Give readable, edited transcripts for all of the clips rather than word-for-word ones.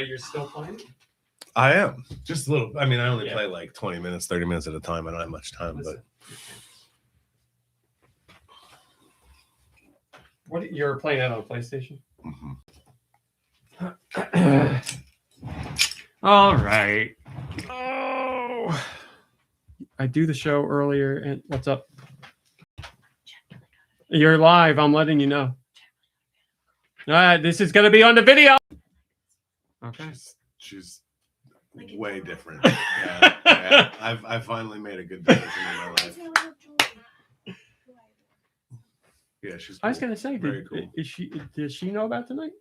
you're still playing? I am. Just a little. I mean, I only play like 20 minutes, 30 minutes at a time. I don't have much time, but. What you're playing that on PlayStation? All right. Oh, I do the show earlier, and what's up? You're live. I'm letting you know. This is gonna be on the video. Okay. She's way different. Yeah. I've finally made a good decision in my life. Yeah, she's. I was gonna say, cool. Does she know about tonight?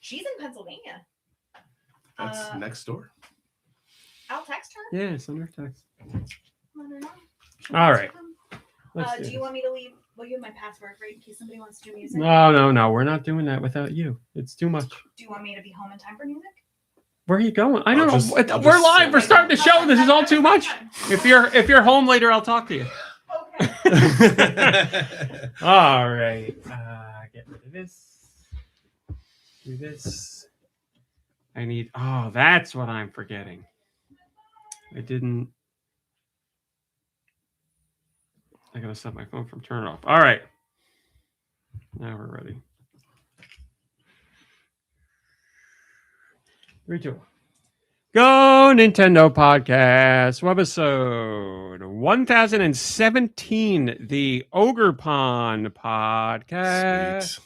She's in Pennsylvania. That's next door. I'll text her. Yeah, send her a text. Let her know. All right. Do you want me to leave? Will you have my password right in case somebody wants to do music? No. We're not doing that without you. It's too much. Do you want me to be home in time for music? Where are you going? I don't know. We're live. We're starting the show. This is all too much. If you're home later, I'll talk to you. Okay. All right. Get rid of this. Do this. I need. Oh, that's what I'm forgetting. I gotta set my phone from turn off. All right. Now we're ready. 3, 2. Go Nintendo Podcast, webisode 1017, the Ogerpon Podcast. Sweet.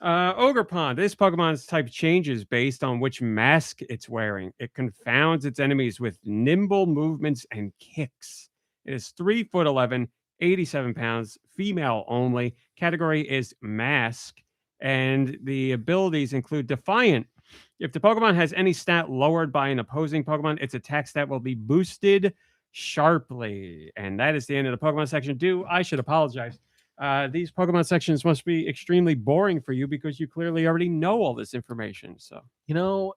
Ogerpon, this Pokemon's type changes based on which mask it's wearing. It confounds its enemies with nimble movements and kicks. It is 3'11", 87 pounds, female only. Category is mask, and the abilities include Defiant. If the Pokemon has any stat lowered by an opposing Pokemon, its attack stat will be boosted sharply. And that is the end of the Pokemon section. I should apologize. These Pokemon sections must be extremely boring for you because you clearly already know all this information. So,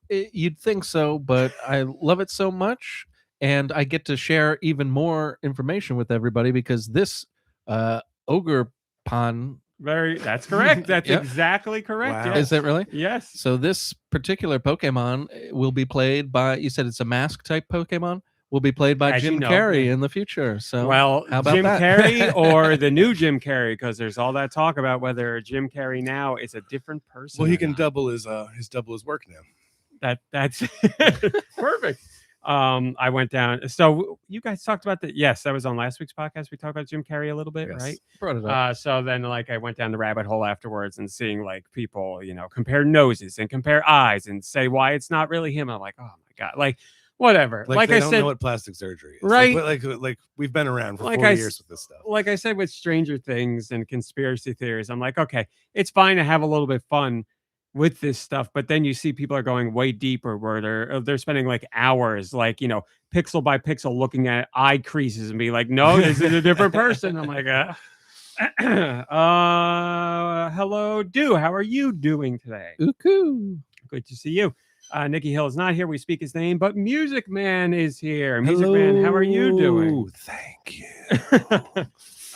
you'd think so, but I love it so much. And I get to share even more information with everybody because this Ogerpon. That's correct. That's exactly correct. Wow. Yes. Is that really? Yes. So this particular Pokemon will be played by, you said it's a mask type Pokemon, will be played by Jim Carrey in the future. So how about Jim Carrey or the new Jim Carrey? Because there's all that talk about whether Jim Carrey now is a different person. Well, he can double his work now. That's perfect. I went down. So you guys talked about that. Yes, that was on last week's podcast. We talked about Jim Carrey a little bit, right? Brought it up. So then I went down the rabbit hole afterwards and seeing people, compare noses and compare eyes and say why it's not really him. I'm like, oh my God, whatever. Like I I don't said, know what plastic surgery is. Right. Like we've been around for 40 years with this stuff. Like I said, with Stranger Things and conspiracy theories, I'm like, okay, it's fine to have a little bit fun with this stuff, but then you see people are going way deeper where they're spending hours, pixel by pixel looking at eye creases and be like, no, this is a different person. I'm like, hello, Deux. How are you doing today? Ooh. Good to see you. Nikki Hill is not here. We speak his name, but Music Man is here. Music Hello. Man, how are you doing? Thank you.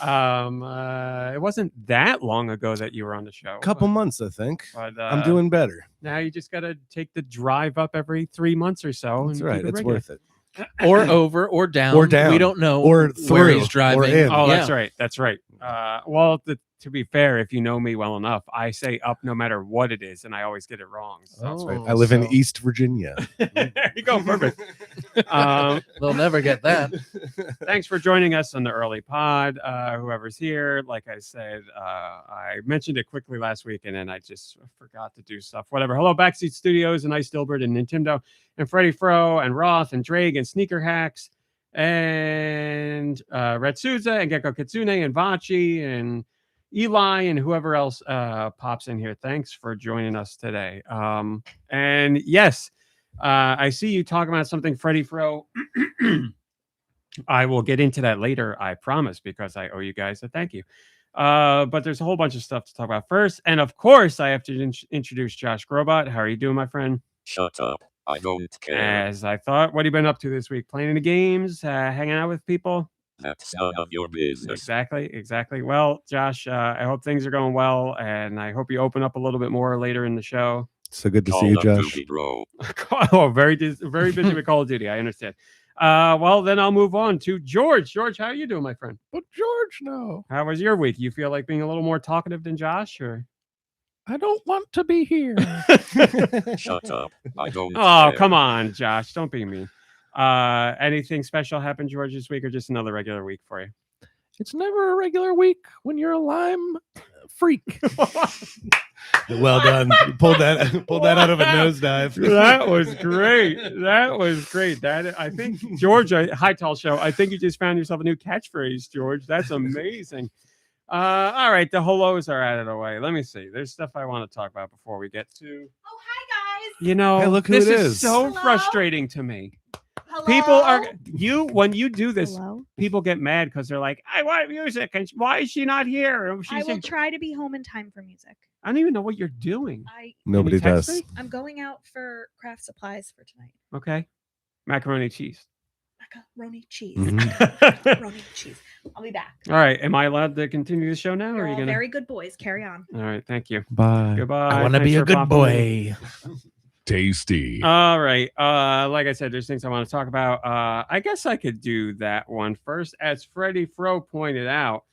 It wasn't that long ago that you were on the show. Couple months, I think. But, I'm doing better. Now you just got to take the drive up every 3 months or so. That's right. It's worth it. Or over or down. Or down. We don't know. Or where through, he's driving. or in. Oh, that's right. That's right. Well, to be fair, if you know me well enough, I say up no matter what it is, and I always get it wrong. So. That's right. I live in East Virginia. There you go. Perfect. They'll never get that. Thanks for joining us on the early pod. Whoever's here, like I said, I mentioned it quickly last week, and then I just forgot to do stuff. Whatever. Hello, Backseat Studios, and Ice Dilbert, and Nintendo, and Freddie Fro, and Roth, and Drake, and Sneaker Hacks, and Red Souza, and Gecko Kitsune, and Vachi, and Eli, and whoever else pops in here. Thanks for joining us today. And yes, I see you talking about something, Freddie Fro. I will get into that later, I promise, because I owe you guys a thank you. But there's a whole bunch of stuff to talk about first. And of course, I have to introduce Josh Grobot. How are you doing, my friend? Shut up. I don't care. As I thought. What have you been up to this week? Playing any games? Hanging out with people? That's none of your business. Exactly. Well, Josh, I hope things are going well, and I hope you open up a little bit more later in the show. So good to see Call you, of Josh. Duty, bro. Oh, very busy with Call of Duty. I understand. Well, then I'll move on to George. George, how are you doing, my friend? But George, no. How was your week? You feel like being a little more talkative than Josh, or? I don't want to be here. Shut up. I don't Oh, care. come on, Josh. Don't be mean. Anything special happened, George, this week, or just another regular week for you? It's never a regular week when you're a lime freak. Well done. You pulled that out of a nosedive. That was great. That was great. That I think George, High Tall Show. I think you just found yourself a new catchphrase, George. That's amazing. All right, the hellos are out of the way. Let me see. There's stuff I want to talk about before we get to. Oh, hi guys. You know, Hey, look who this it is is. so Hello? frustrating to me. Hello? People are when you do this, Hello. people get mad because they're like, "I want music, and why is she not here?" And I she's will like, try to be home in time for music. I don't even know what you're doing. Nobody Can you text does. me? I'm going out for craft supplies for tonight. Okay, macaroni cheese. Macaroni cheese. Mhm. Macaroni cheese. I'll be back. All right, am I allowed to continue the show now, or You're are you all gonna? very good boys. Carry on. All right, thank you. Bye. Goodbye. I want to Thanks be a for good complimenting me. boy. Tasty. All right. Like I said, there's things I want to talk about. I guess I could do that one first. As Freddie Fro pointed out,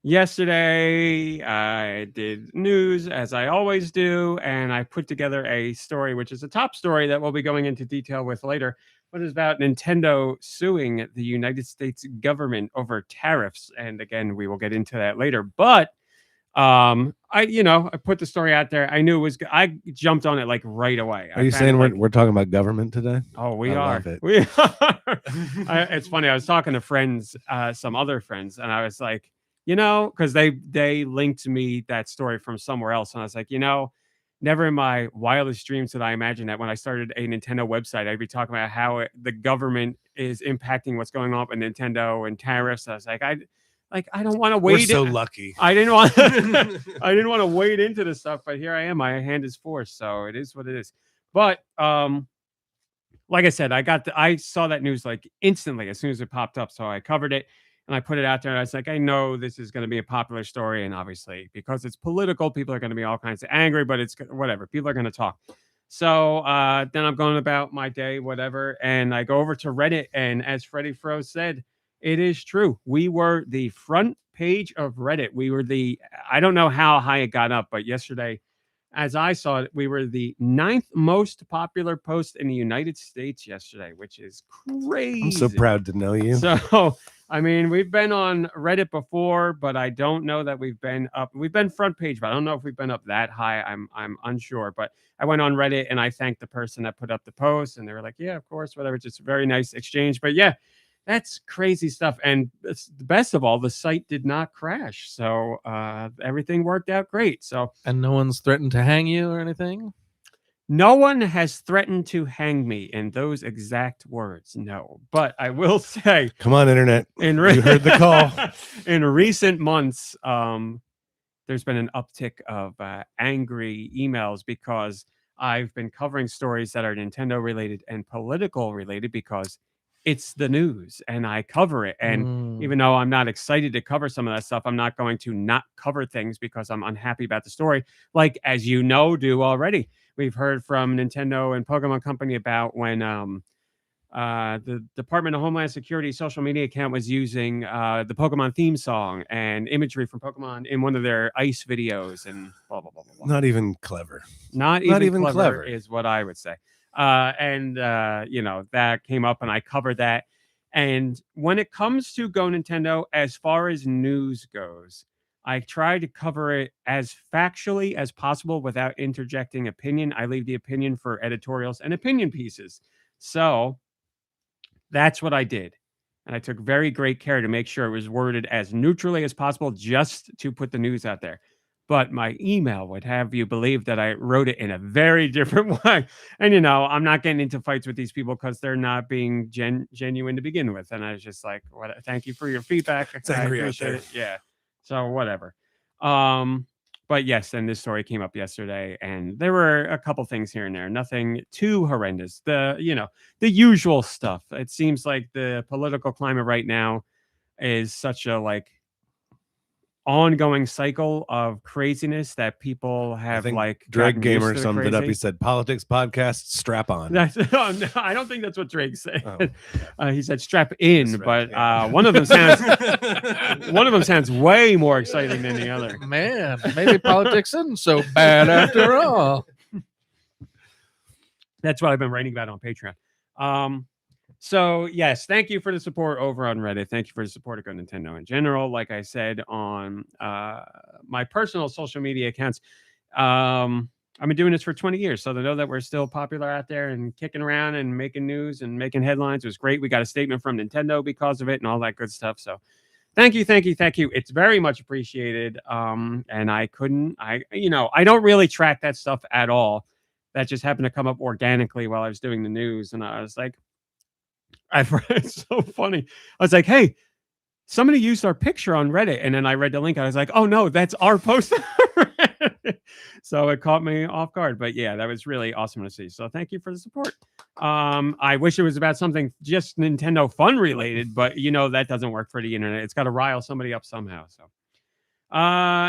yesterday I did news as I always do, and I put together a story, which is a top story that we'll be going into detail with later, but it's about Nintendo suing the United States government over tariffs. And again, we will get into that later. But I put the story out there. I knew it was. I jumped on it like right away. Are you saying we're talking about government today? Oh, we I are. love it. We are. It's funny. I was talking to friends, some other friends, and I was like, because they linked me that story from somewhere else, and I was like, never in my wildest dreams did I imagine that when I started a Nintendo website, I'd be talking about how the government is impacting what's going on with Nintendo and tariffs. I was like, I don't want to wait. We're so lucky. I didn't want to wade into this stuff, but here I am. My hand is forced, so it is what it is. But like I said, I saw that news like instantly as soon as it popped up, so I covered it and I put it out there. And I was like, I know this is going to be a popular story, and obviously because it's political, people are going to be all kinds of angry, but it's whatever. People are going to talk. So then I'm going about my day, whatever, and I go over to Reddit, and as Freddie Fro said, it is true. We were the front page of Reddit. We were I don't know how high it got up, but yesterday, as I saw it, we were the 9th most popular post in the United States yesterday, which is crazy. I'm so proud to know you. So, I mean, we've been on Reddit before, but I don't know that we've been up. We've been front page, but I don't know if we've been up that high. I'm unsure. But I went on Reddit and I thanked the person that put up the post, and they were like, "Yeah, of course, whatever." Just a very nice exchange. But yeah. That's crazy stuff. And the best of all, the site did not crash. So everything worked out great. So, And no one's threatened to hang you or anything? no one has threatened to hang me in those exact words. No. But I will say, Come on, internet. you heard the call. In recent months, there's been an uptick of angry emails because I've been covering stories that are Nintendo related and political related because it's the news and I cover it. And even though I'm not excited to cover some of that stuff, I'm not going to not cover things because I'm unhappy about the story. Like, as you know, do already. We've heard from Nintendo and Pokemon Company about when the Department of Homeland Security social media account was using the Pokemon theme song and imagery from Pokemon in one of their ice videos and blah, blah, blah, blah, blah. Not even clever. Not even clever clever is what I would say. That came up and I covered that. And when it comes to GoNintendo, as far as news goes, I try to cover it as factually as possible without interjecting opinion. I leave the opinion for editorials and opinion pieces. So that's what I did. And I took very great care to make sure it was worded as neutrally as possible just to put the news out there. But my email would have you believe that I wrote it in a very different way. And, I'm not getting into fights with these people because they're not being genuine to begin with. And I was just like, thank you for your feedback. It's angry out appreciate there. it. Yeah. So whatever. But yes, and this story came up yesterday, and there were a couple things here and there, nothing too horrendous. The usual stuff. It seems like the political climate right now is such a ongoing cycle of craziness that people I have think like Drake gotten used Gamer to the summed it up. crazy. He said, "Politics podcast, strap on." That's, oh, no, I don't think that's what Drake said. Oh, He said strap in, That's but right, yeah. one of them sounds way more exciting than the other. Man, maybe politics isn't so bad after all. That's what I've been writing about on Patreon. So yes, thank you for the support over on Reddit. Thank you for the support of GoNintendo in general. Like I said on my personal social media accounts, I've been doing this for 20 years, so to know that we're still popular out there and kicking around and making news and making headlines was great. We got a statement from Nintendo because of it and all that good stuff. So thank you. It's very much appreciated. And I don't really track that stuff at all. That just happened to come up organically while I was doing the news, and I was like, it's so funny. I was like, hey, somebody used our picture on Reddit, and then I read the link. I was like, oh no, that's our post. So it caught me off guard, but yeah, that was really awesome to see. So thank you for the support. I wish it was about something just Nintendo fun related, but that doesn't work for the internet. It's got to rile somebody up somehow. So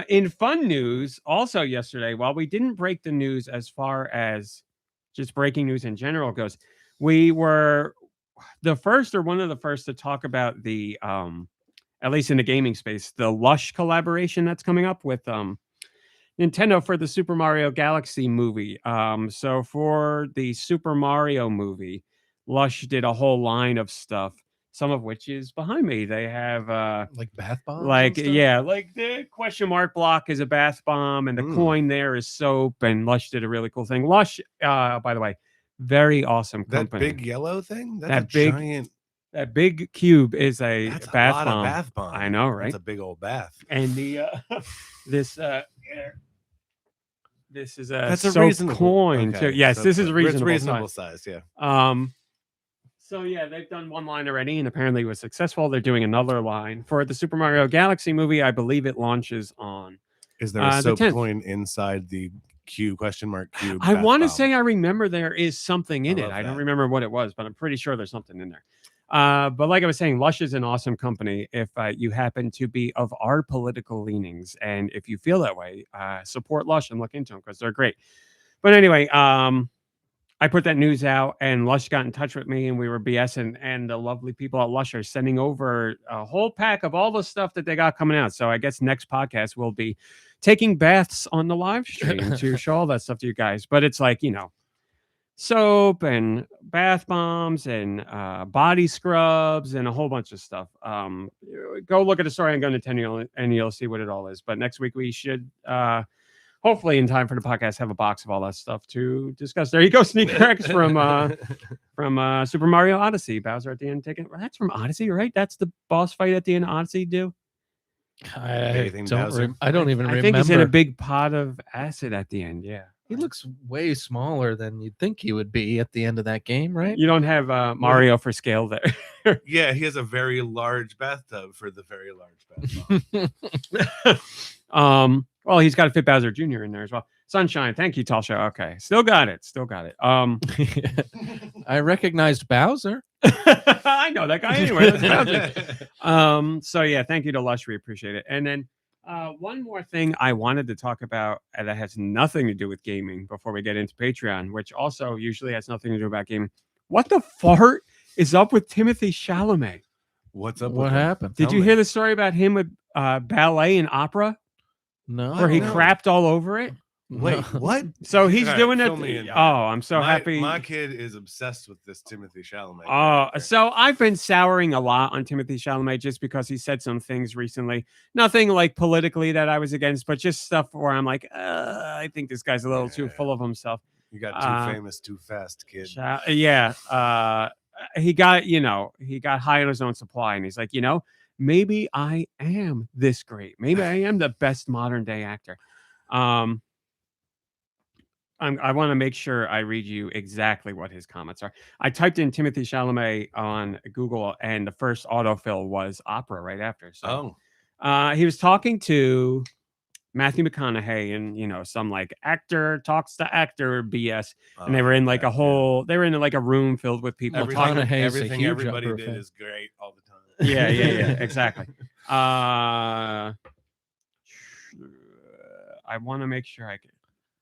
in fun news, also yesterday, while we didn't break the news as far as just breaking news in general goes, we were the first or one of the first to talk about the at least in the gaming space, the Lush collaboration that's coming up with Nintendo for the Super Mario Galaxy movie. So for the Super Mario movie, Lush did a whole line of stuff, some of which is behind me. They have Like bath bombs? like the question mark block is a bath bomb, and the coin there is soap. And Lush did a really cool thing. Lush, by the way, very awesome that company. big yellow thing. That's That a big- giant. That big cube is a That's bath a lot bomb. of bath bomb. I know, right? That's a big old bath. And the this this is a That's a soap reasonable coin too. Yes, so this is it's reasonable. reasonable size. size. Yeah. So yeah, they've done one line already, and apparently it was successful. They're doing another line for the Super Mario Galaxy movie. I believe it launches on. Is there a the soap 10th. coin inside the Q question mark cube? I bath want to bomb? say I remember there is something in I it. love I don't that. remember what it was, but I'm pretty sure there's something in there. But like I was saying, Lush is an awesome company. If you happen to be of our political leanings, and if you feel that way, support Lush and look into them because they're great. But anyway, I put that news out, and Lush got in touch with me, and we were BSing, and the lovely people at Lush are sending over a whole pack of all the stuff that they got coming out. So I guess next podcast will be taking baths on the live stream to show all that stuff to you guys. But it's like, soap and bath bombs and body scrubs and a whole bunch of stuff. Go look at the story on GoNintendo and you'll see what it all is. But next week we should hopefully in time for the podcast have a box of all that stuff to discuss. There you go, Sneaker X from Super Mario Odyssey. Bowser at the end taking that's from Odyssey, right? That's the boss fight at the end of Odyssey, I Bathing Bowser? don't even I remember. think he's in a big pot of acid at the end. Yeah. He looks way smaller than you'd think he would be at the end of that game, right? You don't have Mario for scale there. Yeah, he has a very large bathtub for the very large bath bomb. Well, he's got to fit Bowser Jr. in there as well. Sunshine, thank you, Talsha. Okay, still got it. I recognized Bowser. I know that guy anyway. That's Bowser. So yeah, thank you to Lush. We appreciate it. And then one more thing I wanted to talk about that has nothing to do with gaming before we get into Patreon, which also usually has nothing to do about gaming. What the fart is up with Timothée Chalamet? What's up? What with him? happened? Did you hear the story about him with ballet and opera? No. Where he no. crapped all over it? Wait, what? So he's All right, doing it. fill me in. Oh, I'm so happy. My kid is obsessed with this Timothée Chalamet. Oh, so I've been souring a lot on Timothée Chalamet just because he said some things recently. Nothing like politically that I was against, but just stuff where I'm like, I think this guy's a little too full of himself. You got too famous too fast, kid. Yeah. He got high on his own supply, and he's like, maybe I am this great. Maybe I am the best modern day actor. I want to make sure I read you exactly what his comments are. I typed in Timothée Chalamet on Google, and the first autofill was opera right after. So he was talking to Matthew McConaughey and, some like actor talks to actor BS. And they were in like they were in like a room filled with people. Everything everybody did is great all the time. Yeah, exactly. I want to make sure I get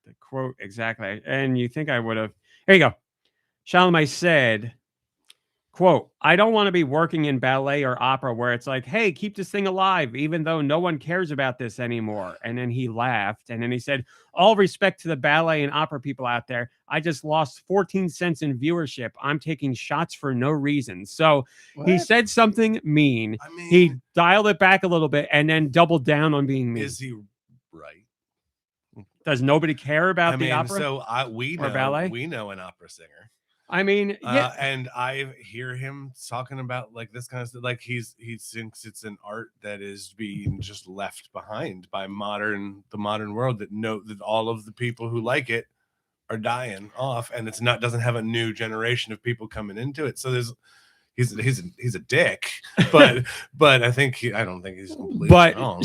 the quote exactly. And you think I would have. Here you go. Chalamet said, quote, I don't want to be working in ballet or opera where it's like, hey, keep this thing alive, even though no one cares about this anymore. And then he laughed. And then he said, all respect to the ballet and opera people out there. I just lost 14 cents in viewership. I'm taking shots for no reason. So he said something mean. I mean, He dialed it back a little bit and then doubled down on being mean. is he right? Does nobody care about I the mean, opera? so we or know ballet? we know an opera singer. I mean, yeah. And I hear him talking about like this kind of stuff. Like he thinks it's an art that is being just left behind by the modern world. That all of the people who like it are dying off, and it's not doesn't have a new generation of people coming into it. So he's a dick, but I don't think he's completely wrong.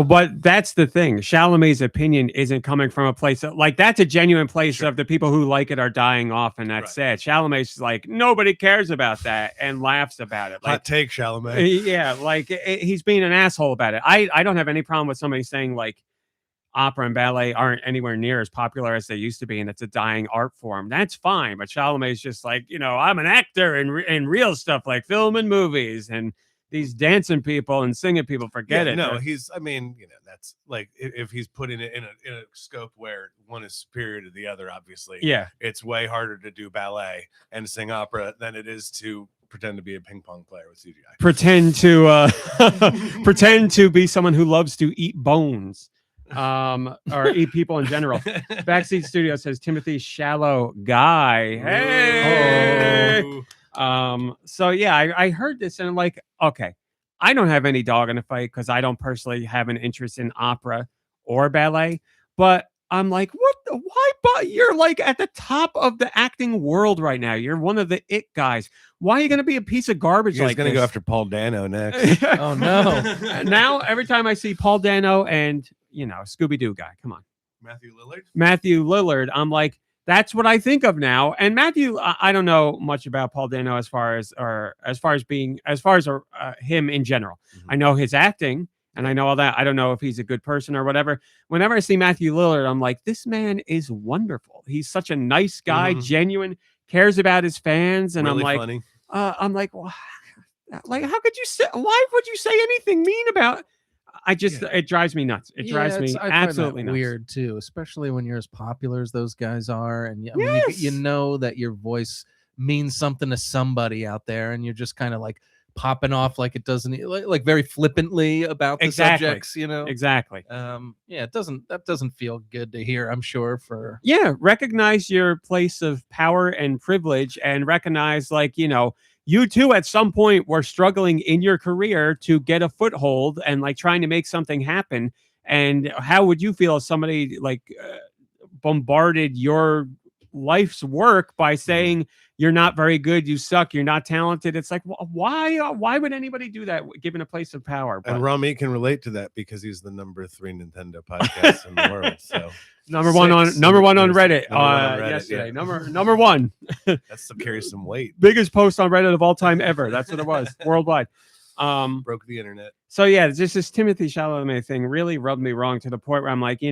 But that's the thing. Chalamet's opinion isn't coming from a place like that's a genuine place of the people who like it are dying off, and that's sad. Chalamet's like nobody cares about that and laughs about it. Like, hot take, Chalamet. Yeah, like he's being an asshole about it. I don't have any problem with somebody saying like opera and ballet aren't anywhere near as popular as they used to be, and it's a dying art form. That's fine. But Chalamet's just like, I'm an actor in real stuff like film and movies, and these dancing people and singing people, forget it. No, that's like if he's putting it in a scope where one is superior to the other, obviously. Yeah. It's way harder to do ballet and sing opera than it is to pretend to be a ping pong player with CGI. Pretend to be someone who loves to eat bones. Or eat people in general. Backseat Studio says Timothée shallow guy. Hey. So yeah, I heard this and I'm like, okay, I don't have any dog in the fight because I don't personally have an interest in opera or ballet, but I'm like, why? But you're like at the top of the acting world right now. You're one of the it guys. Why are you going to be a piece of garbage like going to go after Paul Dano next. Oh no. Now every time I see Paul Dano and Scooby-Doo guy, come on, Matthew Lillard, I'm like, that's what I think of now. And Matthew, I don't know much about Paul Dano as far as him in general. Mm-hmm. I know his acting and I know all that. I don't know if he's a good person or whatever. Whenever I see Matthew Lillard, I'm like, this man is wonderful. He's such a nice guy, genuine, cares about his fans, and really I'm like, funny. Well, like, how could you say? Why would you say anything mean about? It drives me nuts. It drives me absolutely nuts. Weird too, especially when you're as popular as those guys are, and you know that your voice means something to somebody out there, and you're just kind of like popping off like it doesn't, like very flippantly about the subjects, Exactly. That doesn't feel good to hear, I'm sure. Recognize your place of power and privilege, and recognize you too at some point were struggling in your career to get a foothold and like trying to make something happen. And how would you feel if somebody bombarded your life's work by saying you're not very good, you suck, you're not talented? It's like, why would anybody do that given a place of power? And Rami can relate to that because he's the number 3 Nintendo podcast in the world. So number one on Reddit yesterday. Yeah. Number one. That's to carry some weight. Biggest post on Reddit of all time ever. That's what it was worldwide. Broke the internet. So yeah, just this Timothée Chalamet thing really rubbed me wrong to the point where I'm like,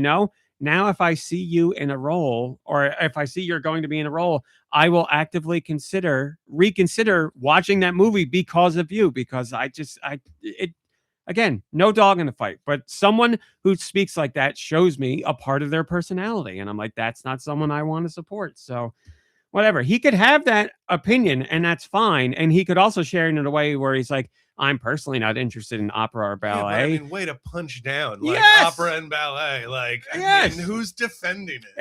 now if I see you in a role, or if I see you're going to be in a role, I will actively reconsider watching that movie because of you, because again, no dog in the fight, but someone who speaks like that shows me a part of their personality. And I'm like, that's not someone I want to support. So whatever, he could have that opinion and that's fine. And he could also share it in a way where he's like, I'm personally not interested in opera or ballet. Yeah, way to punch down opera and ballet. Who's defending it?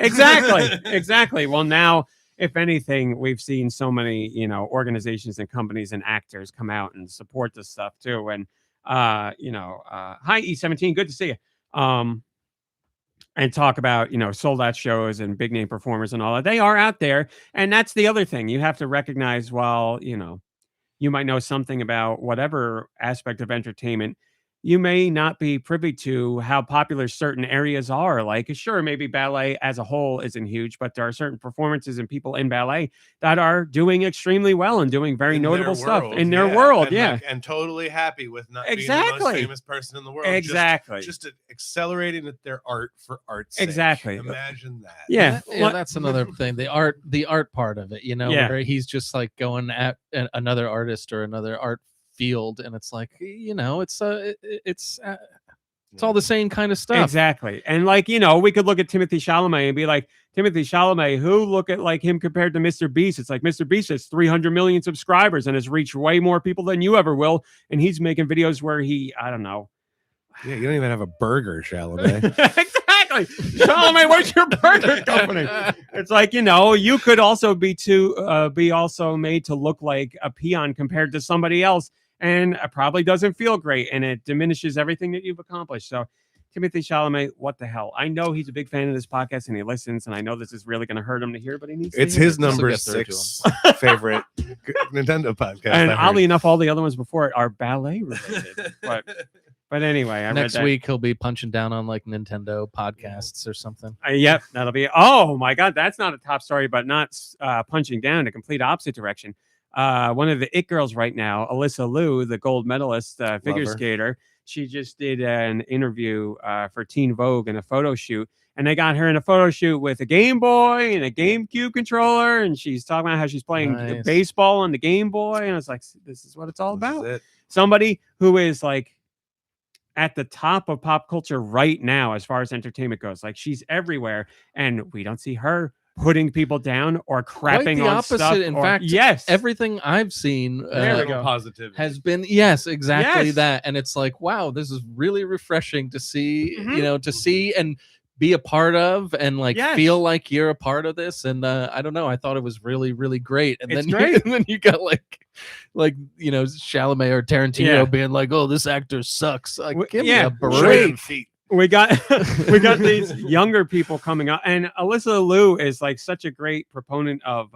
Exactly. Well, now, if anything, we've seen so many, organizations and companies and actors come out and support this stuff too. And, hi E17, good to see you. And talk about, sold out shows and big name performers and all that. They are out there. And that's the other thing you have to recognize while, you might know something about whatever aspect of entertainment. you may not be privy to how popular certain areas are. Like, sure, maybe ballet as a whole isn't huge, but there are certain performances and people in ballet that are doing extremely well and doing very In notable their stuff world, in their world. and, Yeah, like, and totally happy with not being the most exactly. famous person in the world. Exactly. Just accelerating their art for art's sake. Exactly. Imagine that. Yeah. Yeah, that's another thing. The art part of it, Yeah. where he's just like going at another artist or another art field, and it's like, it's all the same kind of stuff. Exactly. And like, we could look at Timothée Chalamet and be like, Timothée Chalamet, who look at like him compared to Mr. Beast. It's like Mr. Beast has 300 million subscribers and has reached way more people than you ever will. And he's making videos where I don't know. Yeah, you don't even have a burger, Chalamet. Exactly. Chalamet, where's your burger company? It's like, you could also be also made to look like a peon compared to somebody else. And it probably doesn't feel great, and it diminishes everything that you've accomplished. So, Timothée Chalamet, what the hell? I know he's a big fan of this podcast, and he listens, and I know this is really going to hurt him to hear, but he needs to It's hear his it. number This will get through 6 favorite Nintendo podcast. And I heard. oddly enough, all the other ones before it are ballet related. But anyway, I Next read that. week he'll be punching down on like Nintendo podcasts or something. Yep, that'll be. Oh my God, that's not a top story, but not punching down, a complete opposite direction. One of the it girls right now, Alyssa Liu, the gold medalist figure skater, she just did an interview for Teen Vogue and a photo shoot, and they got her in a photo shoot with a Game Boy and a GameCube controller, and she's talking about how she's playing Nice. baseball on the Game Boy, and it's like, this is what it's all This is about. it. Somebody who is like at the top of pop culture right now as far as entertainment goes. Like, she's everywhere, and we don't see her putting people down or Quite crapping the on opposite. stuff. In or- fact, yes, everything I've seen There we Total go. positivity. has been exactly Yes. that, and it's like, wow, this is really refreshing to see. Mhm. To see and be a part of, and like Yes. feel like you're a part of this. And I don't know, I thought it was really, really great. And It's then great. and then you got like Chalamet or Tarantino Yeah. being like, "Oh, this actor sucks." Like, give me yeah. a Show break. them feet. we got these younger people coming up, and Alyssa Liu is like such a great proponent of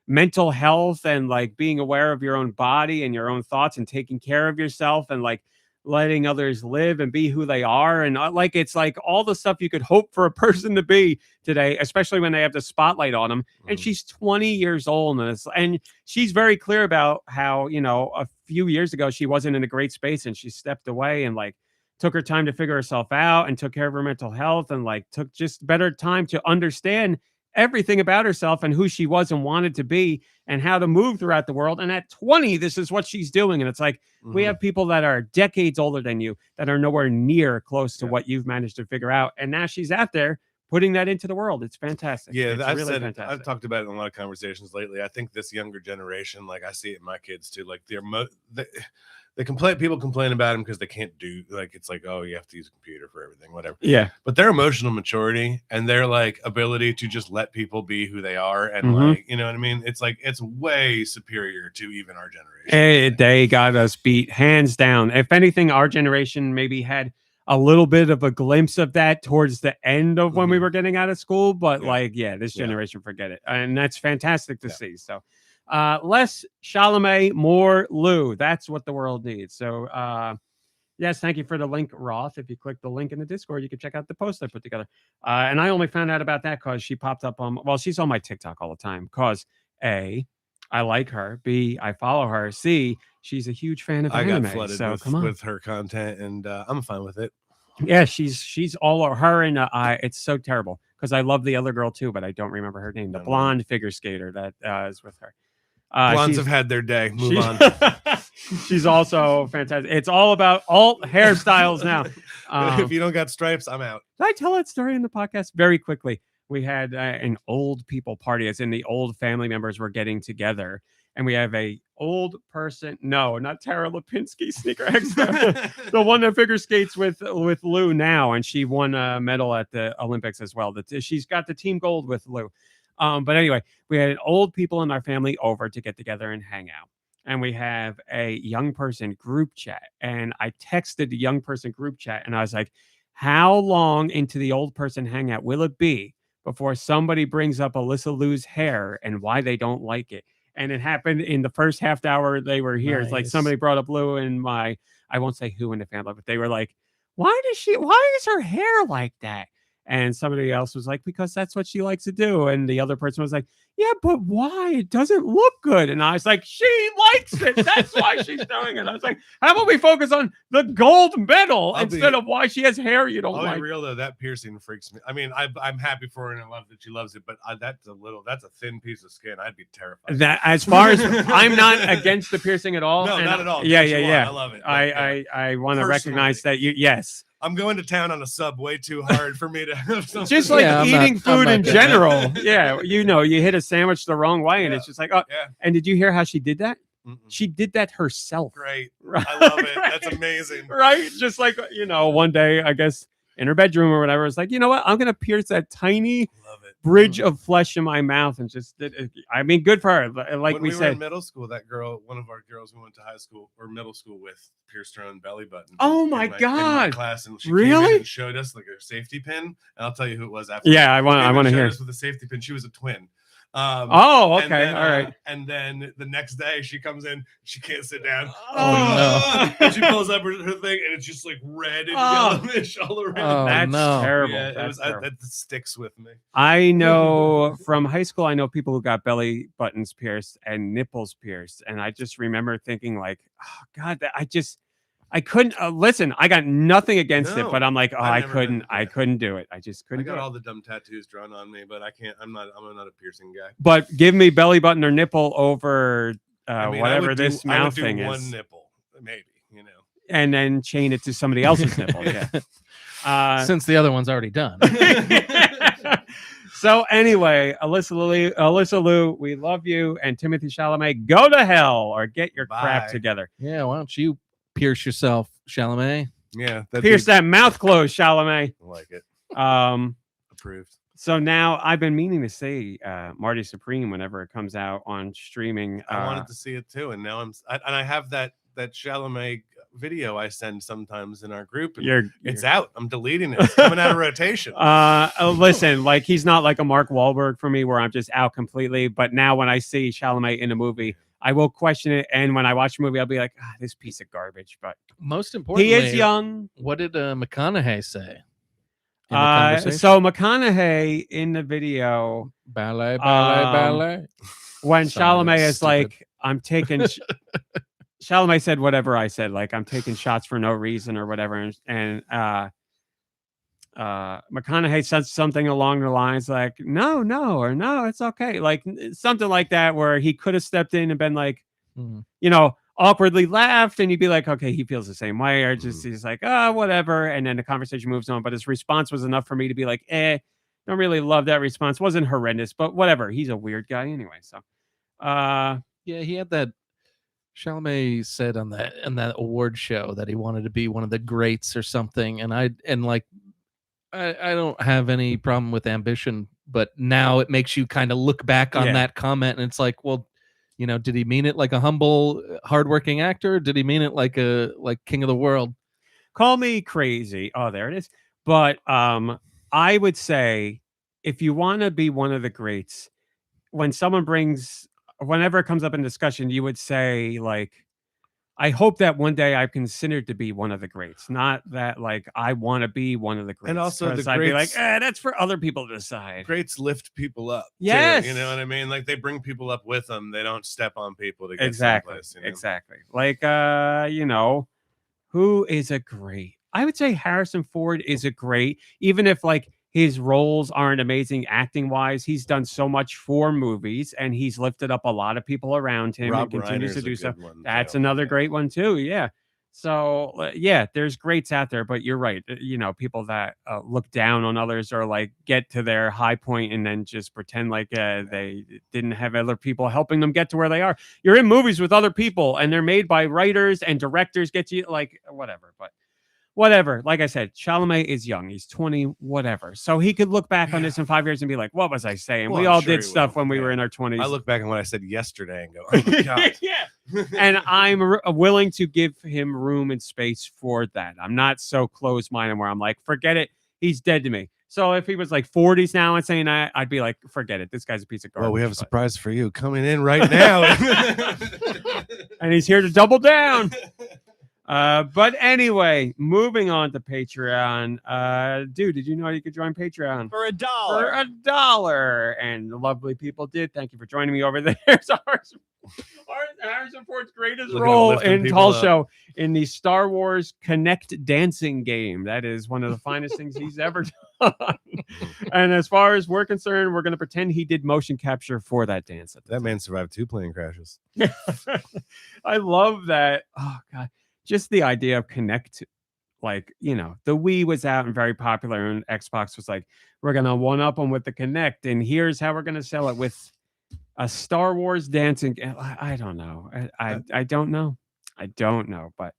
mental health and like being aware of your own body and your own thoughts and taking care of yourself and like letting others live and be who they are. And like, it's like all the stuff you could hope for a person to be today, especially when they have the spotlight on them. And she's 20 years old, and she's very clear about how, a few years ago, she wasn't in a great space and she stepped away and like took her time to figure herself out and took care of her mental health and like took just better time to understand everything about herself and who she was and wanted to be and how to move throughout the world. And at 20, this is what she's doing. And it's like, we have people that are decades older than you that are nowhere near close to what you've managed to figure out. And now she's out there putting that into the world. It's fantastic. Yeah, it's I've really said fantastic. I've talked about it in a lot of conversations lately. I think this younger generation, like I see it in my kids too, like they complain. People complain about them because they can't do, like, it's like, oh, you have to use a computer for everything, whatever. Yeah. But their emotional maturity and their like ability to just let people be who they are, and Mhm. like, you know what I mean? It's like, it's way superior to even our generation. They got us beat hands down. If anything, our generation maybe had a little bit of a glimpse of that towards the end of when we were getting out of school. But this generation, forget it. And that's fantastic to see. So less Chalamet, more Liu. That's what the world needs. So yes, thank you for the link, Roth. If you click the link in the Discord, you can check out the post I put together. And I only found out about that because she popped up on, she's on my TikTok all the time because A, I like her. B, I follow her. C, she's a huge fan of anime. Got flooded so come on. with her content, and I'm fine with it. Yeah, she's all over her, and it's so terrible because I love the other girl too, but I don't remember her name. The blonde figure skater that is with her. Blondes have had their day. Move on. She's also fantastic. It's all about alt hairstyles now. If you don't got stripes, I'm out. Did I tell that story in the podcast? Very quickly. We had an old people party, as in the old family members were getting together, and we have a old person. No, not Tara Lipinski, Sneaker X, the one that figure skates with Lou now, and she won a medal at the Olympics as well. She's got the team gold with Lou. But anyway, we had old people in our family over to get together and hang out. And we have a young person group chat. And I texted the young person group chat and I was like, how long into the old person hangout will it be before somebody brings up Alyssa Liu's hair and why they don't like it? And it happened in the first half hour they were here. It's like Nice. somebody brought up Lou and I I won't say who in the family, but they were like, why is her hair like that? And somebody else was like, because that's what she likes to do. And the other person was like, yeah, but why? It doesn't look good. And I was like, she likes it. That's why she's doing it. I was like, how about we focus on the gold medal instead of why she has hair you don't I'll like? be real though, that piercing freaks me. I mean, I'm happy for her and I love that she loves it, but that's a thin piece of skin. I'd be terrified. That as far as I'm not against the piercing at all. No, and not at all. Yeah. I love it. I want to recognize that yes. I'm going to town on a sub way too hard for me to have something. Just like eating food in good. general. Yeah, you hit a sandwich the wrong way, and it's just like, oh. Yeah. And did you hear how she did that? Mm-mm. She did that herself. Great. Right. I love it. That's amazing. Right? Just like, one day, I guess, in her bedroom or whatever, it's like, you know what? I'm going to pierce that tiny Love it. bridge of flesh in my mouth and just did it. I mean, good for her. Like when we were said. in middle school, that girl, one of our girls we went to high school or middle school with, pierced her own belly button. Oh in my in my God. class, and she Really? came in and showed us like her safety pin, and I'll tell you who it was after. Yeah, I want to Showed hear. us with a safety pin. She was a twin. Oh, okay. And then, all right. And then the next day she comes in, she can't sit down. Oh, And she pulls up her thing, and it's just like red and yellowish all around. Oh, That's no. terrible. Yeah, That's terrible. that sticks with me. I know from high school, I know people who got belly buttons pierced and nipples pierced. And I just remember thinking like, oh God, I couldn't listen. I got nothing against it, No, but I'm like, I I've never been- couldn't do it. I just I couldn't do got it. all the dumb tattoos drawn on me, but I can't. I'm not a piercing guy. But give me belly button or nipple over I mean, whatever this I would mouth do thing one is, nipple, maybe. and then chain it to somebody else's nipple. Yeah. Since the other one's already done. So anyway, Alyssa Liu, we love you, and Timothée Chalamet, go to hell or get your crap Bye. together. Yeah, why don't you pierce yourself, Chalamet? Yeah, Pierce that mouth closed, Chalamet. I like it. Approved. So now I've been meaning to say Marty Supreme whenever it comes out on streaming. I wanted to see it too, and now I have that Chalamet video I send sometimes in our group. And it's out. I'm deleting it. It's coming out of rotation. Listen, like he's not like a Mark Wahlberg for me where I'm just out completely. But now when I see Chalamet in a movie, I will question it. And when I watch a movie, I'll be like, this piece of garbage. But Most importantly, he is young. What did McConaughey say? In the conversation? So McConaughey in the video, ballet. when Sorry, Chalamet that's is stupid. like, I'm taking. Chalamet said whatever I said, like I'm taking shots for no reason or whatever, and McConaughey said something along the lines like, no, it's okay, like something like that, where he could have stepped in and been like, awkwardly laughed, and you'd be like, okay, he feels the same way, or just he's like, whatever, and then the conversation moves on. But his response was enough for me to be like, don't really love that response. Wasn't horrendous, but whatever. He's a weird guy anyway. So, yeah, he had that. Chalamet said on that award show that he wanted to be one of the greats or something, and I don't have any problem with ambition, but now it makes you kind of look back on that comment, and it's like, well, did he mean it like a humble, hardworking actor? Or did he mean it like king of the world? Call me crazy. Oh, there it is. But I would say if you want to be one of the greats, whenever it comes up in discussion, you would say, like, I hope that one day I've considered to be one of the greats, not that like I want to be one of the greats. And also the I'd be like, greats- that's for other people to decide. Greats lift people up. too, Yes. you know what I mean? Like they bring people up with them. They don't step on people to get Exactly. someplace, Exactly. Like, who is a great? I would say Harrison Ford is a great, even if like his roles aren't amazing acting wise. He's done so much for movies, and he's lifted up a lot of people around him Rob and continues to Reiner's do a so. good one, That's too. another great one too. Yeah. So there's greats out there, but you're right. People that look down on others or like get to their high point and then just pretend like they didn't have other people helping them get to where they are. You're in movies with other people, and they're made by writers and directors. Get you like whatever, but. Whatever. Like I said, Chalamet is young. He's 20, whatever. So he could look back on this in 5 years and be like, what was I saying? Well, we I'm all sure did he stuff will. when we Yeah. were in our 20s. I look back on what I said yesterday and go, oh my God. Yeah. And I'm willing to give him room and space for that. I'm not so closed-minded where I'm like, forget it. He's dead to me. So if he was like 40s now and saying that, I'd be like, forget it. This guy's a piece of garbage. Well, we have a but- surprise for you coming in right now. And he's here to double down. But anyway, moving on to Patreon. Dude, did you know you could join Patreon For $1. for $1? And the lovely people did. Thank you for joining me over there. Harrison Ford's greatest Looking at role lifting in people Tall up. Show in the Star Wars Connect dancing game. That is one of the finest things he's ever done. And as far as we're concerned, we're going to pretend he did motion capture for that dance. That man survived 2 plane crashes. I love that. Oh God, just the idea of Connect. Like, you know, the Wii was out and very popular, and Xbox was like, we're gonna one up them with the Connect, and here's how we're gonna sell it with a Star Wars dancing. I don't know. I don't know. I don't know. But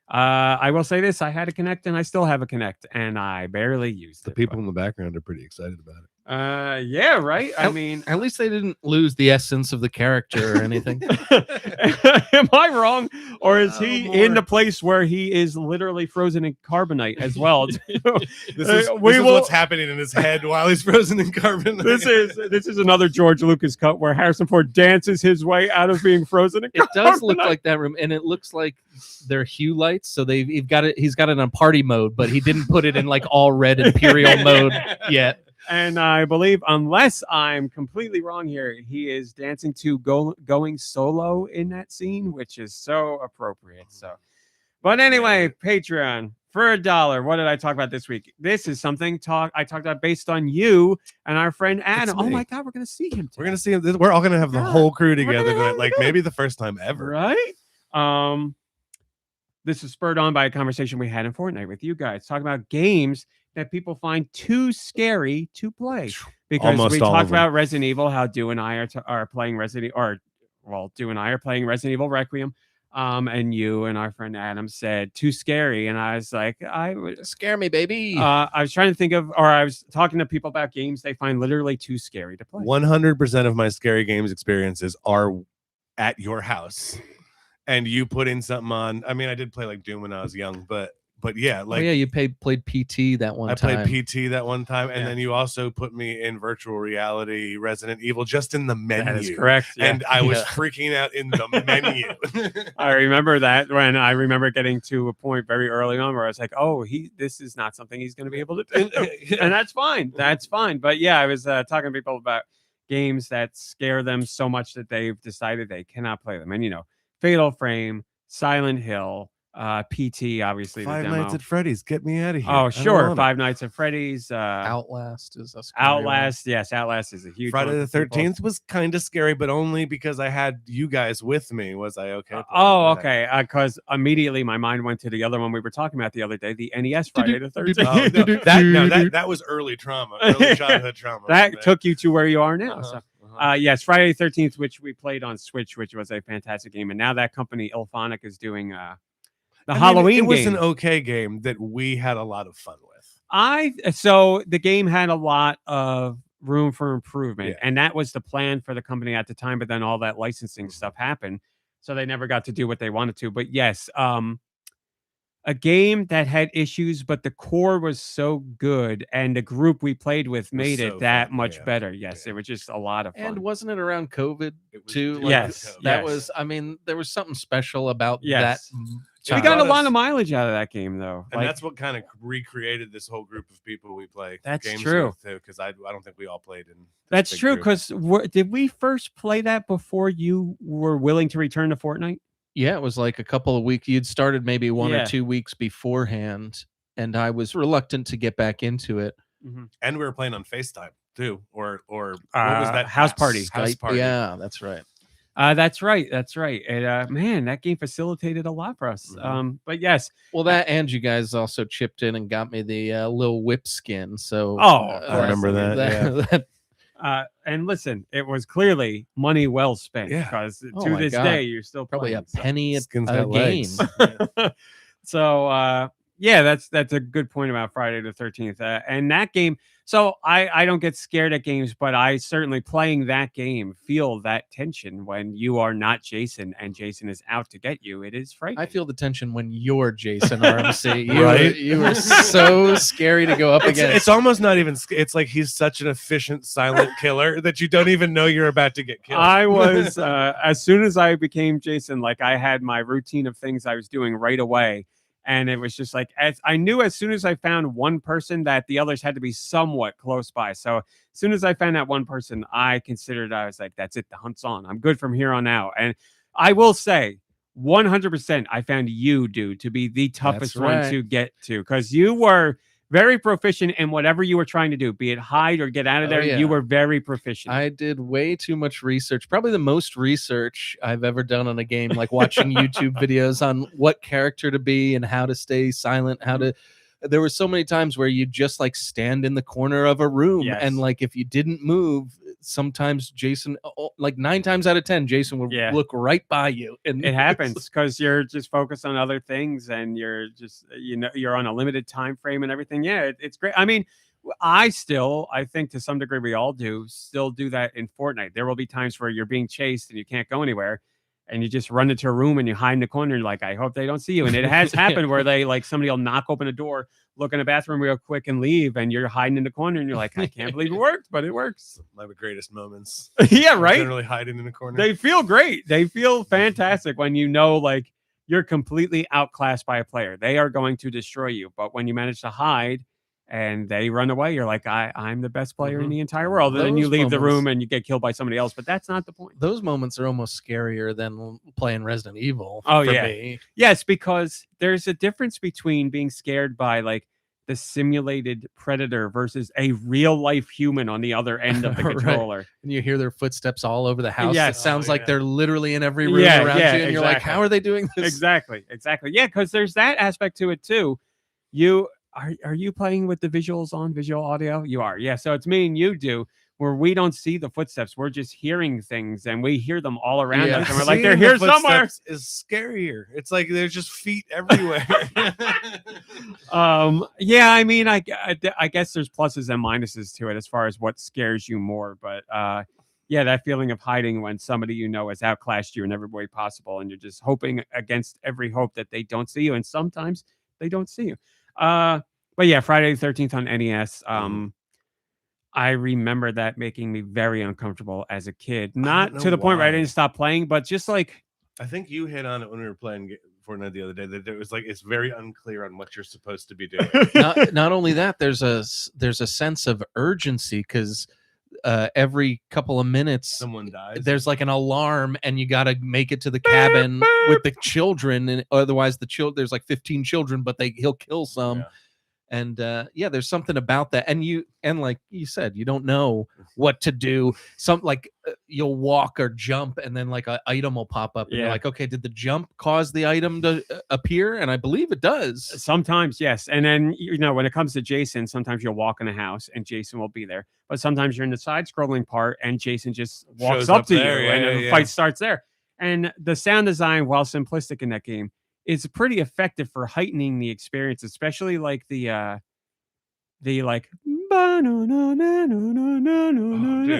I will say this: I had a Connect, and I still have a Connect, and I barely used The it. people in the background are pretty excited about it. Yeah, right. I mean, At least they didn't lose the essence of the character or anything. am I wrong, or is he in the more. place where he is literally frozen in carbonite as well? This We is will- what's happening in his head while he's frozen in carbon. This is another George Lucas cut where Harrison Ford dances his way out of being frozen in It does look carbonite. like that room, and it looks like they're hue lights. So he's got it on party mode, but he didn't put it in like all red Imperial mode yet. And I believe, unless I'm completely wrong here, he is dancing to Going Solo in that scene, which is so appropriate. So, but anyway, Patreon for $1. What did I talk about this week? This is something I talked about based on you and our friend Adam. Oh me. my God, we're gonna see him. We're gonna see him. We're all gonna have the God, whole crew gonna together have tonight, it like good. maybe the first time ever. Right? This is spurred on by a conversation we had in Fortnite with you guys, talking about games that people find too scary to play. Because Almost we all talked of them. about Resident Evil, how Deux and I are playing Resident Evil Requiem. And you and our friend Adam said too scary, and I was like, Scare me, baby. I was trying to think of, or I was talking to people about games they find literally too scary to play. 100% of my scary games experiences are at your house, and you put in something on. I mean, I did play like Doom when I was young, but yeah, like you played PT that one I time. played PT that one time, and Yeah. then you also put me in virtual reality Resident Evil just in the menu. That is correct. Yeah. And I was Yeah. freaking out in the menu. I remember that when I remember getting to a point very early on where I was like, oh, this is not something he's going to be able to do. And that's fine. That's fine. But yeah, I was talking to people about games that scare them so much that they've decided they cannot play them. And, you know, Fatal Frame, Silent Hill, PT, obviously. Five the demo. Nights at Freddy's, get me out of here. I Oh, don't sure. want it. Five Nights at Freddy's. Outlast is a scary Outlast. Yes, Outlast is a huge Friday one the for people. 13th was kind of scary, but only because I had you guys with me. Was I okay? Oh, playing that? okay. Because immediately my mind went to the other one we were talking about the other day, the NES Friday the 13th. Oh, no, that was early trauma, early childhood trauma. That took you to where you are now. Uh-huh, So, yes, Friday the 13th, which we played on Switch, which was a fantastic game. And now that company, Ilphonic, is doing the Halloween It was game. an okay game that we had a lot of fun with. So the game had a lot of room for improvement, Yeah. and that was the plan for the company at the time. But then all that licensing stuff happened, so they never got to do what they wanted to. But yes, a game that had issues, but the core was so good, and the group we played with made it so that fun, much yeah. better. Yes, Yeah. it was just a lot of fun. And wasn't it around COVID It was too? during Yes, COVID. That yes. was, I mean, there was something special about Yes. that. We got a Brought lot us- of mileage out of that game, though. And Like, that's what kind of recreated this whole group of people we play. That's games true. with, too, because I don't think we all played in. this that's big true. group. Because did we first play that before you were willing to return to Fortnite? Yeah, it was like a couple of weeks. You'd started maybe 1 Yeah. or 2 weeks beforehand, and I was reluctant to get back into it. And we were playing on FaceTime too, or what was that? House Party. House Skype, party. Yeah, that's right. That's right. That's right. And man, that game facilitated a lot for us. Mhm. But yes, Well, that and you guys also chipped in and got me the little whip skin. So I remember that, and listen, it was clearly money well spent. Yeah. Because Oh to my this God. day, you're still probably playing. a penny a Skin's a got game. legs. So yeah, that's a good point about Friday the 13th. And that game, So I don't get scared at games, but I certainly playing that game feel that tension when you are not Jason and Jason is out to get you. It is frightening. I feel the tension when you're Jason RMC. Right? You were so scary to go up against. It's almost not even. It's like he's such an efficient silent killer that you don't even know you're about to get killed. I was as soon as I became Jason, like I had my routine of things I was doing right away. And it was just like, as I knew as soon as I found one person that the others had to be somewhat close by. So as soon as I found that one person, I was like, that's it. The hunt's on. I'm good from here on out. And I will say 100%, I found you, dude, to be the toughest one to get to because you were very proficient in whatever you were trying to do, be it hide or get out of there. Yeah. You were very proficient. I did way too much research, probably the most research I've ever done on a game, like watching YouTube videos on what character to be and how to stay silent, there were so many times where you just like stand in the corner of a room and like if you didn't move, sometimes Jason, like 9 times out of 10, Jason would look right by you. And it happens because you're just focused on other things and you're just, you're on a limited time frame and everything. Yeah, it's great. I mean, I think to some degree we all still do that in Fortnite. There will be times where you're being chased and you can't go anywhere. And you just run into a room and you hide in the corner. And you're like, I hope they don't see you. And it has happened where somebody will knock open a door, look in the bathroom real quick and leave. And you're hiding in the corner and you're like, I can't believe it worked, but it works. One of the greatest moments. Yeah, right. Generally hiding in the corner. They feel great. They feel fantastic when like you're completely outclassed by a player. They are going to destroy you. But when you manage to hide and they run away, you're like, I'm the best player in the entire world. And then you leave the room and you get killed by somebody else. But that's not the point. Those moments are almost scarier than playing Resident Evil. Oh, for yeah. me. Yes, because there's a difference between being scared by like the simulated predator versus a real life human on the other end of the controller. And you hear their footsteps all over the house. Yes. It sounds like yeah. they're literally in every room around you. And you're like, how are they doing this? Exactly. Yeah, because there's that aspect to it too. Are you playing with the visuals on visual audio? You are. Yeah. So it's me and you do where we don't see the footsteps. We're just hearing things and we hear them all around us. And we're like, they're here somewhere. Is scarier. It's like there's just feet everywhere. Yeah, I mean, I guess there's pluses and minuses to it as far as what scares you more. But yeah, that feeling of hiding when somebody has outclassed you in every way possible. And you're just hoping against every hope that they don't see you. And sometimes they don't see you. But yeah, Friday the 13th on NES. I remember that making me very uncomfortable as a kid. Not to the point where I didn't stop playing, but just like I think you hit on it when we were playing Fortnite the other day that it was like it's very unclear on what you're supposed to be doing. Not only that, there's a sense of urgency because every couple of minutes someone dies. There's like an alarm, and you got to make it to the cabin with the children, and otherwise there's like 15 children, but he'll kill some. Yeah. And there's something about that, and like you said, you don't know what to do. You'll walk or jump, and then like an item will pop up, and you're like, okay, did the jump cause the item to appear? And I believe it does. Sometimes, yes. And then when it comes to Jason, sometimes you'll walk in a house and Jason will be there, but sometimes you're in the side-scrolling part and Jason just walks up to you, and the fight starts there. And the sound design, while simplistic in that game, is pretty effective for heightening the experience, especially like the like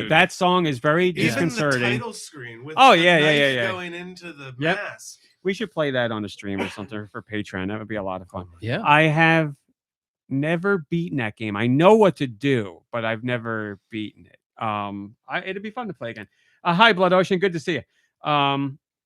that song is very disconcerting. Even the title screen with going into the mask. We should play that on a stream or something for Patreon. That would be a lot of fun. Yeah. I have never beaten that game. I know what to do, but I've never beaten it. It'd be fun to play again. Hi, Blood Ocean. Good to see you.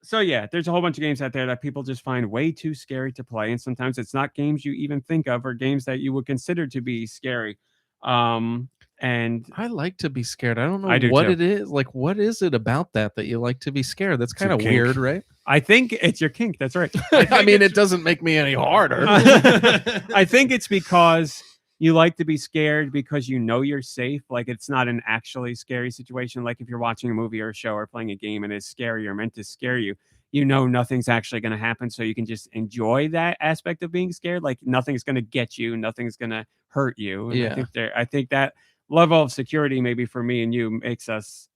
So yeah, there's a whole bunch of games out there that people just find way too scary to play, and sometimes it's not games you even think of or games that you would consider to be scary. And I like to be scared. I don't know what it is. Like, what is it about that you like to be scared? That's kind of weird, right? I think it's your kink. That's right. I mean, it doesn't make me any harder. I think it's because you like to be scared because you're safe. Like it's not an actually scary situation. Like if you're watching a movie or a show or playing a game and it's scary or meant to scare you, nothing's actually going to happen. So you can just enjoy that aspect of being scared. Like nothing's going to get you. Nothing's going to hurt you. And I think that level of security, maybe for me and you, makes us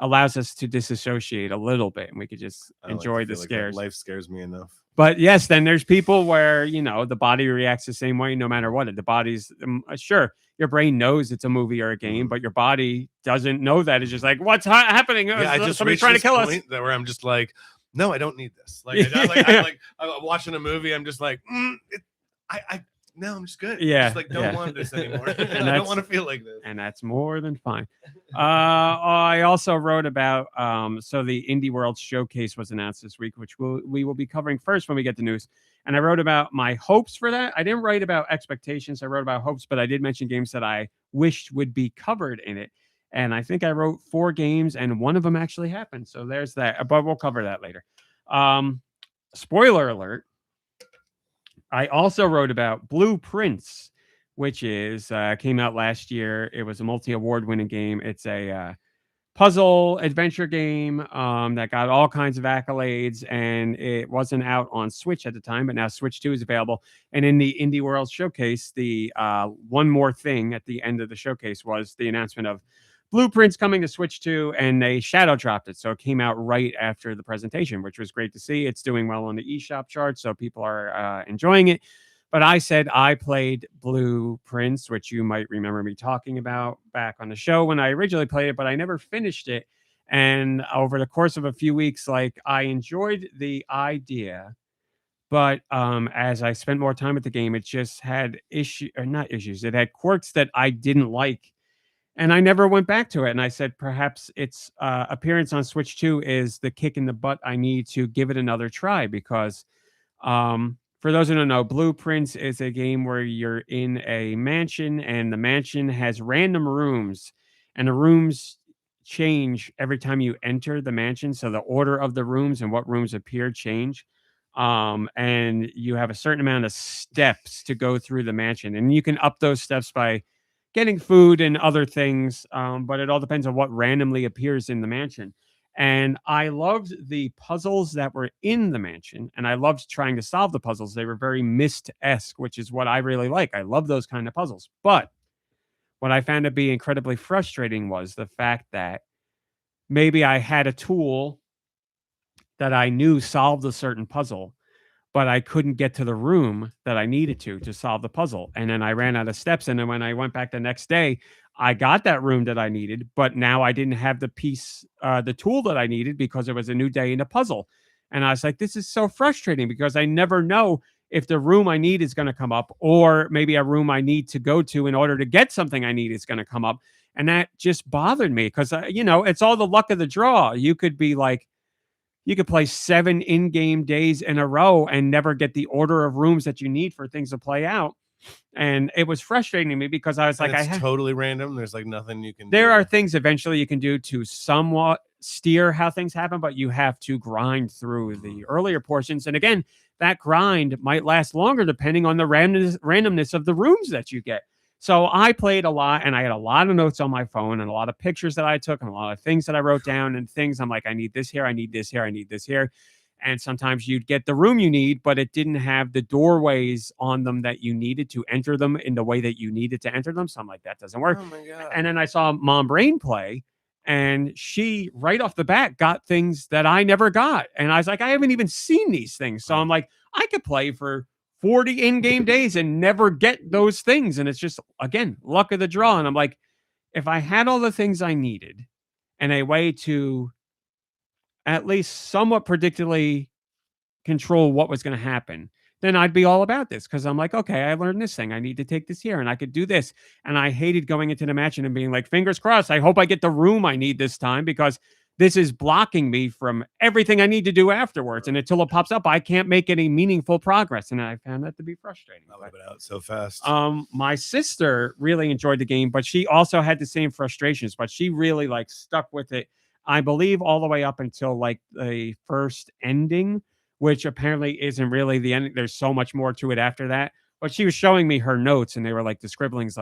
allows us to disassociate a little bit, and we could just I like to enjoy the feel like that scares. life scares me enough. But yes, then there's people where, you know, the body reacts the same way no matter what. The body's sure, your brain knows it's a movie or a game, but your body doesn't know that. It's just like, what's happening? Yeah, I just Somebody's reached trying to this kill us. point that where I'm just like, no, I don't need this. I'm watching a movie. I'm just like, no, I'm just good. Yeah, I just like don't want this anymore. And I don't want to feel like this. And that's more than fine. I also wrote about so the Indie World Showcase was announced this week, which we will be covering first when we get the news. And I wrote about my hopes for that. I didn't write about expectations. I wrote about hopes, but I did mention games that I wished would be covered in it. And I think I wrote 4 games, and one of them actually happened. So there's that. But we'll cover that later. Spoiler alert. I also wrote about Blueprints, which is came out last year. It was a multi-award winning game. It's a puzzle adventure game that got all kinds of accolades, and it wasn't out on Switch at the time, but now Switch 2 is available. And in the Indie World Showcase, the one more thing at the end of the showcase was the announcement of Blueprints coming to Switch 2, and they shadow dropped it. So it came out right after the presentation, which was great to see. It's doing well on the eShop chart, so people are enjoying it. But I said I played Blueprints, which you might remember me talking about back on the show when I originally played it, but I never finished it. And over the course of a few weeks, like, I enjoyed the idea, but as I spent more time with the game, it just had not issues. It had quirks that I didn't like. And I never went back to it. And I said, perhaps its appearance on Switch 2 is the kick in the butt I need to give it another try. Because for those who don't know, Blueprints is a game where you're in a mansion, and the mansion has random rooms, and the rooms change every time you enter the mansion. So the order of the rooms and what rooms appear change. And you have a certain amount of steps to go through the mansion, and you can up those steps by getting food and other things, but it all depends on what randomly appears in the mansion. And I loved the puzzles that were in the mansion, and I loved trying to solve the puzzles. They were very Myst-esque, which is what I really like. I love those kind of puzzles. But what I found to be incredibly frustrating was the fact that maybe I had a tool that I knew solved a certain puzzle, but I couldn't get to the room that I needed to solve the puzzle. And then I ran out of steps. And then when I went back the next day, I got that room that I needed, but now I didn't have the tool that I needed because it was a new day in the puzzle. And I was like, this is so frustrating because I never know if the room I need is going to come up, or maybe a room I need to go to in order to get something I need is going to come up. And that just bothered me because, it's all the luck of the draw. You could be like, you could play 7 in-game days in a row and never get the order of rooms that you need for things to play out. And it was frustrating to me because I was like, it's totally random. There's like nothing you can There do. are things eventually you can do to somewhat steer how things happen, but you have to grind through the earlier portions. And again, that grind might last longer depending on the randomness of the rooms that you get. So I played a lot, and I had a lot of notes on my phone and a lot of pictures that I took and a lot of things that I wrote down, and things I'm like, I need this here, I need this here, I need this here. And sometimes you'd get the room you need, but it didn't have the doorways on them that you needed to enter them in the way that you needed to enter them. So I'm like, that doesn't work. Oh my God. And then I saw Mom Brain play, and she right off the bat got things that I never got. And I was like, I haven't even seen these things. So I'm like, I could play for 40 in-game days and never get those things. And it's just, again, luck of the draw. And I'm like, if I had all the things I needed and a way to at least somewhat predictably control what was going to happen, then I'd be all about this. Because I'm like, okay, I learned this thing. I need to take this here, and I could do this. And I hated going into the match and being like, fingers crossed, I hope I get the room I need this time, because this is blocking me from everything I need to do afterwards. And until it pops up, I can't make any meaningful progress. And I found that to be frustrating. I love it out so fast. My sister really enjoyed the game, but she also had the same frustrations, but she really stuck with it, I believe, all the way up until the first ending, which apparently isn't really the ending. There's so much more to it after that. But she was showing me her notes, and they were the scribblings,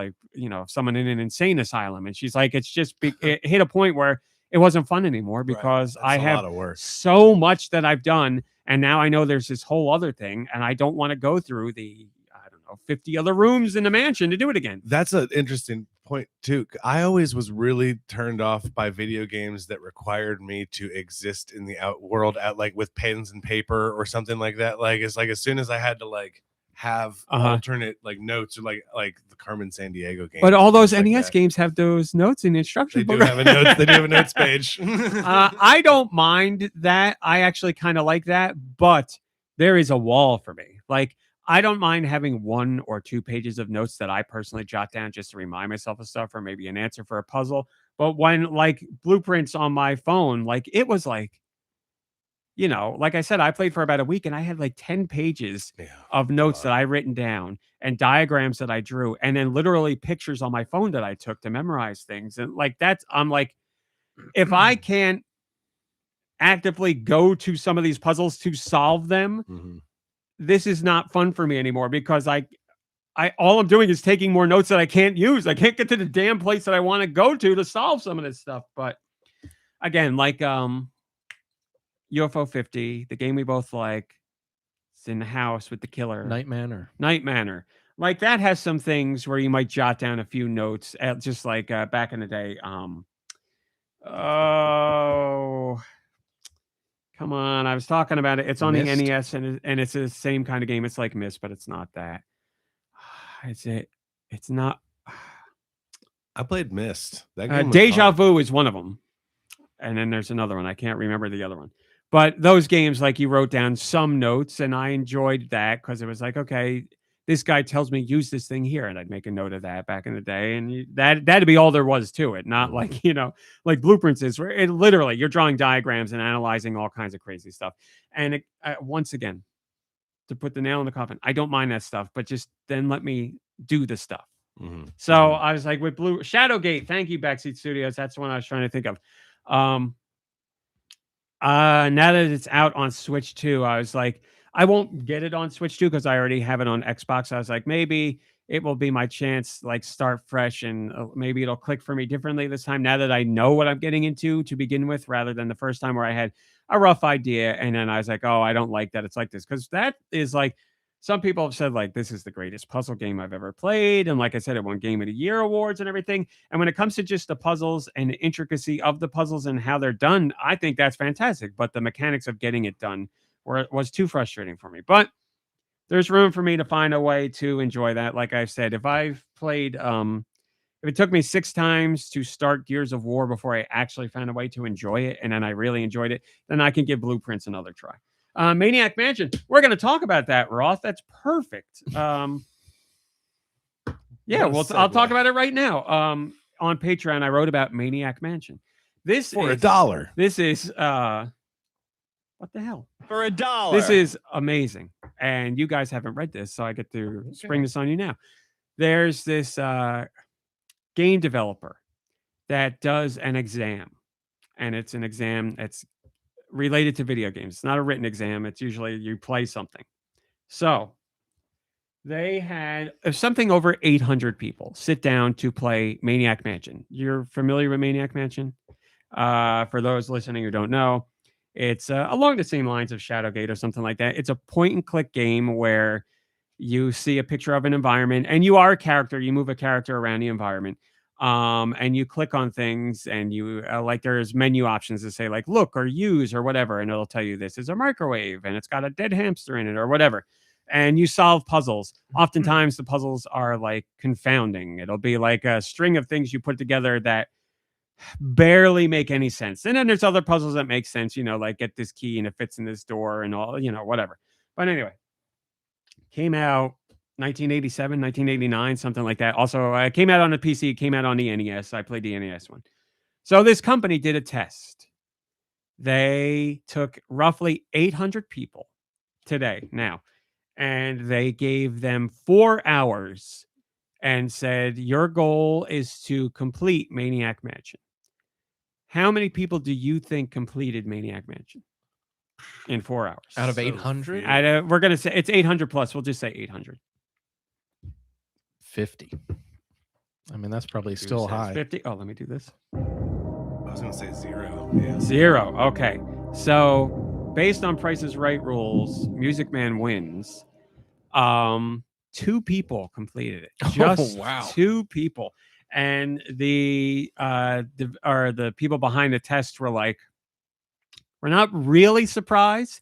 someone in an insane asylum. And she's like, it's just, it hit a point where it wasn't fun anymore because I have so much that I've done. And now I know there's this whole other thing, and I don't want to go through the, 50 other rooms in the mansion to do it again. That's an interesting point too. I always was really turned off by video games that required me to exist in the world like with pens and paper or something like that. Like it's like as soon as I had to like have alternate like notes or like the Carmen Sandiego game. But all those like NES that. games have those notes in the instruction They book. do have a notes. They do have a notes page. I don't mind that. I actually kind of like that, but there is a wall for me. Like, I don't mind having 1 or 2 pages of notes that I personally jot down just to remind myself of stuff or maybe an answer for a puzzle. But when like blueprints on my phone, like it was like, you know, like I said, I played for about a week and I had like 10 pages of notes that I written down and diagrams that I drew and then literally pictures on my phone that I took to memorize things. And like that's, I'm like, if I can't actively go to some of these puzzles to solve them, this is not fun for me anymore because I all I'm doing is taking more notes that I can't use. I can't get to the damn place that I want to go to solve some of this stuff. But again, like UFO 50, the game we both like, it's in the house with the killer. Night Manor. Like that has some things where you might jot down a few notes, just like back in the day. Oh, come on. I was talking about it. It's on Myst? the NES and it's the same kind of game. It's like Myst, but it's not that. It's not. I played Myst. That game was Deja hard. Vu is one of them. And then there's another one. I can't remember the other one. But those games, like you wrote down some notes and I enjoyed that because it was like, okay, this guy tells me use this thing here. And I'd make a note of that back in the day. And that'd be all there was to it. Not like, you know, like Blueprints is where it literally you're drawing diagrams and analyzing all kinds of crazy stuff. And once again, to put the nail in the coffin, I don't mind that stuff, but just then let me do the stuff. So I was like with Shadowgate. Thank you, Backseat Studios. That's the one I was trying to think of. Now that it's out on Switch 2, I was like, I won't get it on Switch 2 because I already have it on Xbox. I was like, maybe it will be my chance, like start fresh and maybe it'll click for me differently this time. Now that I know what I'm getting into to begin with, rather than the first time where I had a rough idea and then I was like, oh, I don't like that it's like this, because that is like some people have said like this is the greatest puzzle game I've ever played, and like I said, it won Game of the Year awards and everything. And when it comes to just the puzzles and the intricacy of the puzzles and how they're done, I think that's fantastic. But the mechanics of getting it done was too frustrating for me. But there's room for me to find a way to enjoy that. Like I've said, if I've played, if it took me 6 times to start Gears of War before I actually found a way to enjoy it, and then I really enjoyed it, then I can give Blueprints another try. Maniac Mansion. We're going to talk about that, Roth. That's perfect. Yeah, well, I'll talk about it right now. On Patreon, I wrote about Maniac Mansion. This for $1. This is what the hell? For $1. This is amazing. And you guys haven't read this, so I get to spring this on you now. There's this game developer that does an exam, and it's an exam that's related to video games. It's not a written exam. It's usually you play something. So they had something over 800 people sit down to play Maniac Mansion. You're familiar with Maniac Mansion? For those listening who don't know, it's along the same lines of Shadowgate or something like that. It's a point and click game where you see a picture of an environment and you are a character. You move a character around the environment. And you click on things and you like there's menu options to say like look or use or whatever, and it'll tell you this is a microwave and it's got a dead hamster in it or whatever, and you solve puzzles. Oftentimes the puzzles are like confounding. It'll be like a string of things you put together that barely make any sense, and then there's other puzzles that make sense, you know, like get this key and it fits in this door and all, you know, whatever. But anyway, came out 1987, 1989, something like that. Also, it came out on the PC, came out on the NES. I played the NES one. So this company did a test. They took roughly 800 people today now, and they gave them 4 hours and said, your goal is to complete Maniac Mansion. How many people do you think completed Maniac Mansion in 4 hours? Out of 800? We're going to say it's 800 plus. We'll just say 800. 50. I mean, that's probably still high. 50. Oh, let me do this. I was going to say 0. Yeah. 0. Okay. So based on Price is Right rules, Music Man wins. 2 people completed it. Just wow. 2 people. And the people behind the test were like, we're not really surprised.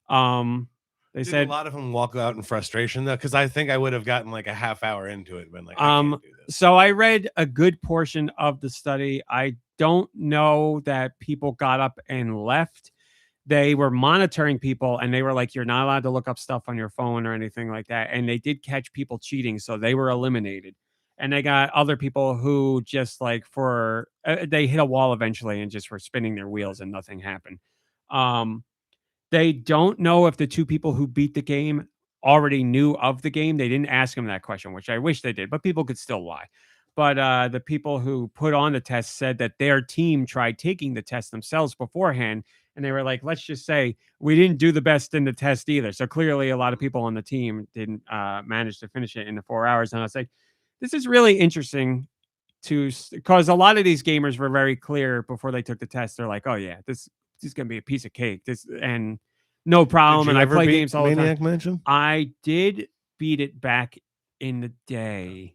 They Did said a lot of them walk out in frustration though, because I think I would have gotten like a half hour into it, been like, I can't do this. so I read a good portion of the study. I don't know that people got up and left. They were monitoring people and they were like, you're not allowed to look up stuff on your phone or anything like that. And they did catch people cheating, so they were eliminated. And they got other people who just like they hit a wall eventually and just were spinning their wheels and nothing happened. They don't know if the two people who beat the game already knew of the game. They didn't ask them that question, which I wish they did, but people could still lie. But the people who put on the test said that their team tried taking the test themselves beforehand. And they were like, let's just say we didn't do the best in the test either. So clearly a lot of people on the team didn't manage to finish it in the 4 hours. And I was like, this is really interesting because a lot of these gamers were very clear before they took the test. They're like, oh yeah, this is going to be a piece of cake. And no problem. And I play games all the time. Maniac Mansion? I did beat it back in the day.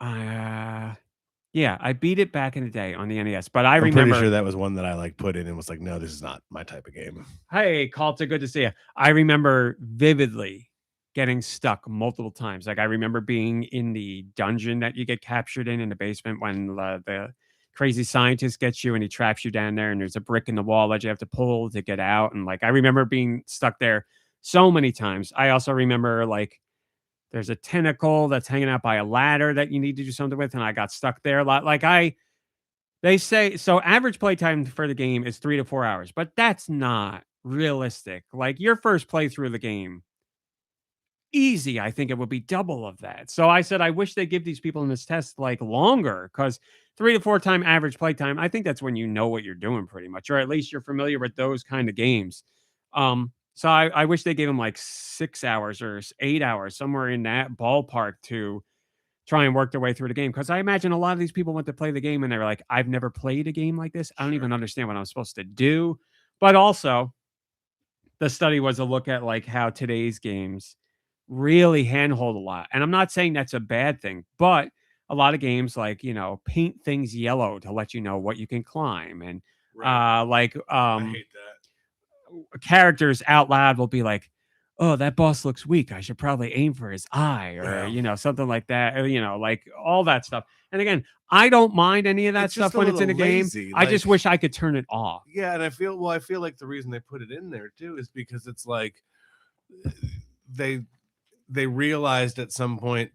Yeah, I beat it back in the day on the NES, but I'm remember pretty sure that was one that I like put in and was like, no, this is not my type of game. Hey, Calta, good to see you. I remember vividly getting stuck multiple times. Like I remember being in the dungeon that you get captured in the basement when the crazy scientist gets you and he traps you down there and there's a brick in the wall that you have to pull to get out. And like I remember being stuck there so many times. I also remember like there's a tentacle that's hanging out by a ladder that you need to do something with, and I got stuck there a lot. They say so average playtime for the game is 3 to 4 hours, but that's not realistic. Like your first playthrough of the game, easy, I think it would be double of that. So I said I wish they give these people in this test like longer, because 3 to 4 time average playtime, I think that's when you know what you're doing pretty much, or at least you're familiar with those kind of games. So I wish they gave them like 6 hours or 8 hours, somewhere in that ballpark, to try and work their way through the game. Because I imagine a lot of these people went to play the game and they were like, I've never played a game like this. I don't even understand what I'm supposed to do. But also, the study was a look at like how today's games really handhold a lot. And I'm not saying that's a bad thing, but a lot of games like, paint things yellow to let you know what you can climb. And I hate that. Characters out loud will be like, oh, that boss looks weak, I should probably aim for his eye, or something like that, or, like all that stuff. And again, I don't mind any of that stuff when it's in a game. I just wish I could turn it off. Yeah, and I feel like the reason they put it in there too is because it's like they realized at some point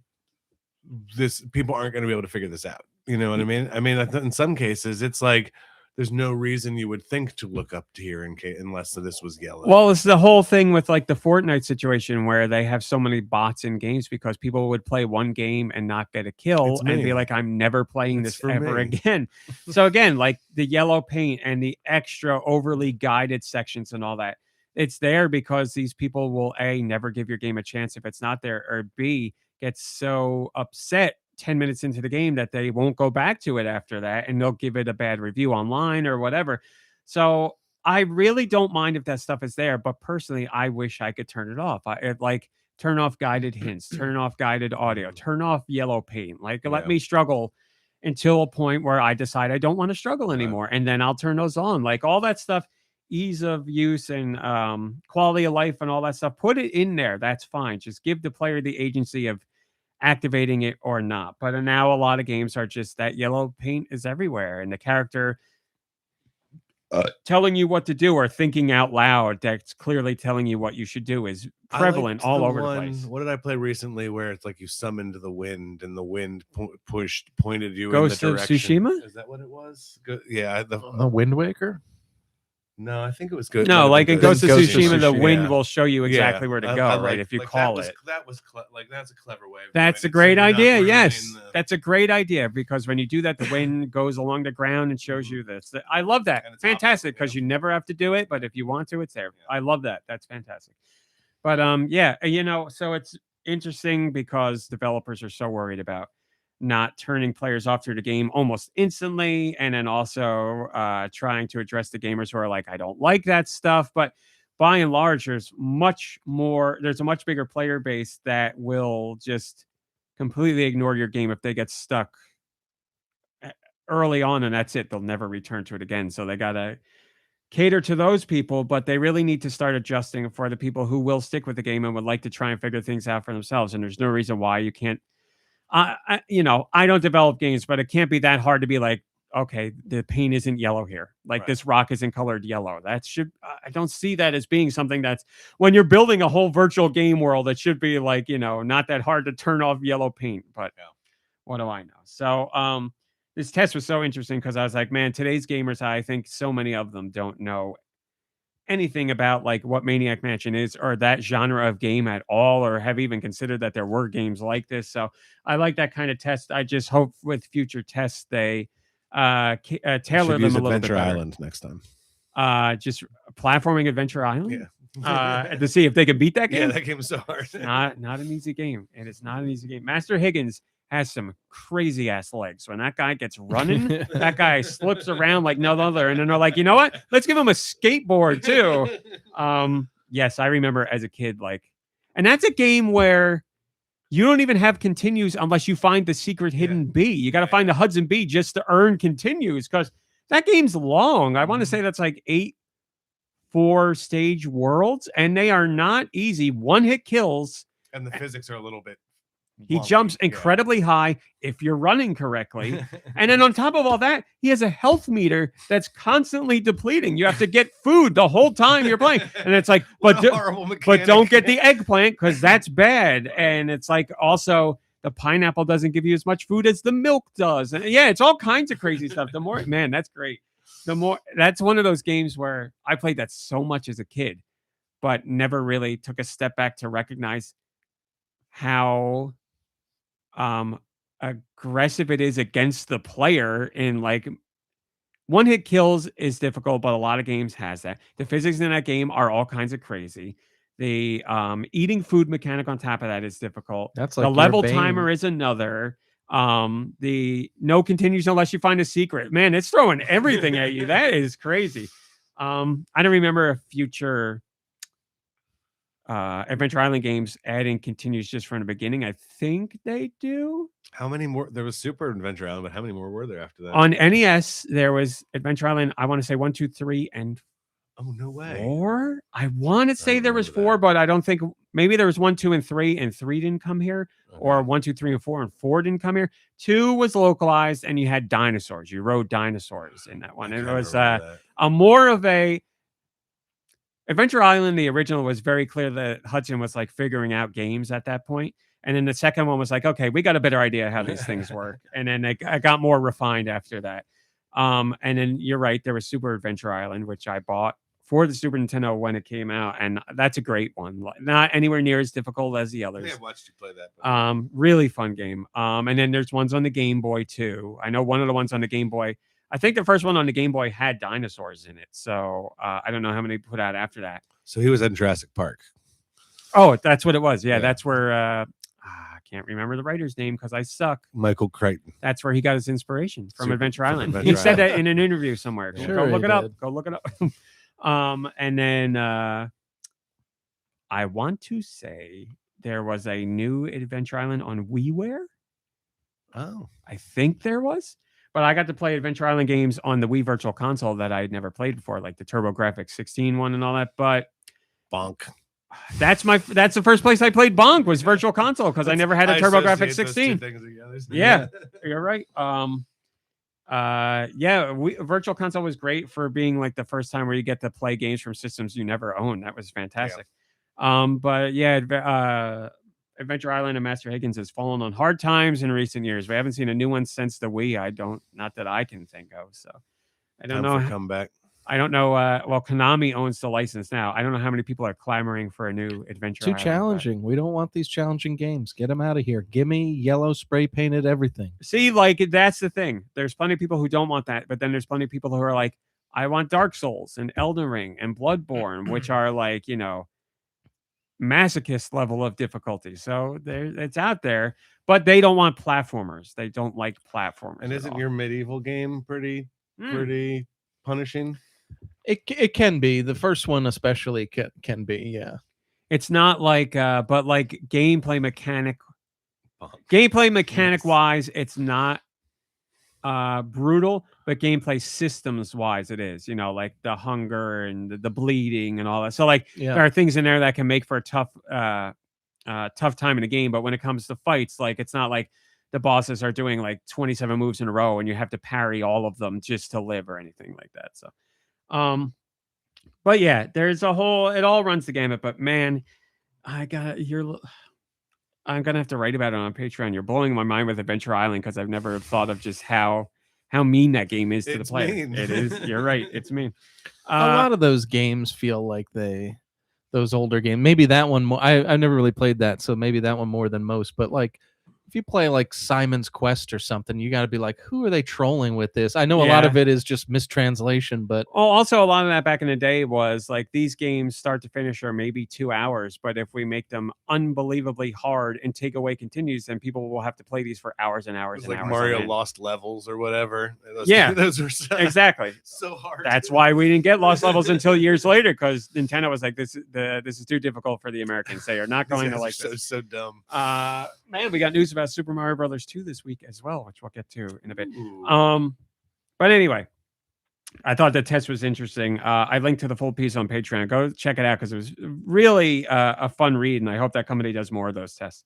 this people aren't going to be able to figure this out. You know what I mean? I mean, in some cases, it's like there's no reason you would think to look up here unless this was yellow. Well, it's the whole thing with like the Fortnite situation where they have so many bots in games because people would play one game and not get a kill and be like, I'm never playing this ever again. So again, like the yellow paint and the extra overly guided sections and all that, it's there because these people will A, never give your game a chance if it's not there, or B, get so upset 10 minutes into the game that they won't go back to it after that, and they'll give it a bad review online or whatever. So I really don't mind if that stuff is there, but personally, I wish I could turn it off. Like turn off guided hints, turn off guided audio, turn off yellow paint. Like let me struggle until a point where I decide I don't want to struggle anymore, and then I'll turn those on. Like all that stuff, ease of use and quality of life and all that stuff, put it in there. That's fine. Just give the player the agency of activating it or not. But now a lot of games are just that yellow paint is everywhere, and the character telling you what to do or thinking out loud that's clearly telling you what you should do is prevalent all over the place. What did I play recently where it's like you summoned the wind and the wind pointed you Ghost in the direction? Tsushima? Is that what it was? Yeah, The Wind Waker? No, I think it was good. No, like in Ghost of Tsushima, the wind yeah. will show you exactly where to go, right? If you call it. That's a clever way. That's a great idea. Yes, that's a great idea, because when you do that, the wind goes along the ground and shows you this. I love that. Fantastic, because you never have to do it, but if you want to, it's there. I love that. That's fantastic. But yeah, so it's interesting because developers are so worried about not turning players off through the game almost instantly, and then also trying to address the gamers who are like, I don't like that stuff. But by and large, there's a much bigger player base that will just completely ignore your game if they get stuck early on, and that's it. They'll never return to it again. So they gotta cater to those people, but they really need to start adjusting for the people who will stick with the game and would like to try and figure things out for themselves. And there's no reason why you can't. I don't develop games, but it can't be that hard to be like, okay, the paint isn't yellow here. Like this rock isn't colored yellow. That should, I don't see that as being something that's, when you're building a whole virtual game world, it should be like, not that hard to turn off yellow paint, but what do I know? So, this test was so interesting because I was like, man, today's gamers, I think so many of them don't know anything about like what Maniac Mansion is or that genre of game at all, or have even considered that there were games like this. So I like that kind of test. I just hope with future tests they tailor them a little bit Adventure better. Island next time. Just platforming Adventure Island. Yeah. To see if they can beat that game. Yeah, that game is so hard. Not an easy game. It is not an easy game. Master Higgins has some crazy ass legs. When that guy gets running, that guy slips around like no other. And then they're like, you know what? Let's give him a skateboard too. Yes, I remember as a kid, and that's a game where you don't even have continues unless you find the secret hidden bee. You got to find the Hudson bee just to earn continues because that game's long. I want to say that's like 8 4-stage worlds, and they are not easy. One-hit kills. And the physics are a little bit He wonky. jumps incredibly high if you're running correctly. And then on top of all that, he has a health meter that's constantly depleting. You have to get food the whole time you're playing. And it's like, but don't get the eggplant because that's bad. And it's like also the pineapple doesn't give you as much food as the milk does. And yeah, it's all kinds of crazy stuff. The more, man, that's great. That's one of those games where I played that so much as a kid, but never really took a step back to recognize how aggressive it is against the player. In like one-hit kills is difficult, but a lot of games has that. The physics in that game are all kinds of crazy. The eating food mechanic on top of that is difficult. That's like the level timer is another. The no continues unless you find a secret. Man, it's throwing everything at you. That is crazy. I don't remember a future Adventure Island games adding continues just from the beginning. I think they do. How many more? There was Super Adventure Island, but how many more were there after that? On NES, there was Adventure Island. I want to say 1, 2, 3, and oh no way, 4. I want to say there was 4, but I don't think. Maybe there was 1, 2, and 3, and 3 didn't come here, or 1, 2, 3, and 4, and 4 didn't come here. 2 was localized, and you had dinosaurs. You rode dinosaurs in that one. It was a more of a Adventure Island. The original was very clear that Hudson was like figuring out games at that point. And then the second one was like, okay, we got a better idea how these things work. And then I got more refined after that. And then you're right, there was Super Adventure Island, which I bought for the Super Nintendo when it came out. And that's a great one. Not anywhere near as difficult as the others. Yeah, I watched you play that. Really fun game. And then there's ones on the Game Boy too. I know one of the ones on the Game Boy, I think the first one on the Game Boy had dinosaurs in it. So I don't know how many put out after that. So he was in Jurassic Park. Oh, that's what it was. Yeah. That's where I can't remember the writer's name because I suck. Michael Crichton. That's where he got his inspiration from Adventure Island. Adventure He said Island. that in an interview somewhere. Sure Go look he it up. did. Go look it up. And then I want to say there was a new Adventure Island on WiiWare. Oh, I think there was. But I got to play Adventure Island games on the Wii Virtual Console that I had never played before, like the TurboGrafx 16 one and all that. But bonk. that's the first place I played Bonk was Virtual Console because I never had a TurboGrafx 16. Yeah, you're right. Virtual Console was great for being like the first time where you get to play games from systems you never owned. That was fantastic. But yeah, Adventure Island and Master Higgins has fallen on hard times in recent years. We haven't seen a new one since the Wii. Not that I can think of. So I don't know. Comeback. I don't know. Well, Konami owns the license now. I don't know how many people are clamoring for a new Adventure Too Island, challenging. We don't want these challenging games. Get them out of here. Give me yellow spray painted everything. See, like that's the thing. There's plenty of people who don't want that, but then there's plenty of people who are like, I want Dark Souls and Elden Ring and Bloodborne, which are like, masochist level of difficulty. So it's out there, but they don't want platformers. They don't like platformers. And isn't your medieval game pretty punishing? It can be. The first one especially can be, yeah. It's not like but like gameplay mechanic Gameplay mechanic wise, it's not brutal, but gameplay systems wise, it is. You know, like the hunger and the bleeding and all that. So like Yeah. there are things in there that can make for a tough time in the game. But when it comes to fights, like it's not like the bosses are doing like 27 moves in a row and you have to parry all of them just to live or anything like that. So, but yeah, there's a whole. It all runs the gamut. But man, I'm gonna have to write about it on Patreon. You're blowing my mind with Adventure Island because I've never thought of just how mean that game is to the It's player. mean. It is. You're right. It's mean. A lot of those games feel like those older games. Maybe that one more. I've never really played that, so maybe that one more than most. But like, if you play like Simon's Quest or something, you got to be like, who are they trolling with this? I know a lot of it is just mistranslation, but also a lot of that back in the day was like these games start to finish are maybe 2 hours, but if we make them unbelievably hard and take away continues, then people will have to play these for hours and hours and like hours. Mario Lost Levels or whatever. Those were so, exactly so hard. That's why we didn't get Lost Levels until years later, because Nintendo was like, this is too difficult for the Americans. They are not going to like this. So dumb. Man, we got news about Super Mario Brothers 2 this week as well, which we'll get to in a bit. Ooh. But anyway, I thought the test was interesting. I linked to the full piece on Patreon. Go check it out because it was really a fun read, and I hope that company does more of those tests.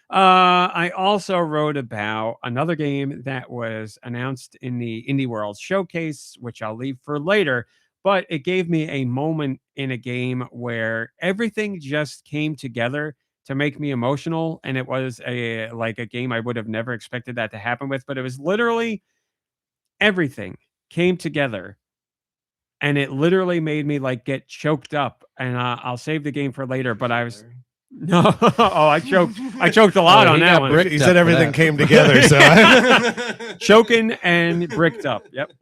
I also wrote about another game that was announced in the Indie World Showcase, which I'll leave for later, but it gave me a moment in a game where everything just came together to make me emotional, and it was a game I would have never expected that to happen with, but it was literally everything came together, and it literally made me like get choked up. And I'll save the game for later, but I was I choked a lot on that one. He said everything came together, so choking and bricked up. Yep.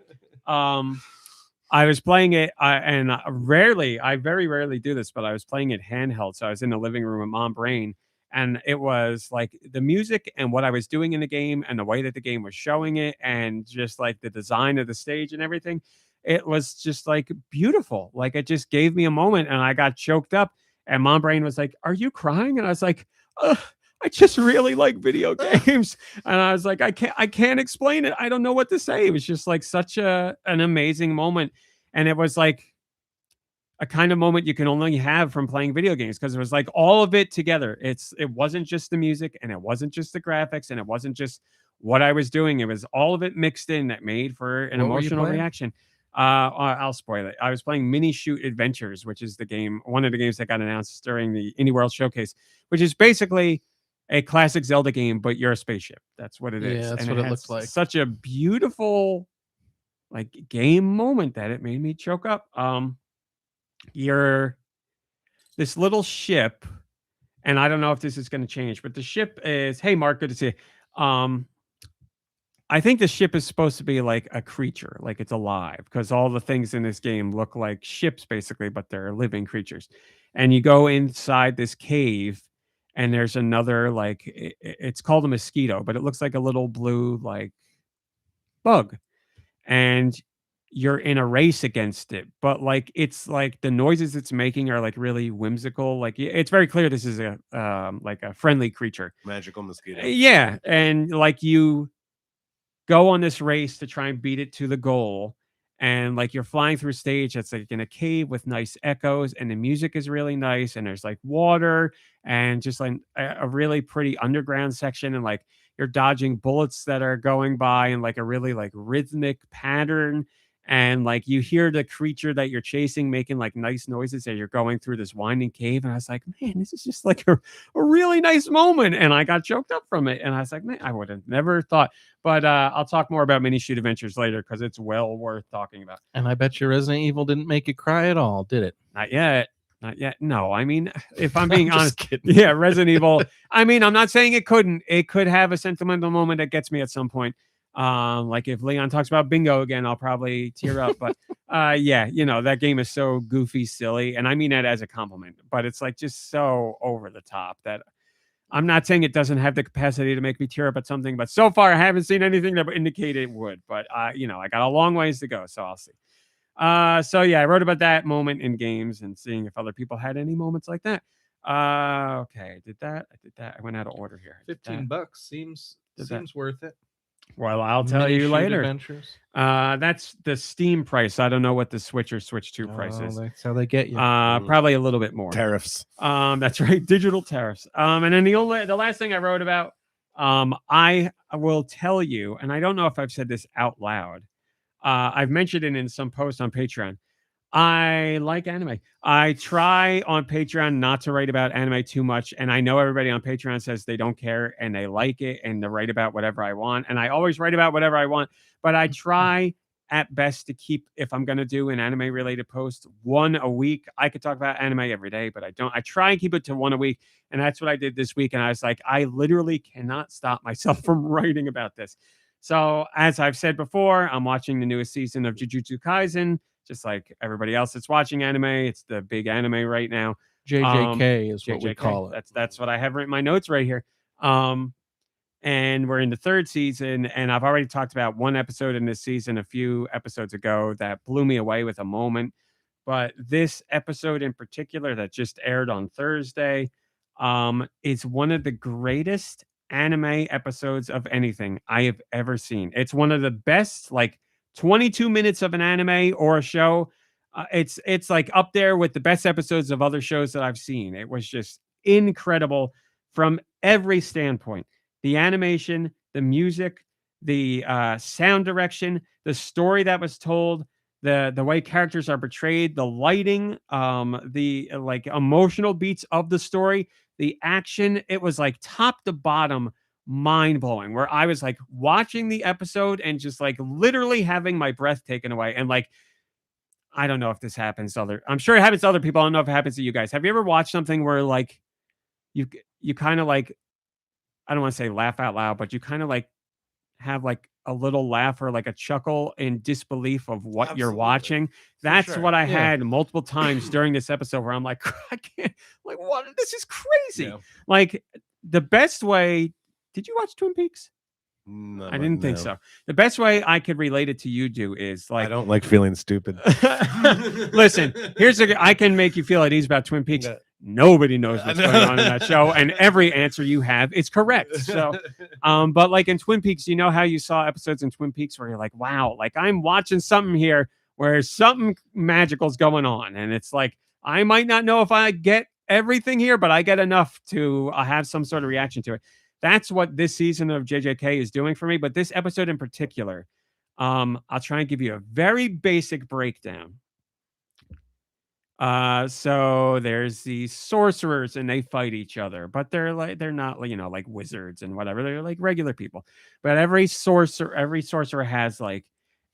I was playing it, and I very rarely do this, but I was playing it handheld. So I was in the living room with Mom Brain, and it was like the music and what I was doing in the game and the way that the game was showing it and just like the design of the stage and everything. It was just like beautiful. Like it just gave me a moment and I got choked up, and Mom Brain was like, "Are you crying?" And I was like, I just really like video games. And I was like, I can't explain it. I don't know what to say. It was just like such an amazing moment. And it was like a kind of moment you can only have from playing video games, because it was like all of it together. It wasn't just the music, and it wasn't just the graphics, and it wasn't just what I was doing. It was all of it mixed in that made for an emotional reaction. I'll spoil it. I was playing Mini Shoot Adventures, which is one of the games that got announced during the Indie World Showcase, which is basically a classic Zelda game, but you're a spaceship. That's what it is. Yeah, that's and what it looks like. Such a beautiful like game moment that it made me choke up. You're this little ship, and I don't know if this is going to change, but the ship is, hey Mark, good to see you. I think the ship is supposed to be like a creature, like it's alive, because all the things in this game look like ships basically, but they're living creatures. And you go inside this cave, and there's another, like, it's called a mosquito, but it looks like a little blue, like, bug. And you're in a race against it. But, like, it's like the noises it's making are, like, really whimsical. Like, it's very clear this is like a friendly creature. Magical mosquito. Yeah. And, like, you go on this race to try and beat it to the goal. And like you're flying through a stage that's like in a cave with nice echoes, and the music is really nice, and there's like water and just like a really pretty underground section, and like you're dodging bullets that are going by in like a really like rhythmic pattern, and like you hear the creature that you're chasing making like nice noises as you're going through this winding cave. And I was like, man, this is just like a really nice moment, and I got choked up from it. And I was like, man, I would have never thought. But I'll talk more about Mini Shoot Adventures later, because it's well worth talking about. And I bet you Resident Evil didn't make you cry at all, did it? Not yet. Not yet. No, I mean, if I'm being honest, yeah, Resident Evil. I mean, I'm not saying it couldn't. It could have a sentimental moment that gets me at some point. Like if Leon talks about bingo again, I'll probably tear up. But yeah, you know, that game is so goofy, silly. And I mean that as a compliment, but it's like just so over the top that I'm not saying it doesn't have the capacity to make me tear up at something, but so far I haven't seen anything that would indicate it would. But you know, I got a long ways to go, so I'll see. So yeah, I wrote about that moment in games and seeing if other people had any moments like that. Okay, I did that. I went out of order here. I did that. $15 seems Did that. worth it. Well, I'll tell Mini you shoot later. Adventures. That's the Steam price. I don't know what the Switch or Switch 2 price Oh, is. that's how they get you. Probably a little bit more. Tariffs. That's right, digital tariffs. And then the last thing I wrote about, I will tell you, and I don't know if I've said this out loud. I've mentioned it in some posts on Patreon. I like anime. I try on Patreon not to write about anime too much, and I know everybody on Patreon says they don't care and they like it and they write about whatever I want, and I always write about whatever I want, but I try at best to keep, if I'm going to do an anime related post, one a week. I could talk about anime every day, but I don't. I try and keep it to one a week, and that's what I did this week, and I was like, I literally cannot stop myself from writing about this. So as I've said before, I'm watching the newest season of Jujutsu Kaisen, just like everybody else that's watching anime. It's the big anime right now. JJK is what we JJK, call it. That's what I have written in my notes right here. And we're in the third season, and I've already talked about one episode in this season a few episodes ago that blew me away with a moment. But this episode in particular that just aired on Thursday is one of the greatest anime episodes of anything I have ever seen. It's one of the best, like 22 minutes of an anime or a show. It's like up there with the best episodes of other shows that I've seen. It was just incredible from every standpoint. The animation, the music, the sound direction, the story that was told, the way characters are portrayed, the lighting, the like emotional beats of the story, the action. It was like top to bottom mind blowing, where I was like watching the episode and just like literally having my breath taken away. And like, I don't know if this happens to I'm sure it happens to other people. I don't know if it happens to you guys. Have you ever watched something where like you kind of like, I don't want to say laugh out loud, but you kind of like have like a little laugh or like a chuckle in disbelief of what you're watching? That's sure. what I had multiple times during this episode where I'm like, I can't, like, what? This is crazy. Yeah. Like, the best way, did you watch Twin Peaks? No, I didn't think no. so. The best way I could relate it to you is like, I don't like feeling stupid. listen, I can make you feel at ease about Twin Peaks. No. Nobody knows what's going on in that show, and every answer you have is correct. So, but like in Twin Peaks, you know how you saw episodes in Twin Peaks where you're like, wow, like I'm watching something here where something magical's going on, and it's like I might not know if I get everything here, but I get enough to have some sort of reaction to it. That's what this season of JJK is doing for me. But this episode in particular, I'll try and give you a very basic breakdown. So there's these sorcerers and they fight each other, but they're not, like wizards and whatever. They're like regular people. But every sorcerer has like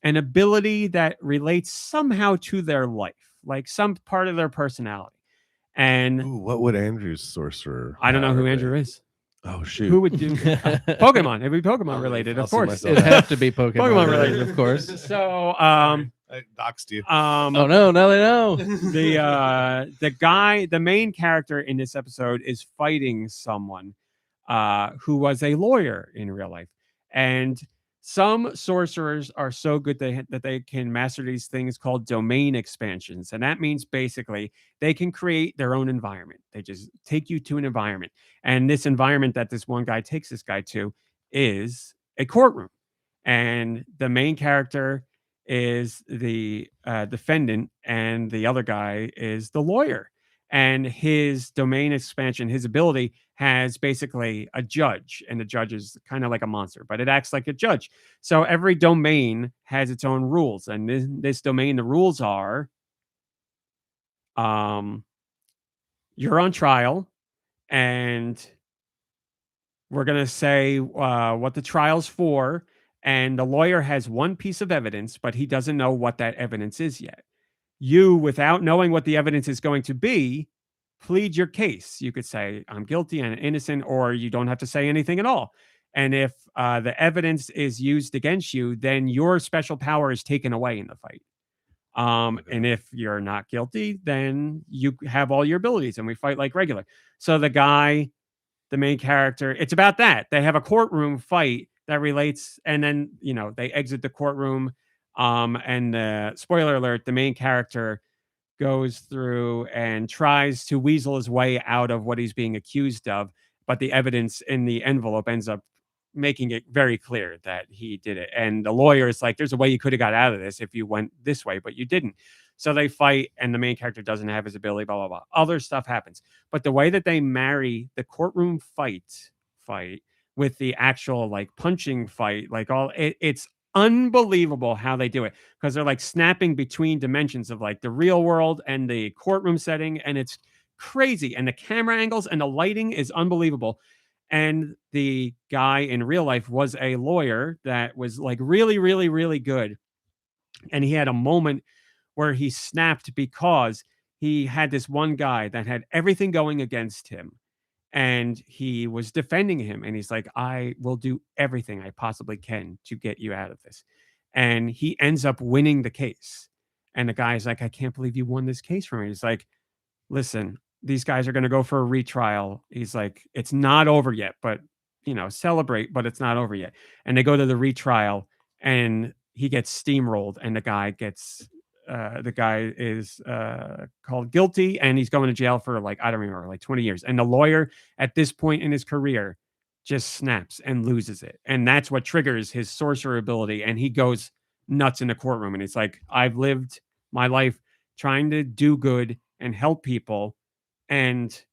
an ability that relates somehow to their life, like some part of their personality. And Ooh, what would Andrew's sorcerer? I don't know who power Andrew be? is. Oh shoot! Who would do Pokemon? It'd be Pokemon related, I'll of see course. myself. It'd have to be Pokemon, Pokemon related, of course. So, I doxed you. Oh no, now they know. The main character in this episode is fighting someone who was a lawyer in real life, and some sorcerers are so good that they can master these things called domain expansions, and that means basically they can create their own environment. They just take you to an environment, and this environment that this one guy takes this guy to is a courtroom, and the main character is the defendant and the other guy is the lawyer, and his domain expansion, his ability has basically a judge, and the judge is kind of like a monster, but it acts like a judge. So every domain has its own rules, and this domain, the rules are you're on trial, and we're going to say what the trial's for. And the lawyer has one piece of evidence, but he doesn't know what that evidence is yet. You, without knowing what the evidence is going to be, plead your case. You could say, I'm guilty and innocent, or you don't have to say anything at all. And if the evidence is used against you, then your special power is taken away in the fight. And if you're not guilty, then you have all your abilities and we fight like regular. So the main character, it's about that. They have a courtroom fight that relates, and then they exit the courtroom, and spoiler alert, the main character goes through and tries to weasel his way out of what he's being accused of, but the evidence in the envelope ends up making it very clear that he did it. And the lawyer is like, there's a way you could have got out of this if you went this way, but you didn't. So they fight, and the main character doesn't have his ability, blah, blah, blah. Other stuff happens. But the way that they marry the courtroom fight with the actual like punching fight, like it's unbelievable how they do it, because they're like snapping between dimensions of like the real world and the courtroom setting, and it's crazy. And the camera angles and the lighting is unbelievable. And the guy in real life was a lawyer that was like really, really, really good. And he had a moment where he snapped because he had this one guy that had everything going against him, and he was defending him. And he's like, I will do everything I possibly can to get you out of this. And he ends up winning the case. And the guy's like, I can't believe you won this case for me. He's like, listen, these guys are going to go for a retrial. He's like, it's not over yet, but celebrate, but it's not over yet. And they go to the retrial, and he gets steamrolled, and the guy is called guilty, and he's going to jail for like, I don't remember, like 20 years. And the lawyer at this point in his career just snaps and loses it. And that's what triggers his sorcerer ability. And he goes nuts in the courtroom. And it's like, I've lived my life trying to do good and help people, and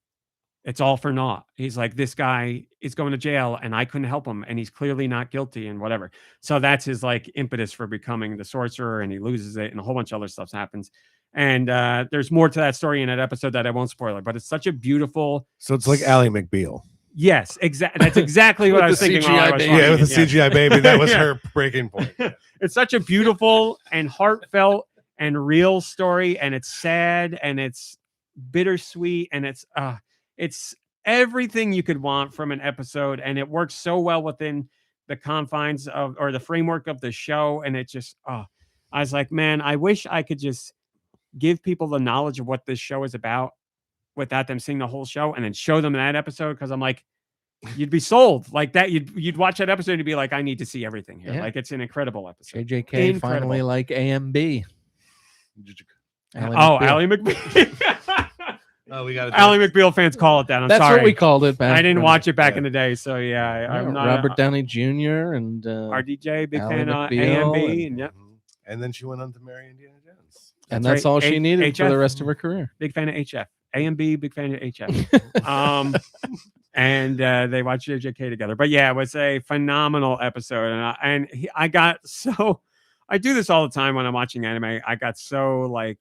it's all for naught. He's like, this guy is going to jail, and I couldn't help him, and he's clearly not guilty, and whatever. So that's his like impetus for becoming the sorcerer, and he loses it, and a whole bunch of other stuff happens. And there's more to that story in that episode that I won't spoil it, but it's such a beautiful. So it's like Ally McBeal. Yes, exactly. That's exactly what I was thinking. While I was yeah, with the CGI baby, that was her breaking point. It's such a beautiful and heartfelt and real story, and it's sad, and it's bittersweet, and it's everything you could want from an episode, and it works so well within the confines of, or the framework of the show. And it just, I was like, man, I wish I could just give people the knowledge of what this show is about without them seeing the whole show, and then show them that episode. Cause I'm like, you'd be sold like that. You'd watch that episode and be like, I need to see everything here. Yeah. Like, it's an incredible episode. JJK finally like AMB. Ally McBeal. Oh, we got Ally McBeal fans call it that. That's sorry. what we called it back. I didn't watch it back in the day, so yeah. I'm not Robert Downey Jr. and RDJ, big Ally fan of McBeal AMB, and yep. And then she went on to marry Indiana Jones. And that's all she needed for the rest of her career. Big fan of HF. AMB, big fan of HF. And they watched JJK together. But yeah, it was a phenomenal episode. And I got so, I do this all the time when I'm watching anime. I got so like,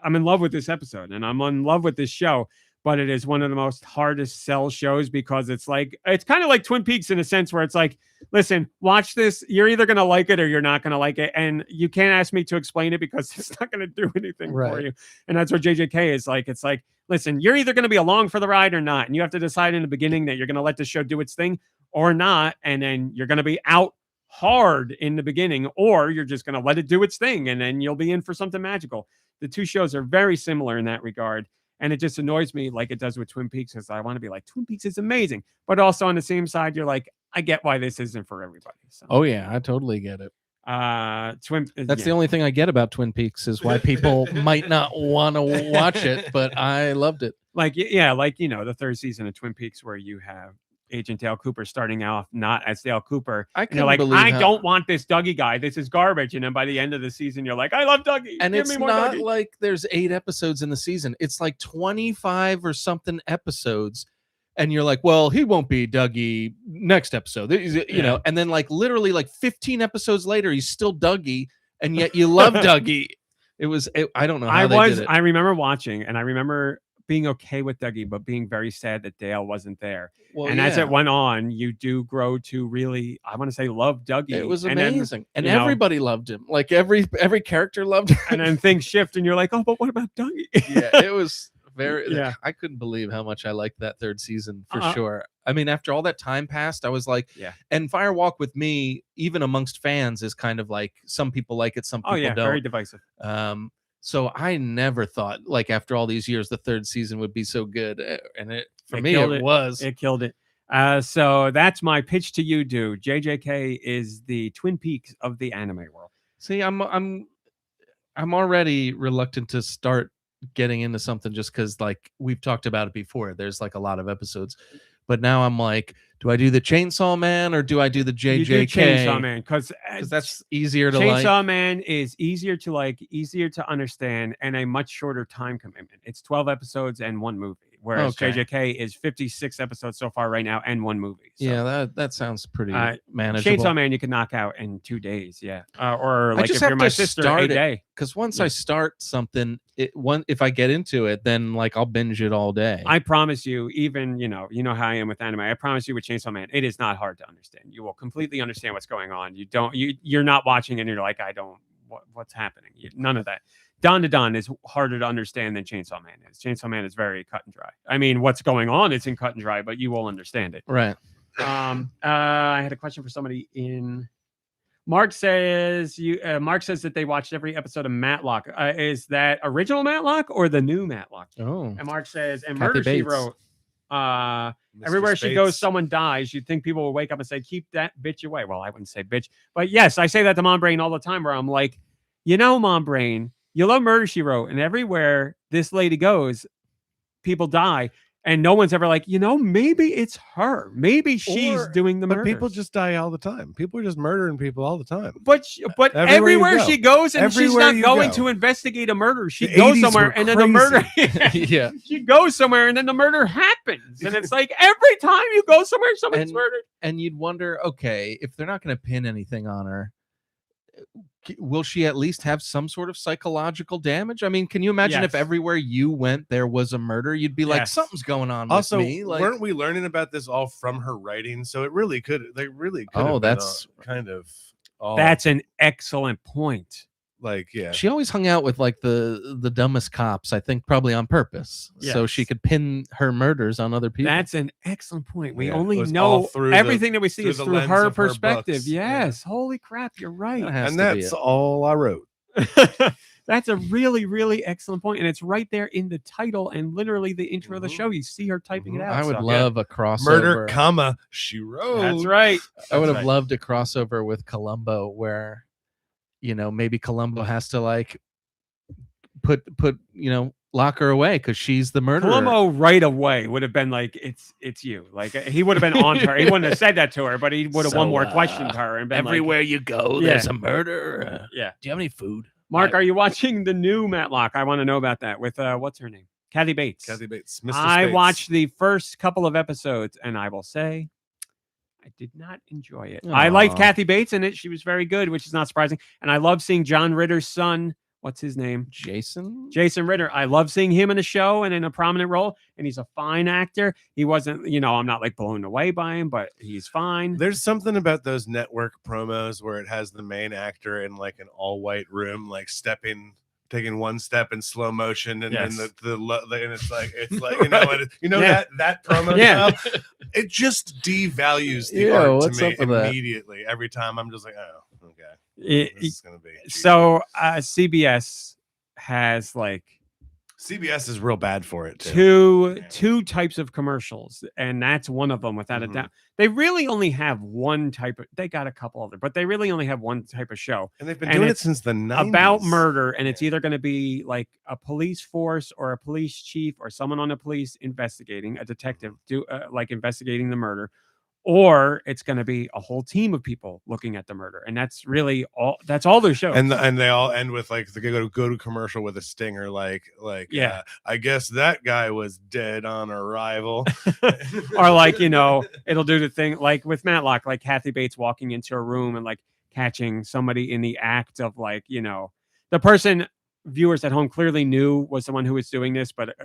I'm in love with this episode, and I'm in love with this show, but it is one of the most hardest sell shows, because it's like, it's kind of like Twin Peaks in a sense, where it's like, listen, watch this. You're either going to like it or you're not going to like it. And you can't ask me to explain it, because it's not going to do anything for you. And that's what JJK is like. It's like, listen, you're either going to be along for the ride or not. And you have to decide in the beginning that you're going to let the show do its thing or not. And then you're going to be out hard in the beginning, or you're just going to let it do its thing, and then you'll be in for something magical. The two shows are very similar in that regard. And it just annoys me like it does with Twin Peaks, because I want to be like, Twin Peaks is amazing. But also on the same side, you're like, I get why this isn't for everybody. So. Oh, yeah, I totally get it. That's the only thing I get about Twin Peaks, is why people might not want to watch it, but I loved it. Like, yeah, like, the third season of Twin Peaks, where you have Agent Dale Cooper starting off not as Dale Cooper. You're like, I don't want this Dougie guy. This is garbage. And then by the end of the season, you're like, I love Dougie. And Give it's me more not Dougie. like there's 8 episodes in the season. It's like 25 or something episodes. And you're like, well, he won't be Dougie next episode. You know, and then like literally like 15 episodes later, he's still Dougie. And yet you love Dougie. I don't know how they did it. I remember watching, and I remember being okay with Dougie, but being very sad that Dale wasn't there. Well, and as it went on, you do grow to really, I want to say, love Dougie. It was amazing. And everybody loved him. Like every character loved him. And then things shift, and you're like, oh, but what about Dougie? Yeah, it was very, I couldn't believe how much I liked that third season for sure. I mean, after all that time passed, I was like, and Fire Walk with Me, even amongst fans, is kind of like, some people like it, some people don't. Very divisive. So I never thought, like, after all these years, the third season would be so good. And it was. It killed it. So that's my pitch to you, Deux. JJK is the Twin Peaks of the anime world. See, I'm I'm already reluctant to start getting into something just because, like, we've talked about it before. There's like a lot of episodes, but now I'm like, do I do the Chainsaw Man or do I do the JJK? You do Chainsaw Man because that's easier to Chainsaw like. Man is easier to like, easier to understand, and a much shorter time commitment. It's 12 episodes and one movie, whereas Okay. JJK is 56 episodes so far right now and one movie. So, Yeah, that sounds pretty uh, manageable. Chainsaw Man you can knock out in 2 days. Yeah, or I like just if have you're my to sister, start a it. day. Because once Yeah. I start something, if I get into it, then like I'll binge it all day. I promise you, even you know how I am with anime. I promise you with Chainsaw Man, it is not hard to understand. You will completely understand what's going on. You're not watching and you're like, I don't what's happening. None of that. Dawn to Dawn is harder to understand than Chainsaw Man is. Chainsaw Man is very cut and dry. I mean, what's going on is in cut and dry, but you will understand it. Right. I had a question for somebody in. Mark says Mark says that they watched every episode of Matlock. Is that original Matlock or the new Matlock? Oh. And Mark says, and Kathy Murder She Bates. Wrote. Mr. Everywhere she goes, Spates. someone dies. You'd think people will wake up and say, "Keep that bitch away." Well, I wouldn't say bitch, but yes, I say that to Mom Brain all the time. Where I'm like, Mom Brain, you love Murder She Wrote, and everywhere this lady goes, people die. And no one's ever like, maybe it's her. Maybe she's doing the But murder. people just die all the time. People are just murdering people all the time. But everywhere go. she goes, and she's Everywhere not you going go. to investigate a murder. She The goes 80s somewhere, were and then the murder. Yeah. She goes somewhere, and then the murder happens. And it's like every time you go somewhere, someone's murdered. And you'd wonder, okay, if they're not going to pin anything on her, will she at least have some sort of psychological damage? I mean, can you imagine if Yes. everywhere you went there was a murder? You'd be like, Yes. something's going on Also, with me. Like, weren't we learning about this all from her writing? So it really could. They really could. Oh, have been that's- kind of. All, That's an excellent point. like yeah. she always hung out with like the dumbest cops, I think probably on purpose, so she Yes. could pin her murders on other people. That's an excellent point. We Yeah, it only was know all through everything that we see through is the through lens her of her perspective. books. Yeah. Yes. Holy crap, you're right. That has And to be that's it. all I wrote. That's a really, really excellent point, and it's right there in the title and literally the intro of the Mhm. show. You see her typing it Mhm. out. I would so- love a crossover. Murder, comma, she wrote. That's right. I would That's have right. loved a crossover with Columbo where, maybe Columbo has to like put lock her away because she's the murderer. Columbo right away would have been like, "It's you." Like he would have been on to her. He wouldn't have said that to her, but he would have So, one more questioned her and been Everywhere you go, Yeah. there's a murder. Yeah. Do you have any food? Mark, are you watching the new Matlock? I want to know about that with what's her name, Kathy Bates. Kathy Bates. Mr. I Spates. watched the first couple of episodes, and I will say, I did not enjoy it. I liked Aw. Kathy Bates in it; she was very good, which is not surprising. And I love seeing John Ritter's son. What's his name? Jason? Jason Ritter. I love seeing him in a show and in a prominent role, and he's a fine actor. He wasn't, I'm not like blown away by him, but he's fine. There's something about those network promos where it has the main actor in like an all-white room, like taking one step in slow motion, and Yes. then and it's like Yeah. that promo Yeah. style. It just devalues the Ew, art what's to me up with that? immediately. Every time I'm just like, oh, okay, It- this is gonna be so CBS has like CBS is real bad for it too. two types of commercials, and that's one of them without a Mhm. doubt. They really only have one type of. They got a couple other, but they really only have one type of show And they've been and doing it it's since the 90s. about murder, and it's either going to be like a police force or a police chief or someone on the police investigating, a detective like investigating the murder, or it's going to be a whole team of people looking at the murder, and that's really all. That's all their shows. And they all end with like they go to commercial with a stinger, like Yeah. I guess that guy was dead on arrival. Or like it'll do the thing like with Matlock, like Kathy Bates walking into a room and like catching somebody in the act of like the person viewers at home clearly knew was the one who was doing this, but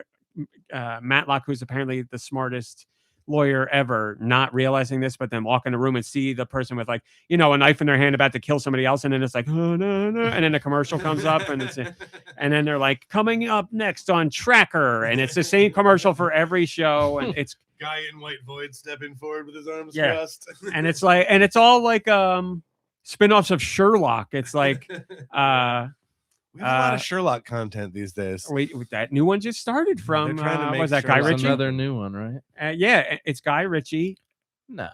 Matlock, who's apparently the smartest lawyer ever, not realizing this, but then walk in a room and see the person with like a knife in their hand about to kill somebody else, and then it's like oh, no, no, and then a commercial comes up and and then they're like coming up next on Tracker, and it's the same commercial for every show, and it's Guy in white void stepping forward with his arms Yeah. crossed. and it's like and it's all like spin-offs of Sherlock. It's like we have a lot of Sherlock content these days. wait, that new one just started from trying to make was that Guy Sherlock- Ritchie? Another new one, right? Yeah, it's Guy Ritchie. No.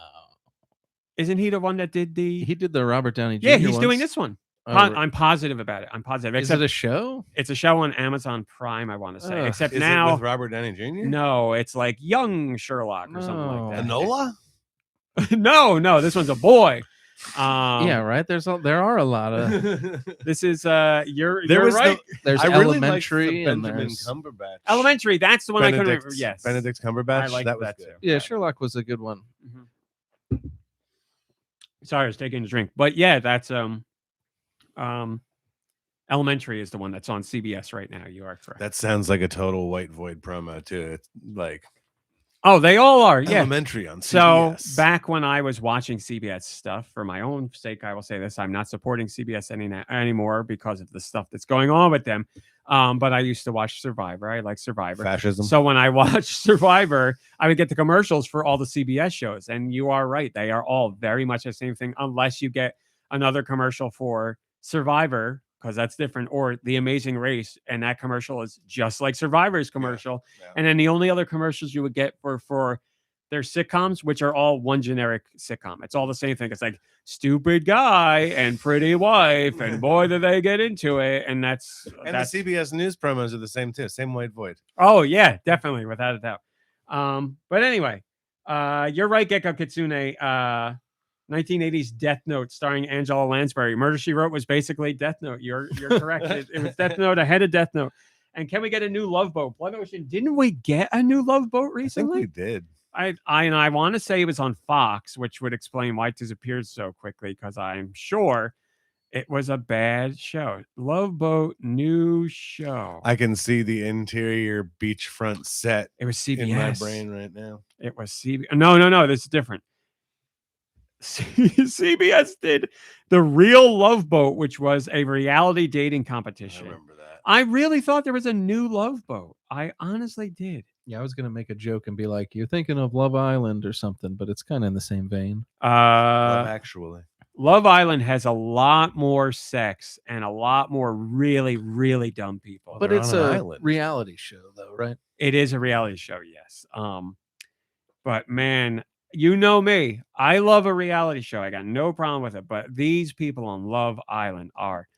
Isn't he the one that did the He did the Robert Downey Jr. Yeah, he's doing ones. this one. I'm positive about it. I'm positive. Is Except it a show? it's a show on Amazon Prime, I want to say. Ugh. Except Is now, it with Robert Downey Jr.? no, it's like young Sherlock or something No. like that. Enola? No, this one's a boy. Yeah, right. There are a lot of. This is you're There was right. There's I really Elementary liked the and Benjamin there's. Cumberbatch. Elementary. That's the one I couldn't remember. Benedict- Yes, Benedict Cumberbatch. I liked that was that good. too. Yeah, Sherlock was a good one. Sorry, I was taking a drink, but yeah, that's Elementary is the one that's on CBS right now. You are correct. That sounds like a total White Void promo too. It's like Oh, they all are. Yeah. Elementary on So CBS. back when I was watching CBS stuff, for my own sake, I will say this: I'm not supporting CBS anymore because of the stuff that's going on with them. But I used to watch Survivor. I like Survivor. Fascism. So when I watched Survivor, I would get the commercials for all the CBS shows, and you are right; they are all very much the same thing, unless you get another commercial for Survivor, because that's different, or The Amazing Race, and that commercial is just like Survivor's commercial. yeah. And then the only other commercials you would get for their sitcoms, which are all one generic sitcom. It's all the same thing. It's like stupid guy and pretty wife, and boy, do they get into it. And that's the CBS News promos are the same too. Same White Void. oh yeah, definitely, without a doubt. But anyway, you're right, Gecko Kitsune. 1980s Death Note starring Angela Lansbury. Murder, She Wrote was basically Death Note. You're correct. It was Death Note ahead of Death Note. And can we get a new Love Boat? Blood Ocean, didn't we get a new Love Boat I think recently? we did. I want to say it was on Fox, which would explain why it disappeared so quickly, because I'm sure it was a bad show. Love Boat new show. I can see the interior beachfront set It was CBS. in my brain right now. It was CBS. No, this is different. CBS did The Real Love Boat, which was a reality dating I competition. remember that. I really thought there was a new Love Boat. I honestly did. Yeah, I was gonna make a joke and be like, "You're thinking of Love Island or something," but it's kind of in the same vein. Love Actually. Love Island has a lot more sex and a lot more really, really dumb people. But they're it's on an a island. reality show, though, right? It is a reality show, yes. But man, you know me. I love a reality show. I got no problem with it. But these people on Love Island are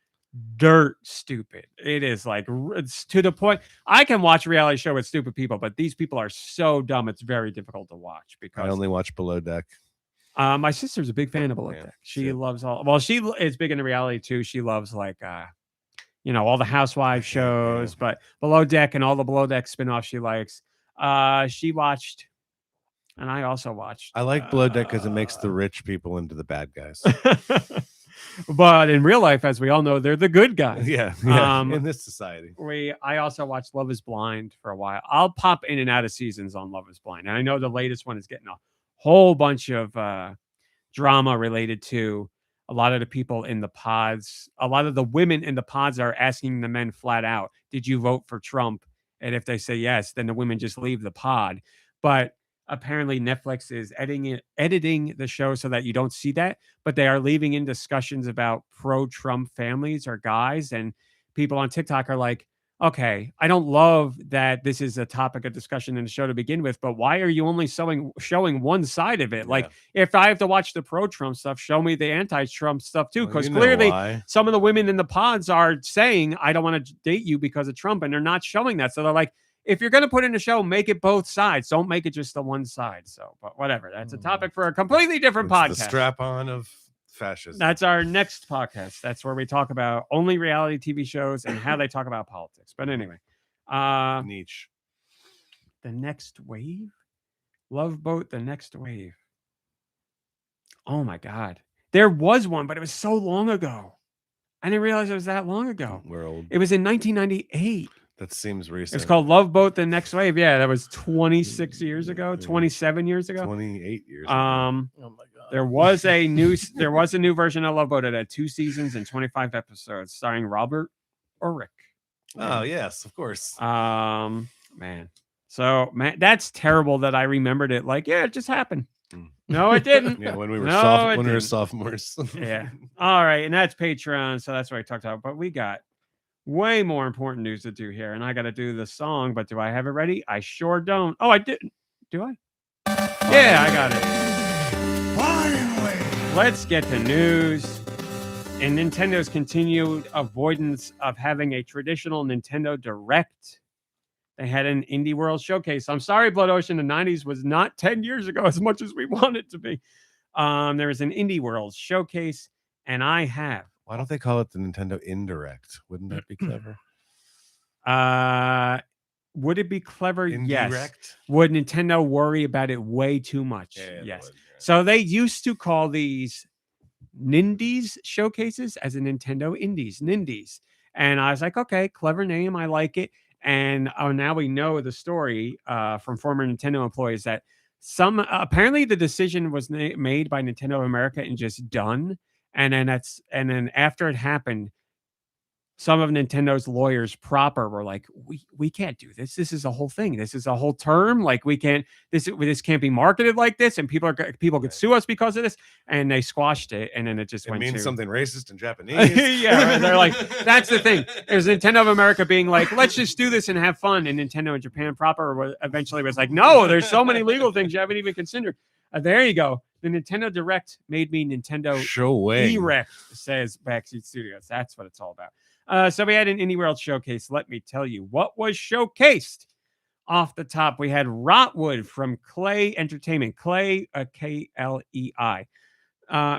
dirt stupid. It is like, it's to the point. I can watch a reality show with stupid people, but these people are so dumb. It's very difficult to watch I because only watch Below Deck. my sister's a big fan of Below Yeah, Deck. She same. loves all. Well, she is big into reality too. She loves like, all the housewife shows, but Below Deck and all the Below Deck spinoffs she likes. She watched. And I also watched. I like Below Deck because it makes the rich people into the bad guys. But in real life, as we all know, they're the good guys. yeah. In this society. I also watched Love is Blind for a while. I'll pop in and out of seasons on Love is Blind. And I know the latest one is getting a whole bunch of drama related to a lot of the people in the pods. A lot of the women in the pods are asking the men flat out, did you vote for Trump? And if they say yes, then the women just leave the pod. But apparently Netflix is editing the show so that you don't see that, but they are leaving in discussions about pro-Trump families or guys, and people on TikTok are like, okay, I don't love that this is a topic of discussion in the show to begin with, but why are you only showing one side of it? Like, if I have to watch the pro-Trump stuff, show me the anti-Trump stuff too, because clearly some of the women in the pods are saying, I don't want to date you because of Trump, and they're not showing that. So they're like, if you're going to put in a show, make it both sides. Don't make it just the one side. So, but whatever. That's a topic for a completely different podcast. The strap-on of fascism. That's our next podcast. That's where we talk about only reality TV shows and how they talk about politics. But anyway, niche. The Next Wave, Love Boat, The Next Wave. Oh my God, there was one, but it was so long ago. I didn't realize it was that long ago. We're old. It was in 1998. That seems recent. It's called Love Boat, The Next Wave. Yeah, that was 26 years ago, 27 years ago. 28 years ago. Oh my God. There was a new version of Love Boat. It had 2 seasons and 25 episodes, starring Robert Urich. Oh yes, of course. Man. So man, that's terrible that I remembered it. Like, yeah, it just happened. No, it didn't. Yeah, when we were No, when we were sophomores. Yeah. All right, and that's Patreon. So that's what I talked about. But we got way more important news to do here, and I got to do the song. But do I have it ready? I sure don't. Oh, I didn't. Do I? Yeah, I got it. Finally. Let's get to news. in Nintendo's continued avoidance of having a traditional Nintendo Direct, they had an Indie World Showcase. I'm sorry, Blood Ocean, the 90s was not 10 years ago as much as we want it to be. There was an Indie World Showcase, and I have. Why don't they call it the Nintendo Indirect? Wouldn't that be clever? Would it be clever? Yes. Indirect? Would Nintendo worry about it way too much? Yeah, they yes. would, yeah. So they used to call these Nindies showcases as a Nintendo Indies, Nindies. And I was like, okay, clever name. I like it. And now we know the story from former Nintendo employees that apparently the decision was made by Nintendo of America and just done. And then after it happened, some of Nintendo's lawyers proper were like, we can't do this. This is a whole thing. This is a whole term. Like we can't, this can't be marketed like this. And people could sue us because of this. And they squashed it. And then it just went means to something racist in Japanese. yeah. Right. They're like, that's the thing. It was Nintendo of America being like, let's just do this and have fun. And Nintendo in Japan proper eventually was like, no, there's so many legal things you haven't even considered. There you go. The Nintendo Direct made me Nintendo Erect, says Backseat Studios. That's what it's all about. So we had an Indie World Showcase. Let me tell you what was showcased. Off the top, we had Rotwood from Klei Entertainment. Klei, Klei,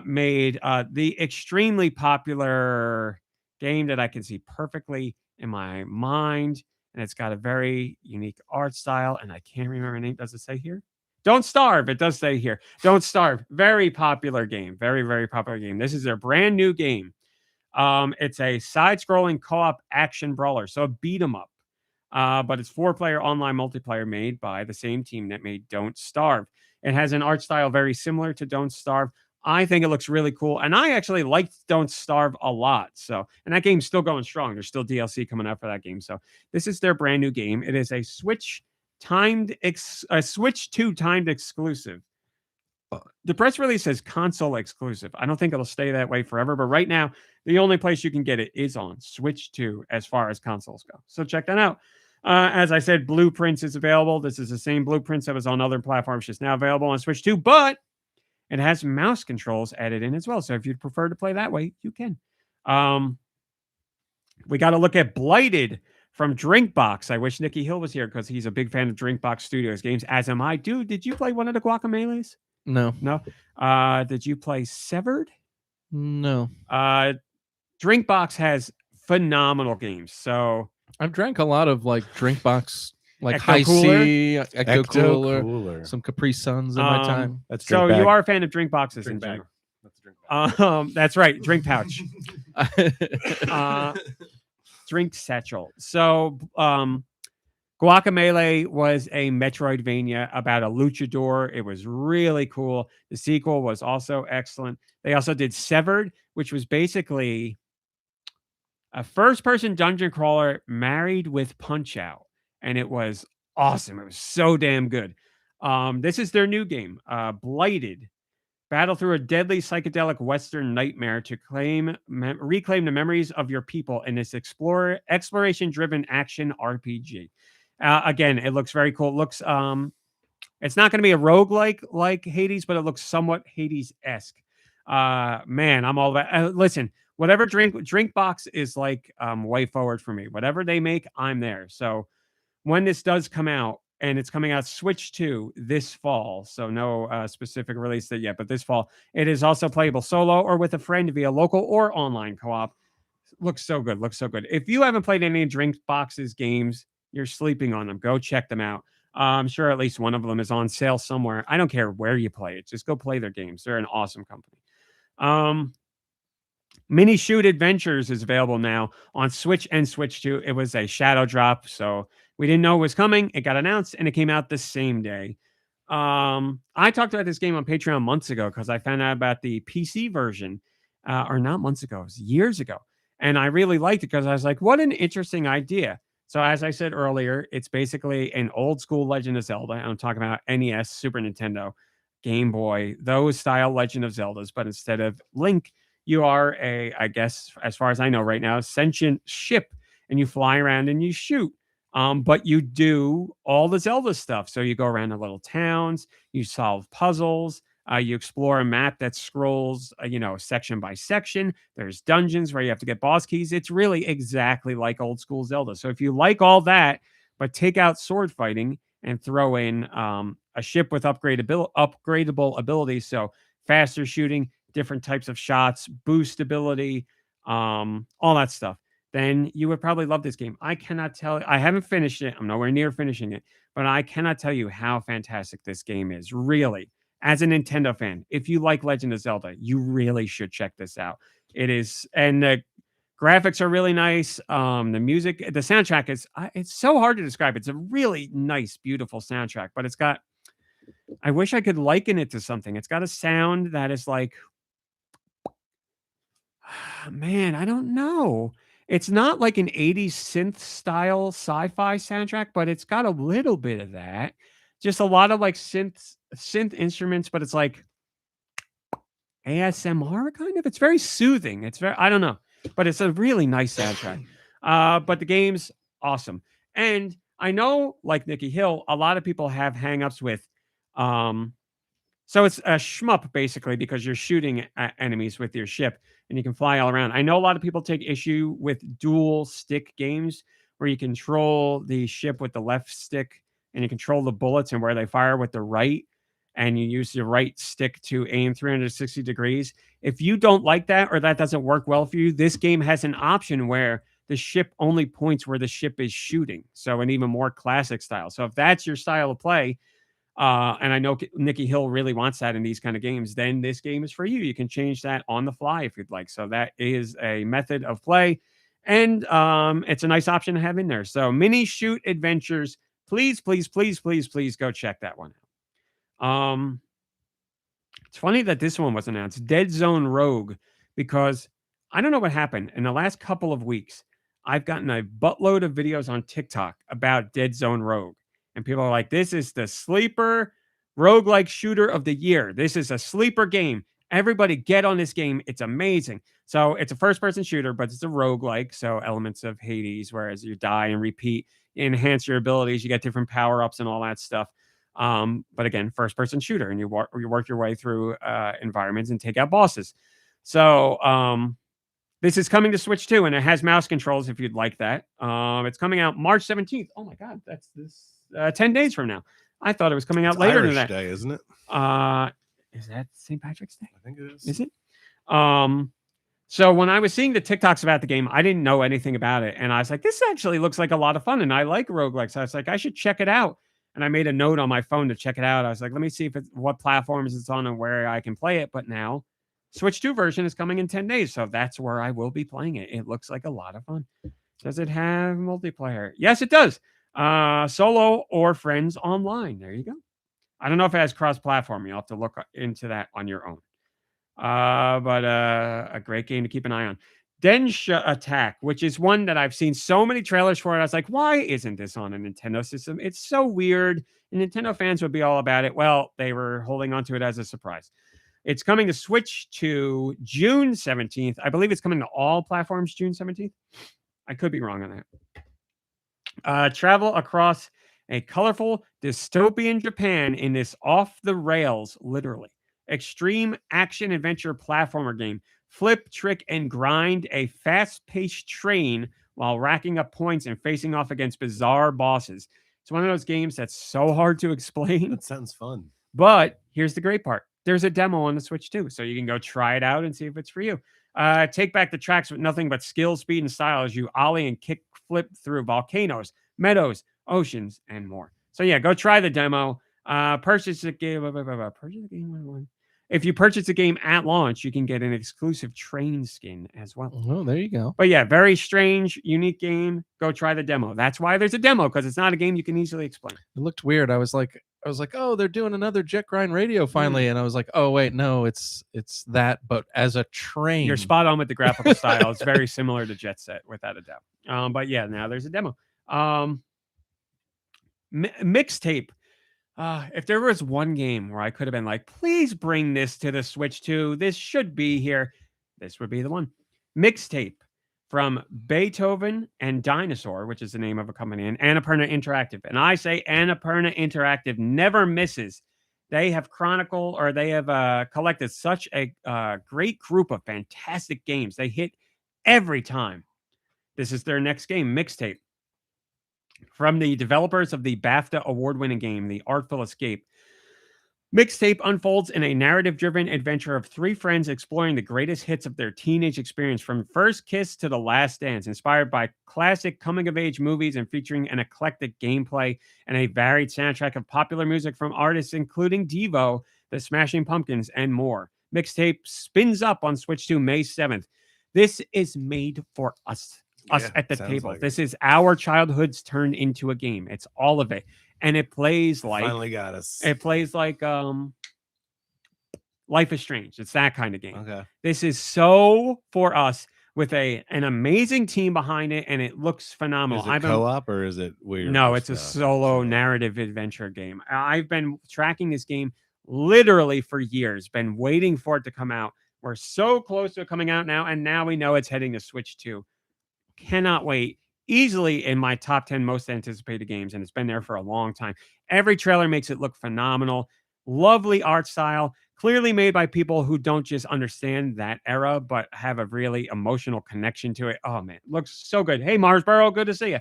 made the extremely popular game that I can see perfectly in my mind. And it's got a very unique art style. And I can't remember the name. Does it say here? Don't Starve. It does say here. Don't Starve. Very popular game. Very, very popular game. This is their brand new game. It's a side-scrolling co-op action brawler, so a beat 'em up. But it's 4-player online multiplayer made by the same team that made Don't Starve. It has an art style very similar to Don't Starve. I think it looks really cool, and I actually liked Don't Starve a lot. So, and that game's still going strong. There's still DLC coming out for that game. So, this is their brand new game. It is a Switch 2 timed exclusive. The press release says console exclusive. I don't think it'll stay that way forever, but right now, the only place you can get it is on Switch 2 as far as consoles go. So check that out. As I said, Blueprints is available. This is the same Blueprints that was on other platforms, just now available on Switch 2, but it has mouse controls added in as well. So if you'd prefer to play that way, you can. We got to look at Blighted from Drinkbox. I wish Nikki Hill was here because he's a big fan of Drinkbox Studios games, as am I. Dude, did you play one of the Guacameles? No. Did you play Severed? No. Drinkbox has phenomenal games. So I've drank a lot of like Drinkbox, like Ecto High Cooler? C, Ecto Cooler, Cooler. some Capri Suns in my time. That's so drink you bag. are a fan of drink boxes in Drink bag. general. That's a drink bag. That's right, drink pouch, drink satchel. So Guacamelee was a Metroidvania about a luchador. It was really cool. The sequel was also excellent. They also did Severed, which was basically a first-person dungeon crawler married with Punch-Out, and it was awesome. It was so damn good. This is their new game, Blighted. Battle through a deadly psychedelic Western nightmare to reclaim the memories of your people in this exploration-driven action RPG. Again, it looks very cool. It looks, it's not going to be a roguelike like Hades, but it looks somewhat Hades-esque. Man, I'm all about. Listen, whatever Drinkbox is like, way forward for me. Whatever they make, I'm there. So when this does come out, and it's coming out Switch 2 this fall, so no specific release date yet, but this fall, it is also playable solo or with a friend via local or online co-op. Looks so good. Looks so good. If you haven't played any Drinkbox's games, you're sleeping on them. Go check them out. I'm sure at least one of them is on sale somewhere. I don't care where you play it. Just go play their games. They're an awesome company. Mini Shoot Adventures is available now on Switch and Switch 2. It was a shadow drop, so we didn't know it was coming. It got announced, and it came out the same day. I talked about this game on Patreon months ago because I found out about the PC version, or not months ago, it was years ago. And I really liked it because I was like, what an interesting idea. So as I said earlier, it's basically an old school Legend of Zelda. I'm talking about NES, Super Nintendo, Game Boy, those style Legend of Zeldas. But instead of Link, you are I guess, as far as I know right now, sentient ship, and you fly around and you shoot. But you do all the Zelda stuff. So you go around the little towns, you solve puzzles. You explore a map that scrolls, section by section. There's dungeons where you have to get boss keys. It's really exactly like old school Zelda. So if you like all that, but take out sword fighting and throw in a ship with upgradable abilities, so faster shooting, different types of shots, boost ability, all that stuff, then you would probably love this game. I cannot tell. I haven't finished it. I'm nowhere near finishing it, but I cannot tell you how fantastic this game is. Really, as a Nintendo fan, if you like Legend of Zelda, you really should check this out. It is, and the graphics are really nice. The music, the soundtrack is, it's so hard to describe. It's a really nice, beautiful soundtrack, but it's got, I wish I could liken it to something. It's got a sound that is like, man, I don't know. It's not like an 80s synth style sci-fi soundtrack, but it's got a little bit of that. Just a lot of like synth instruments, but it's like ASMR kind of. It's very soothing. It's very, I don't know, but it's a really nice soundtrack. But the game's awesome. And I know, like Nikki Hill, a lot of people have hangups with so it's a shmup basically because you're shooting at enemies with your ship and you can fly all around. I know a lot of people take issue with dual stick games where you control the ship with the left stick and you control the bullets and where they fire with the right, and you use your right stick to aim 360 degrees. If you don't like that or that doesn't work well for you, this game has an option where the ship only points where the ship is shooting. So an even more classic style. So if that's your style of play, and I know Nikki Hill really wants that in these kind of games, then this game is for you. You can change that on the fly if you'd like. So that is a method of play. And it's a nice option to have in there. So Mini Shoot Adventures, please, please, please, please, please go check that one out. It's funny that this one was announced, Dead Zone Rogue, because I don't know what happened. In the last couple of weeks, I've gotten a buttload of videos on TikTok about Dead Zone Rogue. And people are like, this is the sleeper roguelike shooter of the year. This is a sleeper game. Everybody get on this game. It's amazing. So it's a first-person shooter, but it's a roguelike. So elements of Hades, whereas you die and repeat, enhance your abilities. You get different power-ups and all that stuff. But again, first-person shooter. And you work your way through environments and take out bosses. So this is coming to Switch too, and it has mouse controls if you'd like that. It's coming out March 17th. Oh my God, that's this 10 days from now. I thought it was coming out later Irish than that. Day, isn't it? Is that St. Patrick's Day? I think it is. Is it? So when I was seeing the TikToks about the game, I didn't know anything about it. And I was like, this actually looks like a lot of fun. And I like roguelikes. So I was like, I should check it out. And I made a note on my phone to check it out. I was like, let me see what platforms it's on and where I can play it. But now Switch 2 version is coming in 10 days. So that's where I will be playing it. It looks like a lot of fun. Does it have multiplayer? Yes, it does. Solo or friends online. There you go. I don't know if it has cross-platform. You'll have to look into that on your own. But a great game to keep an eye on. Densha Attack, which is one that I've seen so many trailers for. And I was like, why isn't this on a Nintendo system? It's so weird. And Nintendo fans would be all about it. Well, they were holding on to it as a surprise. It's coming to Switch to June 17th. I believe it's coming to all platforms June 17th. I could be wrong on that. Travel across a colorful dystopian Japan in this off-the-rails, literally, extreme action-adventure platformer game. Flip, trick, and grind a fast-paced train while racking up points and facing off against bizarre bosses. It's one of those games that's so hard to explain. That sounds fun. But here's the great part. There's a demo on the Switch too, so you can go try it out and see if it's for you. Take back the tracks with nothing but skill, speed, and style as you ollie and kick flip through volcanoes, meadows, oceans, and more. So yeah, go try the demo. Purchase the game. Purchase the game. If you purchase the game at launch, you can get an exclusive train skin as well. Oh, there you go. But yeah, very strange, unique game. Go try the demo. That's why there's a demo, because it's not a game you can easily explain. It looked weird. I was like, oh, they're doing another Jet Grind Radio finally, and I was like, oh wait, no, it's that, but as a train. You're spot on with the graphical style. It's very similar to Jet Set, without a doubt. But yeah, now there's a demo. Mixtape. If there was one game where I could have been like, please bring this to the Switch 2, this should be here, this would be the one. Mixtape from Beethoven and Dinosaur, which is the name of a company, and Annapurna Interactive. And I say Annapurna Interactive never misses. They have collected such a great group of fantastic games. They hit every time. This is their next game, Mixtape. From the developers of the BAFTA award-winning game, The Artful Escape, Mixtape unfolds in a narrative-driven adventure of three friends exploring the greatest hits of their teenage experience from First Kiss to The Last Dance, inspired by classic coming-of-age movies and featuring an eclectic gameplay and a varied soundtrack of popular music from artists including Devo, The Smashing Pumpkins, and more. Mixtape spins up on Switch 2 May 7th. This is made for us at the table. Like this is our childhoods turned into a game. It's all of it. And it plays like finally got us. It plays like Life is Strange. It's that kind of game. Okay. This is so for us with an amazing team behind it, and it looks phenomenal. Is it co-op or is it weird? No, it's a solo narrative adventure game. I've been tracking this game literally for years, been waiting for it to come out. We're so close to it coming out now, and now we know it's heading to Switch 2. Cannot wait. Easily in my top 10 most anticipated games, and it's been there for a long time. Every trailer makes it look phenomenal. Lovely art style, clearly made by people who don't just understand that era, but have a really emotional connection to it. Oh man, looks so good. Hey Marsboro, good to see you.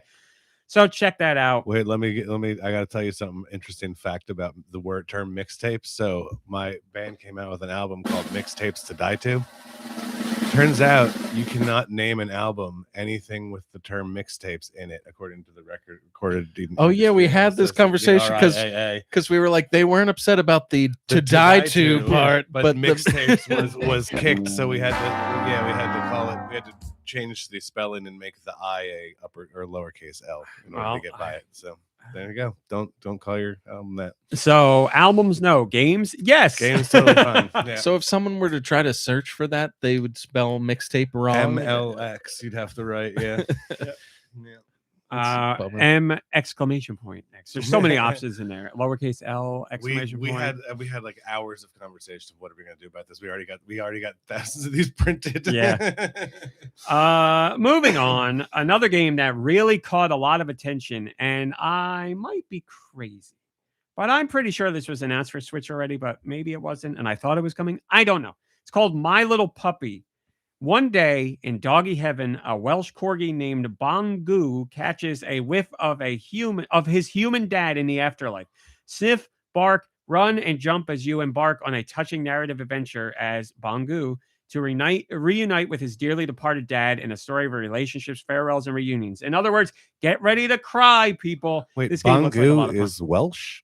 So check that out. Wait, I got to tell you something interesting fact about the term mixtape. So my band came out with an album called Mixtapes to Die To. Turns out you cannot name an album anything with the term mixtapes in it, according to the record recorded. Oh yeah, we had this conversation because we were like, they weren't upset about the to die to part, but mixtapes was kicked, so we had to call it. We had to change the spelling and make the I a upper or lowercase L in order to get by it. So there you go. Don't call your album that. So albums, no. Games, yes. Games totally fine. Yeah. So if someone were to try to search for that, they would spell mixtape wrong. MLX. You'd have to write. Yeah. M exclamation point next. There's so many options in there. Lowercase L exclamation we point. We had like hours of conversation of what are we gonna do about this. We already got thousands of these printed. Yeah. Moving on, another game that really caught a lot of attention, and I might be crazy, but I'm pretty sure this was announced for Switch already, but maybe it wasn't, and I thought it was coming. I don't know. It's called My Little Puppy. One day in doggy heaven, a Welsh corgi named Bangu catches a whiff of his human dad in the afterlife. Sniff, bark, run, and jump as you embark on a touching narrative adventure as Bangu to reunite with his dearly departed dad in a story of relationships, farewells, and reunions. In other words, get ready to cry, people. Wait, this game looks like a lot of Bangu fun. is Welsh?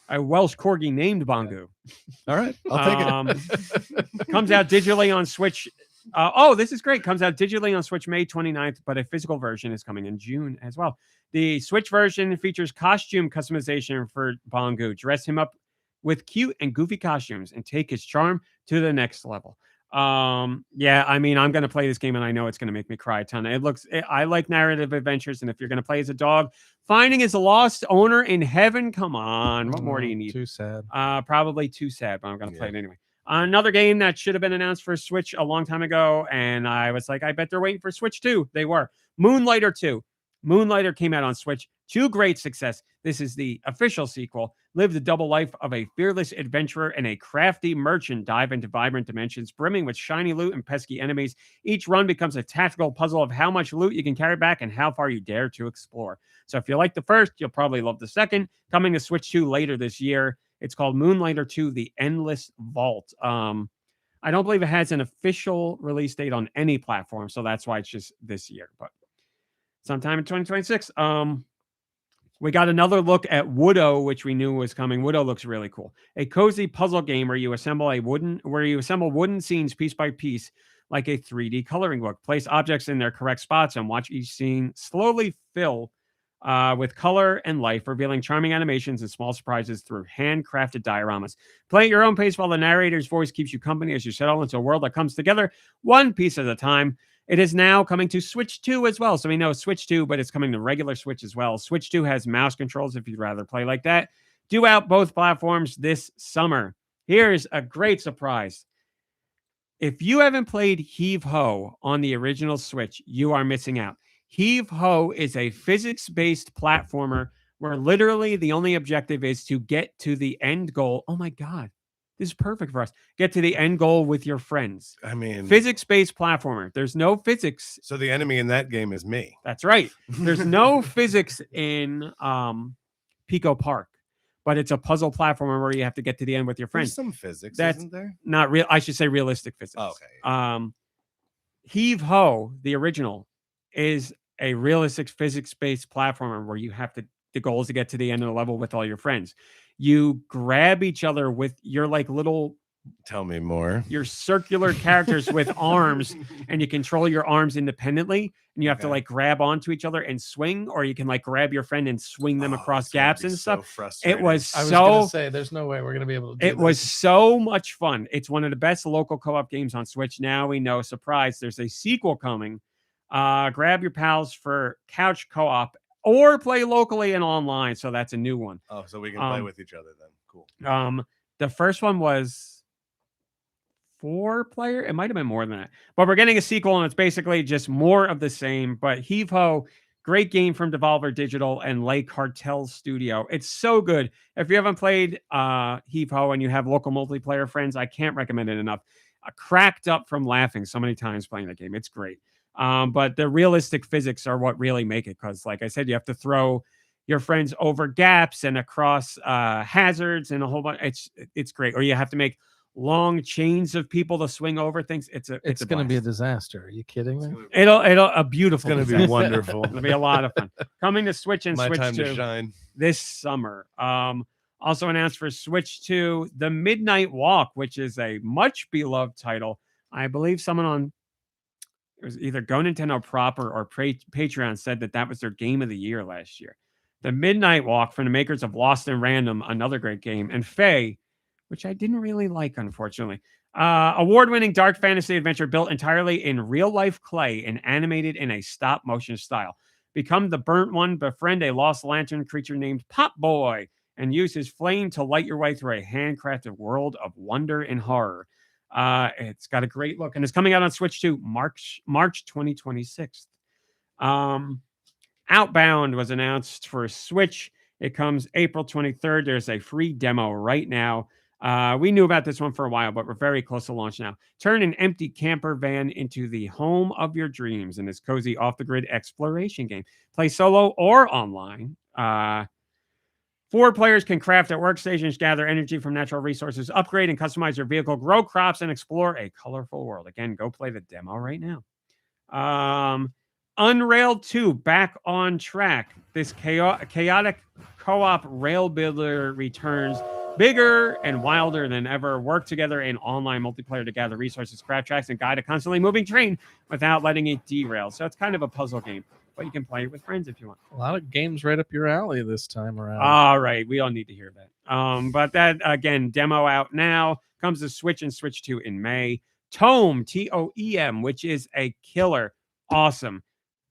A Welsh corgi named Bangu. All right, I'll take it. Comes out digitally on Switch. This is great. Comes out digitally on Switch May 29th, but a physical version is coming in June as well. The Switch version features costume customization for Bangu. Dress him up with cute and goofy costumes and take his charm to the next level. Yeah, I mean, I'm going to play this game and I know it's going to make me cry a ton. I like narrative adventures, and if you're going to play as a dog, finding his lost owner in heaven, come on. What more do you need? Too sad. Probably too sad, but I'm going to play it anyway. Another game that should have been announced for Switch a long time ago, and I was like, I bet they're waiting for Switch 2. They were. Moonlighter 2. Moonlighter came out on Switch to great success. This is the official sequel. Live the double life of a fearless adventurer and a crafty merchant. Dive into vibrant dimensions, brimming with shiny loot and pesky enemies. Each run becomes a tactical puzzle of how much loot you can carry back and how far you dare to explore. So if you like the first, you'll probably love the second. Coming to Switch 2 later this year. It's called Moonlighter 2, The Endless Vault. I don't believe it has an official release date on any platform, so that's why it's just this year. But sometime in 2026. We got another look at Woodo, which we knew was coming. Woodo looks really cool. A cozy puzzle game where you assemble wooden scenes piece by piece, like a 3D coloring book. Place objects in their correct spots and watch each scene slowly fill with color and life, revealing charming animations and small surprises through handcrafted dioramas. Play at your own pace while the narrator's voice keeps you company as you settle into a world that comes together one piece at a time. It is now coming to Switch 2 as well. So we know Switch 2, but it's coming to regular Switch as well. Switch 2 has mouse controls if you'd rather play like that. Due out both platforms this summer. Here's a great surprise. If you haven't played Heave Ho on the original Switch, you are missing out. Heave Ho is a physics-based platformer where literally the only objective is to get to the end goal. Oh my God, this is perfect for us. Get to the end goal with your friends. I mean, Physics-based platformer. There's no physics. so the enemy in that game is me. That's right. There's no physics in Pico Park, but it's a puzzle platformer where you have to get to the end with your There's friends. some physics, That's isn't there? Not real. I should say realistic physics. Oh, okay. Heave Ho, the original, is a realistic physics-based platformer where you have to. The goal is to get to the end of the level with all your friends. You grab each other with your like little. Tell me more. Your circular characters with arms, and you control your arms independently, and you have to like grab onto each other and swing, or you can like grab your friend and swing them across gaps and stuff. It was I was so gonna say, there's no way we're gonna be able to do it was so much fun. It's one of the best local co-op games on Switch. Now we know, surprise, there's a sequel coming. Grab your pals for couch co-op or play locally and online. So that's a new one. Oh, so we can play with each other then. Cool. The first one was 4-player. It might have been more than that, but we're getting a sequel, and it's basically just more of the same. But Heave Ho, great game from Devolver Digital and Lake Cartel Studio. It's so good. If you haven't played Heave Ho and you have local multiplayer friends, I can't recommend it enough. I cracked up from laughing so many times playing the game. It's great. But the realistic physics are what really make it, because like I said, you have to throw your friends over gaps and across hazards and a whole bunch. It's great. Or you have to make long chains of people to swing over things. It's going to be a disaster. Are you kidding me? It'll a beautiful. It's going to be wonderful. It'll be a lot of fun. Coming to Switch and My Switch time 2 to shine. this summer. Also announced for Switch 2, The Midnight Walk, which is a much beloved title. I believe someone on it was either GoNintendo proper or Patreon said that was their game of the year last year. The Midnight Walk from the makers of Lost in Random, another great game, and Faye, which I didn't really like, unfortunately. Award-winning dark fantasy adventure built entirely in real-life clay and animated in a stop-motion style. Become the burnt one, befriend a lost lantern creature named Pop Boy, and use his flame to light your way through a handcrafted world of wonder and horror. It's got a great look, and it's coming out on Switch 2 March 2026. Outbound was announced for Switch. It comes April 23rd. There's a free demo right now. We knew about this one for a while, but we're very close to launch now. Turn an empty camper van into the home of your dreams in this cozy off-the-grid exploration game. Play solo or online. 4 players can craft at workstations, gather energy from natural resources, upgrade and customize your vehicle, grow crops, and explore a colorful world. Again, go play the demo right now. Unrailed 2, back on track. This chaotic co-op rail builder returns bigger and wilder than ever. Work together in online multiplayer to gather resources, craft tracks, and guide a constantly moving train without letting it derail. So it's kind of a puzzle game, but you can play it with friends if you want. A lot of games right up your alley this time around. All right, we don't need to hear that. But that, again, demo out now. Comes to Switch and Switch 2 in May. Tome, T-O-E-M, which is a killer, awesome,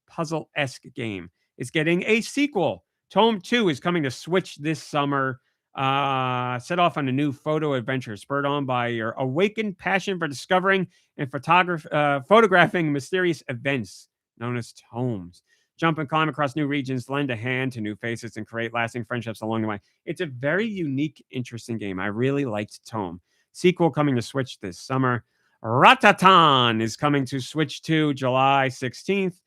puzzle-esque game, is getting a sequel. Tome 2 is coming to Switch this summer. Set off on a new photo adventure spurred on by your awakened passion for discovering and photographing mysterious events known as tomes. Jump and climb across new regions, lend a hand to new faces, and create lasting friendships along the way. It's a very unique, interesting game. I really liked Tome. Sequel coming to Switch this summer. Ratatan is coming to Switch 2 July 16th.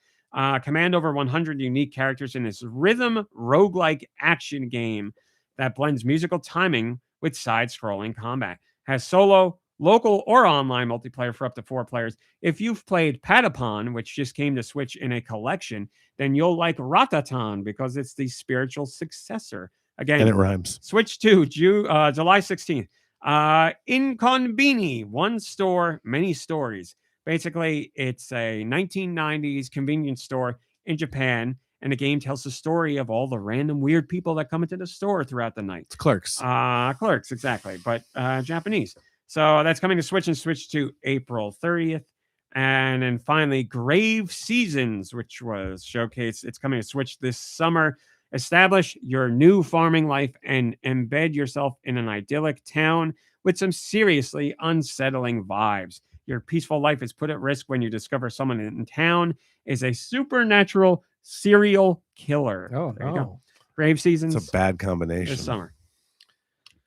Command over 100 unique characters in this rhythm roguelike action game that blends musical timing with side-scrolling combat. Has solo, local, or online multiplayer for up to 4 players. If you've played Patapon, which just came to Switch in a collection, then you'll like Ratatan because it's the spiritual successor. Again, and it rhymes. Switch 2, July 16th. Inconbini, one store, many stories. Basically, it's a 1990s convenience store in Japan, and the game tells the story of all the random weird people that come into the store throughout the night. It's Clerks. Clerks, exactly, but Japanese. So that's coming to Switch and Switch 2 April 30th. And then finally, Grave Seasons, which was showcased. It's coming to Switch this summer. Establish your new farming life and embed yourself in an idyllic town with some seriously unsettling vibes. Your peaceful life is put at risk when you discover someone in town is a supernatural serial killer. Oh, there you go. Grave Seasons. It's a bad combination. This summer.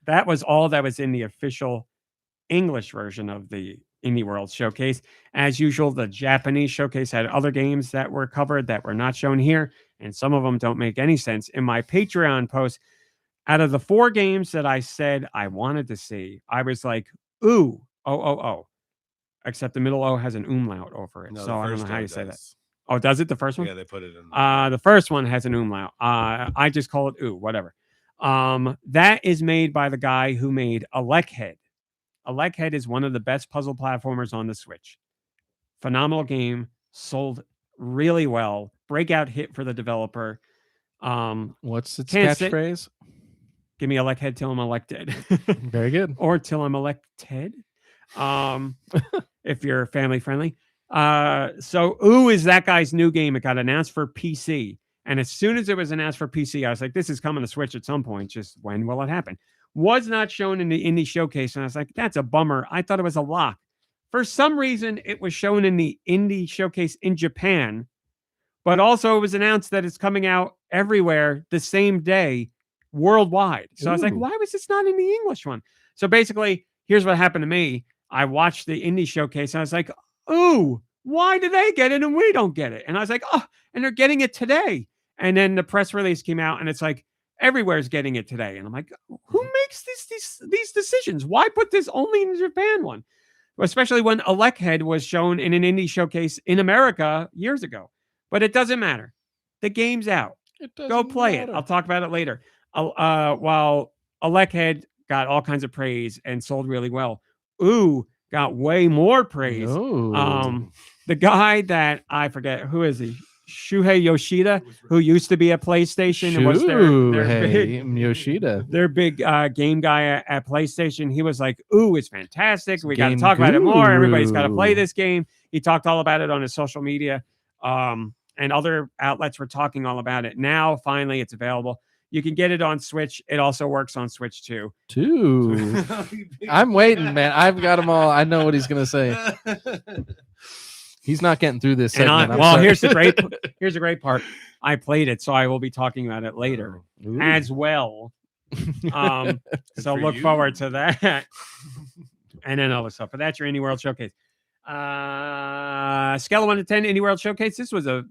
That was all that was in the official English version of the Indie World Showcase. As usual, the Japanese showcase had other games that were covered that were not shown here, and some of them don't make any sense. In my Patreon post, out of the 4 games that I said I wanted to see, I was like, ooh, oh. Except the middle O has an umlaut over it. No, so the I don't first know how one you say that. does. Oh, does it? The first one? Yeah, they put it in. The first one has an umlaut. I just call it ooh, whatever. That is made by the guy who made Electhead. Electhead is one of the best puzzle platformers on the Switch. Phenomenal game, sold really well. Breakout hit for the developer. What's its Can't say- catchphrase? Give me Electhead till I'm elected. Very good. Or till I'm elected. If you're family friendly. So Ooh is that guy's new game. It got announced for PC. And as soon as it was announced for PC, I was like, this is coming to Switch at some point. Just when will it happen? Was not shown in the indie showcase. And I was like, that's a bummer. I thought it was a lock. For some reason, it was shown in the indie showcase in Japan, but also it was announced that it's coming out everywhere the same day worldwide. So I was like, Ooh. why was this not in the English one? So basically, here's what happened to me. I watched the indie showcase and I was like, ooh, why do they get it and we don't get it? And I was like, oh, and they're getting it today. And then the press release came out and it's like, everywhere's getting it today. And I'm like, who makes these decisions? Why put this only in the Japan one? Especially when Electhead was shown in an indie showcase in America years ago. But it doesn't matter. The game's out. Go play it. I'll talk about it later. While Electhead got all kinds of praise and sold really well, Ooh got way more praise. No. The guy that I forget, who is he? Shuhei Yoshida, who used to be at PlayStation and was their big game guy at PlayStation. He was like, ooh, it's fantastic. We got to talk about it more. Everybody's got to play this game. He talked all about it on his social media. And other outlets were talking all about it. Now, finally, it's available. You can get it on Switch. It also works on Switch too. I'm waiting, man. I've got them all. I know what he's going to say. He's not getting through this segment. Here's the great part. I played it, so I will be talking about it later as well. So look forward to that. And then other stuff. But that's your Indie World Showcase. Scale of 1 to 10 Indie World Showcase. This is a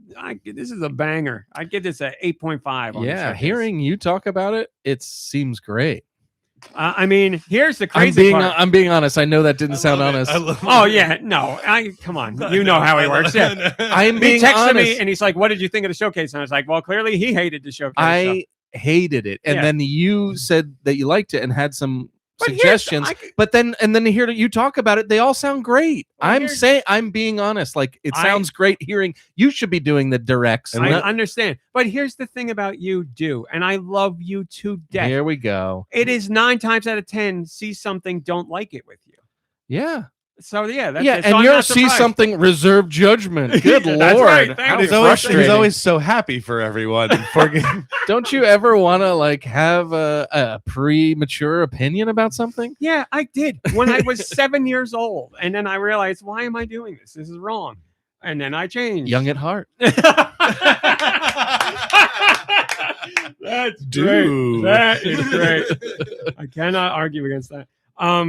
banger. I'd give this a 8.5. Yeah, hearing you talk about it, it seems great. I mean, here's the crazy part. I'm being honest. I know that didn't sound honest. Oh yeah, no. Come on. You know how he works. Yeah. I'm being He texted honest. me and he's like, "What did you think of the showcase?" And I was like, "Well, clearly he hated the showcase." I hated it, and then you said that you liked it and had some suggestions. But then to hear you talk about it, they all sound great. I'm being honest. Like it sounds great hearing you should be doing the directs. I understand. But here's the thing about you, Do, and I love you to death. Here we go. It is 9 times out of 10 see something, don't like it with you. Yeah. So yeah, that's yeah, it. and So you're see something reserved judgment. Good That's lord, right. how He's frustrating. always so happy for everyone. Don't you ever want to like have a premature opinion about something? Yeah, I did when I was 7 years old, and then I realized, why am I doing this? This is wrong, and then I changed. Young at heart. That's Dude. great. That is great. I cannot argue against that. I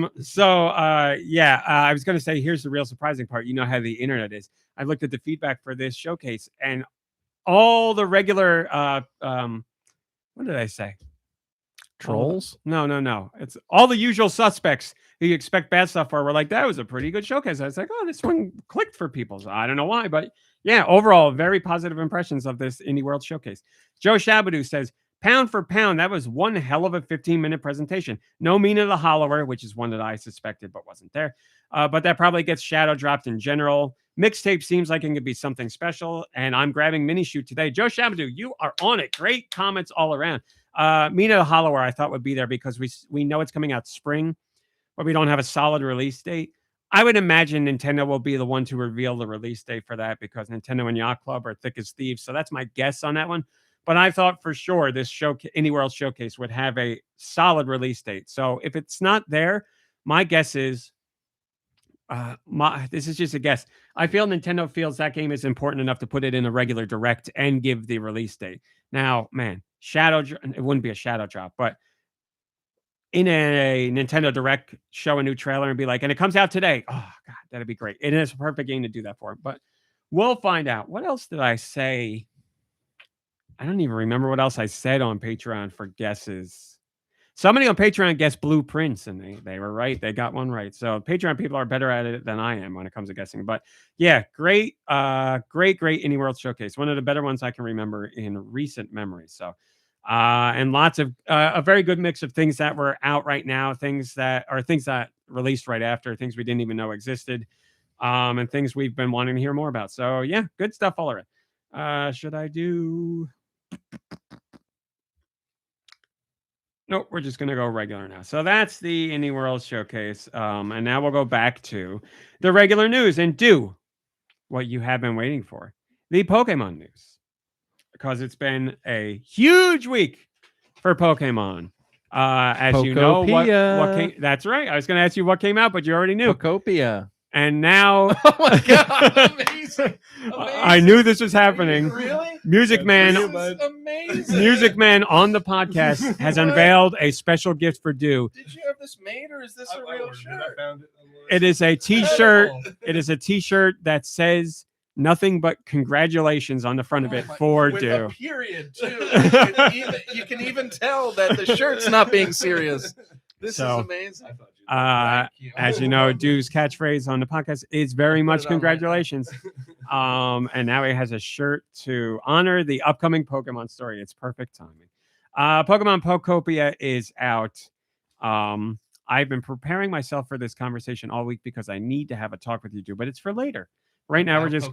was going to say, here's the real surprising part. You know how the internet is. I looked at the feedback for this showcase, and all the regular, what did I say? Trolls? No. It's all the usual suspects who you expect bad stuff for. We're like, that was a pretty good showcase. I was like, oh, this one clicked for people. So I don't know why, but yeah, overall, very positive impressions of this Indie World Showcase. Joe Shabadoo says, pound for pound, that was one hell of a 15-minute presentation. No Mina the Hollower, which is one that I suspected but wasn't there. But that probably gets shadow dropped in general. Mixtape seems like it could be something special, and I'm grabbing Mini Shoot today. Joe Shabadoo, you are on it. Great comments all around. Mina the Hollower I thought would be there because we know it's coming out spring, but we don't have a solid release date. I would imagine Nintendo will be the one to reveal the release date for that because Nintendo and Yacht Club are thick as thieves. So that's my guess on that one. But I thought for sure this Indie World Showcase would have a solid release date. So if it's not there, my guess is, this is just a guess. I feel Nintendo feels that game is important enough to put it in a regular direct and give the release date. Now, man, it wouldn't be a shadow drop, but in a Nintendo Direct, show a new trailer and be like, and it comes out today. Oh God, that'd be great. It is a perfect game to do that for. But we'll find out. What else did I say? I don't even remember what else I said on Patreon for guesses. Somebody on Patreon guessed Blueprints, and they were right. They got one right. So Patreon people are better at it than I am when it comes to guessing. But yeah, great Indie World Showcase. One of the better ones I can remember in recent memory. So, and lots of a very good mix of things that were out right now, things that released right after, things we didn't even know existed, and things we've been wanting to hear more about. So yeah, good stuff all around. Should I do? Nope, we're just going to go regular now. So that's the Indie World Showcase. And now we'll go back to the regular news and do what you have been waiting for, the Pokemon news. Because it's been a huge week for Pokemon. As you know, what came... That's right. I was going to ask you what came out, but you already knew. Pokopia. And now... Oh my God, amazing. I knew this was happening. Really? Music Man, amazing. Music Man on the podcast has unveiled a special gift for Deux. Did you have this made, or is this a real shirt? It is a T-shirt. It is a T-shirt that says nothing but congratulations on the front of it for with Deux. A period too. You can even tell that the shirt's not being serious. This is amazing. As you know, Deux's catchphrase on the podcast is very much congratulations. And now he has a shirt to honor the upcoming Pokemon story. It's perfect timing. Pokemon Pokopia is out. I've been preparing myself for this conversation all week because I need to have a talk with you, Deux, but it's for later. Right now we're just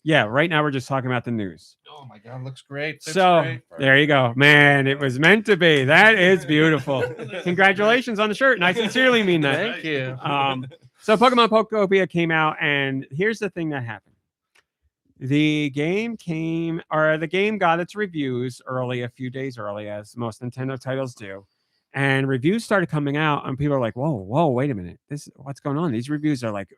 right now we're just talking about the news. Oh my God, looks great. There you go, man. It was meant to be. That is beautiful. Congratulations on the shirt, and I sincerely mean that. Thank you. So Pokemon Pokopia came out, and here's the thing that happened. The game got its reviews early, a few days early, as most Nintendo titles do. And reviews started coming out, and people are like, whoa, wait a minute. What's going on? These reviews are like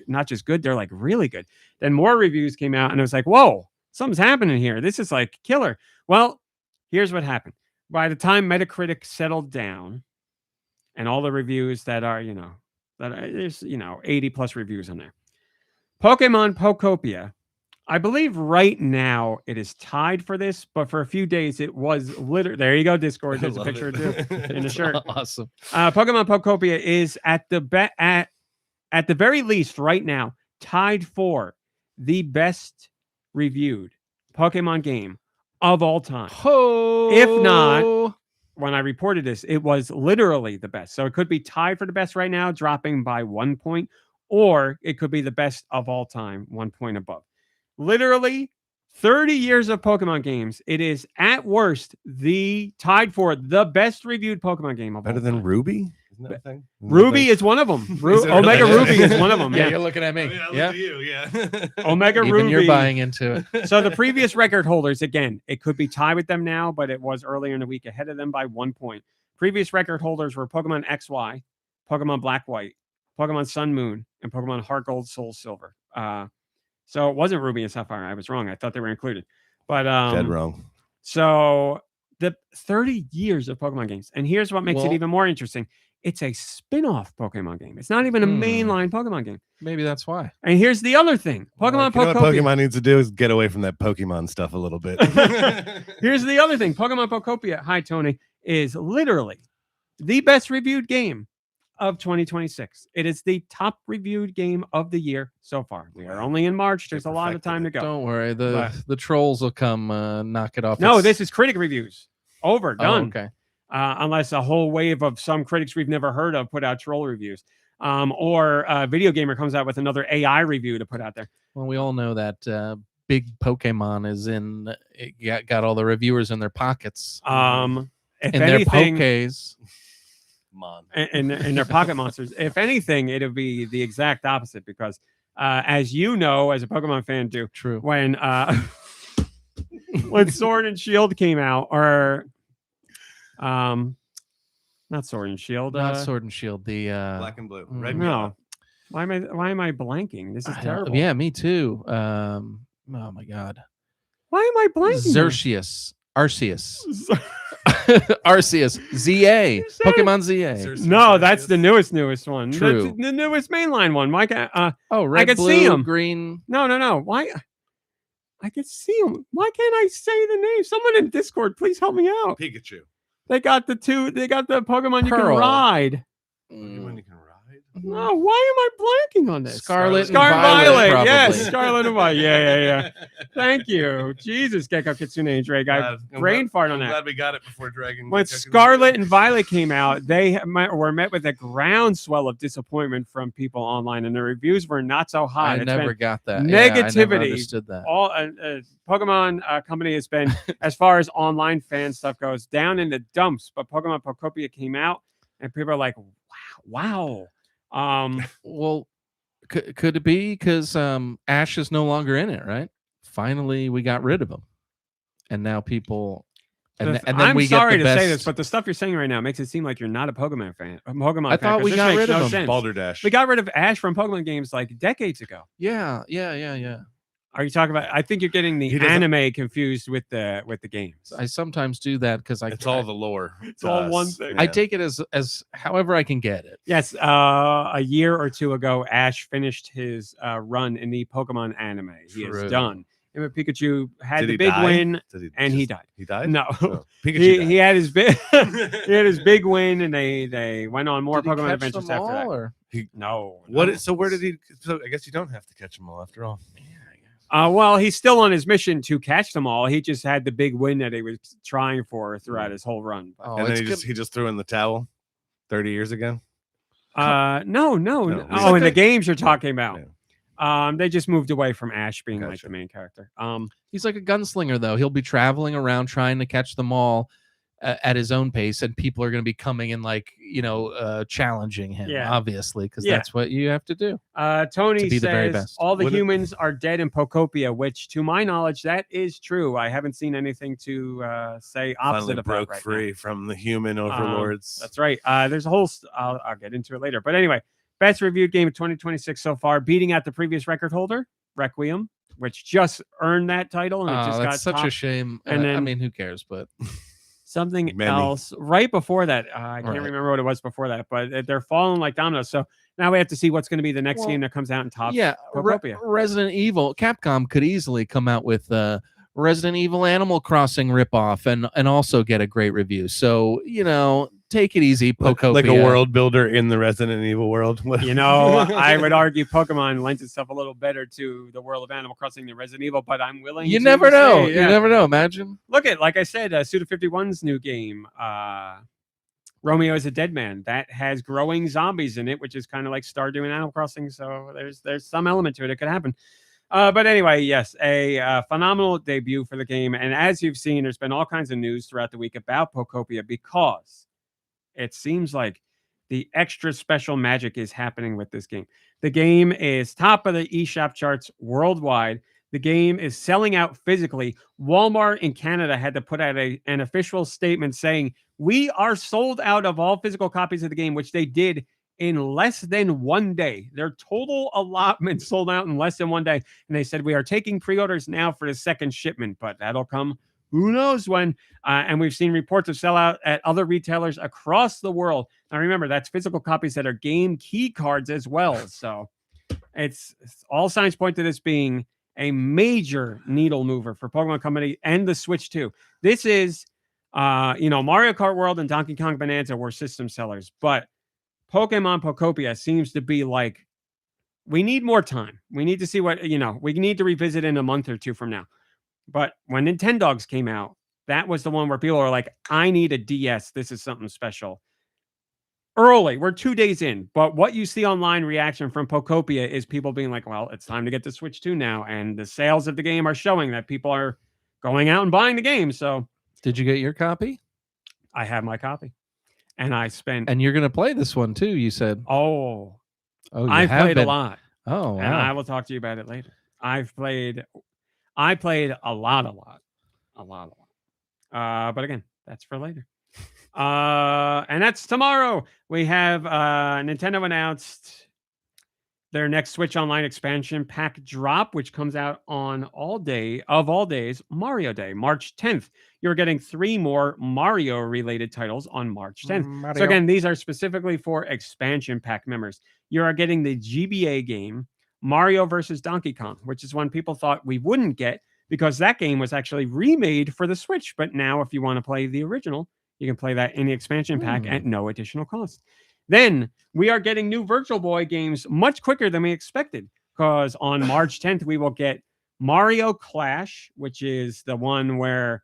not just good, they're like really good. Then more reviews came out, and it was like, whoa, something's happening here. This is like killer. Well, here's what happened. By the time Metacritic settled down, and all the reviews that are, there's 80 plus reviews on there. Pokemon Pokopia, I believe right now it is tied for this, but for a few days it was literally. There you go, Discord. There's a picture of Deux in the shirt. Awesome. Pokemon Pokopia is at the very least right now tied for the best reviewed Pokemon game of all time. If not, when I reported this, it was literally the best. So it could be tied for the best right now, dropping by 1 point, or it could be the best of all time, 1 point above. Literally 30 years of Pokemon games. It is at worst tied for the best reviewed Pokemon game of all time. Better than Ruby? Isn't that a thing? Ruby is one of them. Omega Ruby is one of them. Yeah, you're looking at me. Look at you, yeah. Omega Even Ruby. You're buying into it. So the previous record holders, again, it could be tied with them now, but it was earlier in the week ahead of them by 1 point. Previous record holders were Pokemon XY, Pokemon Black White, Pokemon Sun Moon, and Pokemon Heart Gold Soul Silver. So it wasn't Ruby and Sapphire. I was wrong. I thought they were included. But dead wrong. So the 30 years of Pokemon games. And here's what makes it even more interesting. It's a spin-off Pokemon game. It's not even a mainline Pokemon game. Maybe that's why. And here's the other thing. Pokemon Pokopia. What Pokemon needs to do is get away from that Pokemon stuff a little bit. Here's the other thing. Pokemon Pokopia, hi Tony, is literally the best reviewed game of 2026. It is the top reviewed game of the year so far. We are only in March. There's a lot of time to go. Don't worry. The trolls will come knock it off. No, this is critic reviews. Over, done. Okay. Unless a whole wave of some critics we've never heard of put out troll reviews. Or a video gamer comes out with another AI review to put out there. Well, we all know that big Pokemon is got all the reviewers in their pockets. If in anything, their Pokés. And their pocket monsters. If anything, it'll be the exact opposite because, as you know, as a Pokemon fan, do true when Sword and Shield came out, or not Sword and Shield, not Sword and Shield, the Black and Blue, Red and no. Why am I blanking? This is terrible. Yeah, me too. Oh my God. Why am I blanking? Xerxes. Arceus. Arceus. ZA. Pokemon ZA. Xerxes No, that's the Arceus. newest one. True. That's the newest mainline one. Why can't Oh, red, could blue, see 'em. green. no. Why I can see them. Why can't I say the name? Someone in Discord, please help me out. Pikachu. They got the Pokemon you can Pearl. ride. Pokemon you can ride. No, why am I blanking on this? Scarlet and Scarlet Violet, probably. yes, Scarlet and Violet. Yeah. Thank you. Jesus, Gecko Kitsune and Drake. I brain fart on I'm that. glad we got it before Dragon. When Scarlet and Violet came out, they were met with a groundswell of disappointment from people online, and the reviews were not so high. I It's never been got that. Yeah, I never negativity. understood that. all Pokemon company has been, as far as online fan stuff goes, down in the dumps. But Pokemon Pokopia came out, and people are like, "Wow!" Well, could it be because Ash is no longer in it? Right? Finally, we got rid of him, and now people. And then I'm we sorry get to the say best... this, but the stuff you're saying right now makes it seem like you're not a Pokemon fan. I thought 'cause we this got makes rid of no him. sense. Balderdash. We got rid of Ash from Pokemon games like decades ago. Yeah. Are you talking about? I think you're getting the He doesn't- anime confused with the games. I sometimes do that because It's all the lore. It's to all us. one thing. I Yeah. take it as however I can get it. Yes, a year or two ago, Ash finished his run in the Pokemon anime. He True. is done. And when Pikachu had Did the he big die? win, Did and he just- died. He died. No, Oh, Pikachu he died. had his big he had his big win, and they went on more Did he Pokemon catch adventures them after that. all, or? No, What? no. So where did he? So I guess you don't have to catch them all after all. Well, he's still on his mission to catch them all. He just had the big win that he was trying for throughout his whole run. Oh, And it's then he just threw in the towel 30 years ago. No. No, Oh, in the like games you're talking about. Yeah. They just moved away from Ash being like Gotcha. the main character. He's like a gunslinger, though. He'll be traveling around trying to catch them all at his own pace, and people are going to be coming and challenging him, Yeah. obviously, because Yeah. that's what you have to do. Tony To be the very says best. all the Wouldn't- humans are dead in Pokopia, which, to my knowledge, that is true. I haven't seen anything to say opposite Finally of that broke right now. free from the human overlords. That's right. There's a whole. I'll get into it later. But anyway, best reviewed game of 2026 so far, beating out the previous record holder, Requiem, which just earned that title, and it just got That's such a topped. shame. and I then- mean, who cares? But Something Many. else right before that. I can't Right. remember what it was before that, but they're falling like dominoes. So now we have to see what's going to be the next Well, game that comes out and tops. yeah, Pokopia. Resident Evil. Capcom could easily come out with Resident Evil Animal Crossing ripoff and also get a great review. So take it easy, Pokopia. like a world builder in the Resident Evil world. You know, I would argue Pokemon lends itself a little better to the world of Animal Crossing than Resident Evil, but I'm willing. You to never know. say, You never know. Imagine. Look at, like I said, Suda51's new game, Romeo is a Dead Man, that has growing zombies in it, which is kind of like Stardew and Animal Crossing. So there's some element to it. It could happen. But anyway, yes, a phenomenal debut for the game. And as you've seen, there's been all kinds of news throughout the week about Pokopia because it seems like the extra special magic is happening with this game. The game is top of the eShop charts worldwide. The game is selling out physically. Walmart in Canada had to put out an official statement saying, we are sold out of all physical copies of the game, which they did in less than 1 day. Their total allotment sold out in less than 1 day. And they said, we are taking pre-orders now for the second shipment, but that'll come who knows when. And we've seen reports of sellout at other retailers across the world. Now, remember, that's physical copies that are game key cards as well. So it's all signs point to this being a major needle mover for Pokemon Company and the Switch too. This is, Mario Kart World and Donkey Kong Bonanza were system sellers, but Pokemon Pokopia seems to be like, we need more time. We need to see what, we need to revisit in a month or two from now. But when Nintendogs came out, that was the one where people are like, I need a DS. This is something special. Early, we're 2 days in, but what you see online reaction from Pokopia is people being like, well, it's time to get the Switch 2 now. And the sales of the game are showing that people are going out and buying the game. So Did you get your copy? I have my copy. And I spent, And you're going to play this one too, you said. oh, You I've have played been. a lot. Oh, And I wow. will talk to you about it later. I played a lot. But again, that's for later. And that's tomorrow. We have Nintendo announced their next Switch Online expansion pack drop, which comes out on all days, Mario Day, March 10th. You're getting 3 more Mario-related titles on March 10th. So again, these are specifically for expansion pack members. You are getting the GBA game, Mario versus Donkey Kong, which is one people thought we wouldn't get because that game was actually remade for the Switch. But now if you want to play the original, you can play that in the expansion pack at no additional cost. Then we are getting new Virtual Boy games much quicker than we expected, because on March 10th, we will get Mario Clash, which is the one where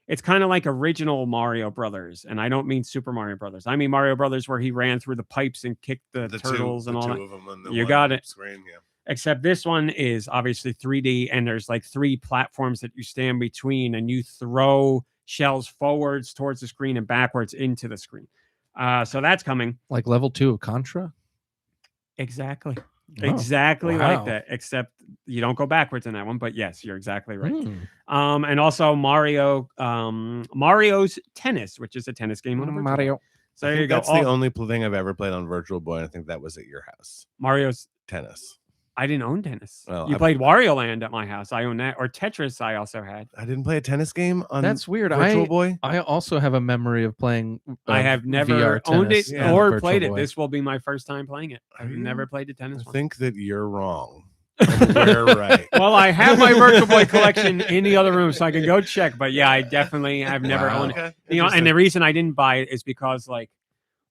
it's kind of like original Mario Brothers. And I don't mean Super Mario Brothers. I mean Mario Brothers where he ran through the pipes and kicked the turtles and all that. Of them on the You got it. Screen, yeah. Except this one is obviously 3D, and there's like 3 platforms that you stand between, and you throw shells forwards towards the screen and backwards into the screen. So that's coming. Like level 2 of Contra? Exactly. Oh, Exactly wow. like that, except you don't go backwards in that one. But yes, you're exactly right. And also Mario's Tennis, which is a tennis game on a Virtual Boy. Mario. So I there you think go. that's the only thing I've ever played on Virtual Boy. I think that was at your house. Mario's Tennis. I didn't own tennis. Well, You played Wario Land at my house. I own that. Or Tetris I also had. I didn't play a tennis game on That's weird. Virtual Boy. I also have a memory of playing. I have never VR owned it tennis on or Virtual played it. Boy. This will be my first time playing it. I've Are you? never played the tennis I one. think that you're wrong. And we're right. Well, I have my Virtual Boy collection in the other room, so I can go check. But yeah, I definitely have never Wow. owned it. Okay. You know, and the reason I didn't buy it is because like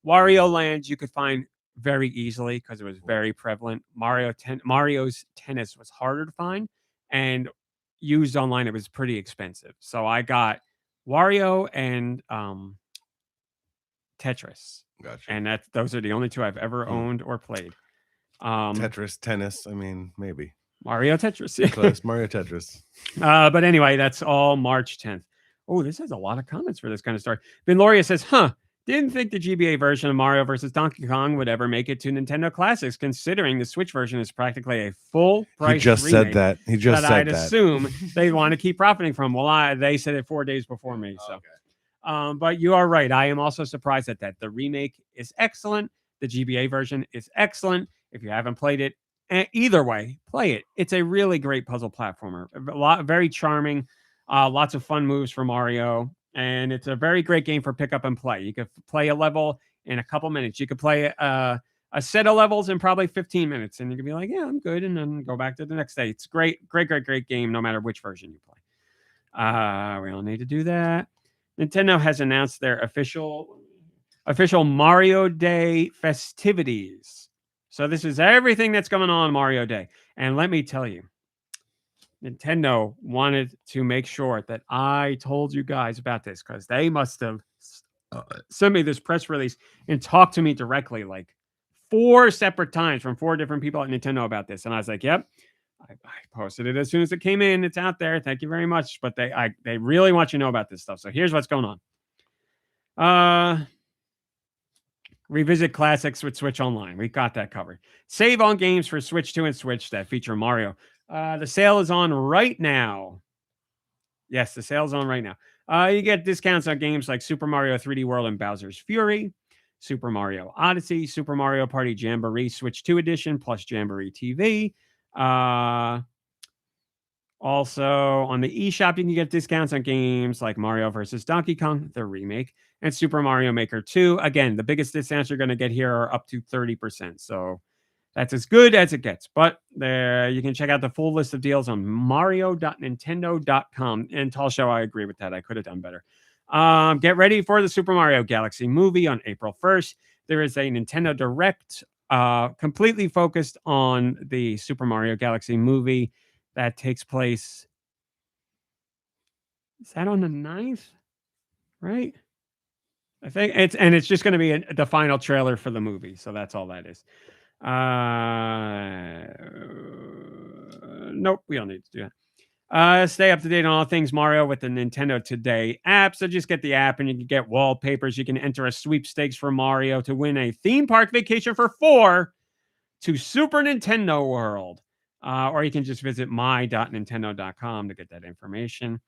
Wario Land you could find very easily because it was very prevalent. Mario's Tennis was harder to find, and used online it was pretty expensive. So I got Wario and Tetris, Gotcha. and those are the only 2 I've ever owned or played. Tetris, tennis. I mean, maybe. Mario Tetris. Close. Mario Tetris. But anyway, that's all March 10th. Oh, this has a lot of comments for this kind of story. Benloria says, didn't think the GBA version of Mario versus Donkey Kong would ever make it to Nintendo Classics, considering the Switch version is practically a full price He just remake said that. He just that said I'd that. assume they want to keep profiting from. Well, they said it 4 days before me. So, but you are right. I am also surprised at that. The remake is excellent. The GBA version is excellent. If you haven't played it, either way, play it. It's a really great puzzle platformer. Very charming. Lots of fun moves for Mario. And it's a very great game for pick up and play. You could play a level in a couple minutes. You could play a set of levels in probably 15 minutes. And you can be like, yeah, I'm good. And then go back to the next day. It's great game, no matter which version you play. We don't need to do that. Nintendo has announced their official Mario Day festivities. So this is everything that's going on Mario Day. And let me tell you, Nintendo wanted to make sure that I told you guys about this, because they must have sent me this press release and talked to me directly like 4 separate times from 4 different people at Nintendo about this. And I was like, yep, I posted it as soon as it came in. It's out there. Thank you very much. But they really want you to know about this stuff. So here's what's going on. Revisit classics with Switch Online. We got that covered. Save on games for Switch 2 and Switch that feature Mario. The sale is on right now. Yes, the sale's on right now. You get discounts on games like Super Mario 3D World and Bowser's Fury, Super Mario Odyssey, Super Mario Party Jamboree Switch 2 Edition, plus Jamboree TV. Also, on the eShop, you can get discounts on games like Mario vs. Donkey Kong, the remake, and Super Mario Maker 2. Again, the biggest discounts you're going to get here are up to 30%. So that's as good as it gets. But there, you can check out the full list of deals on mario.nintendo.com. And Tall Show, I agree with that. I could have done better. Get ready for the Super Mario Galaxy movie on April 1st. There is a Nintendo Direct completely focused on the Super Mario Galaxy movie that takes place. Is that on the 9th? Right? I think it's just going to be the final trailer for the movie. So that's all that is. Nope, we don't need to do that. Stay up to date on all things Mario with the Nintendo Today app. So just get the app and you can get wallpapers. You can enter a sweepstakes for Mario to win a theme park vacation for 4 to Super Nintendo World. Or you can just visit my.nintendo.com to get that information.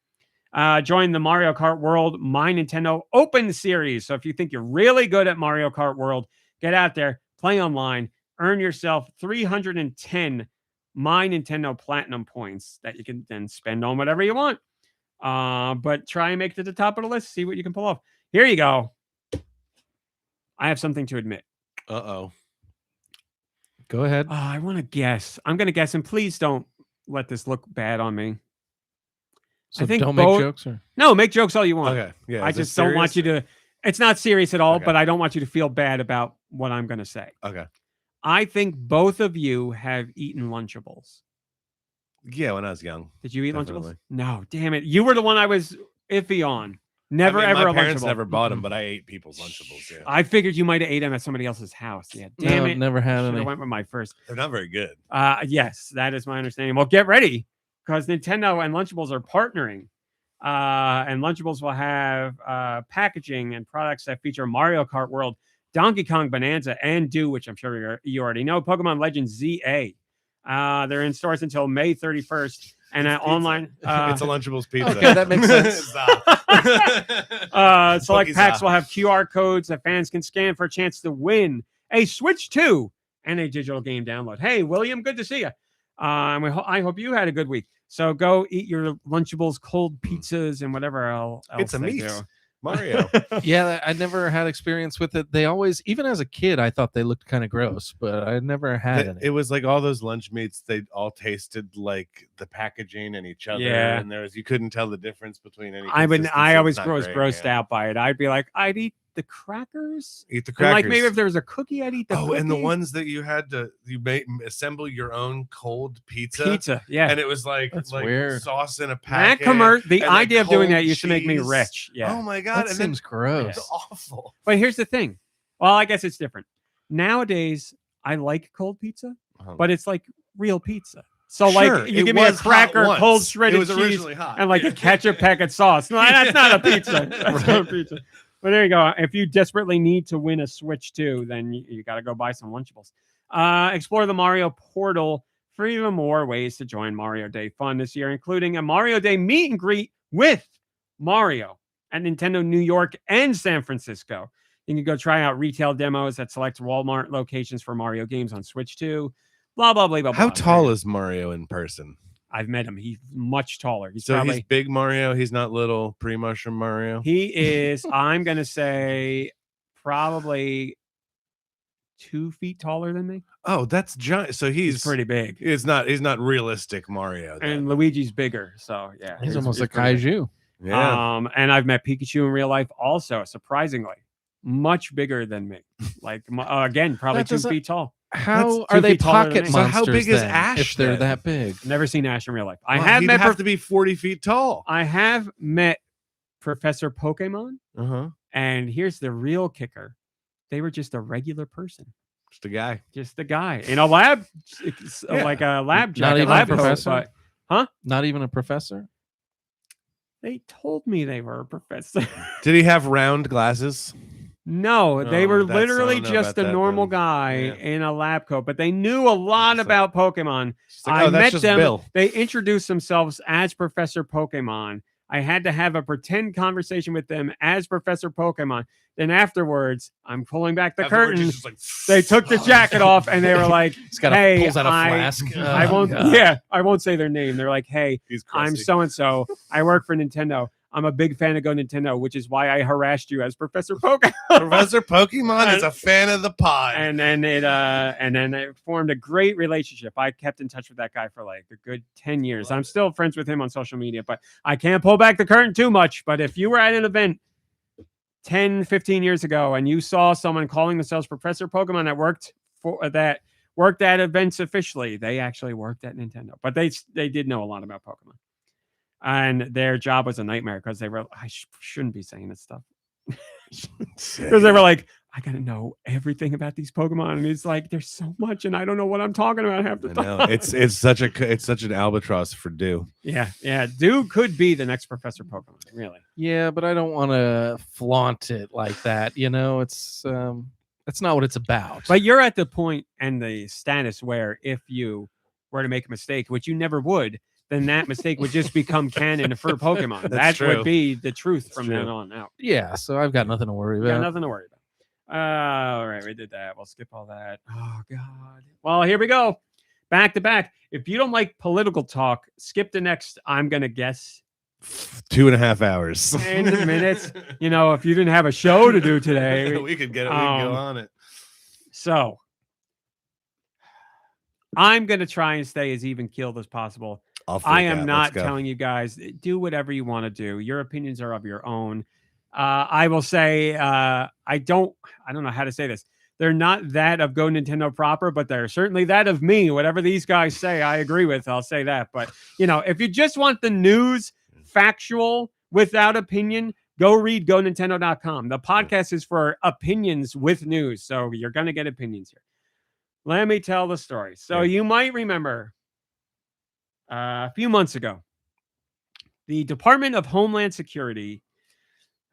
Join the Mario Kart World My Nintendo Open Series. So if you think you're really good at Mario Kart World, get out there, play online, earn yourself 310 My Nintendo Platinum points that you can then spend on whatever you want. But try and make it to the top of the list. See what you can pull off. Here you go. I have something to admit. Uh-oh. Go ahead. I want to guess. I'm going to guess, and please don't let this look bad on me. So I think don't both- make jokes, or No, make jokes all you want. Okay. Yeah. I is this just don't want you serious? to. It's not serious at all, Okay. but I don't want you to feel bad about what I'm going to say. Okay. I think both of you have eaten Lunchables. Yeah, when I was young. Did you eat Definitely. Lunchables? No, damn it. You were the one I was iffy on. Never, I mean, ever my a parents Lunchable. never bought them, but I ate people's Lunchables. Yeah. I figured you might have ate them at somebody else's house. Yeah, damn no, it. never had Should any. have went with my first. They're not very good. Yes, that is my understanding. Well, get ready because Nintendo and Lunchables are partnering. And Lunchables will have packaging and products that feature Mario Kart World, Donkey Kong Bonanza, and Deux, which I'm sure you already know, Pokemon Legends ZA. They're in stores until May 31st. And It's pizza. online, It's a Lunchables pizza. Okay, that makes sense. select Cookies packs off. will have QR codes that fans can scan for a chance to win a Switch 2 and a digital game download. Hey, William, good to see you. I hope you had a good week. So go eat your Lunchables, cold pizzas, and whatever else It's a they meat. do. Mario. Yeah, I never had experience with it. They always, even as a kid, I thought they looked kind of gross, but I never had any. It was like all those lunch meats, they all tasted like the packaging and each other. Yeah. And you couldn't tell the difference between any. I consistency. always It's not was great, grossed yeah. out by it. I'd be like, I'd eat the crackers. Eat the And crackers. like maybe if there was a cookie, I'd eat the and the cookie. ones that you had to assemble your own cold pizza. Yeah. And it was like That's weird. sauce in a That packet. the and, like, idea of doing cold that used to make me cheese. rich. Yeah. Oh my god! That and seems gross. it's awful. But here's the thing. Well, I guess it's different. Nowadays, I like cold pizza, but it's like real pizza. So Sure, like you it give me a was hot cracker, once. cold It shredded was cheese, originally hot. and like Yeah. a ketchup packet sauce. No, that's not a pizza. That's not a pizza. But there you go. If you desperately need to win a Switch 2, then you got to go buy some Lunchables. Explore the Mario portal for even more ways to join Mario Day fun this year, including a Mario Day meet and greet with Mario at Nintendo New York and San Francisco. You can go try out retail demos at select Walmart locations for Mario games on Switch 2. Blah, blah, blah, blah, How blah. tall is Mario in person? I've met him. He's much taller. He's So probably... he's big Mario. He's not little pre-mushroom Mario. He is, I'm going to say, probably 2 feet taller than me. Oh, that's giant. So He's pretty big. He's not realistic Mario. then. And Luigi's bigger. So, yeah. He's almost a pretty big. kaiju. yeah. And I've met Pikachu in real life also, surprisingly. Much bigger than me. Like, again, probably That 2 feet feet tall. How That's are 2 they feet taller than pocket me. So monsters? how big is then, Ash if they're then? that big? Never seen Ash in real life. I Well, have he'd met have to be 40 feet tall. I have met Professor Pokemon, Uh-huh. and here's the real kicker. They were just a regular person. Just a guy. Just a guy in a lab, Yeah. like a lab Not jacket, even a lab coat, professor? but Not even a professor? they told me they were a professor. Did he have round glasses? No, they Oh, were that's- I literally don't know just about a that normal then. guy Yeah. in a lab coat, but they knew a lot Just about Pokemon. Just like, I oh, that's met just them. Bill. They introduced themselves as Professor Pokemon. I had to have a pretend conversation with them as Professor Pokemon. Then afterwards, I'm pulling back the Afterwards, curtain. he's just like, They took the jacket off and they were like, He's got Hey, pulls out a I- flask. I Oh, won't, God. yeah, I won't say their name. They're like, hey, he's I'm crusty. so and so. I work for Nintendo. I'm a big fan of GoNintendo, which is why I harassed you as Professor Pokemon. Professor Pokemon is a fan of the pod. and then it formed a great relationship. I kept in touch with that guy for like a good 10 years. I'm still friends with him on social media, but I can't pull back the curtain too much. But if you were at an event 10, 15 years ago and you saw someone calling themselves Professor Pokemon that worked at events officially, they actually worked at Nintendo, but they did know a lot about Pokemon. And their job was a nightmare because they were, I shouldn't be saying this stuff. Because they were like, I gotta know everything about these Pokemon, and it's like there's so much, and I don't know what I'm talking about half the I time. know. It's such an albatross for Deux. yeah. Deux could be the next Professor Pokemon, really. Yeah, but I don't want to flaunt it like that. You know, it's that's not what it's about. But you're at the point and the status where if you were to make a mistake, which you never would, then that mistake would just become canon for Pokemon. That's That would true. be the truth from true. then on out. yeah, so I've got nothing to worry You got about. nothing to worry about. All right, we did that. We'll skip all that. Oh God. Well, here we go. Back to back. If you don't like political talk, skip the next. I'm gonna guess 2.5 hours. 10 minutes. You know, if you didn't have a show to do today, we could get it. We could go on it. So I'm gonna try and stay as even keeled as possible. I am not telling you guys do whatever you want to do. Your opinions are of your own. I will say I don't know how to say this. They're not that of GoNintendo proper, but they're certainly that of me. Whatever these guys say, I agree with. I'll say that. But you know, if you just want the news, factual, without opinion, go read GoNintendo.com. The podcast is for opinions with news, so you're gonna get opinions here. Let me tell the story. So you might remember a few months ago, the Department of Homeland Security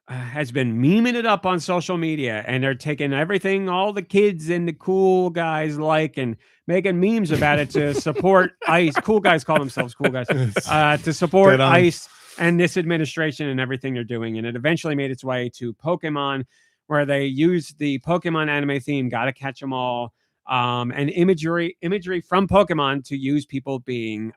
has been memeing it up on social media, and they're taking everything all the kids and the cool guys like and making memes about it to support ICE. Cool guys call themselves cool guys to support ICE and this administration and everything they're doing. And it eventually made its way to Pokemon, where they used the Pokemon anime theme, Gotta Catch 'Em All, and imagery from Pokemon to use people being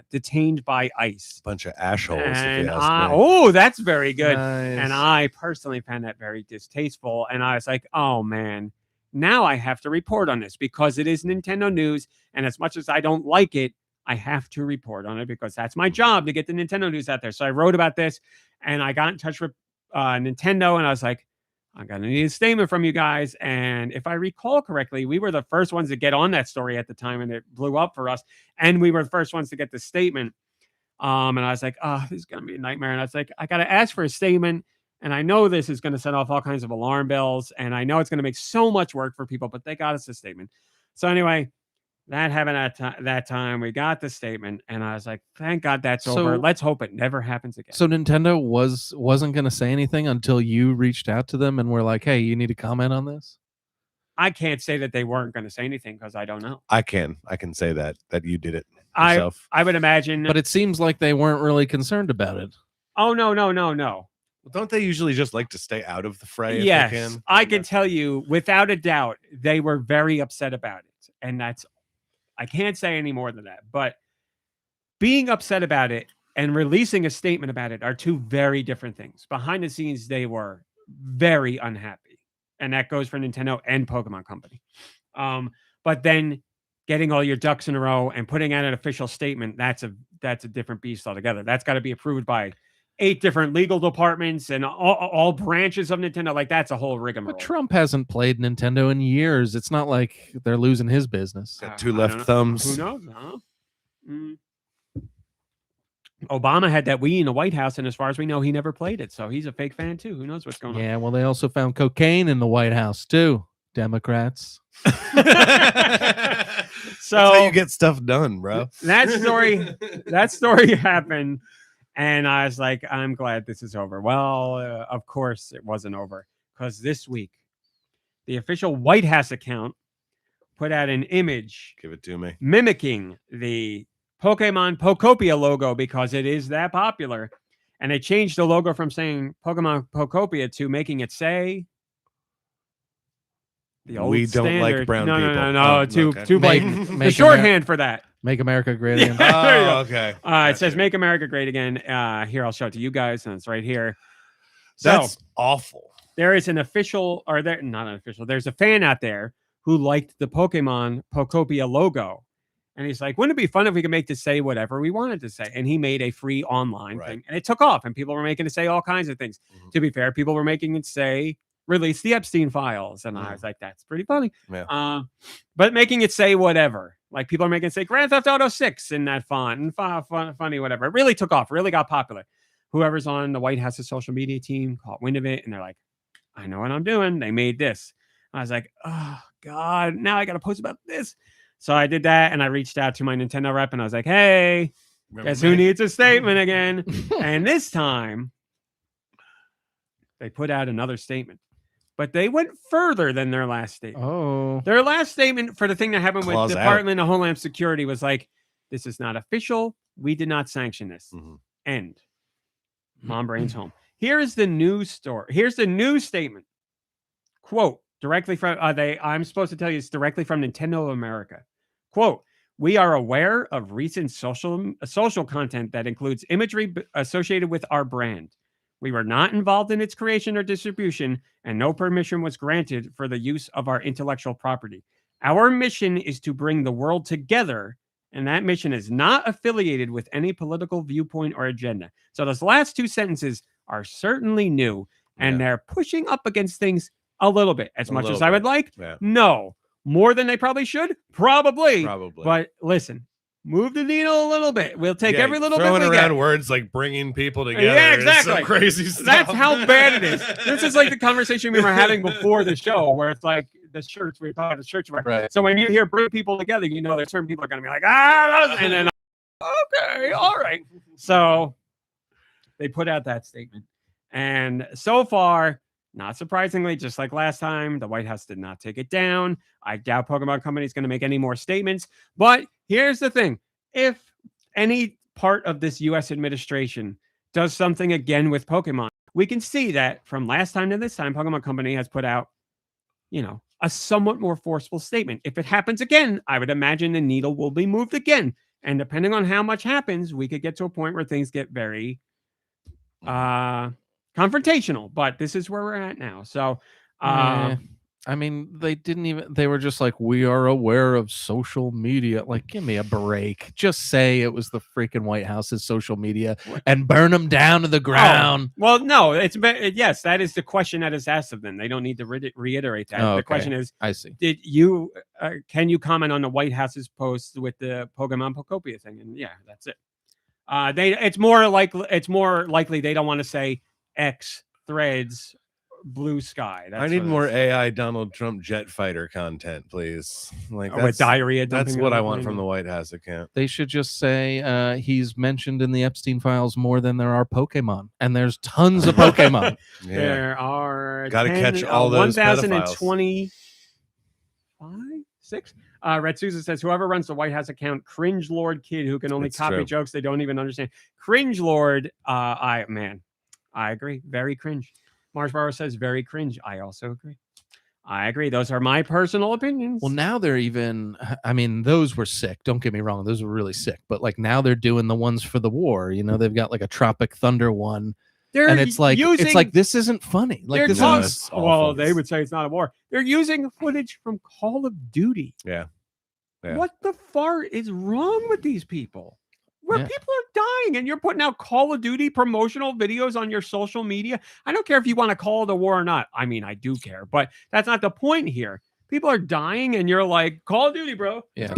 detained by ICE. Bunch of assholes. And oh, that's very good. Nice. And I personally found that very distasteful. And I was like, oh man, now I have to report on this because it is Nintendo news. And as much as I don't like it, I have to report on it because that's my job to get the Nintendo news out there. So I wrote about this and I got in touch with Nintendo and I was like, I'm going to need a statement from you guys. And if I recall correctly, we were the first ones to get on that story at the time and it blew up for us. And we were the first ones to get the statement. And I was like, oh, this is going to be a nightmare. And I was like, I got to ask for a statement. And I know this is going to set off all kinds of alarm bells. And I know it's going to make so much work for people, but they got us a statement. So anyway, that happened that time. We got the statement. And I was like, thank God that's over. Let's hope it never happens again. So Nintendo wasn't going to say anything until you reached out to them and were like, hey, you need to comment on this? I can't say that they weren't going to say anything because I don't know. I can say that you did it yourself. I would imagine. But it seems like they weren't really concerned about it. Oh, no. Well, don't they usually just like to stay out of the fray? Yes, if they can? I can tell you without a doubt, they were very upset about it. And I can't say any more than that. But being upset about it and releasing a statement about it are two very different things. Behind the scenes, they were very unhappy. And that goes for Nintendo and Pokemon Company. But then getting all your ducks in a row and putting out an official statement, that's a different beast altogether. That's got to be approved by 8 different legal departments and all branches of Nintendo. Like that's a whole rigmarole. But Trump hasn't played Nintendo in years. It's not like they're losing his business. Got 2 left thumbs. Who knows? Huh? Obama had that Wii in the White House, and as far as we know, he never played it. So he's a fake fan too. Who knows what's going on? Yeah, well, they also found cocaine in the White House too. Democrats. So That's how you get stuff done, bro. That story happened. And I was like, I'm glad this is over. Well, of course it wasn't over because this week, the official White House account put out an image. Give it to me. Mimicking the Pokemon Pokopia logo because it is that popular. And they changed the logo from saying Pokemon Pokopia to making it say the old we don't standard. like brown people. No. Too blatant. The shorthand for that. Make America great again. Oh, okay. It says "Make America Great Again." Here, I'll show it to you guys, and it's right here. That's awful. There is an official, or there not an official. There's a fan out there who liked the Pokemon Pokopia logo, and he's like, "Wouldn't it be fun if we could make this say whatever we wanted to say?" And he made a free online thing, and it took off, and people were making it say all kinds of things. Mm-hmm. To be fair, people were making it say "Release the Epstein files," and I was like, "That's pretty funny." Yeah. But making it say whatever. Like people are making it say Grand Theft Auto 6 in that font and funny, whatever. It really took off, really got popular. Whoever's on the White House's social media team caught wind of it and they're like, I know what I'm doing. They made this. I was like, oh God, now I got to post about this. So I did that and I reached out to my Nintendo rep and I was like, hey, guess who needs a statement again? And this time they put out another statement. But they went further than their last statement. Oh. Their last statement for the thing that happened with the Department of Homeland Security was like, this is not official. We did not sanction this. Mm-hmm. End. Mom brain's home. Here's the news story. Here's the news statement. Quote, directly from I'm supposed to tell you it's directly from Nintendo of America. Quote, we are aware of recent social content that includes imagery associated with our brand. We were not involved in its creation or distribution, and no permission was granted for the use of our intellectual property. Our mission is to bring the world together, and that mission is not affiliated with any political viewpoint or agenda. So those last two sentences are certainly new, and they're pushing up against things a little bit. As much as I would like, no. More than they probably should? Probably. But listen, move the needle a little bit. We'll take every little bit we throwing around get. words like bringing people together. Yeah, exactly. Some crazy stuff. That's how bad it is. This is like the conversation we were having before the show, where it's like the church. We were talking about the church. Right. So when you hear bring people together, you know that certain people are going to be like, and then okay, all right. So they put out that statement, and so far, not surprisingly, just like last time, the White House did not take it down. I doubt Pokemon Company is going to make any more statements. But here's the thing. If any part of this U.S. administration does something again with Pokemon, we can see that from last time to this time, Pokemon Company has put out, a somewhat more forceful statement. If it happens again, I would imagine the needle will be moved again. And depending on how much happens, we could get to a point where things get very confrontational, but this is where we're at now. So, I mean, they were just like, we are aware of social media. Like, give me a break. Just say it was the freaking White House's social media and burn them down to the ground. Well, no, yes, that is the question that is asked of them. They don't need to reiterate that. The question is, I see. Can you comment on the White House's post with the Pokemon Pokopia thing? And yeah, that's it. It's more likely they don't want to say X threads blue sky. I need more AI Donald Trump jet fighter content, please. Like with diarrhea. That's what I want from the White House account. They should just say he's mentioned in the Epstein files more than there are Pokemon, and there's tons of Pokemon. There are. Got to catch all those 1,025, 6. Red Susan says, whoever runs the White House account, cringe lord kid who can only copy jokes they don't even understand. Cringe lord. I agree. Very cringe. Marsborough says very cringe. I also agree. I agree. Those are my personal opinions. Well, now they're those were sick. Don't get me wrong. Those were really sick. But like now they're doing the ones for the war. They've got like a Tropic Thunder one. And it's like, this isn't funny. Like this is well, they would say it's not a war. They're using footage from Call of Duty. Yeah. What the fart is wrong with these people? Where people are dying and you're putting out Call of Duty promotional videos on your social media. I don't care if you want to call it a war or not. I mean, I do care, but that's not the point here. People are dying and you're like, Call of Duty, bro. Yeah.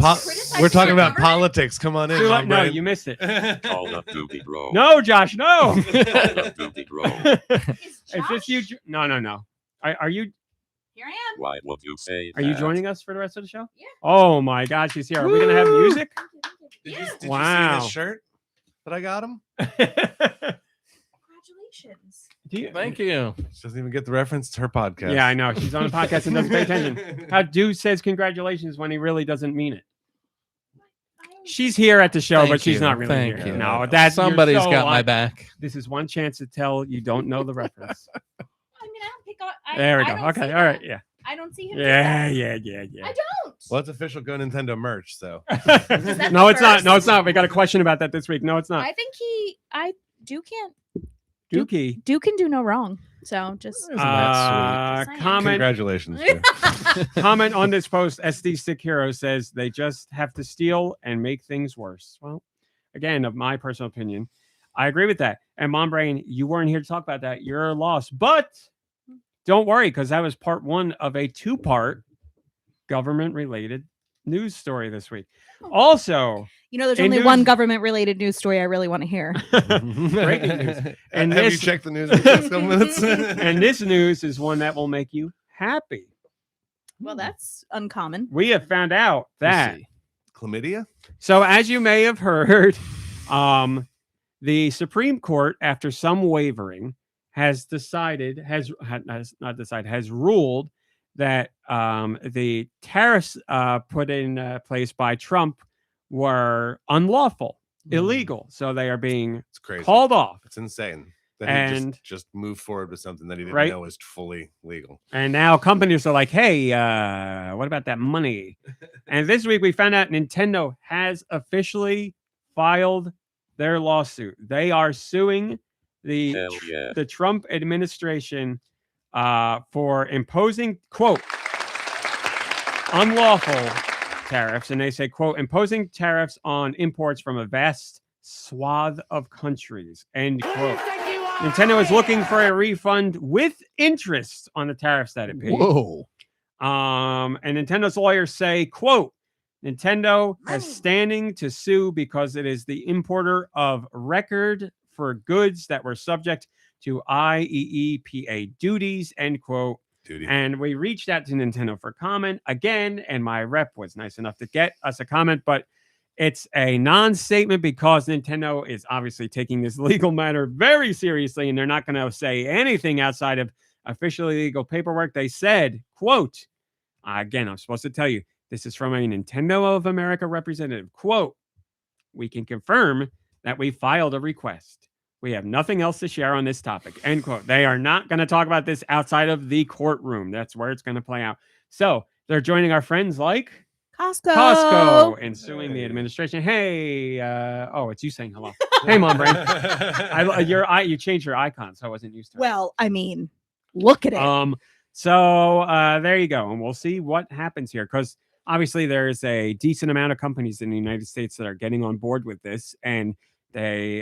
We're talking about politics. Come on in. No, you missed it. Call of Duty, bro. No, Josh, no. Call of Duty, bro. Is this you? No. Are you? Here I am. Why would you say Are you joining us for the rest of the show? Yeah. Oh my God, she's here. Are we gonna have music? Did you see Wow. his shirt that I got him? Congratulations. Thank you. She doesn't even get the reference to her podcast. Yeah, I know. She's on a podcast and doesn't pay attention. How Deux says congratulations when he really doesn't mean it. She's here at the show, but she's not really here. You. No, that's somebody's got my back. This is one chance to tell you don't know the reference. I don't pick on. There we go. Okay, all right, yeah. I don't see him. Yeah. I don't. Well, it's official GoNintendo merch, so. No, it's not. No, it's not. We got a question about that this week. No, it's not. I think Duke can do no wrong. So just comment. Congratulations. Comment on this post. SD Stick Hero says they just have to steal and make things worse. Well, again, of my personal opinion, I agree with that. And Mom Brain, you weren't here to talk about that. You're a loss, but don't worry, because that was part one of a 2-part government-related news story this week. Also, there's only one government-related news story I really want to hear. Breaking news. And have you checked the news in the last couple minutes? And this news is one that will make you happy. Well, that's uncommon. We have found out that chlamydia. So, as you may have heard, the Supreme Court, after some wavering, has ruled that the tariffs put in place by Trump were unlawful, illegal. So they are being called off. It's insane. That he And just moved forward with something that he didn't Right. know was fully legal. And now companies are like, hey, what about that money? And this week we found out Nintendo has officially filed their lawsuit. They are suing the Hell yeah. the Trump administration for imposing, quote, unlawful tariffs. And they say, quote, imposing tariffs on imports from a vast swath of countries, end quote. Nintendo is looking for a refund with interest on the tariffs that it paid. Whoa. And Nintendo's lawyers say, quote, Nintendo has standing to sue because it is the importer of record for goods that were subject to IEEPA duties, end quote. Duty. And we reached out to Nintendo for comment again, and my rep was nice enough to get us a comment, but it's a non-statement because Nintendo is obviously taking this legal matter very seriously, and they're not going to say anything outside of officially legal paperwork. They said, quote, again, I'm supposed to tell you, this is from a Nintendo of America representative, quote, we can confirm that we filed a request. We have nothing else to share on this topic, end quote. They are not going to talk about this outside of the courtroom. That's where it's going to play out. So they're joining our friends like Costco and suing the administration. Hey, oh, it's you saying hello. Hey, Mom Brain. You changed your icon, so I wasn't used to it. Well, I mean, look at it. So there you go, and we'll see what happens here, because obviously there's a decent amount of companies in the United States that are getting on board with this, and they,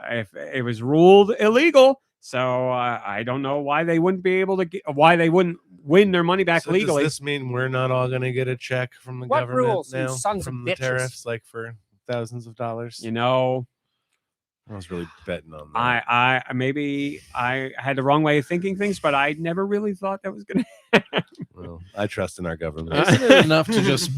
if it was ruled illegal, so I don't know why they wouldn't be able to why they wouldn't win their money back legally. Does this mean we're not all going to get a check from the What government rules, you now sons of from the bitches? tariffs, like for thousands of dollars? You know, I was really betting on that. I had the wrong way of thinking things, but I never really thought that was going to happen. Well, I trust in our government. Isn't it enough to just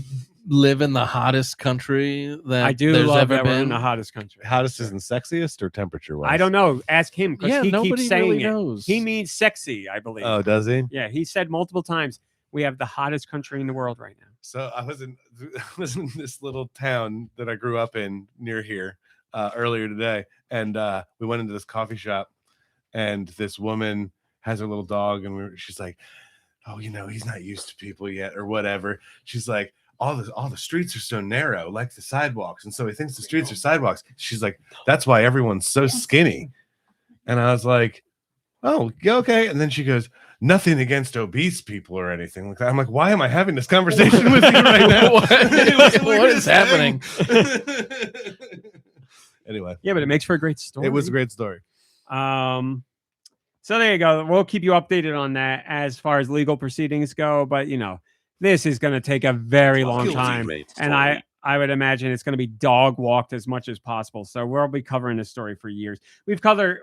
live in the hottest country that I do there's love ever that we're in been? the hottest country. Hottest isn't sexiest or temperature wise? I don't know. Ask him, because Yeah, he nobody keeps saying really it. knows. He means sexy, I believe. Oh, does he? Yeah, he said multiple times, we have the hottest country in the world right now. So I was in this little town that I grew up in near here earlier today, and we went into this coffee shop, and this woman has her little dog, and she's like, "Oh, you know, he's not used to people yet, or whatever." She's like, all the streets are so narrow, like the sidewalks, and so he thinks the streets are sidewalks. She's like, that's why everyone's so skinny. And I was like, oh, okay. And then she goes, nothing against obese people or anything like that. I'm like, why am I having this conversation with you right now? What is happening? Anyway, Yeah, but it makes for a great story. it was a great story. So there you go. We'll keep you updated on that as far as legal proceedings go. But you know, this is going to take a very long Guilty, time, mate. and Sorry. I would imagine it's going to be dog walked as much as possible. So we'll be covering this story for years. We've covered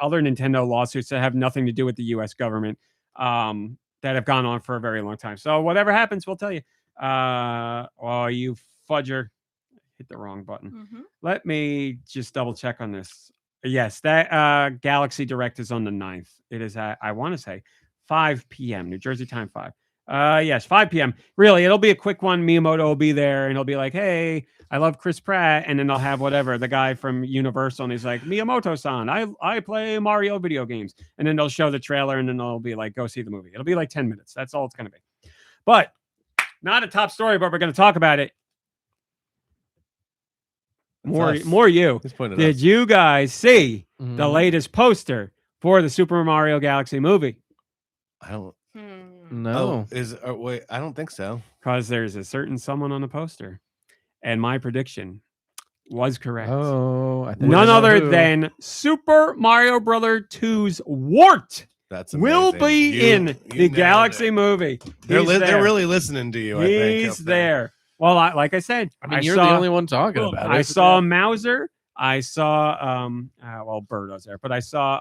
other Nintendo lawsuits that have nothing to do with the U.S. government that have gone on for a very long time. So whatever happens, we'll tell you. Oh, you fudger! Hit the wrong button. Mm-hmm. Let me just double check on this. Yes, that Galaxy Direct is on the 9th. It is at, I want to say, 5 p.m. New Jersey time 5. Yes, 5 p.m. Really, it'll be a quick one. Miyamoto will be there, and he'll be like, hey, I love Chris Pratt. And then they'll have whatever, the guy from Universal, and he's like, Miyamoto-san, I play Mario video games. And then they'll show the trailer, and then they'll be like, go see the movie. It'll be like 10 minutes. That's all it's going to be. But not a top story, but we're going to talk about it. That's us. More you. He's pointing at Did us. you guys see the Mhm. latest poster for the Super Mario Galaxy movie? I don't. No. Wait, I don't think so. Because there's a certain someone on the poster, and my prediction was correct. Oh, I think None I know other who. than Super Mario Brother 2's Wart That's will amazing. be You in the nailed Galaxy it. movie. They're He's there. they're really listening to you. I think He's up there. Well, like I said, I mean, you're the only one talking about it. I saw Mauser. I saw well, Birdo's there, but I saw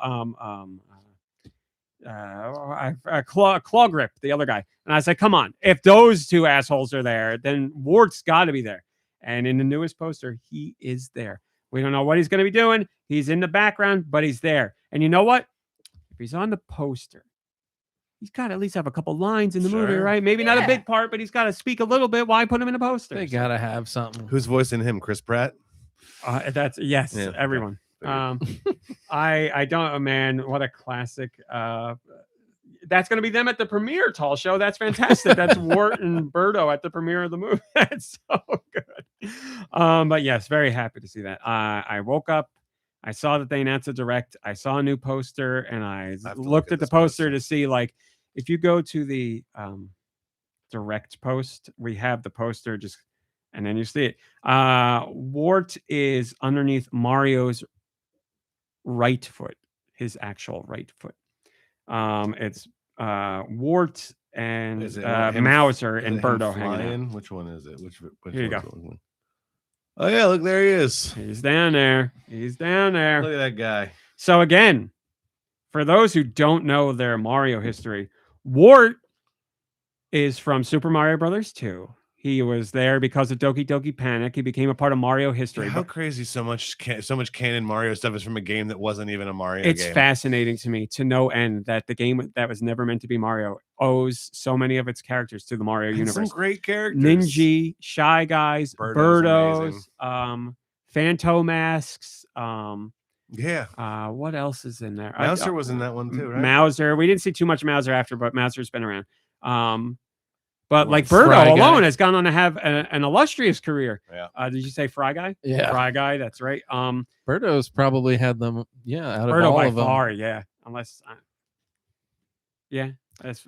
Claw Grip, the other guy, and I said, "Come on! If those two assholes are there, then Wart's got to be there." And in the newest poster, he is there. We don't know what he's going to be doing. He's in the background, but he's there. And you know what? If he's on the poster, he's got to at least have a couple lines in the movie, Sure. right? Maybe not a Yeah. big part, but he's got to speak a little bit. Why put him in a poster? They gotta have something. Who's voicing him? Chris Pratt. That's yes, Yeah, okay. everyone. I don't, man, what a classic. That's going to be them at the premiere, Tall Show. That's fantastic. That's Wart and Birdo at the premiere of the movie. That's so good. But yes, very happy to see that. I woke up, I saw that they announced a direct. I saw a new poster, and I looked at the poster to see, like, if you go to the direct post, we have the poster just, and then you see it. Wart is underneath Mario's right foot, his actual right foot. It's Wart and Mauser and Birdo hanging out. Which one is it? Which Here you go. One? Oh yeah, look, there he is. He's down there. He's down there. Look at that guy. So again, for those who don't know their Mario history, Wart is from Super Mario Brothers 2. He was there because of Doki Doki Panic. He became a part of Mario history. How crazy so much canon Mario stuff is from a game that wasn't even a Mario game. It's fascinating to me to no end that the game that was never meant to be Mario owes so many of its characters to the Mario universe. Some great characters. Ninja, Shy Guys, Birdo's, Phantomasks. Yeah. What else is in there? Mauser was in that one too, right? Mauser. We didn't see too much Mauser after, but Mauser's been around. But like Fry Birdo Guy. alone has gone on to have an illustrious career. Yeah. Did you say Fry Guy? Yeah. Fry Guy. That's right. Birdo's probably had them. Yeah, out of Birdo all by of them. far. Yeah. Unless. That's.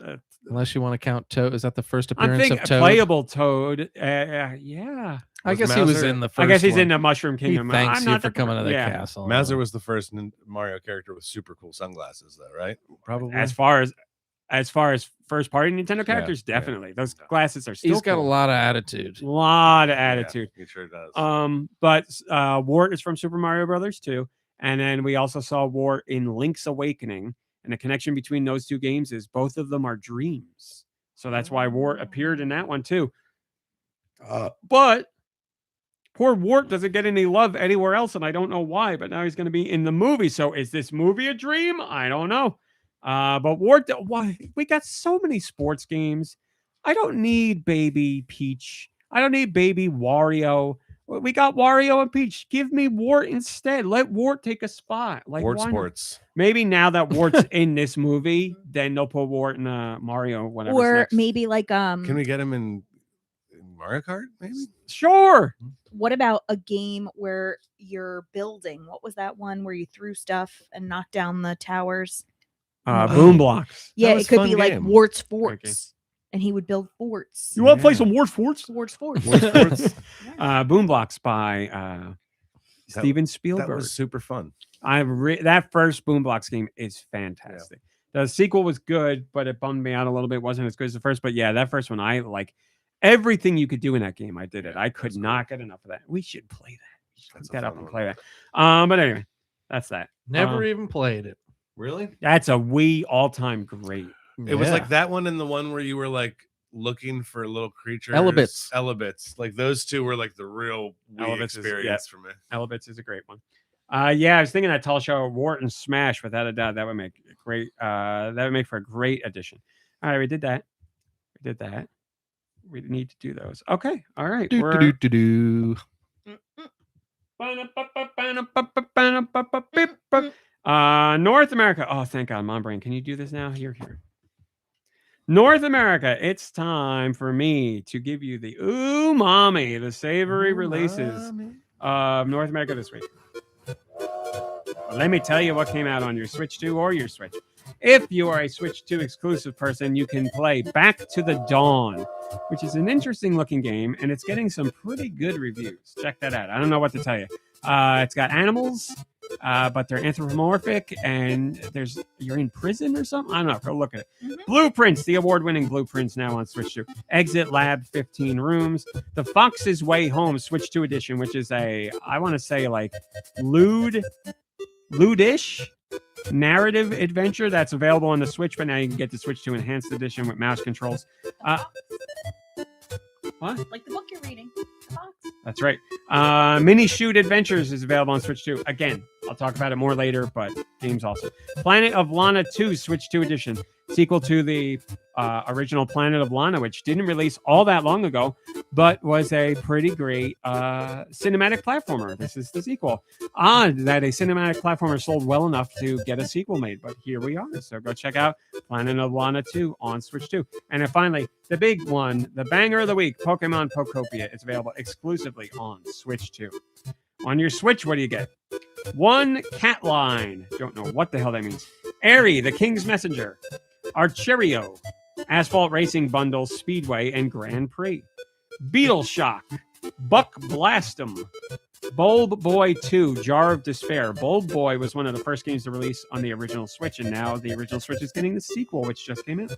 Unless you want to count Toad. Is that the first I'm appearance thinking of Toad? playable Toad. Yeah. I guess he was Mauser- in the first I guess he's one. in the Mushroom He Kingdom. thanks I'm you not for coming to the yeah. castle. Mauser was the first Mario character with super cool sunglasses, though, right? Probably. As far as first party Nintendo characters, definitely. Those glasses are still He's got cool. a lot of attitude. A lot of attitude. Yeah, he sure does. But Wart is from Super Mario Brothers 2. And then we also saw Wart in Link's Awakening. And the connection between those two games is both of them are dreams. So that's why Wart appeared in that one too. But poor Wart doesn't get any love anywhere else, and I don't know why, but now he's going to be in the movie. So is this movie a dream? I don't know. But Wart, why we got so many sports games. I don't need baby Peach. I don't need baby Wario. We got Wario and Peach. Give me Wart instead. Let Wart take a spot. Like Wart why not? Sports. Maybe now that Wart's in this movie, then they'll put Wart in Mario. Whatever. Or maybe like Can we get him in Mario Kart? Maybe. Sure. what about a game where you're building? What was that one where you threw stuff and knocked down the towers? Boom blocks. Yeah, was it a could fun be like game. Wart's Okay. Forts, and he would build forts. You want to play Yeah. some Wart Forts? Wart's Forts. Wart Forts. Boom blocks by Steven Spielberg. That was super fun. That first Boom Blocks game is fantastic. The sequel was good, but it bummed me out a little bit. It wasn't as good as the first, but yeah, that first one, I like everything you could do in that game. I did it. I could not get enough of that. We should play that. We should That's pick a that up fun and one. play that. But anyway, that's that. Never even played it. Really? That's a Wii all-time great. It was Yeah. like that one and the one where you were like looking for little creatures. Elebits. Elebits. Like those two were like the real Wii Elebits is- experience for me. Elebits is a great one. Yeah, I was thinking that Tall Show, Wart and Smash, without a doubt, that would make a great. That would make for a great addition. All right, we did that. We need to do those. Okay, all right. Do. North America. Oh, thank God, Mom Brain. Can you do this now? You're here. North America. It's time for me to give you the umami, the savory releases of North America this week. Let me tell you what came out on your Switch 2 or your Switch. If you are a Switch 2 exclusive person, you can play Back to the Dawn, which is an interesting looking game, and it's getting some pretty good reviews. Check that out. I don't know what to tell you. It's got animals, but they're anthropomorphic, and you're in prison or something. I don't know. Go look at it. Blueprints, the award-winning Blueprints now on Switch 2. Exit Lab, 15 rooms. The Fox's Way Home Switch 2 edition, which is I want to say like lewd-ish narrative adventure that's available on the Switch, but now you can get the Switch 2 Enhanced Edition with mouse controls. What? Like the book you're reading. The box. That's right. Mini Shoot Adventures is available on Switch 2. Again, I'll talk about it more later, but game's awesome. Planet of Lana 2 Switch 2 edition, sequel to the original Planet of Lana, which didn't release all that long ago, but was a pretty great cinematic platformer. This is the sequel. Odd that a cinematic platformer sold well enough to get a sequel made, but here we are. So go check out Planet of Lana 2 on Switch 2. And then finally, the big one, the banger of the week, Pokemon Pokopia. It's available exclusively on Switch 2. On your Switch, what do you get? One cat line. Don't know what the hell that means. Airy, the King's Messenger. Archerio. Asphalt Racing Bundle, Speedway, and Grand Prix. Beetle Shock. Buck Blastum. Bulb Boy 2, Jar of Despair. Bulb Boy was one of the first games to release on the original Switch, and now the original Switch is getting the sequel, which just came out.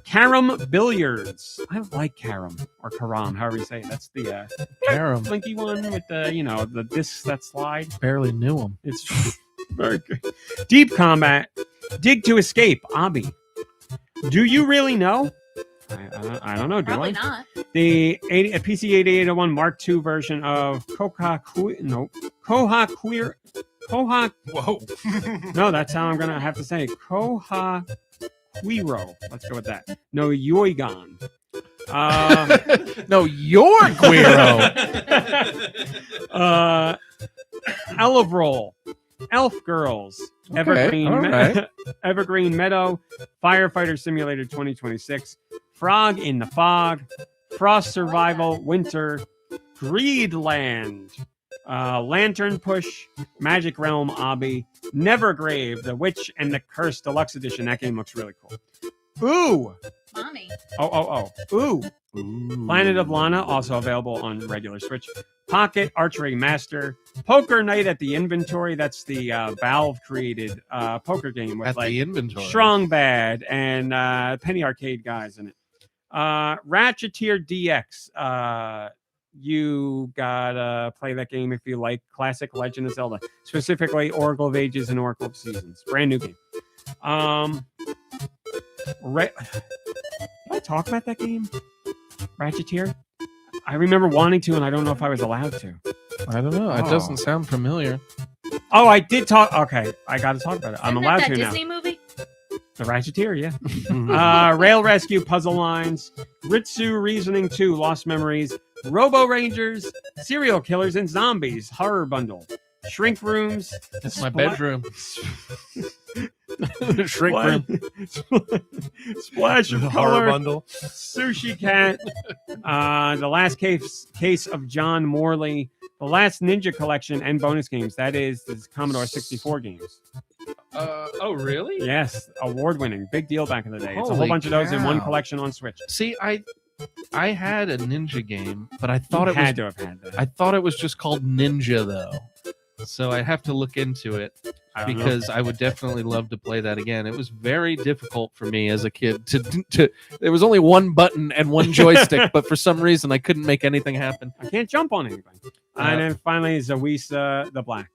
Carom Billiards. I like Carom, or Karam, however you say it. That's the Carom. blinky one with the, the discs that slide. Barely knew him. It's very good. Deep Combat. Dig to Escape, Obby. Do you really know? I don't know. Do Probably I? not. The PC 8801 Mark II version of Koha Queer. Whoa. No, that's how I'm gonna have to say it. Koha Quiro. Let's go with that. No, Yoigon. No, you're Queero. Elevroll. Elf Girls. Okay, all right. Evergreen Meadow. Firefighter Simulator 2026. Frog in the Fog. Frost Survival Winter. Greedland. Lantern Push. Magic Realm Obby. Nevergrave, The Witch and the Curse Deluxe Edition. That game looks really cool. Ooh. Mommy. Ooh. Planet of Lana, also available on regular Switch. Pocket Archery Master. Poker Night at the Inventory. That's the Valve created poker game with At like the inventory. Strong Bad and Penny Arcade guys in it. Ratcheteer DX. You gotta play that game if you like classic Legend of Zelda, specifically Oracle of Ages and Oracle of Seasons. Brand new game. Did I talk about that game? Ratcheteer? I remember wanting to, and I don't know if I was allowed to. I don't know. It Oh. doesn't sound familiar. Oh, I did talk. Okay, I got to talk about it. I'm Isn't allowed that to now. Disney movie? The Ratcheteer, yeah. Rail Rescue Puzzle Lines, Ritsu Reasoning 2 Lost Memories, Robo Rangers, Serial Killers and Zombies Horror Bundle, Shrink Rooms. It's my bedroom. Shrink Splat- room. Splash of The horror Color, bundle. Sushi Cat, The Last Case of John Morley, The Last Ninja Collection, and bonus games. That is the Commodore 64 games. Oh, really? Yes, award-winning. Big deal back in the day. It's a whole Holy bunch of those in one cow. collection on Switch. See, I had a ninja game, but I thought You it was had to have had that. I thought it was just called Ninja though. So I have to look into it I don't know. because I would definitely love to play that again. It was very difficult for me as a kid to there was only one button and one joystick, but for some reason I couldn't make anything happen. I can't jump on anything. And then finally, Zawisa the Black.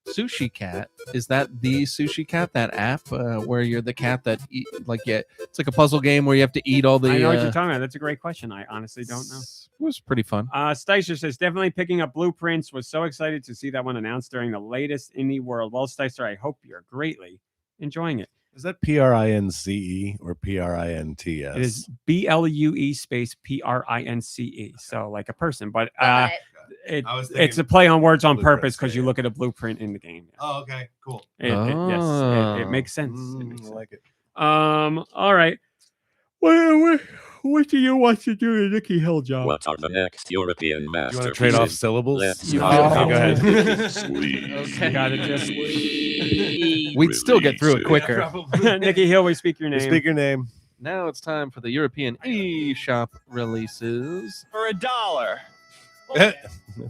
Sushi Cat, is that the Sushi Cat, that app where you're the cat that eat, it's like a puzzle game where you have to eat all the I know what you're talking about. That's a great question. I honestly don't know. It was pretty fun. Sticer says, definitely picking up Blueprints. Was so excited to see that one announced during the latest Indie World. Well, Sticer, I hope you're greatly enjoying it. Is that PRINCE or PRINTS? It is BLUE space PRINCE. So like a person, but Got it. I was it's a thinking play on words on blueprints, purpose because you yeah. look at a blueprint in the game. Oh, okay, cool. Yes, Oh. it makes sense. It makes I sense. like it. All right. What do you want to do to Nicky Hill, John? What are the next European Do you want to masterpieces? trade off syllables? Let's You go. feel- go ahead. Squeeze. You gotta just We'd still get through it quicker. Nicky Hill, we speak your name. Speak your name. Now it's time for the European eShop releases For $1.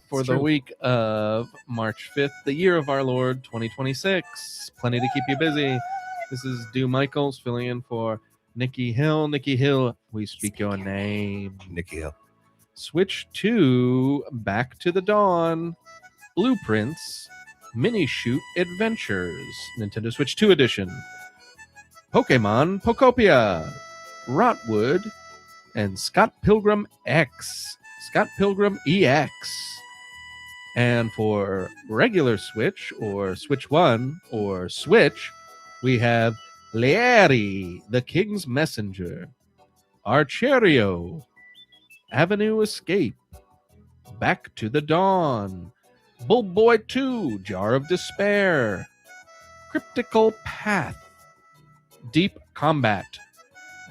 for the week of March 5th, the year of our Lord 2026. Plenty to keep you busy. This is Dew Michaels filling in for Nicky Hill. Nicky Hill, we speak your name. Nicky Hill. Switch 2, Back to the Dawn, Blueprints, Mini Shoot Adventures, Nintendo Switch 2 Edition, Pokemon Pokopia, Rotwood, and Scott Pilgrim X, Scott Pilgrim EX. And for regular Switch or Switch 1 or Switch, we have Leary, the King's Messenger, Archerio, Avenue Escape, Back to the Dawn, Bull Boy 2, Jar of Despair, Cryptical Path, Deep Combat,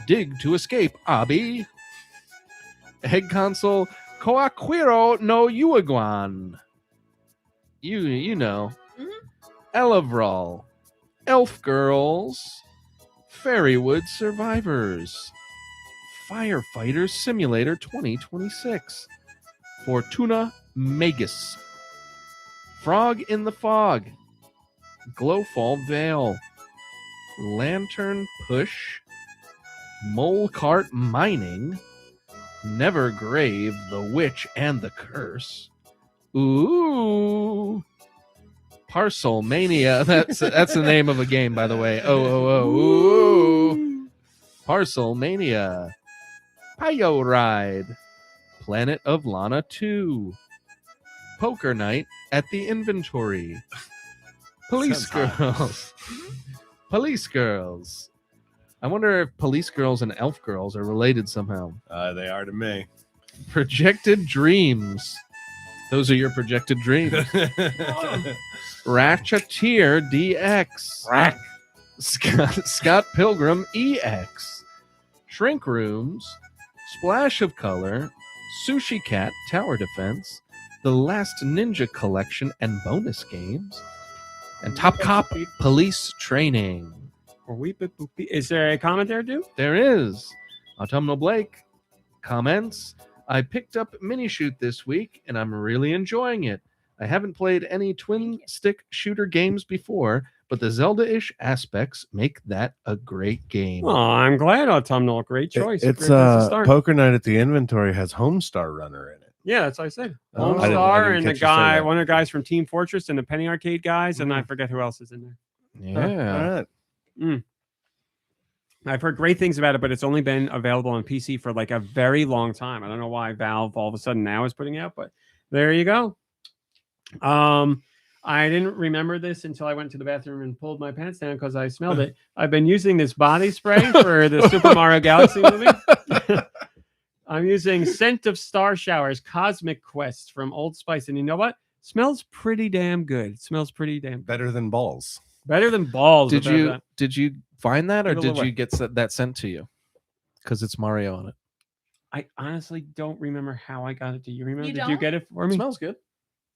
Dig to Escape, Abi, Egg Console, Koaquiro no Yuaguan. You know. Mhm. Elevral, Elf Girls, Fairywood Survivors, Firefighter Simulator 2026, Fortuna Magus, Frog in the Fog, Glowfall Vale, Lantern Push, Mole Cart Mining, Nevergrave, The Witch and the Curse. Ooh. Parcel Mania. That's the name of a game, by the way. Ooh. Parcel Mania. Payo Ride. Planet of Lana 2. Poker Night at the Inventory. Police Sounds hot. Girls. Police Girls. I wonder if Police Girls and Elf Girls are related somehow. They are to me. Projected Dreams. Those are your projected dreams. Ratcheteer DX. Scott Pilgrim EX. Shrink Rooms. Splash of Color. Sushi Cat Tower Defense. The Last Ninja Collection and bonus games. And Top Cop Police Training. Is there a comment there, dude? There is. Autumnal Blake comments, I picked up Mini Shoot this week, and I'm really enjoying it. I haven't played any twin-stick shooter games before, but the Zelda-ish aspects make that a great game. Oh, I'm glad, Autumnal. Great choice. It's Great place to start. Poker Night at the Inventory has Homestar Runner in it. Yeah, that's what I said. Oh, I didn't Homestar and the catch you say guy, that. one of the guys from Team Fortress and the Penny Arcade guys, and I forget who else is in there. Yeah. All right. I've heard great things about it, but it's only been available on PC for like a very long time. I don't know why Valve all of a sudden now is putting it out, but there you go. I didn't remember this until I went to the bathroom and pulled my pants down because I smelled it. I've been using this body spray for the Super Mario Galaxy movie. I'm using Scent of Star Showers Cosmic Quest from Old Spice, and you know what? Smells pretty damn good. It smells pretty damn good. Better than balls. Better than balls. Did without you that. did you find that, or Give it did away. you get that sent to you? Because it's Mario on it. I honestly don't remember how I got it. Do you remember? You Did you don't? get it for me? Smells good.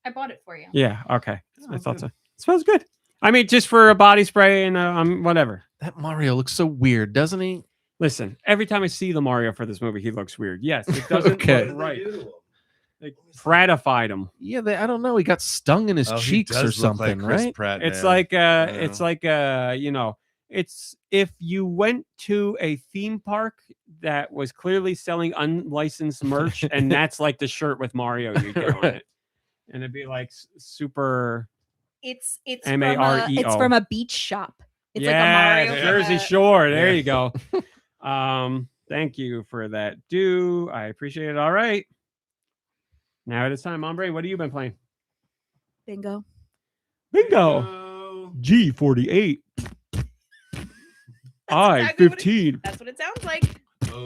I bought it for you. Yeah. Okay. Oh, I thought good. so. It smells good. I mean, just for a body spray and whatever. That Mario looks so weird, doesn't he? Listen, every time I see the Mario for this movie, he looks weird. Yes, it doesn't Okay. look right. They gratified him. Yeah, I don't know. He got stung in his He cheeks or does look something, like Chris right? Pratt It's now. like Yeah. you know, it's if you went to a theme park that was clearly selling unlicensed merch, and that's like the shirt with Mario you get on Right. it, and it'd be like super. It's M-A-R-E-O. it's from a beach shop. It's yeah, like a Mario. Jersey with a- Shore. There Yeah. you go. Thank you for that, Do. I appreciate it. All right. Now it is time, Ombre. What have you been playing? Bingo. Bingo. G48. exactly what I-15. That's what it sounds like.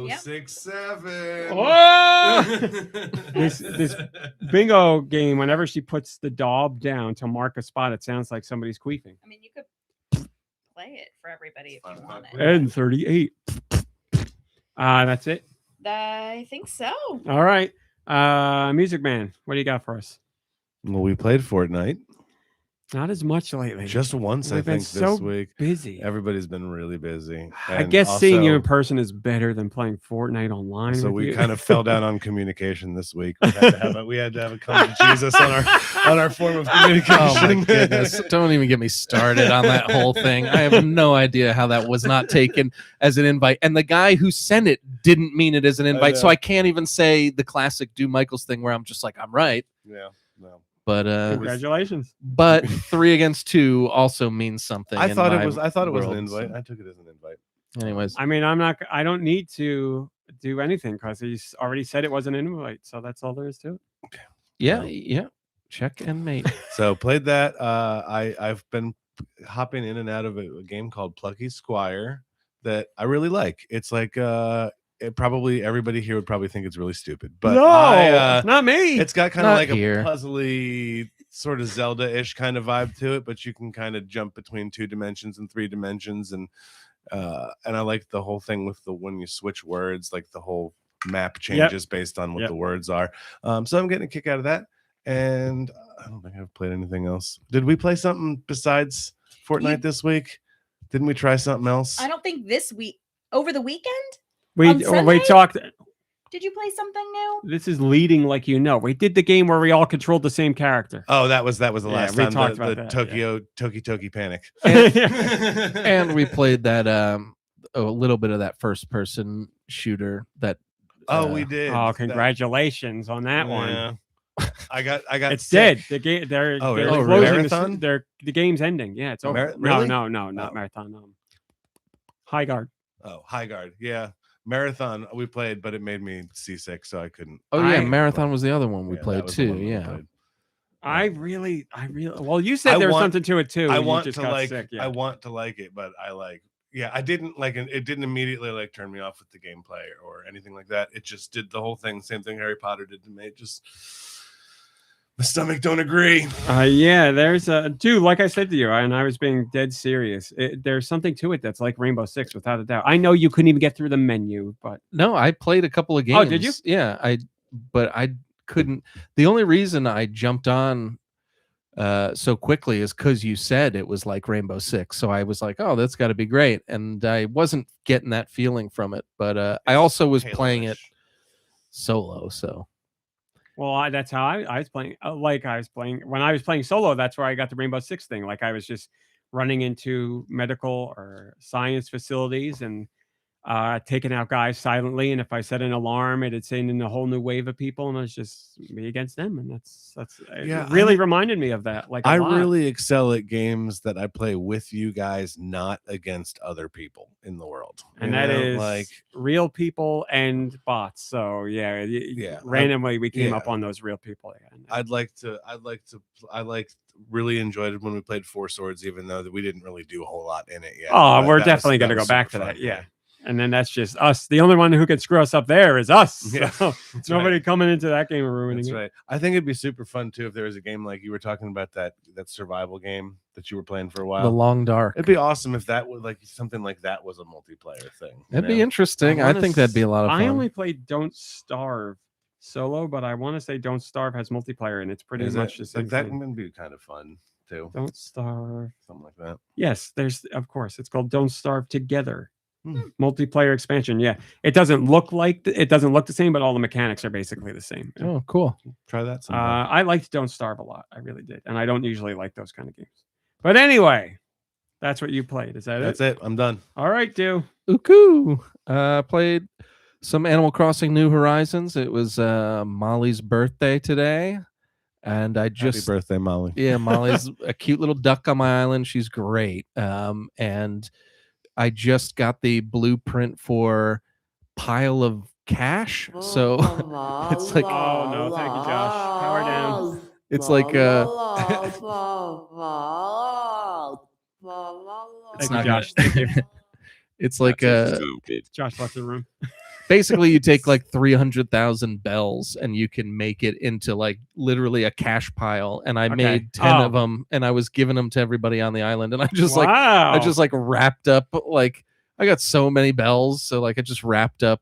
Yep. 067. Oh! This bingo game, whenever she puts the daub down to mark a spot, it sounds like somebody's queefing. I mean, you could play it for everybody if you want it. N38. That's it. I think so. All right. Music Man, what do you got for us? Well, we played Fortnite Not as much lately. just once, I We've been think, so this week. busy. Everybody's been really busy. I And guess seeing you in also- person is better than playing Fortnite online. So with we you. kind of fell down on communication this week. We had to have a come to Jesus on our form of communication. Oh my goodness. Don't even get me started on that whole thing. I have no idea how that was not taken as an invite. And the guy who sent it didn't mean it as an invite. So know. I can't even say the classic Do Michaels thing where I'm just like, I'm right. Yeah, no. But Congratulations. but 3 against 2 also means something. I in thought it my was an world, invite. so- I took it as an invite. Anyways, I mean, I don't need to do anything because he's already said it was an invite. So that's all there is to it. yeah. Check and mate. So played that. I've been hopping in and out of a game called Plucky Squire that I really like. It's like probably everybody here would probably think it's really stupid, but not me. it's got kind of Not like here. a puzzly sort of Zelda-ish kind of vibe to it, but you can kind of jump between 2 dimensions and 3 dimensions, and I like the whole thing with the when you switch words, like the whole map changes based on what the words are. So I'm getting a kick out of that, and I don't think I've played anything else. Did we play something besides Fortnite this week? Didn't we try something else? I don't think this week. Over the weekend? We On Sunday? talked. Did you play something new? This is leading like you know. We did the game where we all controlled the same character. Oh, that was the last we time. talked The about that, Tokyo Toki Panic. And we played that a little bit of that first person shooter that We did. Oh, congratulations on that one. Yeah. I got. It's sick. dead. The game. They're really? closing Marathon? the game's ending. Yeah, it's over. Really? No, not Marathon. High Guard. Oh, High Guard. Yeah. Marathon we played, but it made me seasick, so I couldn't. Oh yeah, I- Marathon was the other one we Yeah, played that was the too. one we Yeah. played. I really. Well, you said I there was want- something to it too. I and you want just to got like. sick. Yeah. I want to like it, but I like. Yeah, I didn't like it. It didn't immediately like turn me off with the gameplay or anything like that. It just did the whole thing. Same thing Harry Potter did to me. It just my stomach don't agree. Yeah, there's a dude. Like I said to you, and I was being dead serious. There's something to it that's like Rainbow Six, without a doubt. I know you couldn't even get through the menu, but No, I played a couple of games. Oh, did you? Yeah, but I couldn't. The only reason I jumped on so quickly is because you said it was like Rainbow Six. So I was like, oh, that's got to be great. And I wasn't getting that feeling from it. But I also was playing it solo. So well, that's how I was playing. Like I was playing when I was playing solo. That's where I got the Rainbow Six thing. Like I was just running into medical or science facilities and taking out guys silently, and if I set an alarm, it'd send in a whole new wave of people, and it's just me against them, and that's Yeah, it really reminded me of that. Like I a lot. really excel at games that I play with you guys, not against other people in the world. and You that know, is like real people and bots. So yeah, randomly we came up on those real people. I really enjoyed it when we played Four Swords, even though that we didn't really do a whole lot in it yet. Oh, But we're that definitely was going to go super back to fun, that. Yeah. And then that's just us. The only one who can screw us up there is us. Yeah, So that's nobody right. coming into that game and ruining That's it. right. I think it'd be super fun too if there was a game like you were talking about that survival game that you were playing for a while. The Long Dark. It'd be awesome if that was like something like that was a multiplayer thing. That'd be interesting. I think that'd be a lot of fun. I only played Don't Starve solo, but I want to say Don't Starve has multiplayer, and it's pretty much the same like that thing. would be kind of fun too. Don't Starve. Something like that. Yes, there's of course. It's called Don't Starve Together. Hmm. Multiplayer expansion. Yeah, it doesn't look the same, but all the mechanics are basically the same. Yeah. Oh, cool. Try that sometime. I liked Don't Starve a lot. I really did, and I don't usually like those kind of games. But anyway, that's what you played. Is that That's it. I'm done. All right, do. Uku. Played some Animal Crossing New Horizons. It was Molly's birthday today, and I just Happy birthday, Molly. yeah, Molly's a cute little duck on my island. She's great. And I just got the blueprint for Pile of Cash. So it's like Oh no, thank you, Josh. Power down. it's like Thank not you, Josh. Thank you. it's like Stupid. Josh left the room. basically you take like 300,000 bells and you can make it into like literally a cash pile. And I Okay. made 10 of them and I was giving them to everybody on the island. And I just Wow. like wrapped up, like I got so many bells. So like I just wrapped up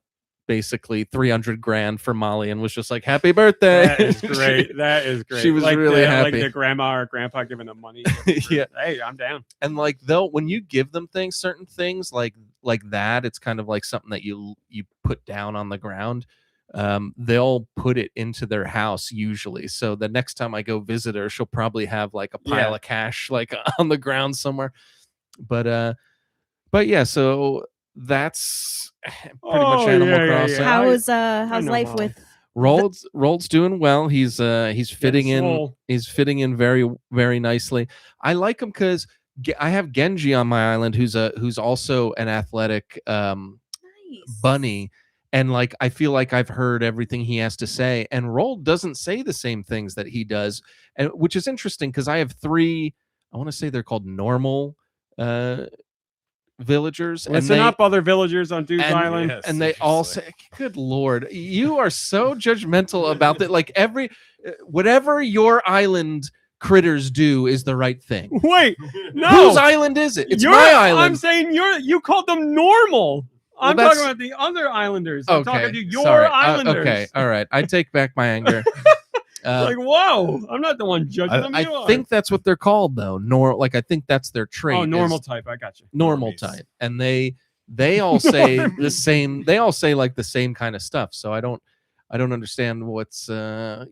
basically 300 grand for Molly and was just like, happy birthday. That is great. That is great. She was like really Like happy. the grandma or grandpa giving them money. Yeah. Hey, I'm down. And like when you give them certain things like that, it's kind of like something that you put down on the ground. They'll put it into their house usually. So the next time I go visit her, she'll probably have like a pile of cash like on the ground somewhere. But yeah, so that's pretty much Animal Crossing. How's know life Molly. with Rold's doing well. He's fitting in. Roll. He's fitting in very, very nicely. I like him because I have Genji on my island, who's also an athletic nice. bunny, and like I feel like I've heard everything he has to say, and Roll doesn't say the same things that he does, and which is interesting because I have 3. I want to say they're called normal villagers. Listen and they, up, other villagers on Deux and- Island. Yes, and they all seriously. say, "Good Lord, you are so judgmental about that. Like whatever your island critters do is the right thing. Wait, no. Whose island is it? It's You're- my island. I'm saying you called them normal. Well, I'm that's- talking about the other islanders. I'm talking to your sorry. islanders. Okay, all right. I take back my anger. Like, whoa, I'm not the one judging them. I You are. think that's what they're called, though. Like I think that's their trait. Oh, normal is type. I got you. normal Normies. type, and they all say the Normies. same. They all say like the same kind of stuff. So I don't understand what's how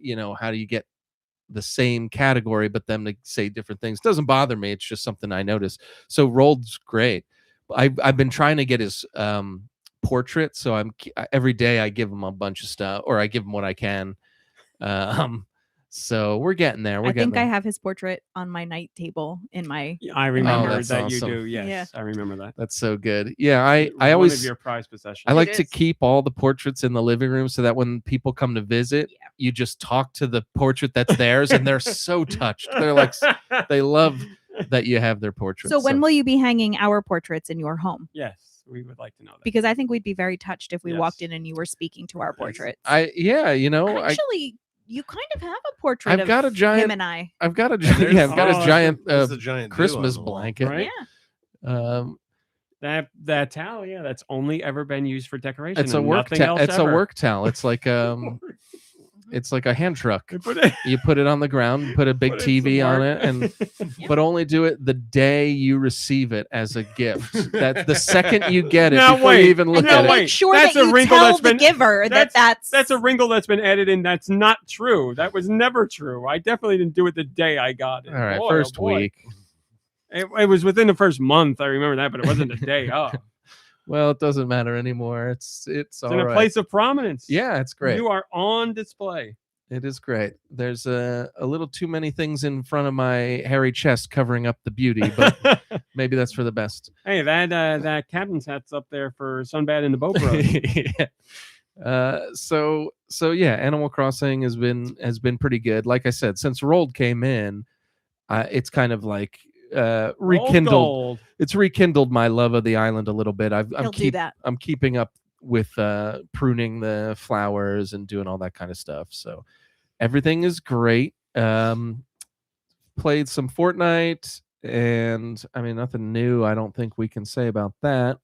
do you get the same category but them to say different things. Doesn't bother me. It's just something I notice. So Rolled's great. I've been trying to get his portrait, so every day I give him a bunch of stuff, or I give him what I can. So we're getting there. I think I have his portrait on my night table in my. I remember that's that you awesome. do. Yes, Yeah. I remember that. That's so good. Yeah, I One always of your prized possessions. I like It to is. keep all the portraits in the living room so that when people come to visit, Yeah. you just talk to the portrait that's theirs, and they're so touched. They're like, they love that you have their portraits. So when will you be hanging our portraits in your home? Yes, we would like to know that. Because I think we'd be very touched if we walked Yes. in and you were speaking to our portraits. I Actually, you kind of have a portrait I've got a of giant- him and I. I've got a There's- yeah, I've got oh, a giant There's a giant dew on Christmas the wall. blanket. Right? Yeah. That towel, yeah, that's only ever been used for decoration. It's a and work nothing else it's a ever. work towel. It's like it's like a hand truck. I put it- You put it on the ground, put a big put in TV some on work. it, and but only do it the day you receive it as a gift. That's the second you get it Now before wait, you even look And now at then it. wait. make sure That's that a you wrinkle tell that's the been- giver that's That's a wrinkle that's been added in. That's not true. That was never true. I definitely didn't do it the day I got it. All right, Boy, oh first boy. week. It was within the first month. I remember that, but it wasn't the day of. Well, it doesn't matter anymore. It's It's all in a right. place of prominence. Yeah, it's great. You are on display. It is great. There's a little too many things in front of my hairy chest covering up the beauty, but maybe that's for the best. Hey, that captain's hat's up there for Sunbad in the Boat Bros. Yeah. So yeah, Animal Crossing has been pretty good. Like I said, since Rolled came in, it's kind of like rekindled. Gold. It's rekindled my love of the island a little bit. he'll do that. I'm keeping up with pruning the flowers and doing all that kind of stuff. So everything is great. Played some Fortnite, and I mean nothing new. I don't think we can say about that.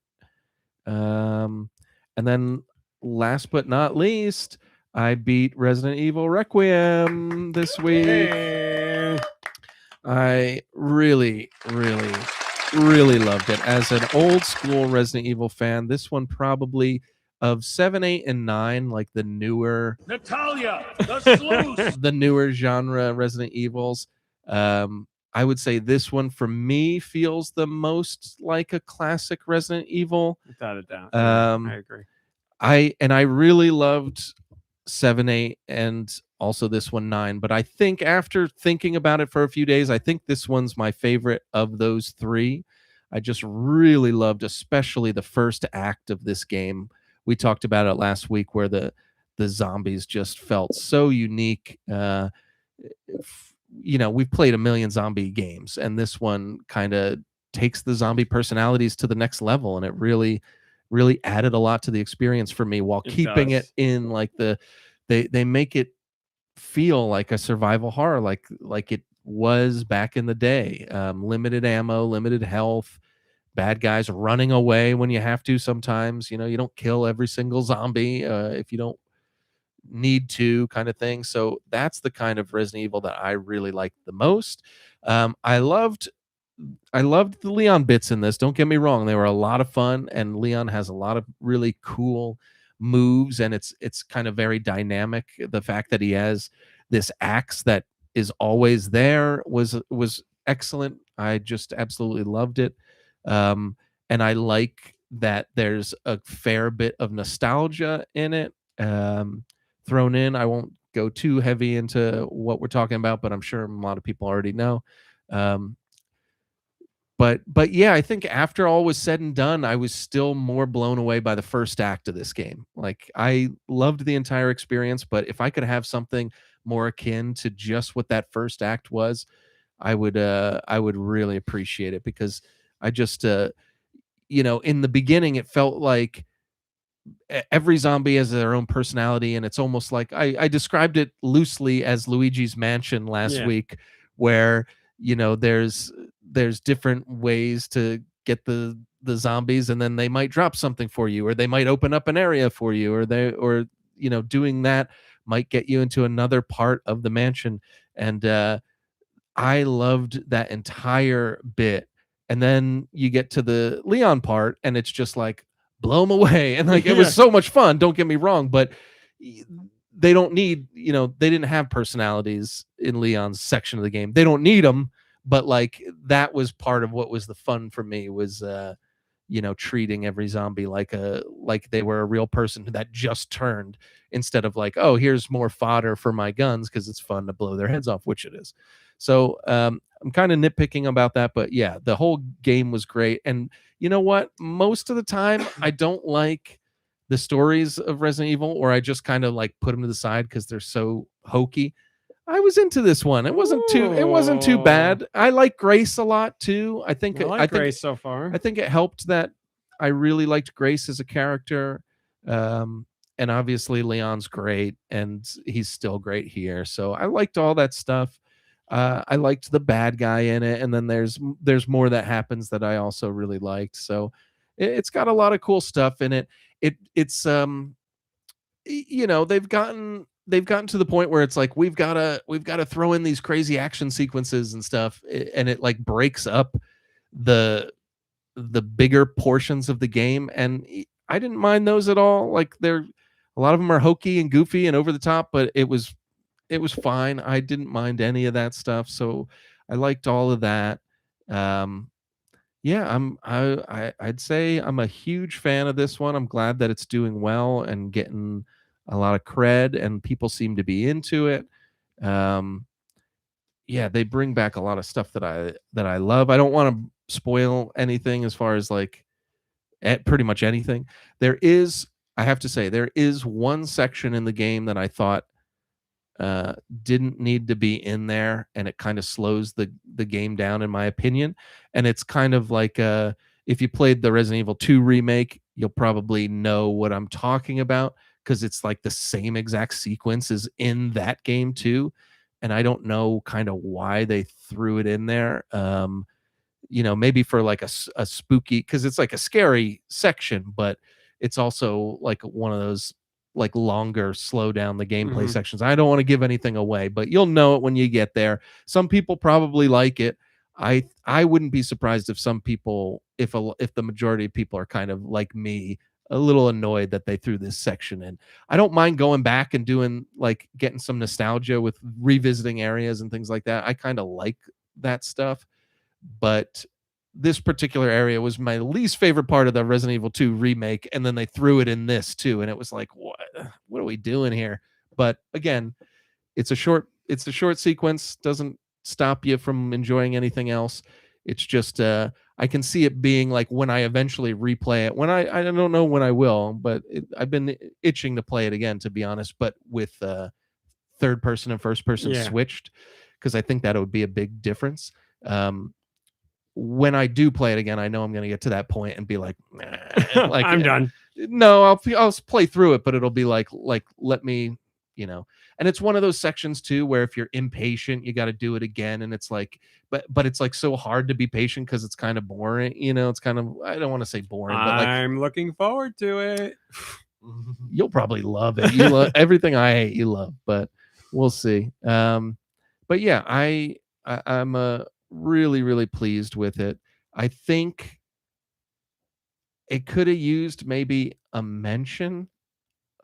And then last but not least, I beat Resident Evil Requiem this week. Hey. I really, really, really loved it. As an old school Resident Evil fan, this one probably of 7, 8, and 9, like the newer Natalia, the sleuth. the newer genre Resident Evils. I would say this one for me feels the most like a classic Resident Evil. Without a doubt. Um, I agree. I really loved 7, 8, and also this one 9. But I think after thinking about it for a few days, I think this one's my favorite of those 3. I just really loved, especially the first act of this game. We talked about it last week, where the zombies just felt so unique. We've played a million zombie games, and this one kind of takes the zombie personalities to the next level, and it really added a lot to the experience for me, while It keeping does. it in like they make it feel like a survival horror, like it was back in the day. Limited ammo, limited health, bad guys running away when you have to. Sometimes you don't kill every single zombie if you don't need to, kind of thing. So that's the kind of Resident Evil that I really liked the most. I loved the Leon bits in this. Don't get me wrong, they were a lot of fun, and Leon has a lot of really cool moves, and it's kind of very dynamic. The fact that he has this axe that is always there was excellent. I just absolutely loved it. And I like that there's a fair bit of nostalgia in it thrown in. I won't go too heavy into what we're talking about, but I'm sure a lot of people already know. but yeah, I think after all was said and done, I was still more blown away by the first act of this game. Like, I loved the entire experience, but if I could have something more akin to just what that first act was, I would really appreciate it, because I just in the beginning it felt like every zombie has their own personality, and it's almost like I described it loosely as Luigi's Mansion last Yeah. week, where there's different ways to get the zombies, and then they might drop something for you, or they might open up an area for you, or doing that might get you into another part of the mansion. And I loved that entire bit. And then you get to the Leon part, and it's just like, blow them away. And like, it Yeah. was so much fun, don't get me wrong, but they don't need, they didn't have personalities in Leon's section of the game. They don't need them, but like, that was part of what was the fun for me, was treating every zombie like they were a real person that just turned, instead of like, oh, here's more fodder for my guns because it's fun to blow their heads off, which it is. So I'm kind of nitpicking about that, but yeah, the whole game was great. And you know what? Most of the time, I don't like the stories of Resident Evil, or I just kind of like put them to the side because they're so hokey. I was into this one. It wasn't too bad. I like Grace a lot too. I think Grace so far. I think it helped that I really liked Grace as a character. And obviously Leon's great, and he's still great here. So I liked all that stuff. I liked the bad guy in it, and then there's more that happens that I also really liked. So it's got a lot of cool stuff in it. It's they've gotten to the point where it's like, we've got to throw in these crazy action sequences and stuff, and it like breaks up the bigger portions of the game, and I didn't mind those at all. Like, a lot of them are hokey and goofy and over the top, but it was fine. I didn't mind any of that stuff, so I liked all of that. Yeah, I'd say I'm a huge fan of this one. I'm glad that it's doing well and getting a lot of cred, and people seem to be into it. Yeah, they bring back a lot of stuff that I love. I don't want to spoil anything as far as like pretty much anything. I have to say, there is one section in the game that I thought didn't need to be in there, and it kind of slows the game down, in my opinion. And it's kind of like, if you played the Resident Evil 2 remake, you'll probably know what I'm talking about, because it's like the same exact sequence as in that game too. And I don't know kind of why they threw it in there. Maybe for like a spooky, because it's like a scary section, but it's also like one of those like longer slow down the gameplay sections. I don't want to give anything away, but you'll know it when you get there. Some people probably like it. I wouldn't be surprised if some people, if the majority of people are kind of like me, a little annoyed that they threw this section in. I don't mind going back and doing like getting some nostalgia with revisiting areas and things like that. I kind of like that stuff, but this particular area was my least favorite part of the Resident Evil 2 remake, and then they threw it in this too, and it was like, what are we doing here? But again, it's a short sequence, doesn't stop you from enjoying anything else. It's just I can see it being like, when I eventually replay it, when I don't know when I will, but I've been itching to play it again, to be honest, but with third person and first person switched, because I think that would be a big difference. When I do play it again, I know I'm going to get to that point and be like, nah, like I'm done. No, I'll play through it, but it'll be like let me, and it's one of those sections too where if you're impatient, you got to do it again, and it's like, but it's like so hard to be patient because it's kind of boring. It's kind of, I don't want to say boring, but like, I'm looking forward to it. You'll probably love it. You love everything I hate. You love, but we'll see. But yeah, I'm really, really pleased with it. I think it could have used maybe a mention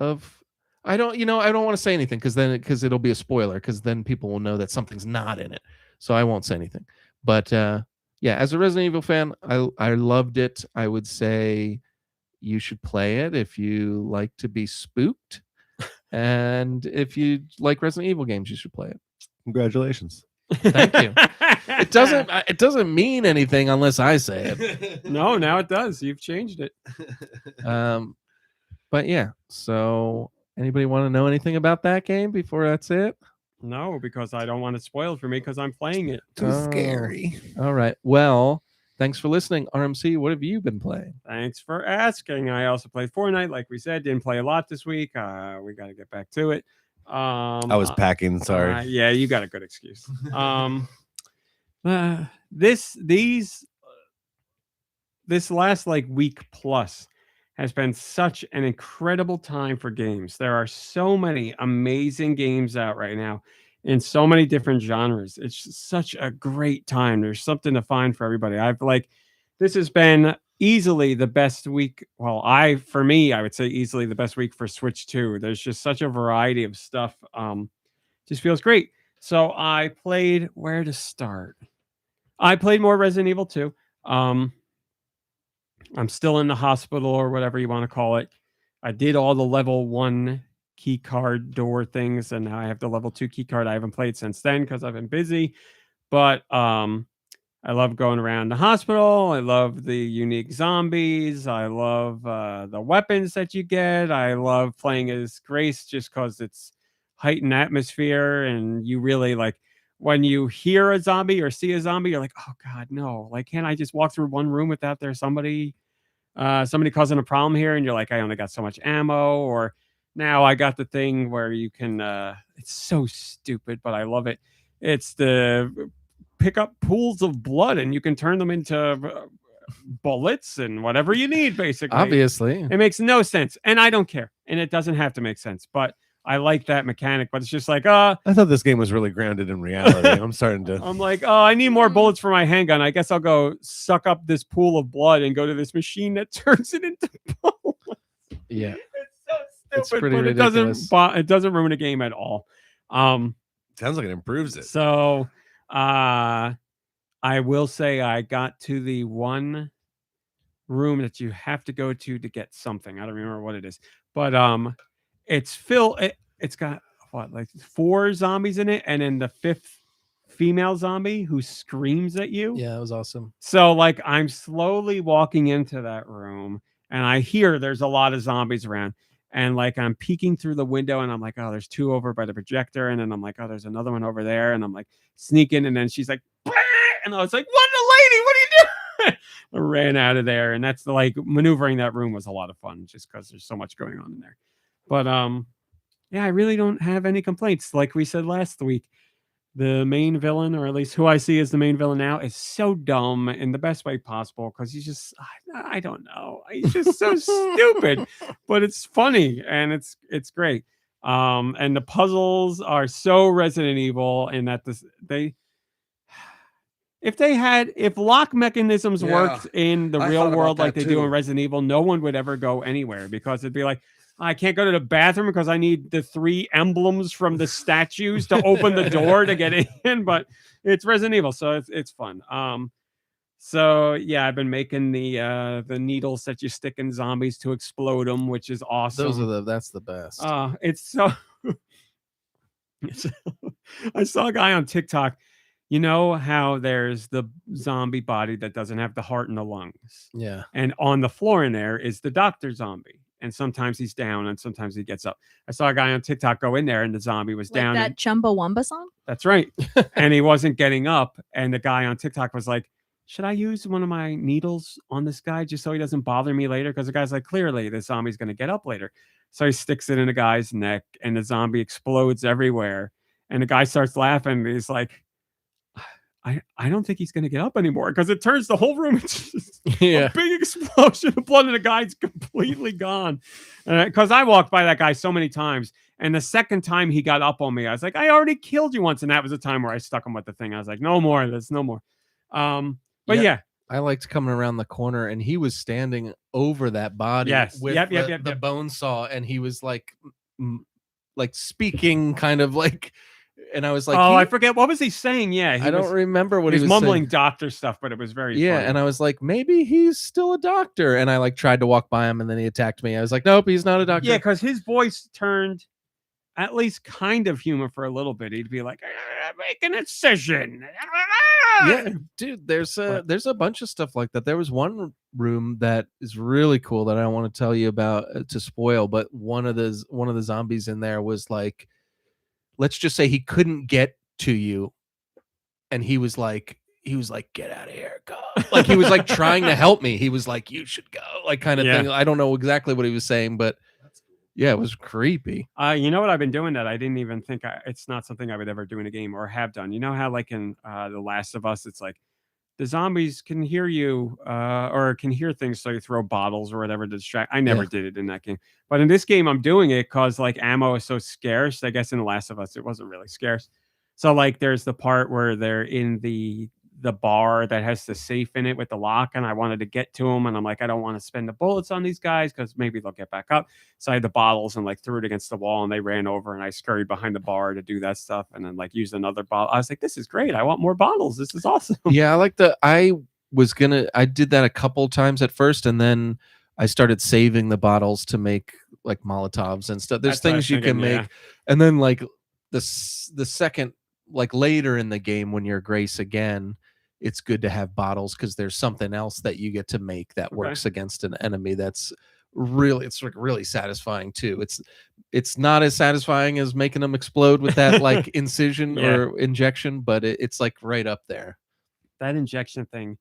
of, I don't want to say anything because it'll be a spoiler, because then people will know that something's not in it. So I won't say anything. But yeah, as a Resident Evil fan, I loved it. I would say you should play it if you like to be spooked. And if you like Resident Evil games, you should play it. Congratulations. Thank you. It doesn't mean anything unless I say it. No, now it does. You've changed it. But yeah. So, anybody want to know anything about that game before that's it? No, because I don't want it spoiled for me because I'm playing it. Too scary. All right. Well, thanks for listening. RMC, what have you been playing? Thanks for asking. I also played Fortnite, like we said. Didn't play a lot this week. We got to get back to it. I was packing. Sorry. Yeah, you got a good excuse. This last like week plus has been such an incredible time for games. There are so many amazing games out right now in so many different genres. It's just such a great time. There's something to find for everybody. This has been easily the best week. Well, for me, I would say easily the best week for Switch 2. There's just such a variety of stuff. Just feels great. So I played, where to start? I played more Resident Evil 2. I'm still in the hospital or whatever you want to call it. I did all the level 1 key card door things, and now I have the level 2 key card. I haven't played since then because I've been busy. But I love going around the hospital. I love the unique zombies. I love the weapons that you get. I love playing as Grace just because it's heightened atmosphere, and you really like when you hear a zombie or see a zombie, you're like, oh God, no. Like, can't I just walk through one room without there somebody causing a problem here? And you're like, I only got so much ammo. Or now I got the thing where you can, it's so stupid, but I love it. It's the pick up pools of blood and you can turn them into bullets and whatever you need, basically. Obviously. It makes no sense. And I don't care. And it doesn't have to make sense. But I like that mechanic, but it's just like, I thought this game was really grounded in reality. I'm starting to. I'm like, I need more bullets for my handgun. I guess I'll go suck up this pool of blood and go to this machine that turns it into bullets. Yeah, it's so stupid, pretty but ridiculous. it doesn't ruin a game at all. Sounds like it improves it. So, I will say I got to the one room that you have to go to get something. I don't remember what it is, but it's it's got what, like 4 zombies in it, and then the 5th female zombie who screams at you. Yeah, it was awesome. So like I'm slowly walking into that room and I hear there's a lot of zombies around, and like I'm peeking through the window and I'm like, oh, there's 2 over by the projector, and then I'm like, oh, there's another one over there, and I'm like sneaking, and then she's like, bah! And I was like, what, the lady, what are you doing? I ran out of there, and that's like maneuvering that room was a lot of fun just because there's so much going on in there. But yeah, I really don't have any complaints. Like we said last week, the main villain, or at least who I see as the main villain now, is so dumb in the best way possible because he's just, I don't know, he's just so stupid, but it's funny and it's great. And the puzzles are so Resident Evil in that if lock mechanisms worked in the real world like they do in Resident Evil, no one would ever go anywhere because it'd be like, I can't go to the bathroom because I need the 3 emblems from the statues to open the door to get in. But it's Resident Evil, so it's fun. So yeah, I've been making the needles that you stick in zombies to explode them, which is awesome. That's the best. It's so. I saw a guy on TikTok. You know how there's the zombie body that doesn't have the heart and the lungs. Yeah. And on the floor in there is the doctor zombie. And sometimes he's down and sometimes he gets up. I saw a guy on TikTok go in there and the zombie was Like down. that Chumbawamba song? That's right. And he wasn't getting up. And the guy on TikTok was like, should I use one of my needles on this guy just so he doesn't bother me later? Because the guy's like, clearly the zombie's going to get up later. So he sticks it in the guy's neck and the zombie explodes everywhere. And the guy starts laughing. And he's like, I don't think he's going to get up anymore because it turns the whole room into just a big explosion of blood and the guy's completely gone. Because I walked by that guy so many times. And the second time he got up on me, I was like, I already killed you once. And that was the time where I stuck him with the thing. I was like, no more. There's no more. But yeah. I liked coming around the corner and he was standing over that body with the bone saw, and he was like speaking kind of like, and I was like, I forget, what was he saying? Yeah, I don't remember what he was mumbling saying. Doctor stuff, but it was very funny. And I was like, maybe he's still a doctor, and I like tried to walk by him and then he attacked me. I was like, nope, he's not a doctor. Yeah, because his voice turned at least kind of human for a little bit. He'd be like, make an incision. Yeah, dude, there's a bunch of stuff like that. There was one room that is really cool that I don't want to tell you about to spoil, but one of the zombies in there was like, let's just say he couldn't get to you, and he was like, get out of here, go. Like he was like trying to help me. He was like, you should go, like kind of thing. I don't know exactly what he was saying, but yeah, it was creepy. You know what I've been doing that I didn't even think it's not something I would ever do in a game or have done. You know how like in The Last of Us, it's like the zombies can hear you or can hear things, so you throw bottles or whatever to distract. I never did it in that game, but in this game I'm doing it because like ammo is so scarce. I guess in The Last of Us it wasn't really scarce. So like there's the part where they're in the bar that has the safe in it with the lock, and I wanted to get to them, and I'm like, I don't want to spend the bullets on these guys because maybe they'll get back up. So I had the bottles and like threw it against the wall, and they ran over, and I scurried behind the bar to do that stuff, and then like used another bottle. I was like, this is great. I want more bottles. This is awesome. Yeah, I did that a couple times at first, and then I started saving the bottles to make like Molotovs and stuff. There's things you can make, and then like the second, like later in the game when you're Grace again, it's good to have bottles because there's something else that you get to make that works against an enemy. That's really, it's like really satisfying too. It's not as satisfying as making them explode with that like incision or injection, but it's like right up there. That injection thing,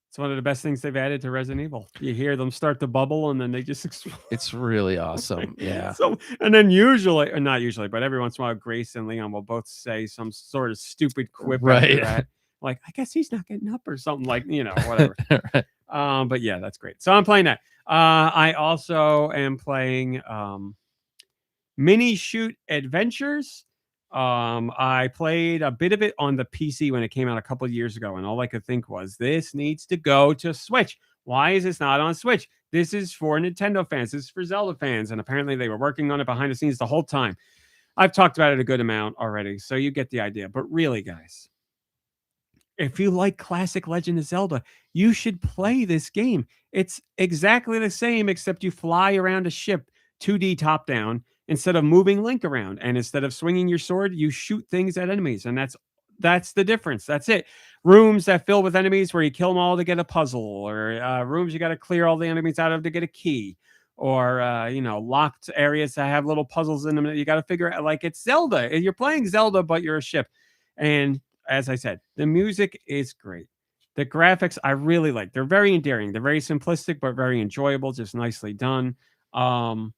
it's one of the best things they've added to Resident Evil. You hear them start to bubble and then they just explode. It's really awesome. Yeah. So, and then usually, or not usually, but every once in a while, Grace and Leon will both say some sort of stupid quip after that. Like, I guess he's not getting up or something, like, you know, whatever. But yeah, that's great. So I'm playing that. I also am playing Mini Shoot Adventures. I played a bit of it on the PC when it came out a couple of years ago, and all I could think was, this needs to go to Switch. Why is this not on Switch? This is for Nintendo fans. This is for Zelda fans. And apparently they were working on it behind the scenes the whole time. I've talked about it a good amount already, so you get the idea. But really, guys, if you like classic Legend of Zelda, you should play this game. It's exactly the same, except you fly around a ship 2D top down instead of moving Link around. And instead of swinging your sword, you shoot things at enemies. And that's the difference. That's it. Rooms that fill with enemies where you kill them all to get a puzzle, or rooms you got to clear all the enemies out of to get a key, or you know, locked areas that have little puzzles in them that you got to figure out. Like, it's Zelda. You're playing Zelda, but you're a ship. And as I said, the music is great. The graphics I really like. They're very endearing. They're very simplistic, but very enjoyable. Just nicely done. The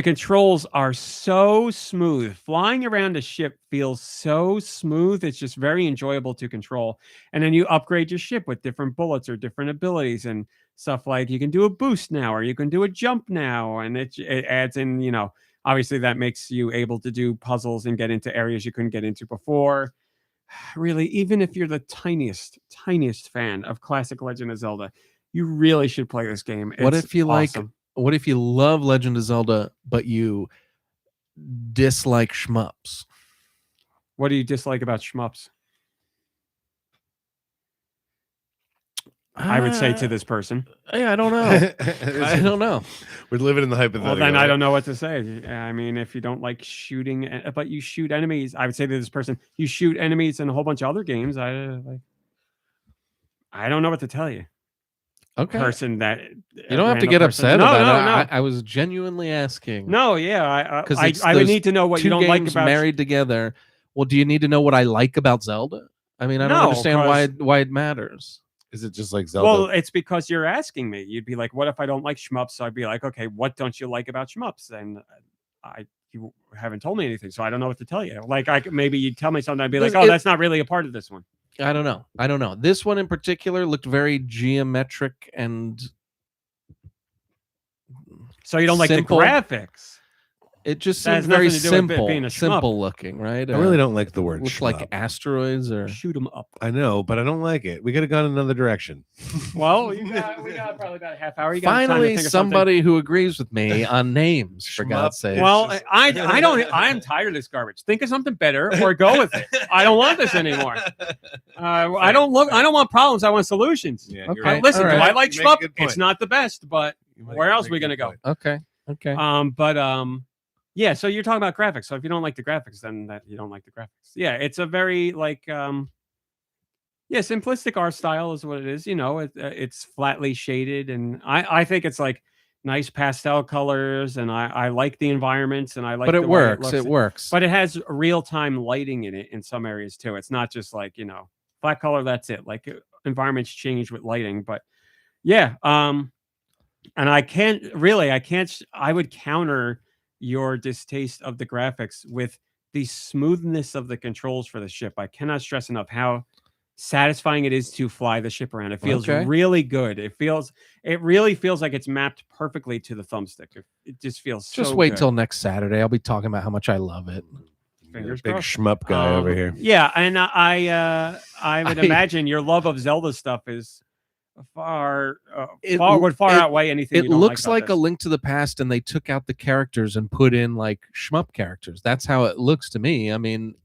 controls are so smooth. Flying around a ship feels so smooth. It's just very enjoyable to control. And then you upgrade your ship with different bullets or different abilities and stuff, like you can do a boost now, or you can do a jump now. And it adds in, you know, obviously that makes you able to do puzzles and get into areas you couldn't get into before. Really, even if you're the tiniest fan of classic Legend of Zelda, you really should play this game. What if you awesome. What if you love Legend of Zelda, but you dislike shmups? What do you dislike about shmups? I would say to this person. Yeah, I don't know. I don't know. We're living in the hypothetical. Well, then I don't know what to say. I mean, if you don't like shooting, but you shoot enemies, I would say to this person, you shoot enemies in a whole bunch of other games. I don't know what to tell you. Okay. Person that you don't have to get upset about it. I was genuinely asking. No, yeah, I would need to know what you don't like about married together. Well, do you need to know what I like about Zelda? I mean, I don't understand why it matters. Is it just like Zelda? Well, it's because you're asking me. You'd be like, what if I don't like shmups? So I'd be like, okay, what don't you like about shmups? And you haven't told me anything, so I don't know what to tell you. Like, maybe you'd tell me something, I'd be like, oh, that's not really a part of this one. I don't know. This one in particular looked very geometric and so you don't like simple. The graphics. It just seems very simple looking, right? I really don't like the word. Looks like asteroids or shoot them up. I know, but I don't like it. We could have gone another direction. Well, we got probably about a half hour. Finally, somebody who agrees with me on names, for God's sake. Well, I don't. I'm tired of this garbage. Think of something better or go with it. I don't want this anymore. I don't want problems. I want solutions. Yeah, okay. Listen, do I like shmup? It's not the best, but where else are we gonna go? Okay. Yeah, so you're talking about graphics. So if you don't like the graphics, then that you don't like the graphics. Yeah, it's a very like yeah, simplistic art style is what it is. You know, it's flatly shaded, and I think it's like nice pastel colors, and I like the environments, and I like But it the way works. looks. It works. But it has real time lighting in it in some areas too. It's not just like flat color. That's it. Like environments change with lighting, but yeah. And I would counter your distaste of the graphics with the smoothness of the controls for the ship. I cannot stress enough how satisfying it is to fly the ship around. It feels Okay. really good. It really feels like it's mapped perfectly to the thumbstick. It just feels Just so wait good. till next Saturday. I'll be talking about how much I love it. Fingers Big crossed. shmup guy over here. Yeah, and I would imagine your love of Zelda stuff is would far outweigh anything. It you don't looks like like a Link to the Past, and they took out the characters and put in like shmup characters. That's how it looks to me. I mean,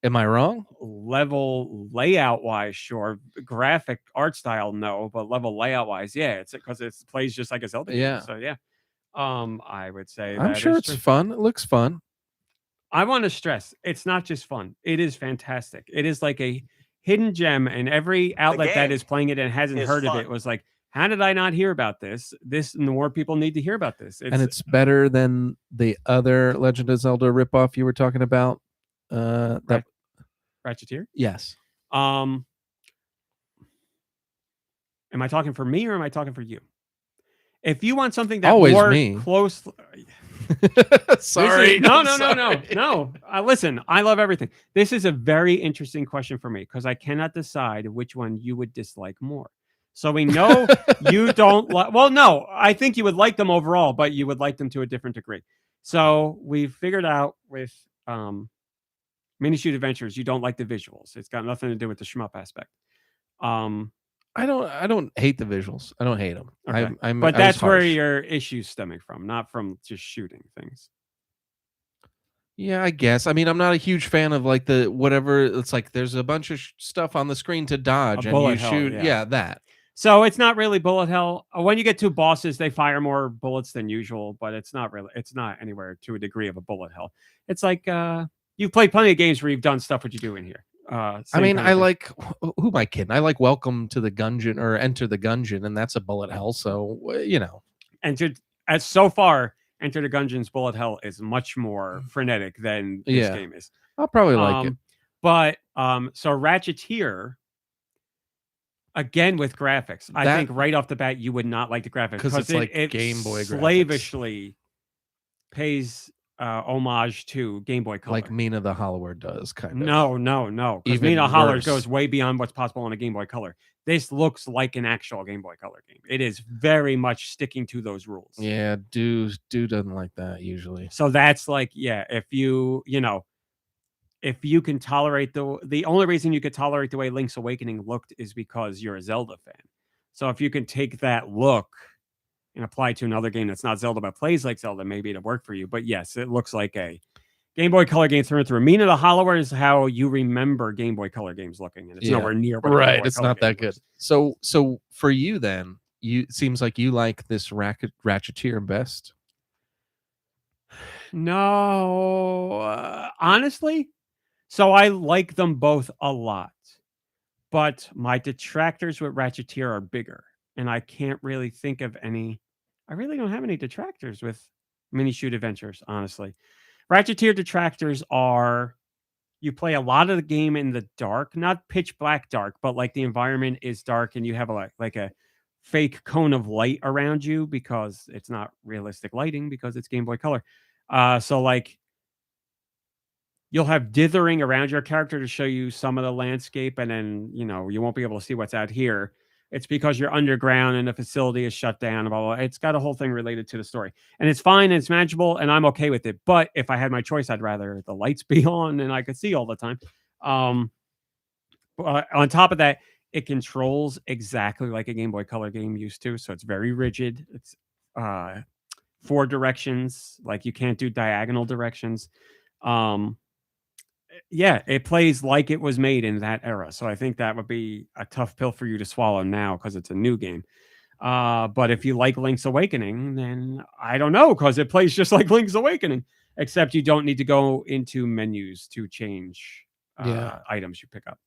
am I wrong? Level layout wise, sure. Graphic art style, no, but level layout wise, yeah. It's because it plays just like a Zelda game. Yeah. So yeah, I would say I'm that sure is it's true. fun. It looks fun. I want to stress, it's not just fun. It is fantastic. It is like a hidden gem, and every outlet that game is playing it and hasn't is heard of fun. it was like, how did I not hear about this? More people need to hear about this. And it's better than the other Legend of Zelda ripoff you were talking about. That Ratcheteer. yes. Am I talking for me or am I talking for you? If you want something that Always more me. close, Sorry. No. Listen, I love everything. This is a very interesting question for me because I cannot decide which one you would dislike more. So we know you don't like. Well, no, I think you would like them overall, but you would like them to a different degree. So we've figured out with Mini Shoot Adventures, you don't like the visuals. It's got nothing to do with the shmup aspect. I don't hate the visuals. I don't hate them. Okay. I But was that's where harsh. your issue's stemming from, not from just shooting things. Yeah, I guess. I mean, I'm not a huge fan of like the whatever. It's like there's a bunch of stuff on the screen to dodge, and bullet you hell, shoot. yeah. Yeah, that. So it's not really bullet hell. When you get two bosses, they fire more bullets than usual, but it's not anywhere to a degree of a bullet hell. It's like you've played plenty of games where you've done stuff what you do in here. I mean, I like who am I kidding? I like Welcome to the Gungeon or Enter the Gungeon, and that's a bullet hell. So as so far, Enter the Gungeon's bullet hell is much more frenetic than this game is. I'll probably like it. But so Ratcheteer, again with graphics, I think right off the bat you would not like the graphics because it's like Game Boy graphics. Slavishly pays homage to Game Boy Color, like Mina the Hollower does, kind of. No, because Mina Holler goes way beyond what's possible on a Game Boy Color. This looks like an actual Game Boy Color game. It is very much sticking to those rules. Yeah, Deux doesn't like that usually. So that's like, yeah, if you can tolerate the only reason you could tolerate the way Link's Awakening looked is because you're a Zelda fan. So if you can take that look and apply it to another game that's not Zelda but plays like Zelda, maybe it'll work for you. But yes, it looks like a Game Boy Color game through and through. Mina the Hollower is how you remember Game Boy Color games looking, and it's nowhere near what right. It's not that good. So for you then, it seems like you like this Ratcheteer best. No, honestly. So I like them both a lot, but my detractors with Ratcheteer are bigger, and I can't really think of any. I really don't have any detractors with Mini Shoot Adventures, honestly. Ratcheteer detractors are you play a lot of the game in the dark, not pitch black dark, but like the environment is dark and you have like a fake cone of light around you because it's not realistic lighting because it's Game Boy Color. So like you'll have dithering around your character to show you some of the landscape, and then you won't be able to see what's out here. It's because you're underground and the facility is shut down. Blah, blah, blah. It's got a whole thing related to the story, and it's fine and it's manageable, and I'm okay with it. But if I had my choice, I'd rather the lights be on and I could see all the time. On top of that, it controls exactly like a Game Boy Color game used to, so it's very rigid. It's 4 directions, like you can't do diagonal directions. Yeah, it plays like it was made in that era. So I think that would be a tough pill for you to swallow now because it's a new game. But if you like Link's Awakening, then I don't know, because it plays just like Link's Awakening. except you don't need to go into menus to change items you pick up.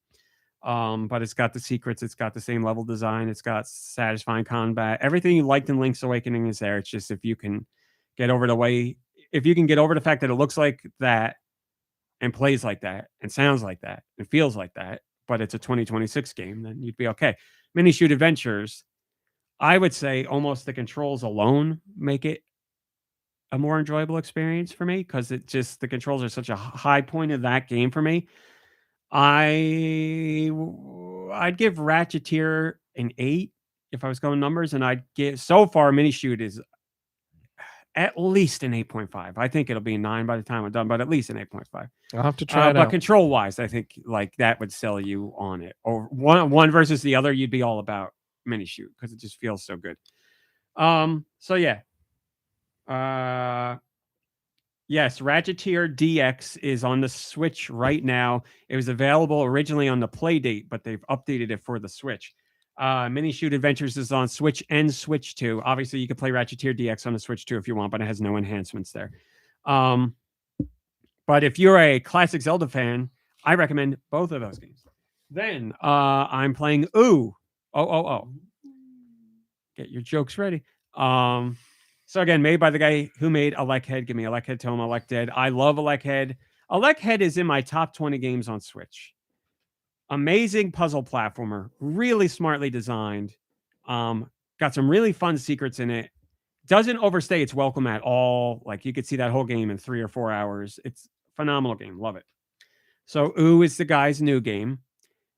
But it's got the secrets, it's got the same level design, it's got satisfying combat. Everything you liked in Link's Awakening is there. It's just if you can get over the fact that it looks like that and plays like that and sounds like that and feels like that, but it's a 2026 game, then you'd be okay. Mini shoot adventures, I would say almost the controls alone make it a more enjoyable experience for me, because the controls are such a high point of that game for me. I'd give Ratcheteer an 8 if I was going numbers, and I'd give so far Mini Shoot is at least an 8.5. I think it'll be a 9 by the time I'm done, but at least an 8.5. I'll have to try it but out. control wise, I think like that would sell you on it. Or one versus the other, you'd be all about Mini Shoot because it just feels so good. So yeah. Yes, Ratcheteer DX is on the Switch right now. It was available originally on the Playdate, but they've updated it for the Switch. Mini Shoot Adventures is on Switch and Switch 2. Obviously, you can play Ratcheteer DX on the Switch 2 if you want, but it has no enhancements there. But if you're a classic Zelda fan, I recommend both of those games. Then I'm playing Ooh. Oh. Get your jokes ready. So again, made by the guy who made Electhead. Give me Electhead to him, Electhead. I love Electhead. Electhead is in my top 20 games on Switch. Amazing puzzle platformer, really smartly designed. Got some really fun secrets in it. Doesn't overstay its welcome at all. Like you could see that whole game in 3 or 4 hours. It's a phenomenal game. Love it. So Ooh is the guy's new game.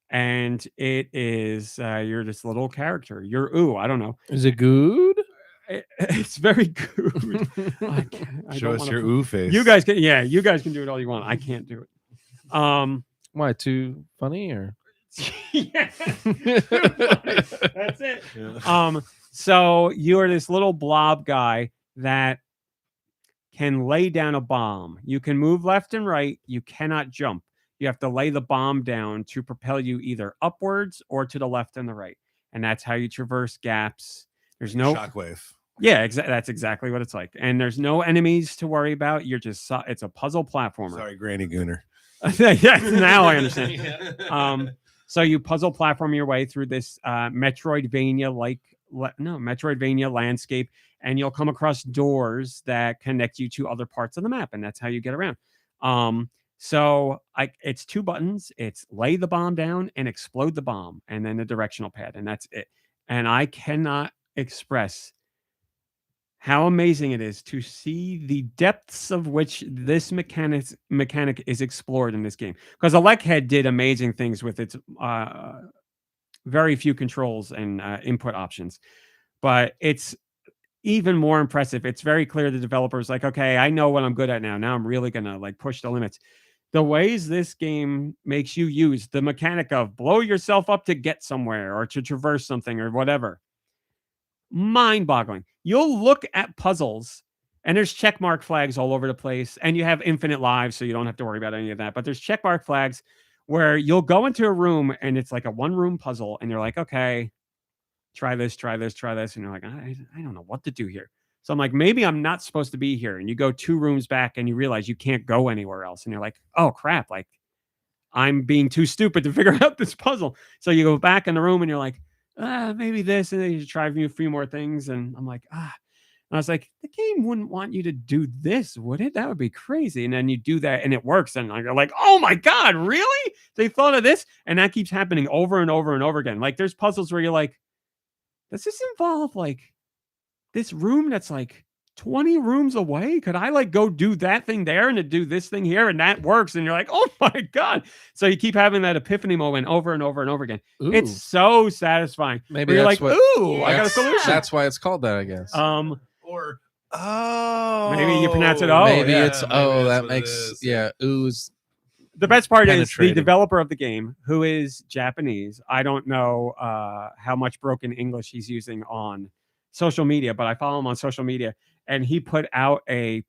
And it is you're this little character. You're Ooh. I don't know. Is it good? It's very good. I Show us your Ooh face. You guys can do it all you want. I can't do it. Why, too funny or? Yeah. That's it. Yeah. So you are this little blob guy that can lay down a bomb. You can move left and right. You cannot jump. You have to lay the bomb down to propel you either upwards or to the left and the right. And that's how you traverse gaps. There's no shockwave. Yeah, that's exactly what it's like. And there's no enemies to worry about. You're just it's a puzzle platformer. Sorry, Granny Gooner. Yeah, now I understand. So you puzzle platform your way through this Metroidvania landscape, and you'll come across doors that connect you to other parts of the map, and that's how you get around. So it's 2 buttons. It's lay the bomb down and explode the bomb, and then the directional pad, and that's it. And I cannot express how amazing it is to see the depths of which this mechanic is explored in this game. Because Electhead did amazing things with its very few controls and input options. But it's even more impressive. It's very clear the developer's like, okay, I know what I'm good at now. Now I'm really going to like push the limits. The ways this game makes you use the mechanic of blow yourself up to get somewhere or to traverse something or whatever. Mind-boggling. You'll look at puzzles and there's checkmark flags all over the place, and you have infinite lives, so you don't have to worry about any of that. But there's checkmark flags where you'll go into a room and it's like a 1-room puzzle, and you're like, okay, try this, and you're like, I don't know what to do here. So I'm like, maybe I'm not supposed to be here. And you go 2 rooms back and you realize you can't go anywhere else, and you're like, oh crap, like I'm being too stupid to figure out this puzzle. So you go back in the room and you're like, maybe this, and then you try a few more things, and I'm like, And I was like, the game wouldn't want you to do this, would it? That would be crazy. And then you do that, and it works, and you're like, oh my god, really? They thought of this, and that keeps happening over and over and over again. Like, there's puzzles where you're like, does this involve like this room that's like 20 rooms away? Could I like go do that thing there and to do this thing here, and that works? And you're like, oh my god. So you keep having that epiphany moment over and over and over again. Ooh. It's so satisfying. Maybe you're that's like, what, ooh, I got a solution. That's why it's called that, I guess. Or maybe you pronounce it oh. Maybe yeah, it's maybe that that's what it makes is. ooze. The best part is the Penetrating. developer of the game, who is Japanese. I don't know how much broken English he's using on social media, but I follow him on social media, and he put out a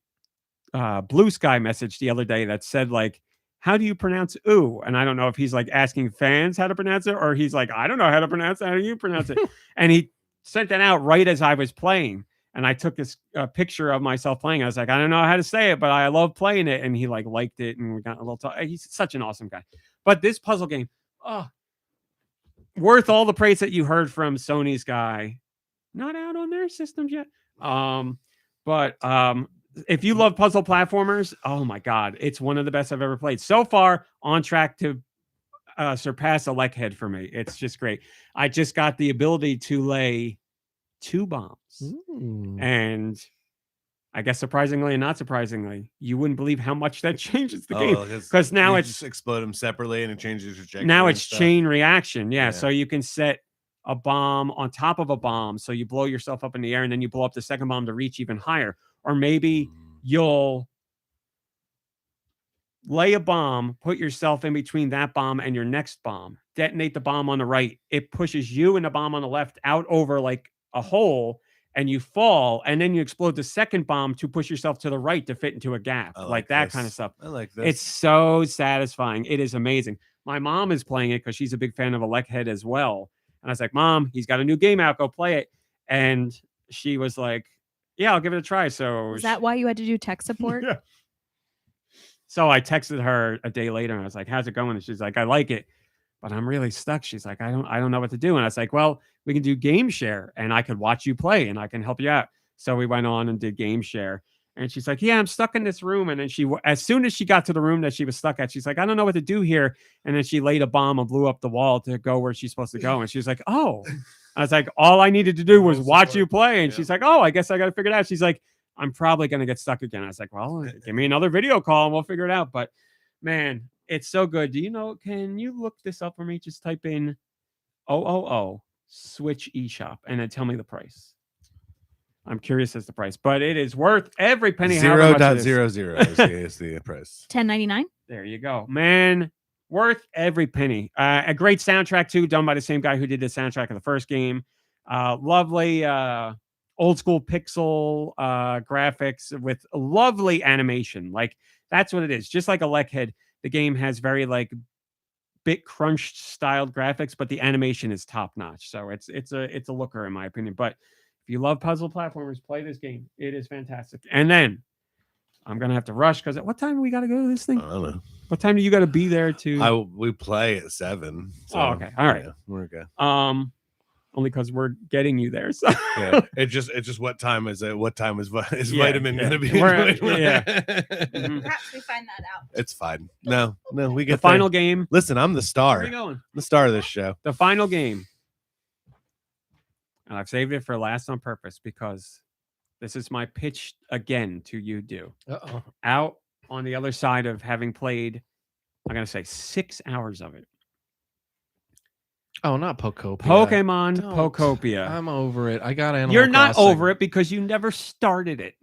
Blue Sky message the other day that said like, how do you pronounce ooh? And I don't know if he's like asking fans how to pronounce it, or he's like, I don't know how to pronounce it. How do you pronounce it? And he sent that out right as I was playing. And I took this picture of myself playing. I was like, I don't know how to say it, but I love playing it. And he like liked it, and we got a little talk. He's such an awesome guy. But this puzzle game, worth all the praise that you heard from Sony's guy. Not out on their systems yet. But if you love puzzle platformers, oh my God, it's one of the best I've ever played. So far, on track to surpass a Leckhead for me. It's just great. I just got the ability to lay 2 bombs. And I guess surprisingly and not surprisingly, you wouldn't believe how much that changes the game. Because now it's just explode them separately and it changes the trajectory. Now it's chain reaction. Yeah. So you can set a bomb on top of a bomb. So you blow yourself up in the air and then you blow up the second bomb to reach even higher. Or maybe you'll lay a bomb, put yourself in between that bomb and your next bomb, detonate the bomb on the right. It pushes you and the bomb on the left out over like a hole, and you fall, and then you explode the second bomb to push yourself to the right to fit into a gap. Like that kind of stuff. I like this. It's so satisfying. It is amazing. My mom is playing it because she's a big fan of a Leckhead as well. And I was like, Mom, he's got a new game out. Go play it. And she was like, yeah, I'll give it a try. So Is that why you had to do tech support? Yeah. So I texted her a day later and I was like, how's it going? And she's like, I like it, but I'm really stuck. She's like, I don't know what to do. And I was like, well, we can do game share and I could watch you play and I can help you out. So we went on and did game share. And she's like, yeah, I'm stuck in this room. And then as soon as she got to the room that she was stuck at, she's like, I don't know what to do here. And then she laid a bomb and blew up the wall to go where she's supposed to go. And she's like, oh, I was like, all I needed to do was watch you play. And she's like, oh, I guess I got to figure it out. She's like, I'm probably going to get stuck again. I was like, well, give me another video call and we'll figure it out. But man, it's so good. Do you know, can you look this up for me? Just type in 000 Switch eShop and then tell me the price. I'm curious as the price, but it is worth every penny. 0.00 is the price. $10.99. There you go, man. Worth every penny. A great soundtrack too, done by the same guy who did the soundtrack of the first game. Lovely old school pixel graphics with lovely animation. Like that's what it is. Just like a Leckhead, the game has very like bit crunched styled graphics, but the animation is top notch. So it's a looker in my opinion. But if you love puzzle platformers, play this game. It is fantastic. And then I'm gonna have to rush because at what time do we got to go to this thing? I don't know. What time do you got to be there to? We play at 7. So, oh, okay. All right. Yeah, we're good. Only because we're getting you there. So yeah, it's just what time is it? What time is vitamin gonna be? Perhaps we find that out. It's fine. No, we get the final game. Listen, I'm the star. Where are you going? The star of this show. The final game. And I've saved it for last on purpose because this is my pitch again to you, Do. Out on the other side of having played, I'm going to say 6 hours of it. Oh, not Pokopia. Pokemon Pokopia. I'm over it. I got Animal You're not Crossing. over it because you never started it.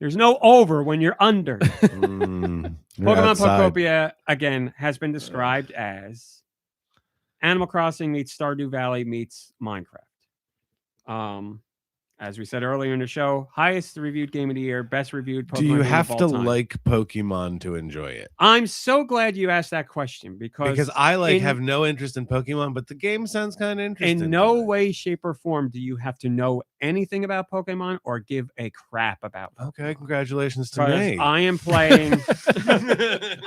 There's no over when you're under. Pokemon Pokopia, again, has been described as Animal Crossing meets Stardew Valley meets Minecraft. As we said earlier in the show, highest reviewed game of the year, best reviewed Pokemon Do you game have of to all time. like Pokemon to enjoy it? I'm so glad you asked that question because I have no interest in Pokemon, but the game sounds kind of interesting. In no way, shape, or form do you have to know anything about Pokemon or give a crap about Pokemon. Okay, congratulations to me. I am playing.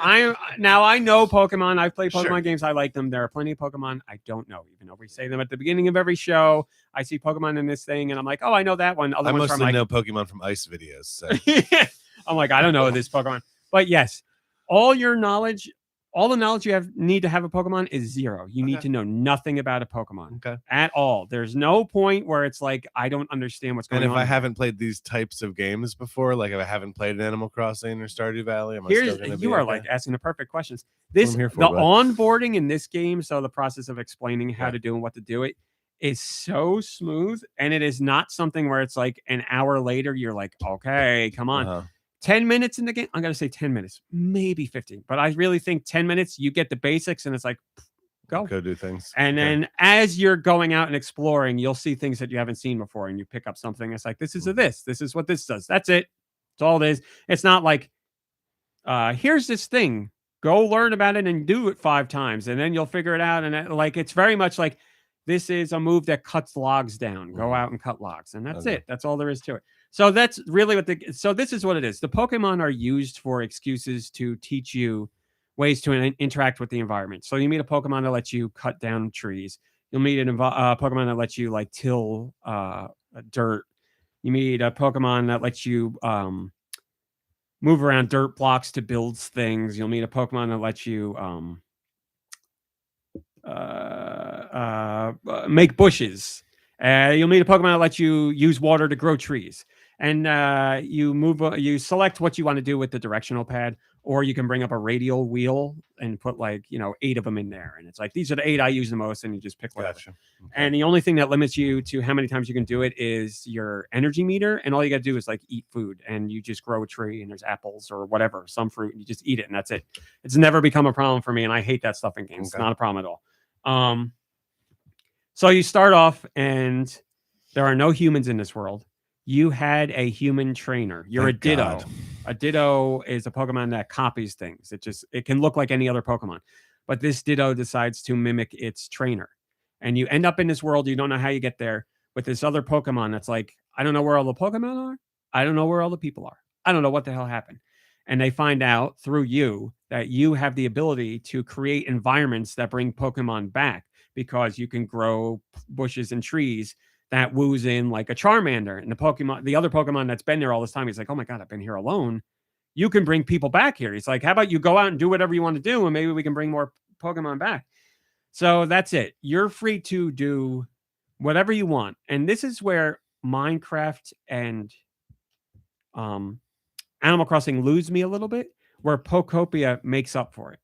I know Pokemon. I've played Pokemon Sure. games. I like them. There are plenty of Pokemon I don't know, even though we say them at the beginning of every show. I see Pokemon in this thing, and I'm like, oh, I know that one. Other I ones mostly from know Pokemon from Ice videos. So. I'm like, I don't know this Pokemon. But yes, all the knowledge you need to have a Pokemon is zero. You need to know nothing about a Pokemon at all. There's no point where it's like, I don't understand what's going on. And if I haven't played these types of games before, like if I haven't played Animal Crossing or Stardew Valley, am I still going to be you are like asking the perfect questions. The onboarding in this game, so the process of explaining how to do and what to do it, is so smooth, and it is not something where it's like an hour later you're like, okay, come on. 10 minutes in the game, I'm gonna say 10 minutes, maybe 15, but I really think 10 minutes you get the basics and it's like, go do things. And then as you're going out and exploring, you'll see things that you haven't seen before, and you pick up something. It's like, this is what this does. That's it. That's all it is. It's not like here's this thing, go learn about it and do it 5 times and then you'll figure it out. And it's very much like, this is a move that cuts logs down. Go out and cut logs. And that's it. That's all there is to it. So that's really what so this is what it is. The Pokemon are used for excuses to teach you ways to interact with the environment. So you meet a Pokemon that lets you cut down trees. You'll meet a Pokemon that lets you like till dirt. You meet a Pokemon that lets you move around dirt blocks to build things. You'll meet a Pokemon that lets you make bushes. You'll meet a Pokemon that lets you use water to grow trees. And you select what you want to do with the directional pad, or you can bring up a radial wheel and put like, 8 of them in there. And it's like, these are the 8 I use the most. And you just pick whatever. Gotcha. Okay. And the only thing that limits you to how many times you can do it is your energy meter. And all you got to do is like eat food, and you just grow a tree and there's apples or whatever, some fruit, and you just eat it. And that's it. It's never become a problem for me. And I hate that stuff in games. Okay. It's not a problem at all. So you start off and there are no humans in this world. You had a human trainer. You're Thank a Ditto. God. A Ditto is a Pokemon that copies things. It can look like any other Pokemon, but this Ditto decides to mimic its trainer. And you end up in this world. You don't know how you get there with this other Pokemon that's like, I don't know where all the Pokemon are. I don't know where all the people are. I don't know what the hell happened. And they find out through you that you have the ability to create environments that bring Pokemon back, because you can grow bushes and trees that woos in like a Charmander. And the other Pokemon that's been there all this time, he's like, oh my God, I've been here alone. You can bring people back here. He's like, how about you go out and do whatever you want to do, and maybe we can bring more Pokemon back. So that's it. You're free to do whatever you want. And this is where Minecraft and Animal Crossing lose me a little bit, where Pokopia makes up for it.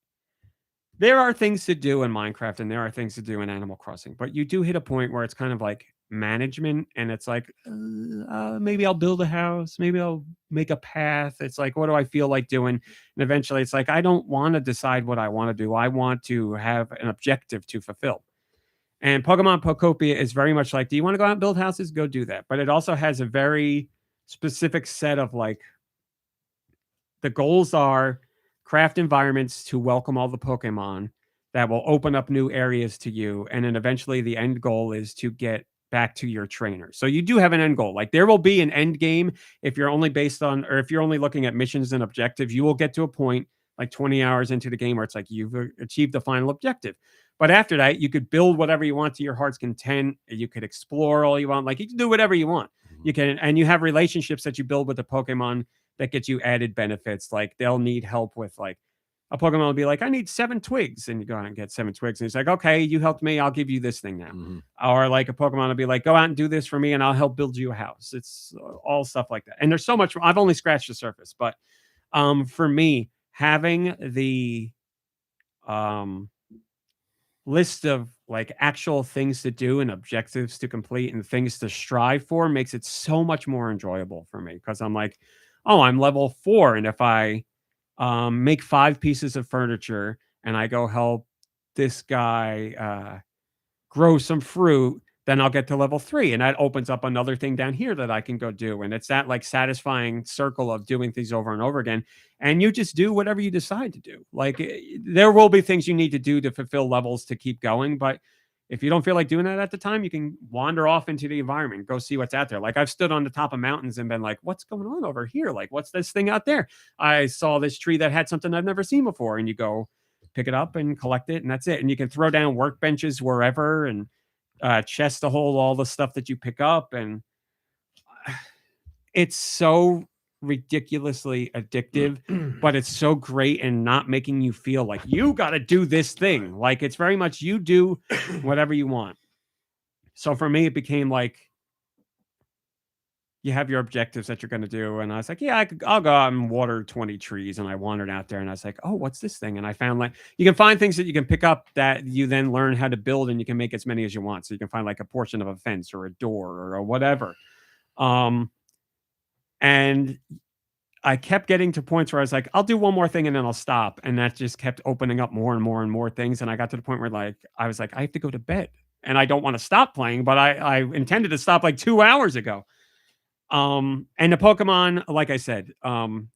There are things to do in Minecraft and there are things to do in Animal Crossing, but you do hit a point where it's kind of like management, and it's like, maybe I'll build a house, maybe I'll make a path. It's like, what do I feel like doing? And eventually it's like, I don't want to decide what I want to do. I want to have an objective to fulfill. And Pokemon Pokopia is very much like, do you want to go out and build houses? Go do that. But it also has a very specific set of like, the goals are craft environments to welcome all the Pokemon that will open up new areas to you. And then eventually the end goal is to get back to your trainer. So you do have an end goal. Like there will be an end game if you're only if you're only looking at missions and objectives. You will get to a point like 20 hours into the game where it's like you've achieved the final objective. But after that, you could build whatever you want to your heart's content. You could explore all you want. Like you can do whatever you want. You can, and you have relationships that you build with the Pokemon that get you added benefits. Like they'll need help with like, a Pokemon will be like, I need 7 twigs. And you go out and get 7 twigs. And he's like, okay, you helped me. I'll give you this thing now. Mm-hmm. Or like a Pokemon will be like, go out and do this for me and I'll help build you a house. It's all stuff like that. And there's so much. I've only scratched the surface. But for me, having the list of like actual things to do and objectives to complete and things to strive for makes it so much more enjoyable for me. Because I'm like, oh, I'm level 4. And if I make 5 pieces of furniture and I go help this guy grow some fruit, then I'll get to level 3. And that opens up another thing down here that I can go do. And it's that like satisfying circle of doing things over and over again. And you just do whatever you decide to do. Like there will be things you need to do to fulfill levels to keep going. But if you don't feel like doing that at the time, you can wander off into the environment, go see what's out there. Like I've stood on the top of mountains and been like, what's going on over here? Like, what's this thing out there? I saw this tree that had something I've never seen before. And you go pick it up and collect it. And that's it. And you can throw down workbenches wherever and chests to hold all the stuff that you pick up. And it's so ridiculously addictive, but it's so great and not making you feel like you got to do this thing. Like it's very much you do whatever you want. So for me, it became like you have your objectives that you're going to do. And I was like, yeah, I'll go out and water 20 trees. And I wandered out there and I was like, oh, what's this thing? And I found like you can find things that you can pick up that you then learn how to build, and you can make as many as you want. So you can find like a portion of a fence or a door or a whatever. And I kept getting to points where I was like, I'll do one more thing and then I'll stop. And that just kept opening up more and more and more things. And I got to the point where like, I was like, I have to go to bed and I don't want to stop playing, but I intended to stop like 2 hours ago. And the Pokemon, like I said,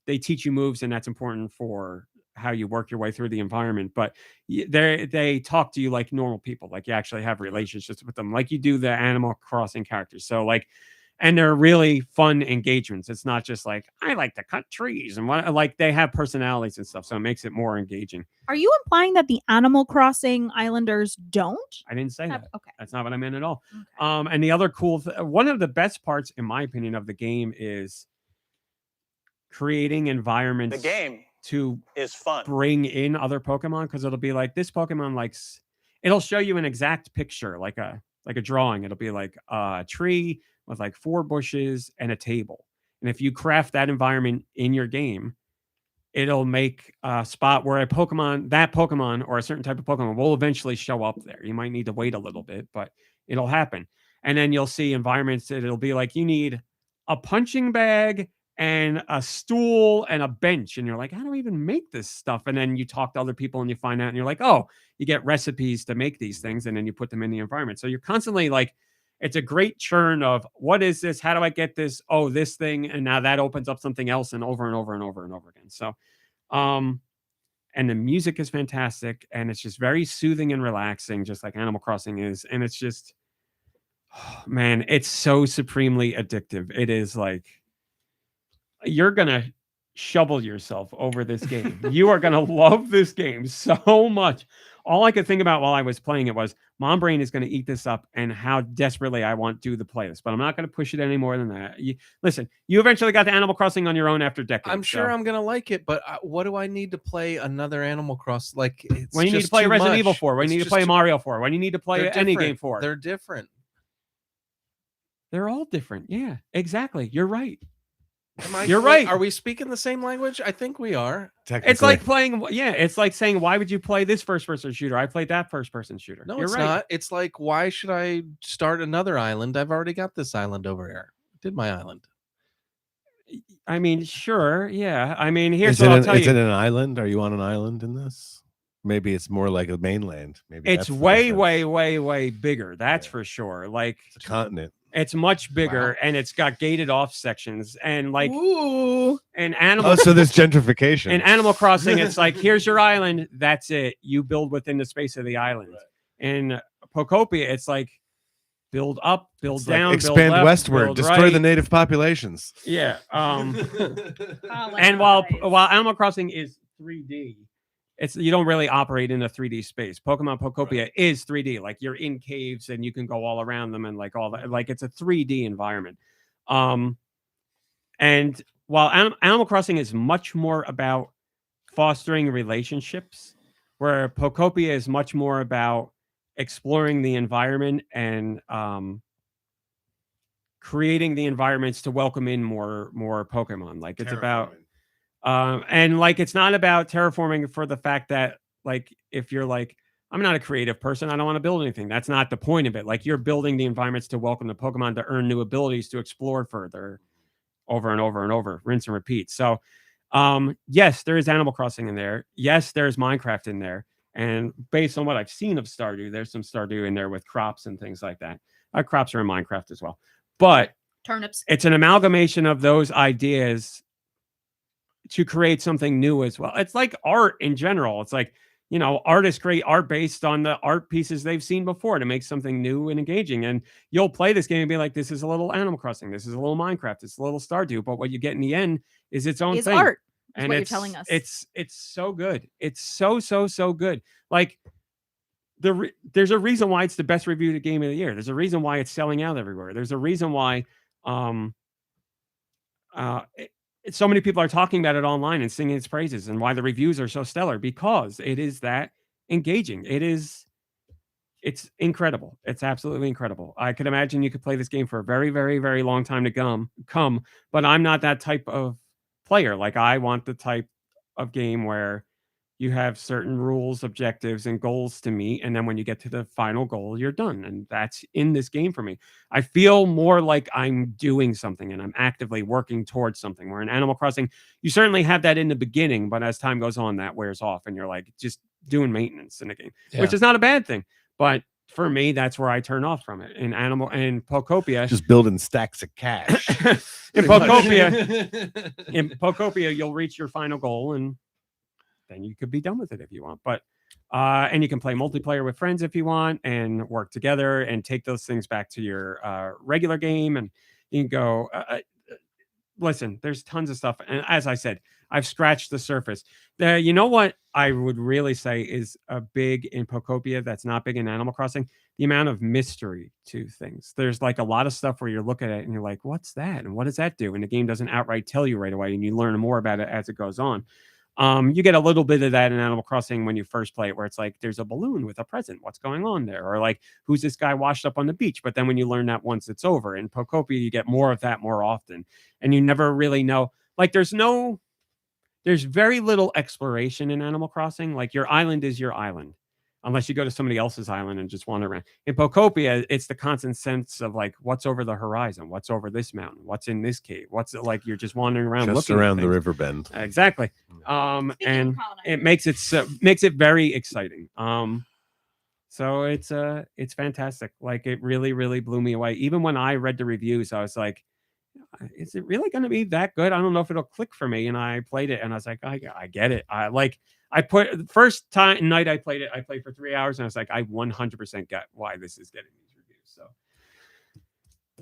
they teach you moves, and that's important for how you work your way through the environment. But they talk to you like normal people. Like you actually have relationships with them, like you do the Animal Crossing characters. So like, and they're really fun engagements. It's not just like I like to cut trees and what like they have personalities and stuff, so it makes it more engaging. Are you implying that the Animal Crossing Islanders don't? I didn't say have- that. Okay. That's not what I meant at all. Okay. And the other cool, one of the best parts, in my opinion, of the game is creating environments. The game to is fun. bring in other Pokemon, because it'll be like this Pokemon likes. It'll show you an exact picture, like a drawing. It'll be like a tree with like 4 bushes and a table. And if you craft that environment in your game, it'll make a spot where that Pokemon or a certain type of Pokemon will eventually show up there. You might need to wait a little bit, but it'll happen. And then you'll see environments that it'll be like, you need a punching bag and a stool and a bench. And you're like, how do I even make this stuff? And then you talk to other people and you find out and you're like, oh, you get recipes to make these things. And then you put them in the environment. So you're constantly like, it's a great churn of what is this? How do I get this? Oh, this thing. And now that opens up something else and over and over and over and over again. So, and the music is fantastic and it's just very soothing and relaxing, just like Animal Crossing is. And it's just, oh, man, it's so supremely addictive. It is like, you're going to shovel yourself over this game. You are going to love this game so much. All I could think about while I was playing it was, Mom Brain is going to eat this up and how desperately I want to do the play this, but I'm not going to push it any more than that. Listen, you eventually got the Animal Crossing on your own after decades. I'm sure I'm going to like it, but what do I need to play another Animal Crossing? Like, it's when you need to play Resident Evil 4, when you need to play Mario 4, when you need to play any game 4. They're different. They're all different. Yeah, exactly. You're right. You're right. Are we speaking the same language? I think we are. It's like playing. Yeah, it's like saying, why would you play this first-person shooter? I played that first-person shooter. No, You're it's right. not. It's like, why should I start another island? I've already got this island over here. I did my island. I mean, sure. Yeah. I mean, here's what I'll tell you. Is it an island? Are you on an island in this? Maybe it's more like a mainland. Maybe it's way, way bigger. That's for sure. Like it's a continent. It's much bigger and it's got gated off sections and like and Animal. Oh, so there's gentrification. In Animal Crossing, it's like, here's your island. That's it. You build within the space of the island. Right. In Pokopia, it's like build up, build it's down, like expand build left, westward, build destroy right. the native populations. Yeah. And while Animal Crossing is 3D, you don't really operate in a 3D space. Pokemon Pokopia is 3D. Like you're in caves and you can go all around them and like all that. Like it's a 3D environment. And while Animal Crossing is much more about fostering relationships, where Pokopia is much more about exploring the environment and creating the environments to welcome in more Pokemon. Like it's about. And like, it's not about terraforming for the fact that like, if you're like, I'm not a creative person, I don't want to build anything. That's not the point of it. Like you're building the environments to welcome the Pokemon, to earn new abilities, to explore further over and over and over, rinse and repeat. So yes, there is Animal Crossing in there. Yes, there's Minecraft in there. And based on what I've seen of Stardew, there's some Stardew in there with crops and things like that. Crops are in Minecraft as well. But turnips. It's an amalgamation of those ideas to create something new as well. It's like art in general. It's like, you know, artists create art based on the art pieces they've seen before to make something new and engaging. And you'll play this game and be like, this is a little Animal Crossing. This is a little Minecraft. It's a little Stardew. But what you get in the end is its own thing. Art. And what you're telling us. It's so good. It's so good. Like there's a reason why it's the best reviewed game of the year. There's a reason why it's selling out everywhere. There's a reason why so many people are talking about it online and singing its praises, and why the reviews are so stellar, because it is that engaging. It's incredible. It's absolutely incredible. I could imagine you could play this game for a very, very, very long time to come, but I'm not that type of player. Like I want the type of game where you have certain rules, objectives, and goals to meet. And then when you get to the final goal, you're done. And that's in this game for me. I feel more like I'm doing something and I'm actively working towards something. Where in Animal Crossing, you certainly have that in the beginning, but as time goes on, that wears off and you're like just doing maintenance in a game, which is not a bad thing. But for me, that's where I turn off from it. In Pokopia, just building stacks of cash. in Pokopia, you'll reach your final goal and then you could be done with it if you want. But and you can play multiplayer with friends if you want, and work together and take those things back to your regular game. And You can go. Listen, there's tons of stuff, and as I said, I've scratched the surface. You know what I would really say is a big in Pokopia that's not big in Animal Crossing? The amount of mystery to things. There's like a lot of stuff where you're looking at it and you're like, what's that? And what does that do? And the game doesn't outright tell you right away, and you learn more about it as it goes on. You get a little bit of that in Animal Crossing when you first play it, where it's like there's a balloon with a present. What's going on there? Or like, who's this guy washed up on the beach? But then when you learn that once it's over, in Pokopia, you get more of that more often, and you never really know. Like, there's very little exploration in Animal Crossing. Like, your island is your island, unless you go to somebody else's island and just wander around. In Pokopia, it's the constant sense of like, what's over the horizon? What's over this mountain? What's in this cave? What's it like? You're just wandering around, Just looking at around the things. river bend. Exactly. Speaking of And colonizers. it makes it very exciting. So it's fantastic. Like, it really, really blew me away. Even when I read the reviews, I was like, is it really going to be that good? I don't know if it'll click for me. And I played it and I was like, I get it. I put first night I played it, I played for 3 hours and I was like, I 100% get why this is getting these reviews. So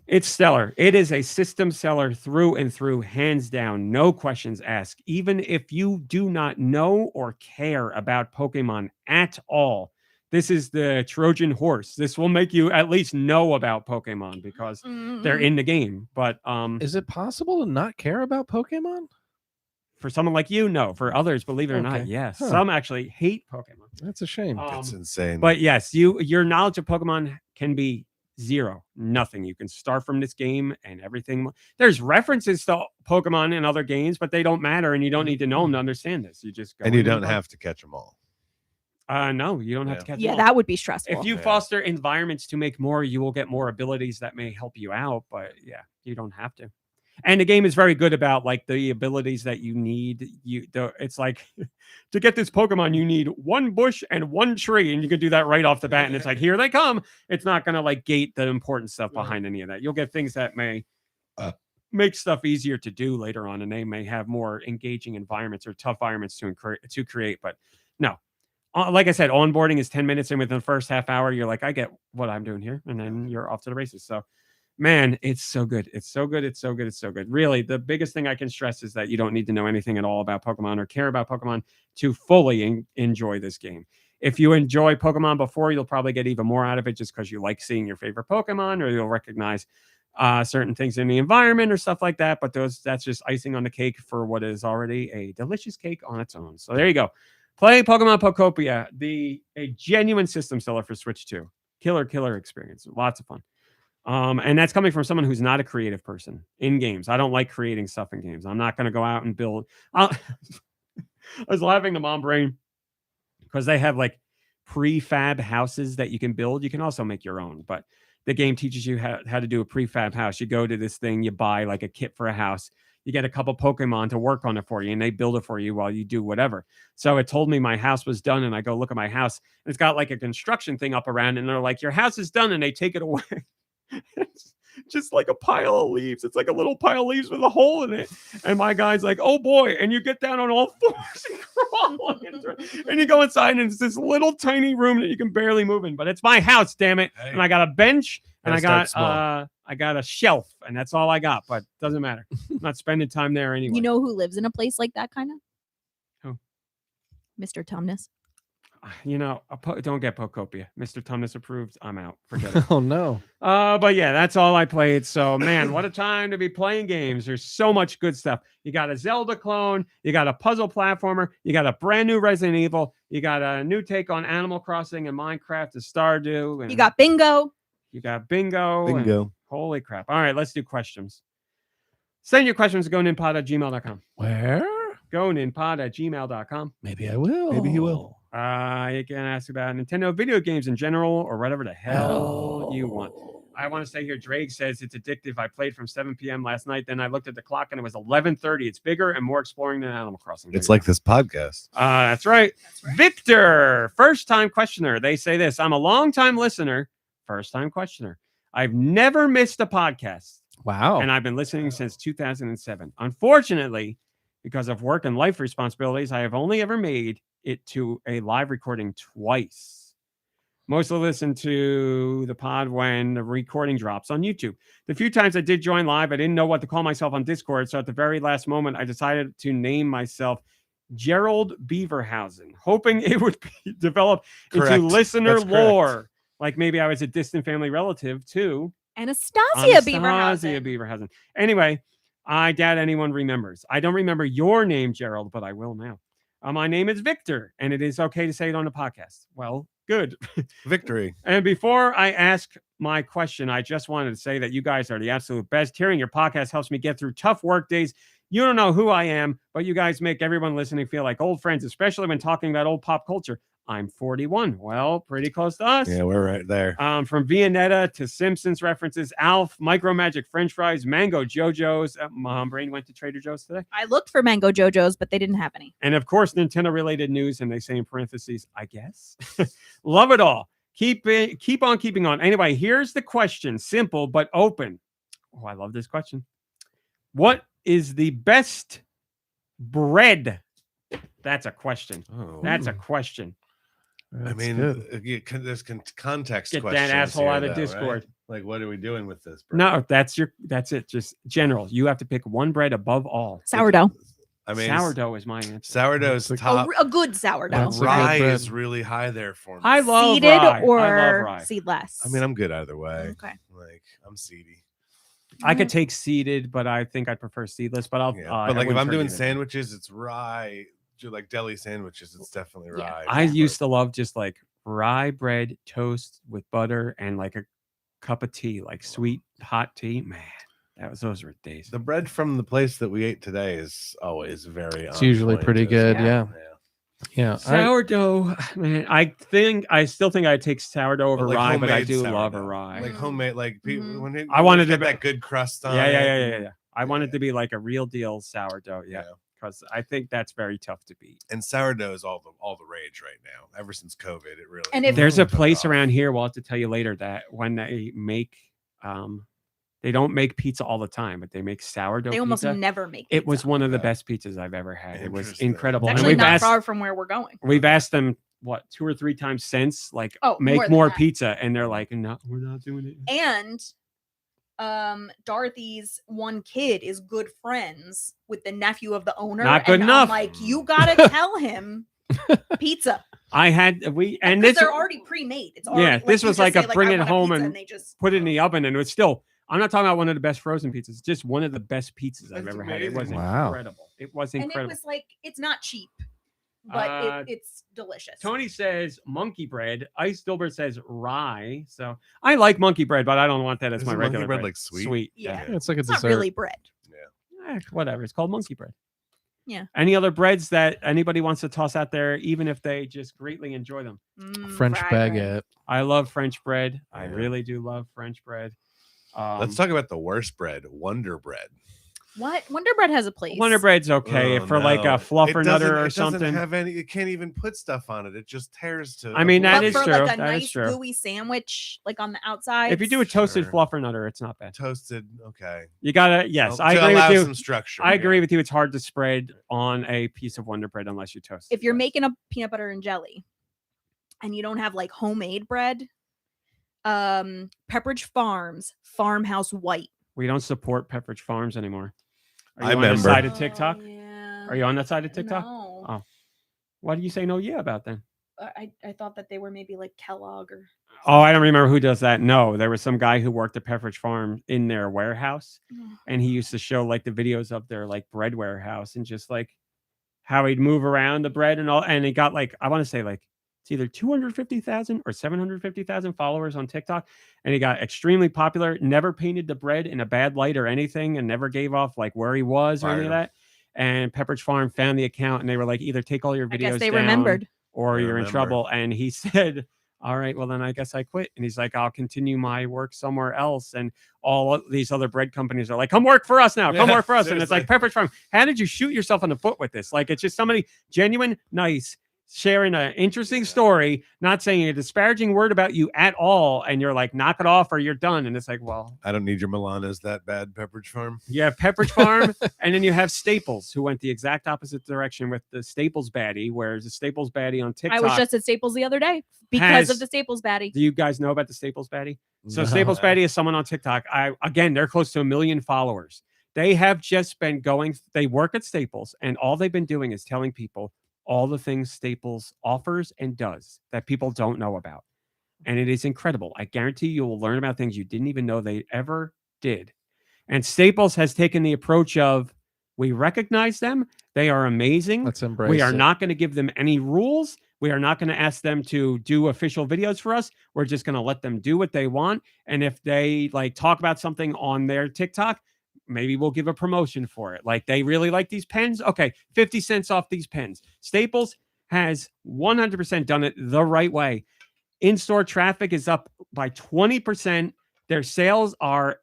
it's stellar. It is a system seller through and through, hands down, no questions asked. Even if you do not know or care about Pokemon at all, this is the Trojan horse. This will make you at least know about Pokemon because they're in the game. But Is it possible to not care about Pokemon? for someone like you, no. For others, believe it or not, Okay. yes. Huh. Some actually hate Pokemon. That's a shame. That's insane. But yes, your knowledge of Pokemon can be zero, nothing. You can start from this game and everything. There's references to Pokemon in other games, but they don't matter, and you don't need to know them to understand this. You just go and you in don't play. have to catch them all. No, you don't have to catch Yeah, them all. that would be stressful. If you Yeah. foster environments to make more, you will get more abilities that may help you out. But yeah, you don't have to. And the game is very good about like the abilities that you need. It's like to get this Pokemon, you need one bush and one tree, and you can do that right off the bat. And it's like, here they come. It's not going to like gate the important stuff behind any of that. You'll get things that may make stuff easier to do later on, and they may have more engaging environments or tough environments to create. But no. Like I said, onboarding is 10 minutes, and within the first half hour, you're like, I get what I'm doing here, and then you're off to the races. So, man, it's so good. It's so good. It's so good. It's so good. Really, the biggest thing I can stress is that you don't need to know anything at all about Pokemon or care about Pokemon to fully enjoy this game. If you enjoy Pokemon before, you'll probably get even more out of it just because you like seeing your favorite Pokemon, or you'll recognize certain things in the environment or stuff like that. But that's just icing on the cake for what is already a delicious cake on its own. So there you go. Play Pokemon Pokopia, a genuine system seller for Switch 2. Killer experience. Lots of fun. And that's coming from someone who's not a creative person in games. I don't like creating stuff in games. I'm not going to go out and build. I was laughing to Mom Brain because they have like prefab houses that you can build. You can also make your own, but the game teaches you how to do a prefab house. You go to this thing, you buy like a kit for a house. You get a couple Pokemon to work on it for you, and they build it for you while you do whatever. So it told me my house was done, and I go look at my house, and it's got like a construction thing up around, and they're like, your house is done, and they take it away. It's just like a pile of leaves. It's like a little pile of leaves with a hole in it. And my guy's like, oh boy. And you get down on all fours and crawl into it. And you go inside, and it's this little tiny room that you can barely move in. But it's my house, damn it. Hey. And I got a bench, and Gotta start I got a shelf, and that's all I got. But doesn't matter. I'm not spending time there anyway. You know who lives in a place like that, kind of? Who? Mr. Tumnus. You know, don't get Pokopia. Mr. Tumnus approved. I'm out. Forget it. Oh no. But yeah, that's all I played. So man, what a time to be playing games. There's so much good stuff. You got a Zelda clone, you got a puzzle platformer, you got a brand new Resident Evil, you got a new take on Animal Crossing and Minecraft and Stardew. And You got bingo. you got bingo. and Bingo. holy crap. All right, let's do questions. Send your questions to goninpod@gmail.com. Where? Goninpod@gmail.com. Maybe I will. Maybe he will. You can ask about Nintendo video games in general or whatever the hell you want. I want to say here, Drake says it's addictive. I played from 7 p.m. last night. Then I looked at the clock and it was 11:30. It's bigger and more exploring than Animal Crossing. It's like this podcast. That's right. That's right. Victor, first time questioner. They say this. I'm a long time listener, first time questioner. I've never missed a podcast. Wow. And I've been listening since 2007. Unfortunately, because of work and life responsibilities, I have only ever made it to a live recording twice. Mostly listen to the pod when the recording drops on YouTube. The few times I did join live, I didn't know what to call myself on Discord. So at the very last moment, I decided to name myself Gerald Beaverhausen, hoping it would develop Correct. into listener That's correct. lore. Like maybe I was a distant family relative too. Anastasia Beaverhausen. Beaverhausen. Anyway, I doubt anyone remembers. I don't remember your name, Gerald, but I will now. My name is Victor, and it is okay to say it on the podcast. Well, good. Victory. And before I ask my question, I just wanted to say that you guys are the absolute best. Hearing your podcast helps me get through tough work days. You don't know who I am, but you guys make everyone listening feel like old friends, especially when talking about old pop culture. I'm 41. Well, pretty close to us. Yeah, we're right there. From Viennetta to Simpsons references, Alf, Micro Magic French fries, Mango JoJo's. Mom Brain went to Trader Joe's today. I looked for Mango JoJo's, but they didn't have any. And of course, Nintendo-related news, and they say in parentheses, I guess. Love it all. Keep on keeping on. Anyway, here's the question. Simple, but open. Oh, I love this question. What is the best bread? That's a question. Oh, That's a question. I mean, there's context. Get that questions asshole here, out of though, Discord. Right? Like, what are we doing with this? Bro? No, that's it. Just general. You have to pick one bread above all. Sourdough. I mean, sourdough is my answer. Sourdough's top. A good sourdough. That's a good Rye bread. is really high there for me. I love Seeded rye. or I love rye. seedless? I mean, I'm good either way. Okay. Like, I'm seedy. I could take seeded, but I think I'd prefer seedless. But I'll. Yeah. I But like, if wouldn't I'm turn doing either. sandwiches, it's rye. Do like deli sandwiches, it's definitely Yeah. rye. I used to love just like rye bread toast with butter and like a cup of tea, like sweet hot tea. Man, those were days. The bread from the place that we ate today is always very. It's usually pretty good. Yeah. Yeah. Sourdough, man. I still think I'd take sourdough over like rye, but I homemade do love a sourdough. rye. Like homemade, like people. Mhm. When I wanted get to be- that good crust on. Yeah. I wanted to be like a real deal sourdough. Yeah. Because I think that's very tough to beat. And sourdough is all the rage right now. Ever since COVID, it really. And if- There's a took place off. around here. We'll have to tell you later that when they make, they don't make pizza all the time, but they make sourdough They almost pizza. never make It was pizza. one of the Yeah. best pizzas I've ever had. It was Interesting. incredible. It's And actually not far from where we're going. we've asked them what 2 or 3 times since, like make more more than that. pizza, and they're like, no, we're not doing it. And Dorothy's one kid is good friends with the nephew of the owner. Not good and enough. I'm like, you gotta tell him pizza. I had and And this they're already pre-made. It's already, Yeah, this you was just like say, a bring I it want home pizza, and they just put it in the oven, and it was still. I'm not talking about one of the best frozen pizzas. It's just one of the best pizzas I've That's ever had. It was amazing. Wow. incredible. It was and incredible. it was like it's not cheap, but Uh, it's delicious. Tony says monkey bread. Ice Dilbert says rye. So I like monkey bread, but I don't want that as Isn't my monkey regular bread, bread. like, sweet? Sweet. Yeah. It's like a it's not dessert. really bread. Whatever. It's called monkey bread. Yeah. Any other breads that anybody wants to toss out there, even if they just greatly enjoy them? French Fried bread. baguette. I love French bread. I Yeah. really do love French bread. Let's talk about the worst bread, Wonder Bread. What? Wonder Bread has a place. Wonder bread's okay Oh, for like a no. fluffer It nutter doesn't- or it doesn't something. Have any? It can't even put stuff on it. It just tears to. I mean, that But is for true. like a That is nice true. gooey sandwich, like on the outside. If you do a toasted Sure. fluffer nutter, it's not bad. toasted. Okay. You gotta, yes, Well, I to agree allow with you. some structure. I agree yeah. with you. It's hard to spread on a piece of Wonder Bread unless you toast it. if you're yes. making a peanut butter and jelly, and you don't have like homemade bread, Pepperidge Farms Farmhouse White. We don't support Pepperidge Farms anymore. Are I you on the remember. side of TikTok? Yeah. Are you on that side of TikTok? No. Oh. Why do you say no? Yeah, about then. I thought that they were maybe like Kellogg or. Oh, I don't remember who does that. No, there was some guy who worked at Pepperidge Farm in their warehouse, and he used to show like the videos of their like bread warehouse and just like how he'd move around the bread and all. And he got like, I want to say like it's either 250,000 or 750,000 followers on TikTok, and he got extremely popular. Never painted the bread in a bad light or anything, and never gave off like where he was or any of Fire. that. And Pepperidge Farm found the account, and they were like, either take all your I videos guess they down, remembered. or I you're in remember. trouble. And he said, all right, well then I guess I quit. And he's like, I'll continue my work somewhere else. And all of these other bread companies are like, come work for us now, come Yeah, work for us. And it's like, seriously. Pepperidge Farm, how did you shoot yourself in the foot with this? Like, it's just somebody genuine, nice, sharing an interesting story, not saying a disparaging word about you at all, and you're like, knock it off or you're done. And it's like, well, I don't need your Milanas that bad, Pepperidge Farm. you have Pepperidge Farm, and then you have Staples, who went the exact opposite direction with the Staples baddie, whereas the Staples baddie on TikTok. I was just at Staples the other day because of the Staples baddie. Do you guys know about the Staples baddie? So No. Staples baddie is someone on TikTok. Again, they're close to 1 million followers. They have just been going, they work at Staples, and all they've been doing is telling people all the things Staples offers and does that people don't know about. And it is incredible. I guarantee you will learn about things you didn't even know they ever did. And Staples has taken the approach of, we recognize them. They are amazing. Let's embrace We are it. not going to give them any rules. We are not going to ask them to do official videos for us. We're just going to let them do what they want. And if they like talk about something on their TikTok, maybe we'll give a promotion for it. Like they really like these pens. Okay, 50 cents off these pens. Staples has 100% done it the right way. In-store traffic is up by 20%. Their sales are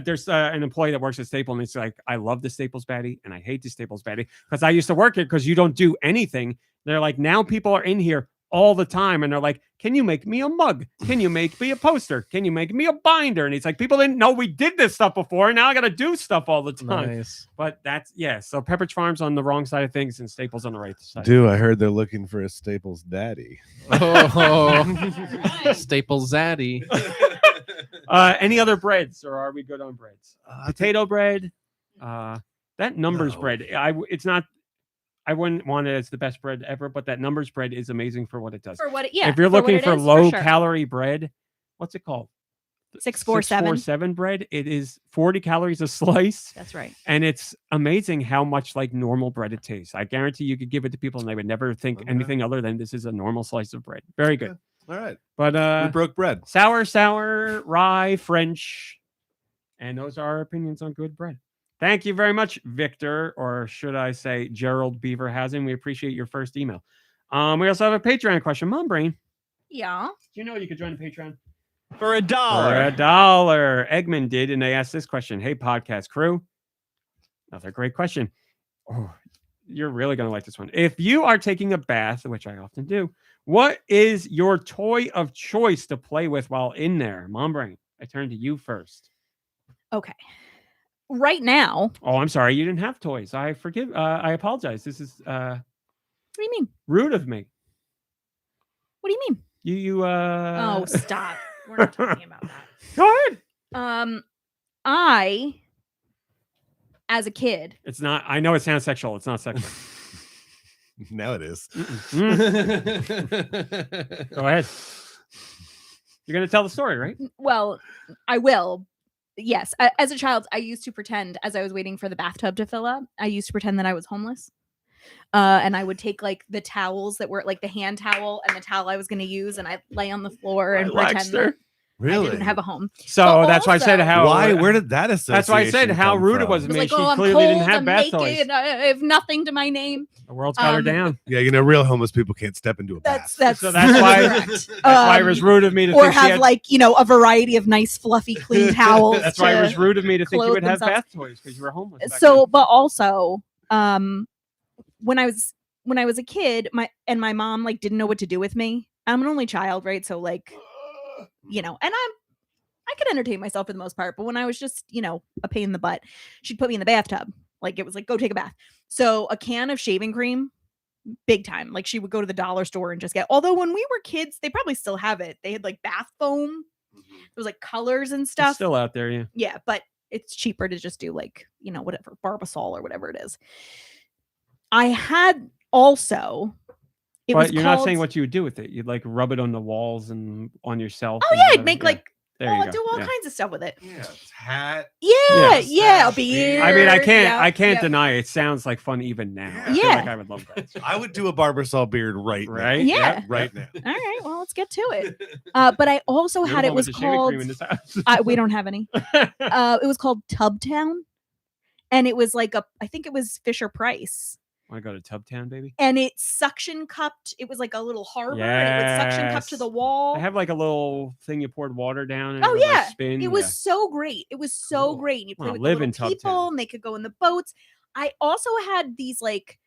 there's an employee that works at Staples, and it's like, I love the Staples baddie and I hate the Staples baddie because I used to work here because you don't do anything. They're like, now people are in here all the time and they're like, can you make me a mug? Can you make me a poster? Can you make me a binder? And he's like, people didn't know we did this stuff before, and now I got to do stuff all the time. Nice. But that's, yeah, so Pepperidge Farm's on the wrong side of things and Staples on the right side. I heard they're looking for a Staples daddy. Oh, Staples Zaddy. Any other breads, or are we good on breads? Potato bread, that Numbers No. bread. I wouldn't want it as the best bread ever, but that Numbers bread is amazing for what it does. For what? Yeah. If you're what looking it for is, low sure. calorie bread, what's it called? 647. 647 bread. It is 40 calories a slice, That's right. and it's amazing how much like normal bread it tastes. I guarantee you could give it to people and they would never think Okay. anything other than this is a normal slice of bread. Very good. All right. But We broke bread. sour, rye, French, and those are our opinions on good bread. Thank you very much, Victor, or should I say Gerald Beaverhausen. We appreciate your first email. We also have a Patreon question. Mom Brain, Yeah. do you know you could join the Patreon? For $1. For $1. Eggman did, and they asked this question. Hey, podcast crew. Another great question. Oh, you're really going to like this one. If you are taking a bath, which I often do, what is your toy of choice to play with while in there? Mom Brain, I turn to you first. Okay. Right now. Oh, I'm sorry. You didn't have toys. I apologize. This is What do you mean? rude of me. What do you mean? You Oh, stop. We're not talking about that. Go ahead. I, as a kid, It's not. I know it sounds sexual. It's not sexual. Now it is. Go ahead. You're gonna tell the story, right? well, I will. Yes. As a child, I used to pretend, as I was waiting for the bathtub to fill up, I used to pretend that I was homeless. And I would take like the towels that were like the hand towel and the towel I was going to use, and I lay on the floor and pretend that Really? I didn't have a home. So But that's why I said also- how. Why? Where did that association That's why I said how come rude it from? was It to was me. like, She oh, I'm clearly cold, didn't have I'm bath naked, toys. I have nothing to my name. The world's got her down. Yeah, real homeless people can't step into a bath. That's So that's why. correct. That's why it was rude of me to or think she have had. like a variety of nice fluffy clean towels. That's why it to- was rude of me to think you clothe would have themselves. bath toys because you were homeless. back So, but also, when I was a kid, my mom like didn't know what to do with me. I'm an only child, right? So like, and I could entertain myself for the most part, but when I was just, a pain in the butt, she'd put me in the bathtub. Like it was like, go take a bath. So a can of shaving cream, big time. Like she would go to the dollar store and just get, although when we were kids, they probably still have it. They had like bath foam. It was like colors and then. stuff. It's still out there, yeah. Yeah, but it's cheaper to just do like, whatever, Barbasol or whatever it is. I had also, But you're not saying what you would do with it. You'd like rub it on the walls and on yourself. Oh and yeah, whatever. I'd make Yeah. There you I'd go. do all Yeah. kinds of stuff with it. Yeah, hat. Yeah, Yeah. a beard. I mean, I can't yeah. deny it. Sounds like fun even now. I feel Yeah. like I would love that. I would do a Barbasol beard right Right? now. Yeah. Right now. All right, well, let's get to it. But I also You're had the it one was with the shaving called. cream in this house. We don't have any. It was called Tubtown, and it was like I think it was Fisher Price. Want to go to Tubtown, baby? And it suction cupped. It was like a little harbor, and it would suction cup to Yes. the wall. They have like a little thing you poured water down. And Oh, it would, like, yeah. spin. It was Yeah. so great. It was so Cool. great. And you play Wanna with live the in little Tubtown. people, and they could go in the boats. I also had these like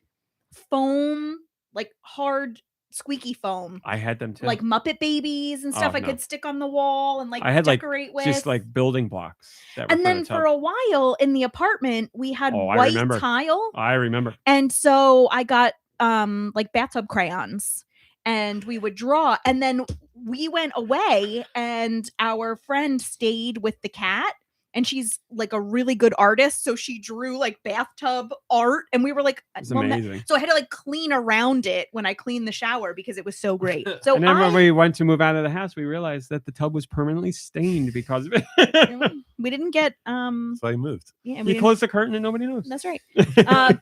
foam like hard squeaky foam, I had them too. like Muppet Babies and stuff Oh, I no. could stick on the wall and like I had like decorate with. just like building blocks. That were And for then the for tub. a while in the apartment, we had Oh, I white remember. tile. I remember. And so I got like bathtub crayons and we would draw. And then we went away and our friend stayed with the cat. And she's like a really good artist. So she drew like bathtub art. And we were like, It's well, amazing. so I had to like clean around it when I cleaned the shower because it was so great. So And then when we went to move out of the house, we realized that the tub was permanently stained because of it. we didn't get That's why he moved. yeah, we You didn't- close the curtain and nobody knows. that's right.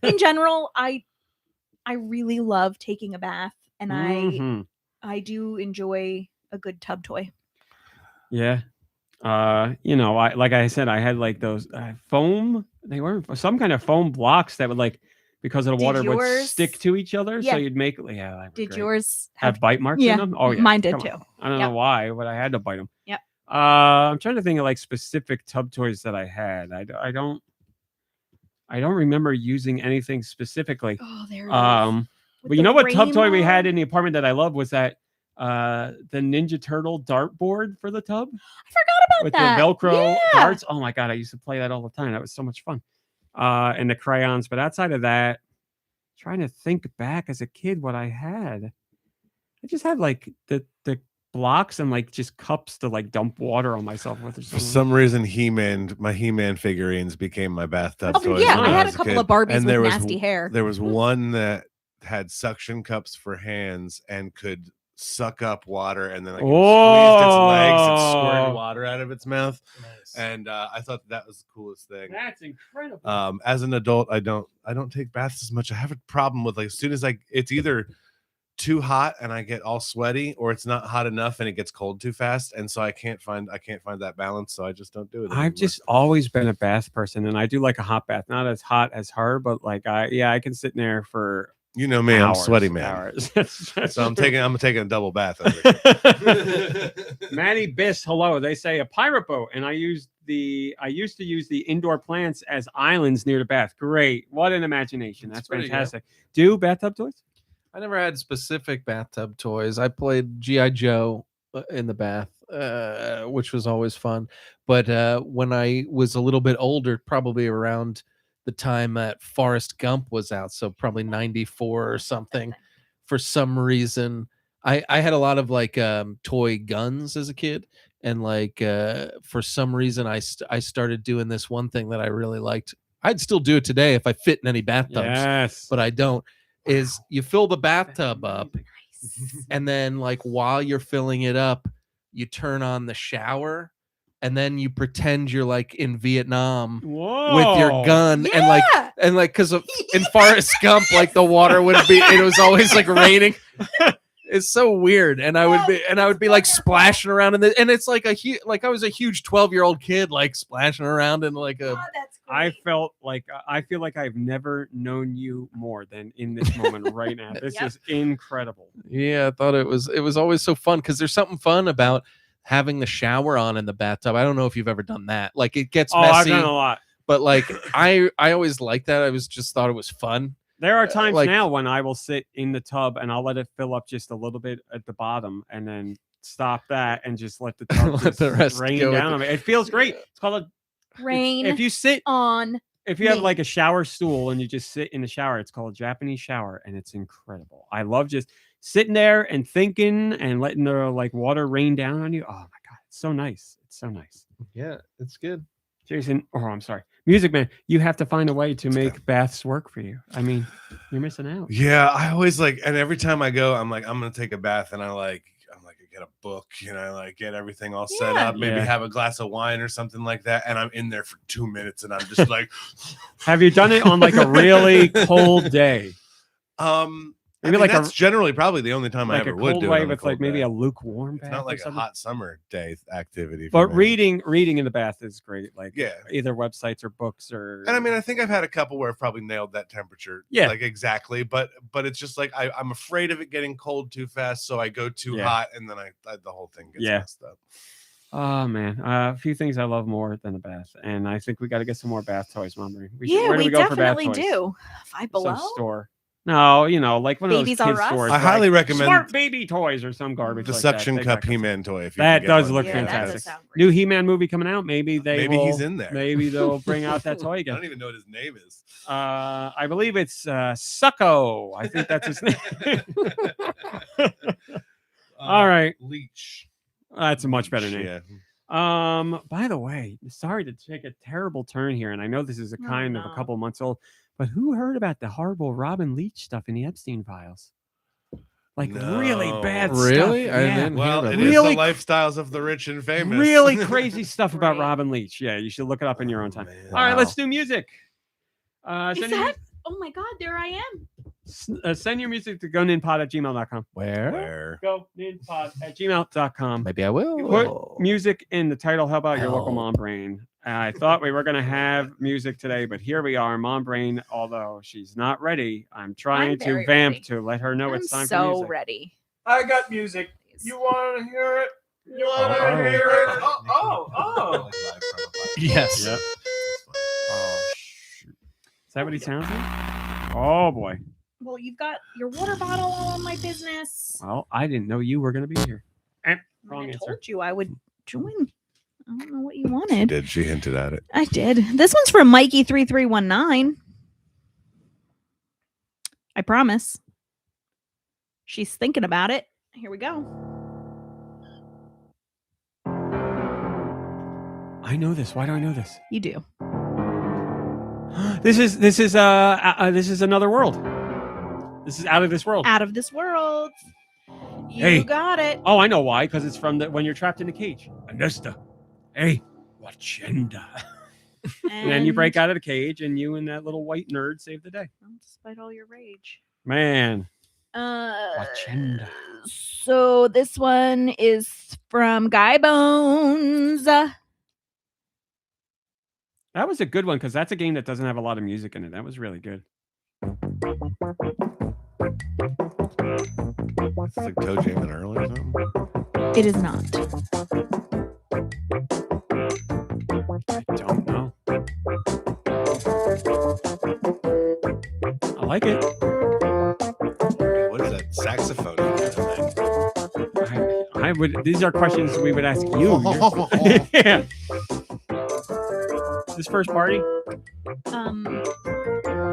In general, I really love taking a bath and Mhm. I do enjoy a good tub toy. Yeah. You know, like I said, I had like those foam. They were some kind of foam blocks that would like because of the Did water would yours- stick to each other. Yeah. So you'd make they were Did great. yours have bite marks Yeah, in them? Oh yeah, mine did Come too. on. I don't Yep. know why, but I had to bite them. Yep. I'm trying to think of like specific tub toys that I had. I don't remember using anything specifically. Oh, there it is. With But you the know what tub toy we had rainbow? in the apartment that I loved was that the Ninja Turtle dartboard for the tub I forgot about with that. the Velcro Yeah. darts. Oh my god, I used to play that all the time. That was so much fun. And the crayons. But outside of that, trying to think back as a kid what I had. I just had like the blocks and like just cups to like dump water on myself with or For something. some reason, my He-Man figurines became my bathtub Oh, toys. yeah, when I had a was couple kid. of Barbies And with there was nasty hair. There was one that had suction cups for hands and could suck up water, and then like it squeezed its legs and Oh. squirted water out of its mouth. Nice. And I thought that was the coolest thing. That's incredible. As an adult, I don't take baths as much. I have a problem with like as soon as it's either too hot and I get all sweaty, or it's not hot enough and it gets cold too fast, and so I can't find that balance, so I just don't do it anymore. I've just always been a bath person, and I do like a hot bath, not as hot as her, but like I can sit in there for you know me, hours, I'm sweaty man. hours. So I'm taking a double bath. Over Manny Biss, hello. They say a pirate boat, and I used to use the indoor plants as islands near the bath. Great, what an imagination! That's That's pretty good. fantastic. Do bathtub toys? I never had specific bathtub toys. I played G.I. Joe in the bath, which was always fun. But when I was a little bit older, probably around the time that Forrest Gump was out, so probably 94 or something, for some reason, I had a lot of like toy guns as a kid. And like for some reason, I started doing this one thing that I really liked. I'd still do it today if I fit in any bathtubs, Yes, but I don't. Is you fill the bathtub up, and then like while you're filling it up, you turn on the shower, and then you pretend you're like in Vietnam with your gun, Yeah. and like because in Forrest Gump, like the water would be, it was always like raining. It's so weird, and I would be like splashing around in the, and it's like I was a huge 12-year-old kid like splashing around in like a. Oh, that's I great. feel like I've never known you more than in this moment right now. This Yep. is incredible. Yeah, I thought it was always so fun because there's something fun about having the shower on in the bathtub. I don't know if you've ever done that. Like it gets Oh, I've messy, done a lot. but like I always liked that. Just thought it was fun. There are times like- now when I will sit in the tub and I'll let it fill up just a little bit at the bottom and then stop that and just let the tub Let just the rest rain go with down on me. It feels great. It's called Rain if you sit on. if you have me. like a shower stool and you just sit in the shower, it's called a Japanese shower and it's incredible. I love just sitting there and thinking and letting the like water rain down on you. Oh my god, it's so nice. It's so nice. Yeah, it's good. Jason, I'm sorry. Music Man, you have to find a way to make baths work for you. I mean, you're missing out. Yeah, I always like, and every time I go, I'm like, I'm gonna take a bath, and I'm like, I get a book, like get everything all set Yeah. up, maybe Yeah. have a glass of wine or something like that, and I'm in there for 2 minutes, and I'm just like, Have you done it on like a really cold day? maybe like a- that's generally probably the only time I Like a ever would cold do it way on a with like cold maybe day. a lukewarm bath. It's not or like a something? hot summer day activity. For But me. reading in the bath is great. Like Yeah. either websites or books or. And I mean, I think I've had a couple where I've probably nailed that temperature. Yeah. Like exactly. But it's just like I'm afraid of it getting cold too fast. So I go too Yeah. hot and then I the whole thing gets Yeah. messed up. Oh man, a few things I love more than a bath, and I think we got to get some more bath toys, Mom. Where Yeah, do we we go for bath definitely toys? do. Five Below. Some store. No, you know, like one of Babies those R kids Us? stores. I highly recommend Smart Baby Toys or some garbage. the like suction that. They cup got He-Man toy. If you That can get does one. look Yeah, that does fantastic. sound great. New He-Man movie coming out. Maybe Maybe will, he's in there. Maybe they'll bring out that toy I again. don't even know what his name is. I believe it's Sucko. I think that's his name. All right. Leech. That's a much better name. Yeah. By the way, sorry to take a terrible turn here, and I know this is a Oh, kind of a no. couple months old, but who heard about the horrible Robin Leach stuff in the Epstein files? Like really bad No. Really? stuff. I Yeah. didn't hear Well, about it that. is Really the lifestyles of the rich and famous. Really crazy stuff about Right. Robin Leach. Yeah, you should look it up in your own time. Man. All right, Wow. let's do music. Is Send, your, that? Oh my God, there I am. send your music to goninpod@gmail.com. Where? Where? goninpod@gmail.com. Maybe I will. Put music in the title. How about your local Hell. mom brain? I thought we were going to have music today, but here we are, mom brain. Although she's not ready, I'm trying I'm to very vamp ready. to let her know I'm it's time for so music. ready. I got music. You want to hear it? You want to Oh. hear it? Oh. Yes. Yep. Oh, shoot. Is that what he sounds like? Oh boy. Well, you've got your water bottle all on my business. Well, I didn't know you were going to be here. Wrong I answer. told you I would join. I don't know what you She wanted. did. She hinted at it. I did. This one's from Mikey3319. I promise. She's thinking about it. Here we go. I know this. Why do I know this? You do. This is another world. This is out of this world. Out of this world. You Hey. got it. Oh, I know why. Because it's from when you're trapped in a cage. Anesta. Hey, Wachenda. And then you break out of the cage, and you and that little white nerd save the day. Despite all your rage. Man. Wachenda. So this one is from Guy Bones. That was a good one because that's a game that doesn't have a lot of music in it. That was really good. It's like Toe Jam and Earl or something. It is not. I don't know. I like it. What is that saxophone? I would. These are questions we would ask you. You're- yeah. This first party?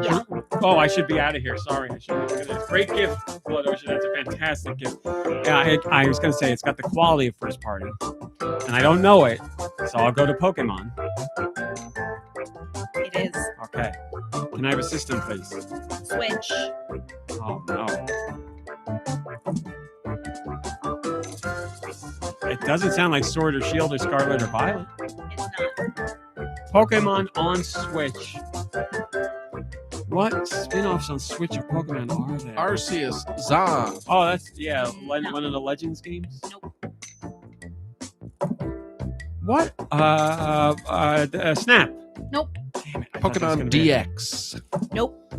Yeah. Oh, I should be out of here. Sorry. I should be doing this. Great gift, Blood Ocean. That's a fantastic gift. Yeah, I was going to say it's got the quality of first party. And I don't know it. So I'll go to Pokemon. It is. Okay. Can I have a system, please? Switch. Oh, no. It doesn't sound like Sword or Shield or Scarlet or Violet. It's not. Pokemon on Switch. What spin-offs on Switch of Pokemon are there? Arceus, Za. Oh, that's one No. of the Legends games. Nope. What? Snap. Nope. Damn it! I thought that was Pokemon gonna be it. DX. Nope.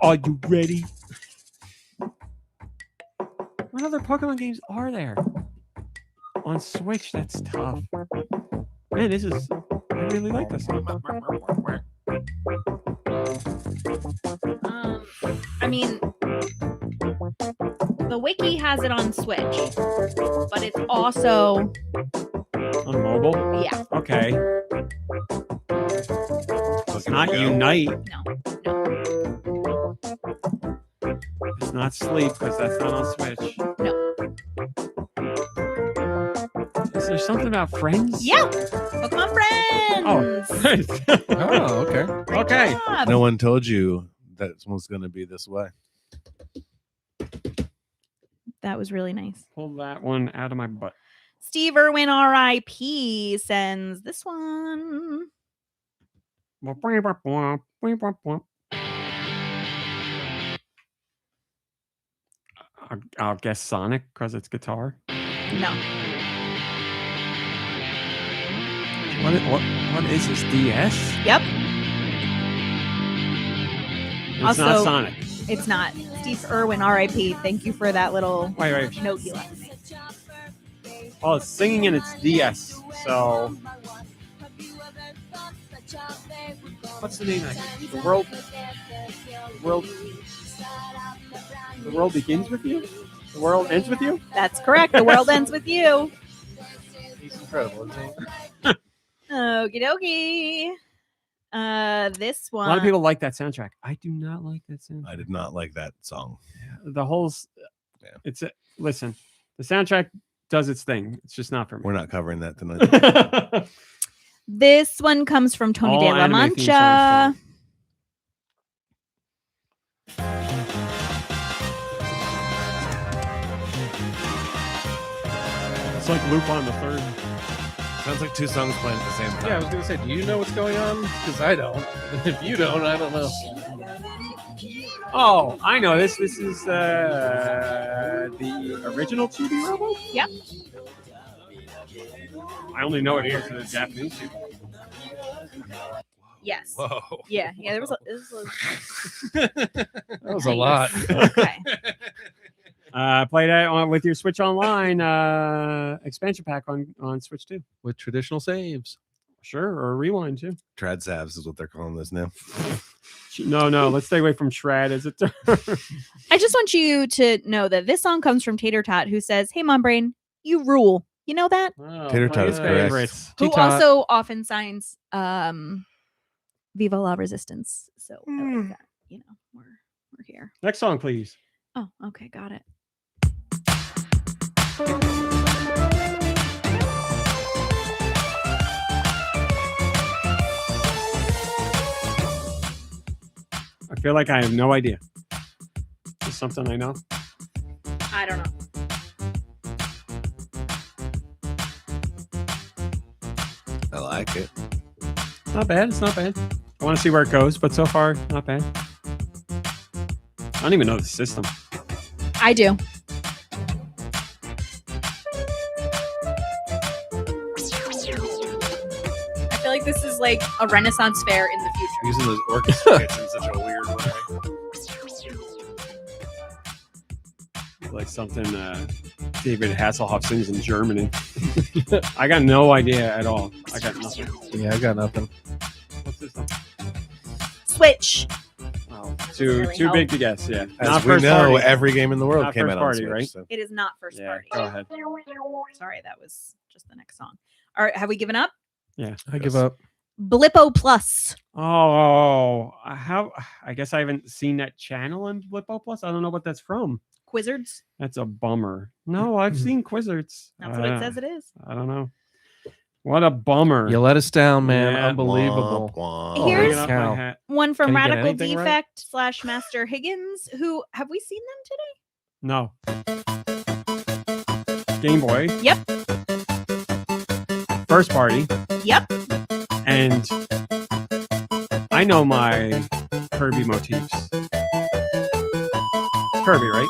Are you ready? What other Pokemon games are there on Switch? That's tough. Man, this is. I really like this. I mean, the wiki has it on Switch, but it's also On mobile. yeah. Okay. It's not Go. Unite. No. It's not Sleep because that's not on Switch. No. Is there something about Friends? Yeah. Pokemon Friends. Oh, okay. Okay. Job. No one told you that was going to be this way. That was really nice. Pull that one out of my butt. Steve Irwin, R.I.P. sends this one. I'll guess Sonic because it's guitar. No. What is this? DS? Yep. It's not Also- Sonic. It's not. Steve Irwin, R.I.P. Thank you for that little Wait. note you left me. Oh, it's singing and it's DS. So What's the name of it? The world begins with you. The world ends with you. That's correct. The world ends with you. He's incredible, isn't he? Okie dokie. This one. A lot of people like that soundtrack. I do not like that soundtrack. I did not like that song. The whole. Listen. The soundtrack does its thing. It's just not for me. We're not covering that tonight. This one comes from Tony All De La anime theme Mancha. It's like Lupin the Third. Sounds like two songs playing at the same time. Yeah, I was gonna say, do you know what's going on? Because I don't. If you don't, I don't know. Oh, I know this. This is the original Chibi Robo. Yep. I only know it because of the Japanese people. Yes. Whoa. Yeah. There was a. That was a lot. Okay. Play that with your Switch Online expansion pack on Switch 2. With traditional saves. Sure, or rewind too. Trad Savs is what they're calling this now. No, let's stay away from Trad. Is it? I just want you to know that this song comes from Tater Tot, who says, "Hey, Mom Brain, you rule." You know that? Oh, Tater Tot my is correct. favorites. Who T-Tot. also often signs Viva la Resistance. So I like that. You know, we're here. Next song, please. Oh, okay, got it. I feel like I have no idea. Is something I know? I don't know. I like it. Not bad. It's not bad. I want to see where it goes, but so far, not bad. I don't even know the system. I do. I feel like this is like a Renaissance fair in the future. Using those orchestra hits in such a weird way. Like something David Hasselhoff sings in Germany. I got no idea at all. I got nothing. Yeah, I got nothing. What's this one? Switch. Oh, too Really too help. big to guess. Yeah, As not we first know, party. every game in the world Not came first out party, on Switch. right? So. It is not first Yeah, party. go ahead. Sorry, that was just the next song. All right, have we given up? Yeah, I give up. Blippo Plus. Oh, I guess I haven't seen that channel in Blippo Plus. I don't know what that's from. Quizzards. That's a bummer. No, I've seen Quizzards. That's what it says it is. I don't know. What a bummer. You let us down, man. Yeah. Unbelievable. Womp, womp. Here's- Hanging off my Cow. hat. One from Can you get Radical anything right? Defect / Master Higgins. Who have we seen them today? No. Game Boy. Yep. First party. Yep. And I know my Kirby motifs. Kirby, right?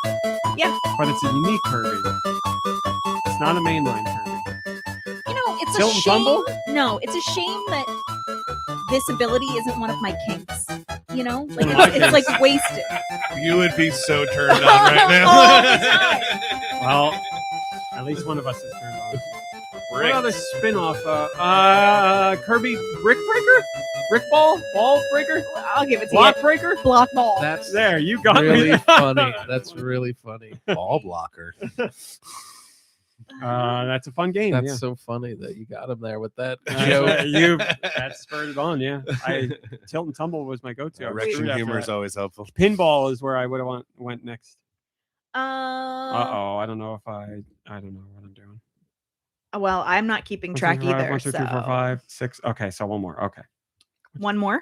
Yeah. But it's a unique Kirby. It's not a mainline Kirby. You know, it's Tilt a and shame. tumble? No, it's a shame that this ability isn't one of my kinks. You know, like One of my it's like kinks. wasted. You would be so turned on right now. All the time. Well, at least one of us is turned on. What Rick. other spin-off? Kirby Brick Breaker? Brick Ball? Ball Breaker? I'll give it to Block you. Breaker? Block ball. That's There, you got really me. funny. That's really funny. Ball blocker. That's a fun game. That's yeah. so funny that you got him there with that That's joke. that spurred it on, yeah. Tilt and tumble was my go-to. I was Direction screwed after humor is that. always helpful. Pinball is where I would have went next. Uh I don't know if I don't know what I'm doing. Well, I'm not keeping 1, 2, track 3, 4, either. 1, 2, 3, 4, so- 5, 6. Okay, so one more. Okay. One more.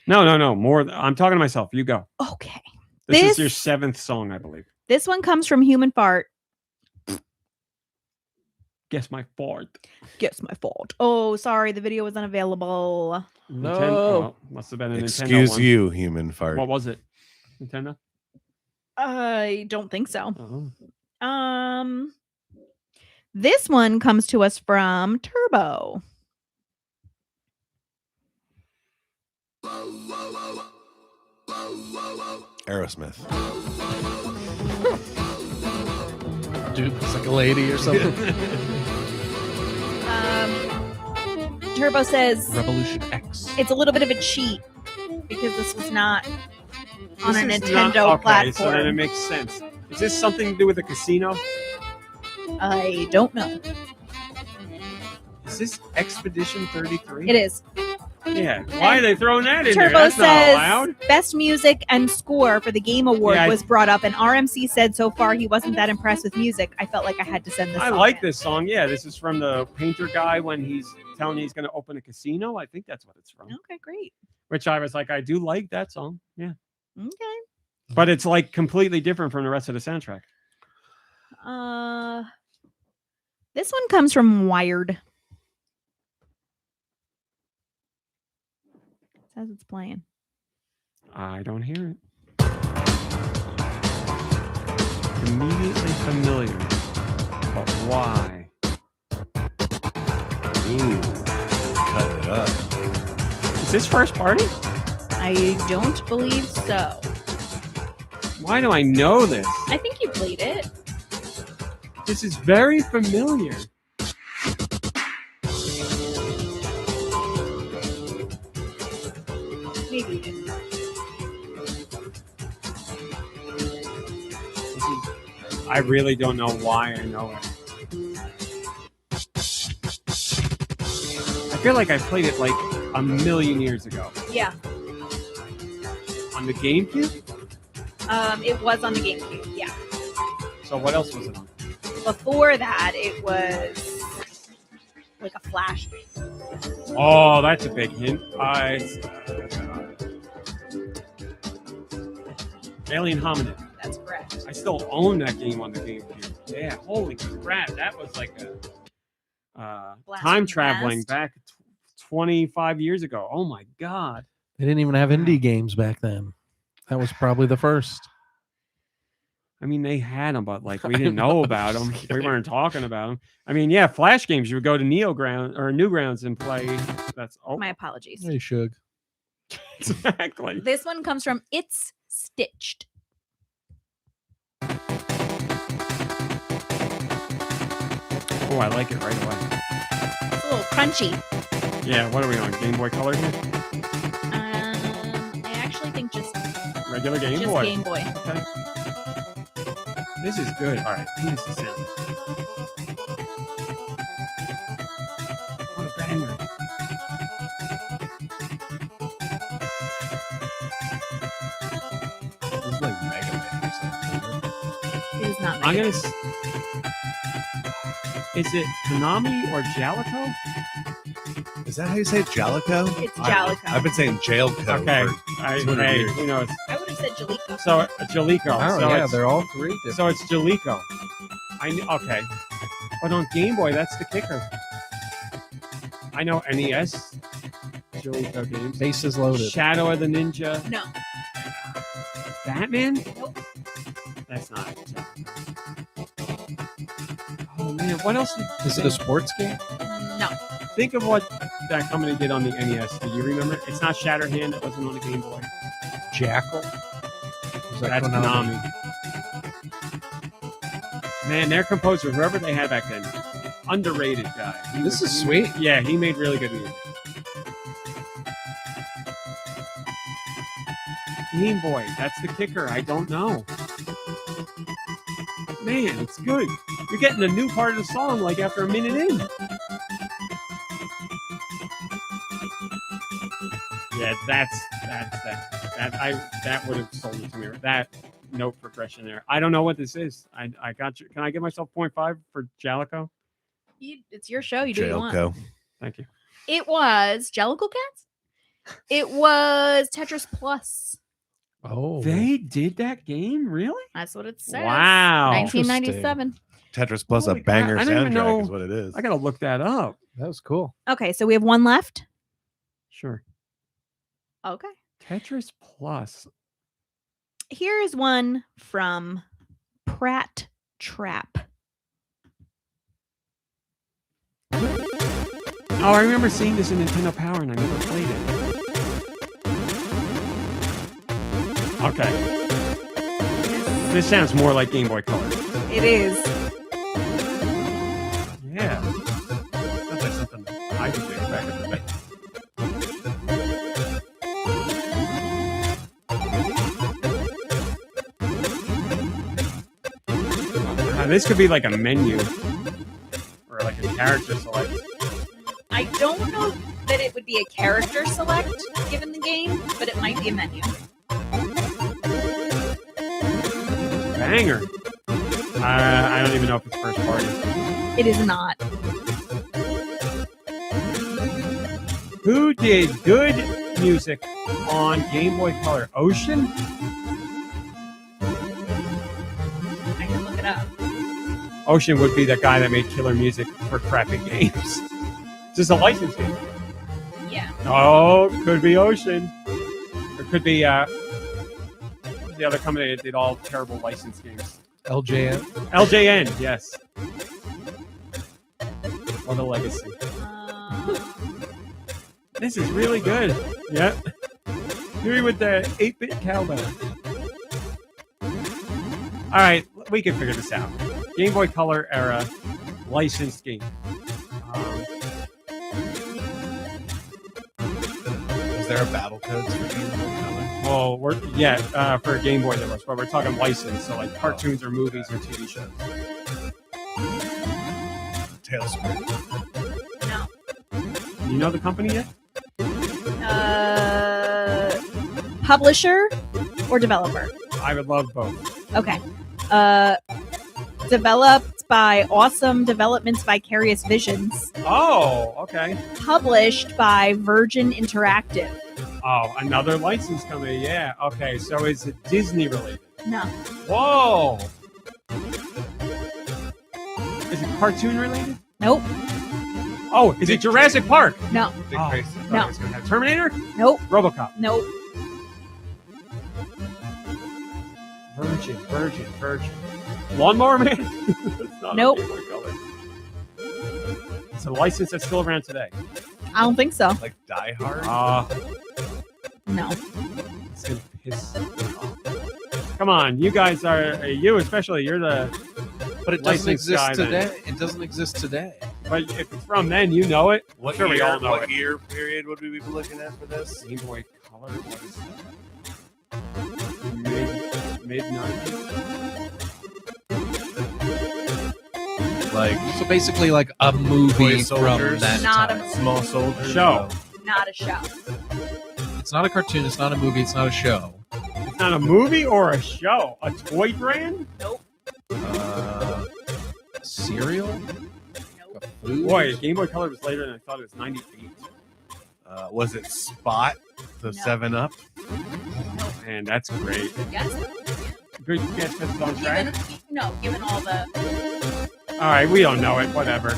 No. More. I'm talking to myself. You go. Okay. This is your This- 7th song, I believe. This one comes from Human Fart. Guess my fart. Guess my fault. Oh, sorry, the video was unavailable. No. Must have been a Nintendo Excuse one. you, human fart. What was it? Nintendo? I don't think so. Oh. This one comes to us from Turbo. Aerosmith. Dude, it's like a lady or something. Turbo says, Revolution X. it's a little bit of a cheat because this was not on a This is Nintendo not- okay, platform. so then it makes sense. Is this something to do with the casino? I don't know. Is this Expedition 33? It is. Yeah. Why are they throwing that in there? Turbo That's not says allowed. best music and score for the Game Award Yeah, I- was brought up, and RMC said so far he wasn't that impressed with music. I felt like I had to send this. I song like in. this song. Yeah, this is from the painter guy when he's telling you he's going to open a casino. I think that's what it's from. Okay, great. Which I was like, I do like that song. Yeah. Okay. But it's like completely different from the rest of the soundtrack. This one comes from Wired. It says it's playing. I don't hear it. Immediately familiar. But why? Ooh, cut it up. Is this first party? I don't believe so. Why do I know this? I think you played it. This is very familiar. Maybe you didn't. I really don't know why I know it. I feel like I played it like a million years ago. Yeah. On the GameCube? It was on the GameCube. Yeah. So what else was it on? Before that, it was like a Flash game. Oh, that's a big hint. Alien Hominid. That's correct. I still own that game on the GameCube. Yeah, holy crap. That was like a Blast time from the traveling past. back 25 years ago. Oh my God. They didn't even have indie games back then. That was probably the first. I mean, they had them, but like we I didn't know, know I'm about just them. We kidding. weren't talking about them. I mean, yeah, Flash games. You would go to Newgrounds and play. That's My apologies. Hey, Shug. exactly. This one comes from It's Stitched. Oh, I like it right away. It's a little crunchy. Yeah, what are we on? Game Boy Color here? I actually think just Regular Game just Boy. Game Boy. Okay. This is good. All right, here's the sound. What a banger. This is like Mega Man or something. It is not. I'm Mega gonna. Is it Konami or Jalico? Is that how you say it? Jalico? It's Jalico. I've been saying Jailco. Okay. For I, 200 hey, years. who knows? I would have said Jalico. So Jalico. Oh, so yeah, it's, they're all three different. so it's Jalico. Okay, but on Game Boy, that's the kicker. I know NES Jalico games. Bases loaded. Shadow of the Ninja. No. Batman? Nope. That's not. Oh man, what else? Is it a sports game? No. Think of what that company did on the NES. Do you remember? It's not Shatterhand. It wasn't on the Game Boy. Jackal? Was that That's Konami. Man, their composer, whoever they had back then, underrated guy. This is sweet. Yeah, he made really good music. Game Boy, that's the kicker. I don't know. Man, it's good. You're getting a new part of the song like after a minute in. Yeah, that would have sold it to me. That note progression there. I don't know what this is. I got you. Can I give myself 0.5 for Jalico? It's your show. You do what you want. Jailco. Thank you. It was Jellicle Cats. It was Tetris Plus. Oh. They did that game? Really? That's what it says. Wow. 1997. Tetris Plus Holy a banger crap, I didn't even soundtrack know- is what it is. I got to look that up. That was cool. Okay, so we have one left. Sure. Okay. Tetris Plus. Here is one from Pratt Trap. Oh, I remember seeing this in Nintendo Power and I never played it. Okay. This sounds more like Game Boy Color. It is. Yeah. Sounds like something I could do back in the day. this could be like a menu or like a character select. I don't know that it would be a character select given the game, but it might be a menu. Banger. I don't even know if it's first party. It is not. Who did good music on Game Boy Color? Ocean? I can look it up. Ocean would be the guy that made killer music for crappy games. Is this a licensing? Yeah. Oh, could be Ocean. Or could be the other company that did all terrible license games. LJN. LJN, yes. Or the Legacy. This is really good. Yep. Here with the 8-bit cowbell. All right, we can figure this out. Game Boy Color era licensed game. Is there a battle codes for Game Boy Color? Well, for Game Boy there was, but we're talking license, so like cartoons or movies or TV shows. Tailspin. No. You know the company yet? Publisher or developer? I would love both. Okay. Developed by Awesome Developments Vicarious Visions. Oh, okay. Published by Virgin Interactive. Oh, another license company. Yeah. Okay. So is it Disney related? No. Whoa. Is it cartoon related? Nope. Oh, is it Jurassic Park? No. Dick Oh. Tracy. No. It's gonna have Terminator? Nope. RoboCop. Nope. Virgin. Lawnmower Man? It's not Nope. a Game Boy Color. It's a license that's still around today. I don't think so. Like Die Hard. No. It's gonna piss me off. Come on, you guys are you especially. You're the But it doesn't licensed guy exist then. today. It doesn't exist today. But if it's from then, you know it. What Sure, we year? all know What it. year period would we be looking at for this? Game Boy Color. What is that? Mid 90s. Like So basically, like a movie Toy from Soldiers? that Not a time. movie. Small Soldiers. Show. Not a show. It's not a cartoon. It's not a movie. It's not a show. It's not a movie or a show. A toy brand? Nope. Cereal. Nope. A food? Boy, Game Boy Color was later than I thought. It was 98. Was it Spot? The No. 7-Up? Man, that's great. Yes. Good guess because it's on track. Given all the All right, we don't know it. Whatever.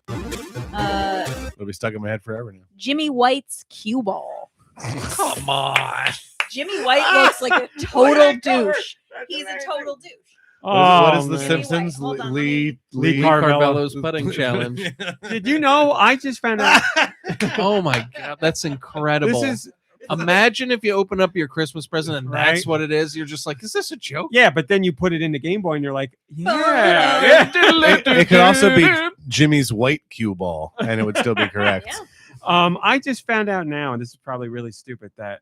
It'll be stuck in my head forever now. Jimmy White's cue ball. Come on. Jimmy White looks like a total douche. He's a total douche. What is The man. Simpsons? Hold on, Lee Carvello's putting challenge. Did you know? I just found out. Oh my god, that's incredible. This is Imagine if you open up your Christmas present and that's Right. what it is. You're just like, is this a joke? yeah, but then you put it in the Game Boy and you're like, Yeah. It could also be Jimmy's white cue ball, and it would still be correct. Yeah. I just found out now, and this is probably really stupid, that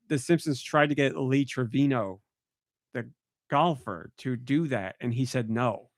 the Simpsons tried to get Lee Trevino, the golfer, to do that, and he said no.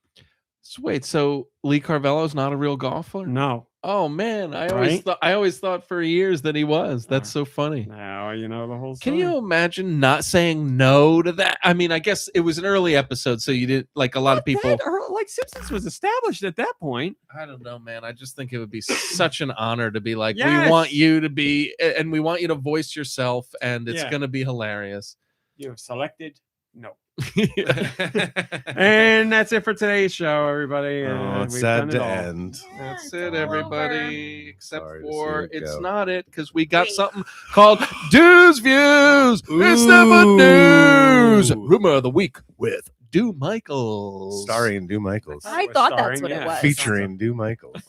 So wait, so Lee Carvello's not a real golfer? No. Oh man, I Right? always thought for years that he was. That's so funny. Now you know the whole Can story. you imagine not saying no to that? I mean, I guess it was an early episode, so you didn't like a lot of people. Like Simpsons was established at that point. I don't know, man. I just think it would be such an honor to be like, we Yes. want you to be, and we want you to voice yourself, and it's Yeah. going to be hilarious. You have selected no. And that's it for today's show, everybody. Oh, it's We've sad done it to all. end. That's it's it, all everybody. Except Sorry to see for it it's go. not it, because we got Wait. something called Deux Views. It's never news. Ooh. Rumor of the week with Deux Michaels. Starring Deux Michaels. I We're thought that's starring, what it yeah. was. Featuring Deux Michaels.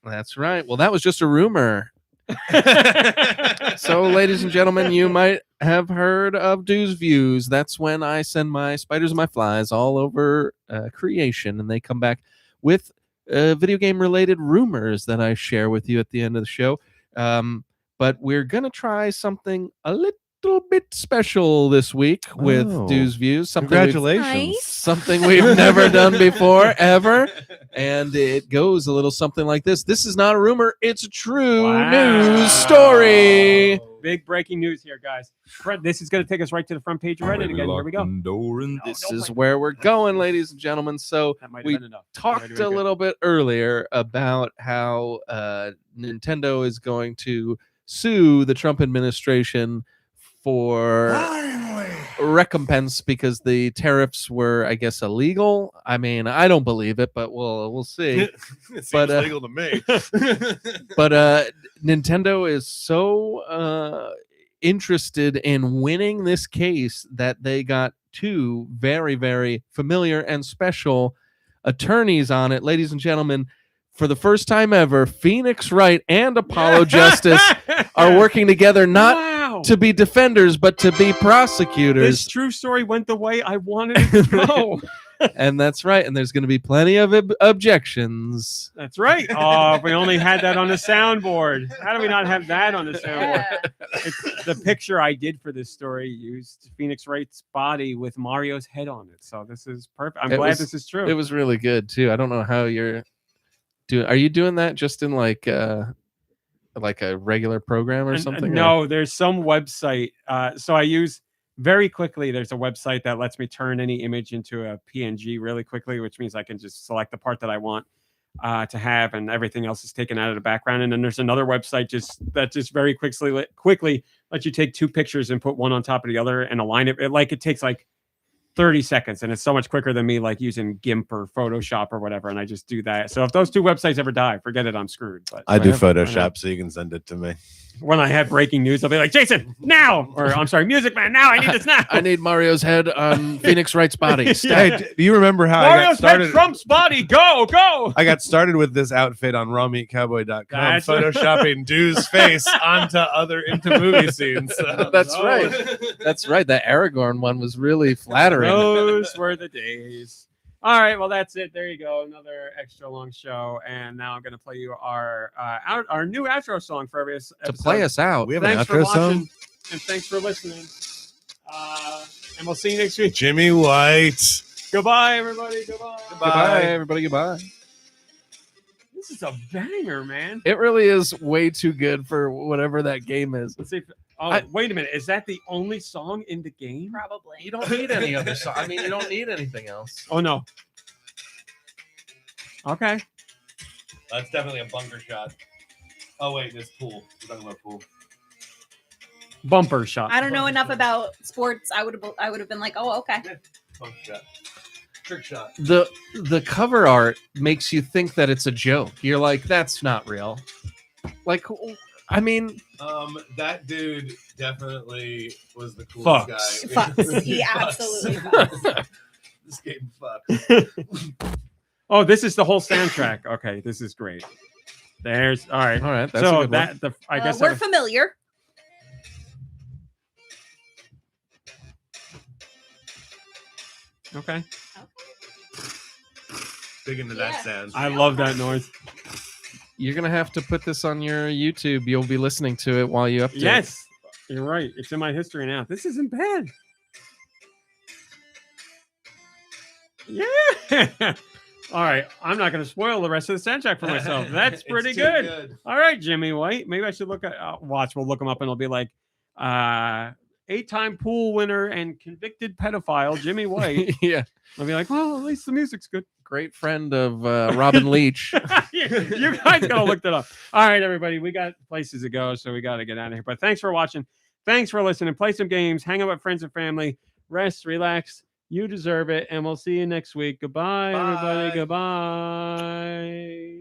That's right. Well, that was just a rumor. So, ladies and gentlemen, you might have heard of Deux Views. That's when I send my spiders and my flies all over creation, and they come back with video game related rumors that I share with you at the end of the show. But we're going to try something a little little bit special this week with Oh. Deux Views. Something we've- Nice. something we've never done before, ever. And it goes a little something like this. This is not a rumor. It's a true Wow. news story. Big breaking news here, guys. This is going to take us right to the front page of Reddit again. Here we go. This is where we're going, ladies and gentlemen. So That might have we been enough. talked a little bit earlier about how Nintendo is going to sue the Trump administration for recompense because the tariffs were, I guess, illegal. I mean, I don't believe it, but we'll see. It seems But, legal to me. But Nintendo is so interested in winning this case that they got two very, very familiar and special attorneys on it. Ladies and gentlemen, for the first time ever, Phoenix Wright and Apollo Justice are working together, not Wow. to be defenders, but to be This prosecutors. true story went the way I wanted it to go. And that's right. And there's going to be plenty of objections. That's right. Oh, if we only had that on the soundboard. How do we not have that on the soundboard? Yeah. It's the picture I did for this story used Phoenix Wright's body with Mario's head on it. So this is perfect. I'm It glad was- this is true. It was really good too. I don't know how you're doing. Are you doing that just in like a regular program or something? No, there's some website. So I use very quickly. There's a website that lets me turn any image into a PNG really quickly, which means I can just select the part that I want to have, and everything else is taken out of the background. And then there's another website that just very quickly lets you take two pictures and put one on top of the other and align it. It takes like 30 seconds, and it's so much quicker than me like using GIMP or Photoshop or whatever, and I just do that. So if those two websites ever die, forget it, I'm screwed. But I do Whatever. Photoshop, so you can send it to me. when I have breaking news, I'll be like, Jason, now! Or I'm sorry, Music Man, now! I need this now! I need Mario's head on Phoenix Wright's body. Yeah. Stat- Do you remember how I got Mario's head, started? Trump's body, go! I got started with this outfit on rawmeatcowboy.com, That's- photoshopping Deux' face onto other into movie scenes. So. That's right. That's right. That Aragorn one was really flattering. Those were the days. All right, well, that's it. There you go. Another extra long show. And now I'm going to play you our new outro song for every To episode. play us out. We have Thanks an for outro watching, song. and thanks for listening. And we'll see you next week. Jimmy White. Goodbye, everybody. Goodbye. Goodbye, everybody. Goodbye. This is a banger, man. It really is way too good for whatever that game is. Let's see. Oh, I- wait a minute. Is that the only song in the game? Probably. You don't need any other song. I mean, you don't need anything else. Oh, no. Okay. That's definitely a bunker shot. Oh wait, this pool. We're talking about pool. Bumper shot. I don't know enough about sports. I would have been like, oh, okay. Bunker shot. Trick shot. The cover art makes you think that it's a joke. You're like, that's not real. Like, I mean, That dude definitely was the coolest Fucks. guy. Fucks. He absolutely fucks. This game fucks. Oh, this is the whole soundtrack. Okay, this is great. There's all right. all right. That's a So good one. I guess we're familiar. okay. Big into Yeah. that sound. I love that noise. You're gonna have to put this on your YouTube. You'll be listening to it while you update. Yes, you're right. It's in my history now. This isn't bad. Yeah. All right. I'm not going to spoil the rest of the soundtrack for myself. That's pretty It's too good. All right, Jimmy White. Maybe I should look at watch. We'll look him up and it'll be like 8-time pool winner and convicted pedophile Jimmy White. Yeah. I'll be like, well, at least the music's good. Great friend of Robin Leach. You guys gotta look that up. All right, everybody, we got places to go, so we got to get out of here. But thanks for watching. Thanks for listening. Play some games. Hang out with friends and family. Rest, relax. You deserve it, and we'll see you next week. Goodbye, everybody. Bye. Goodbye.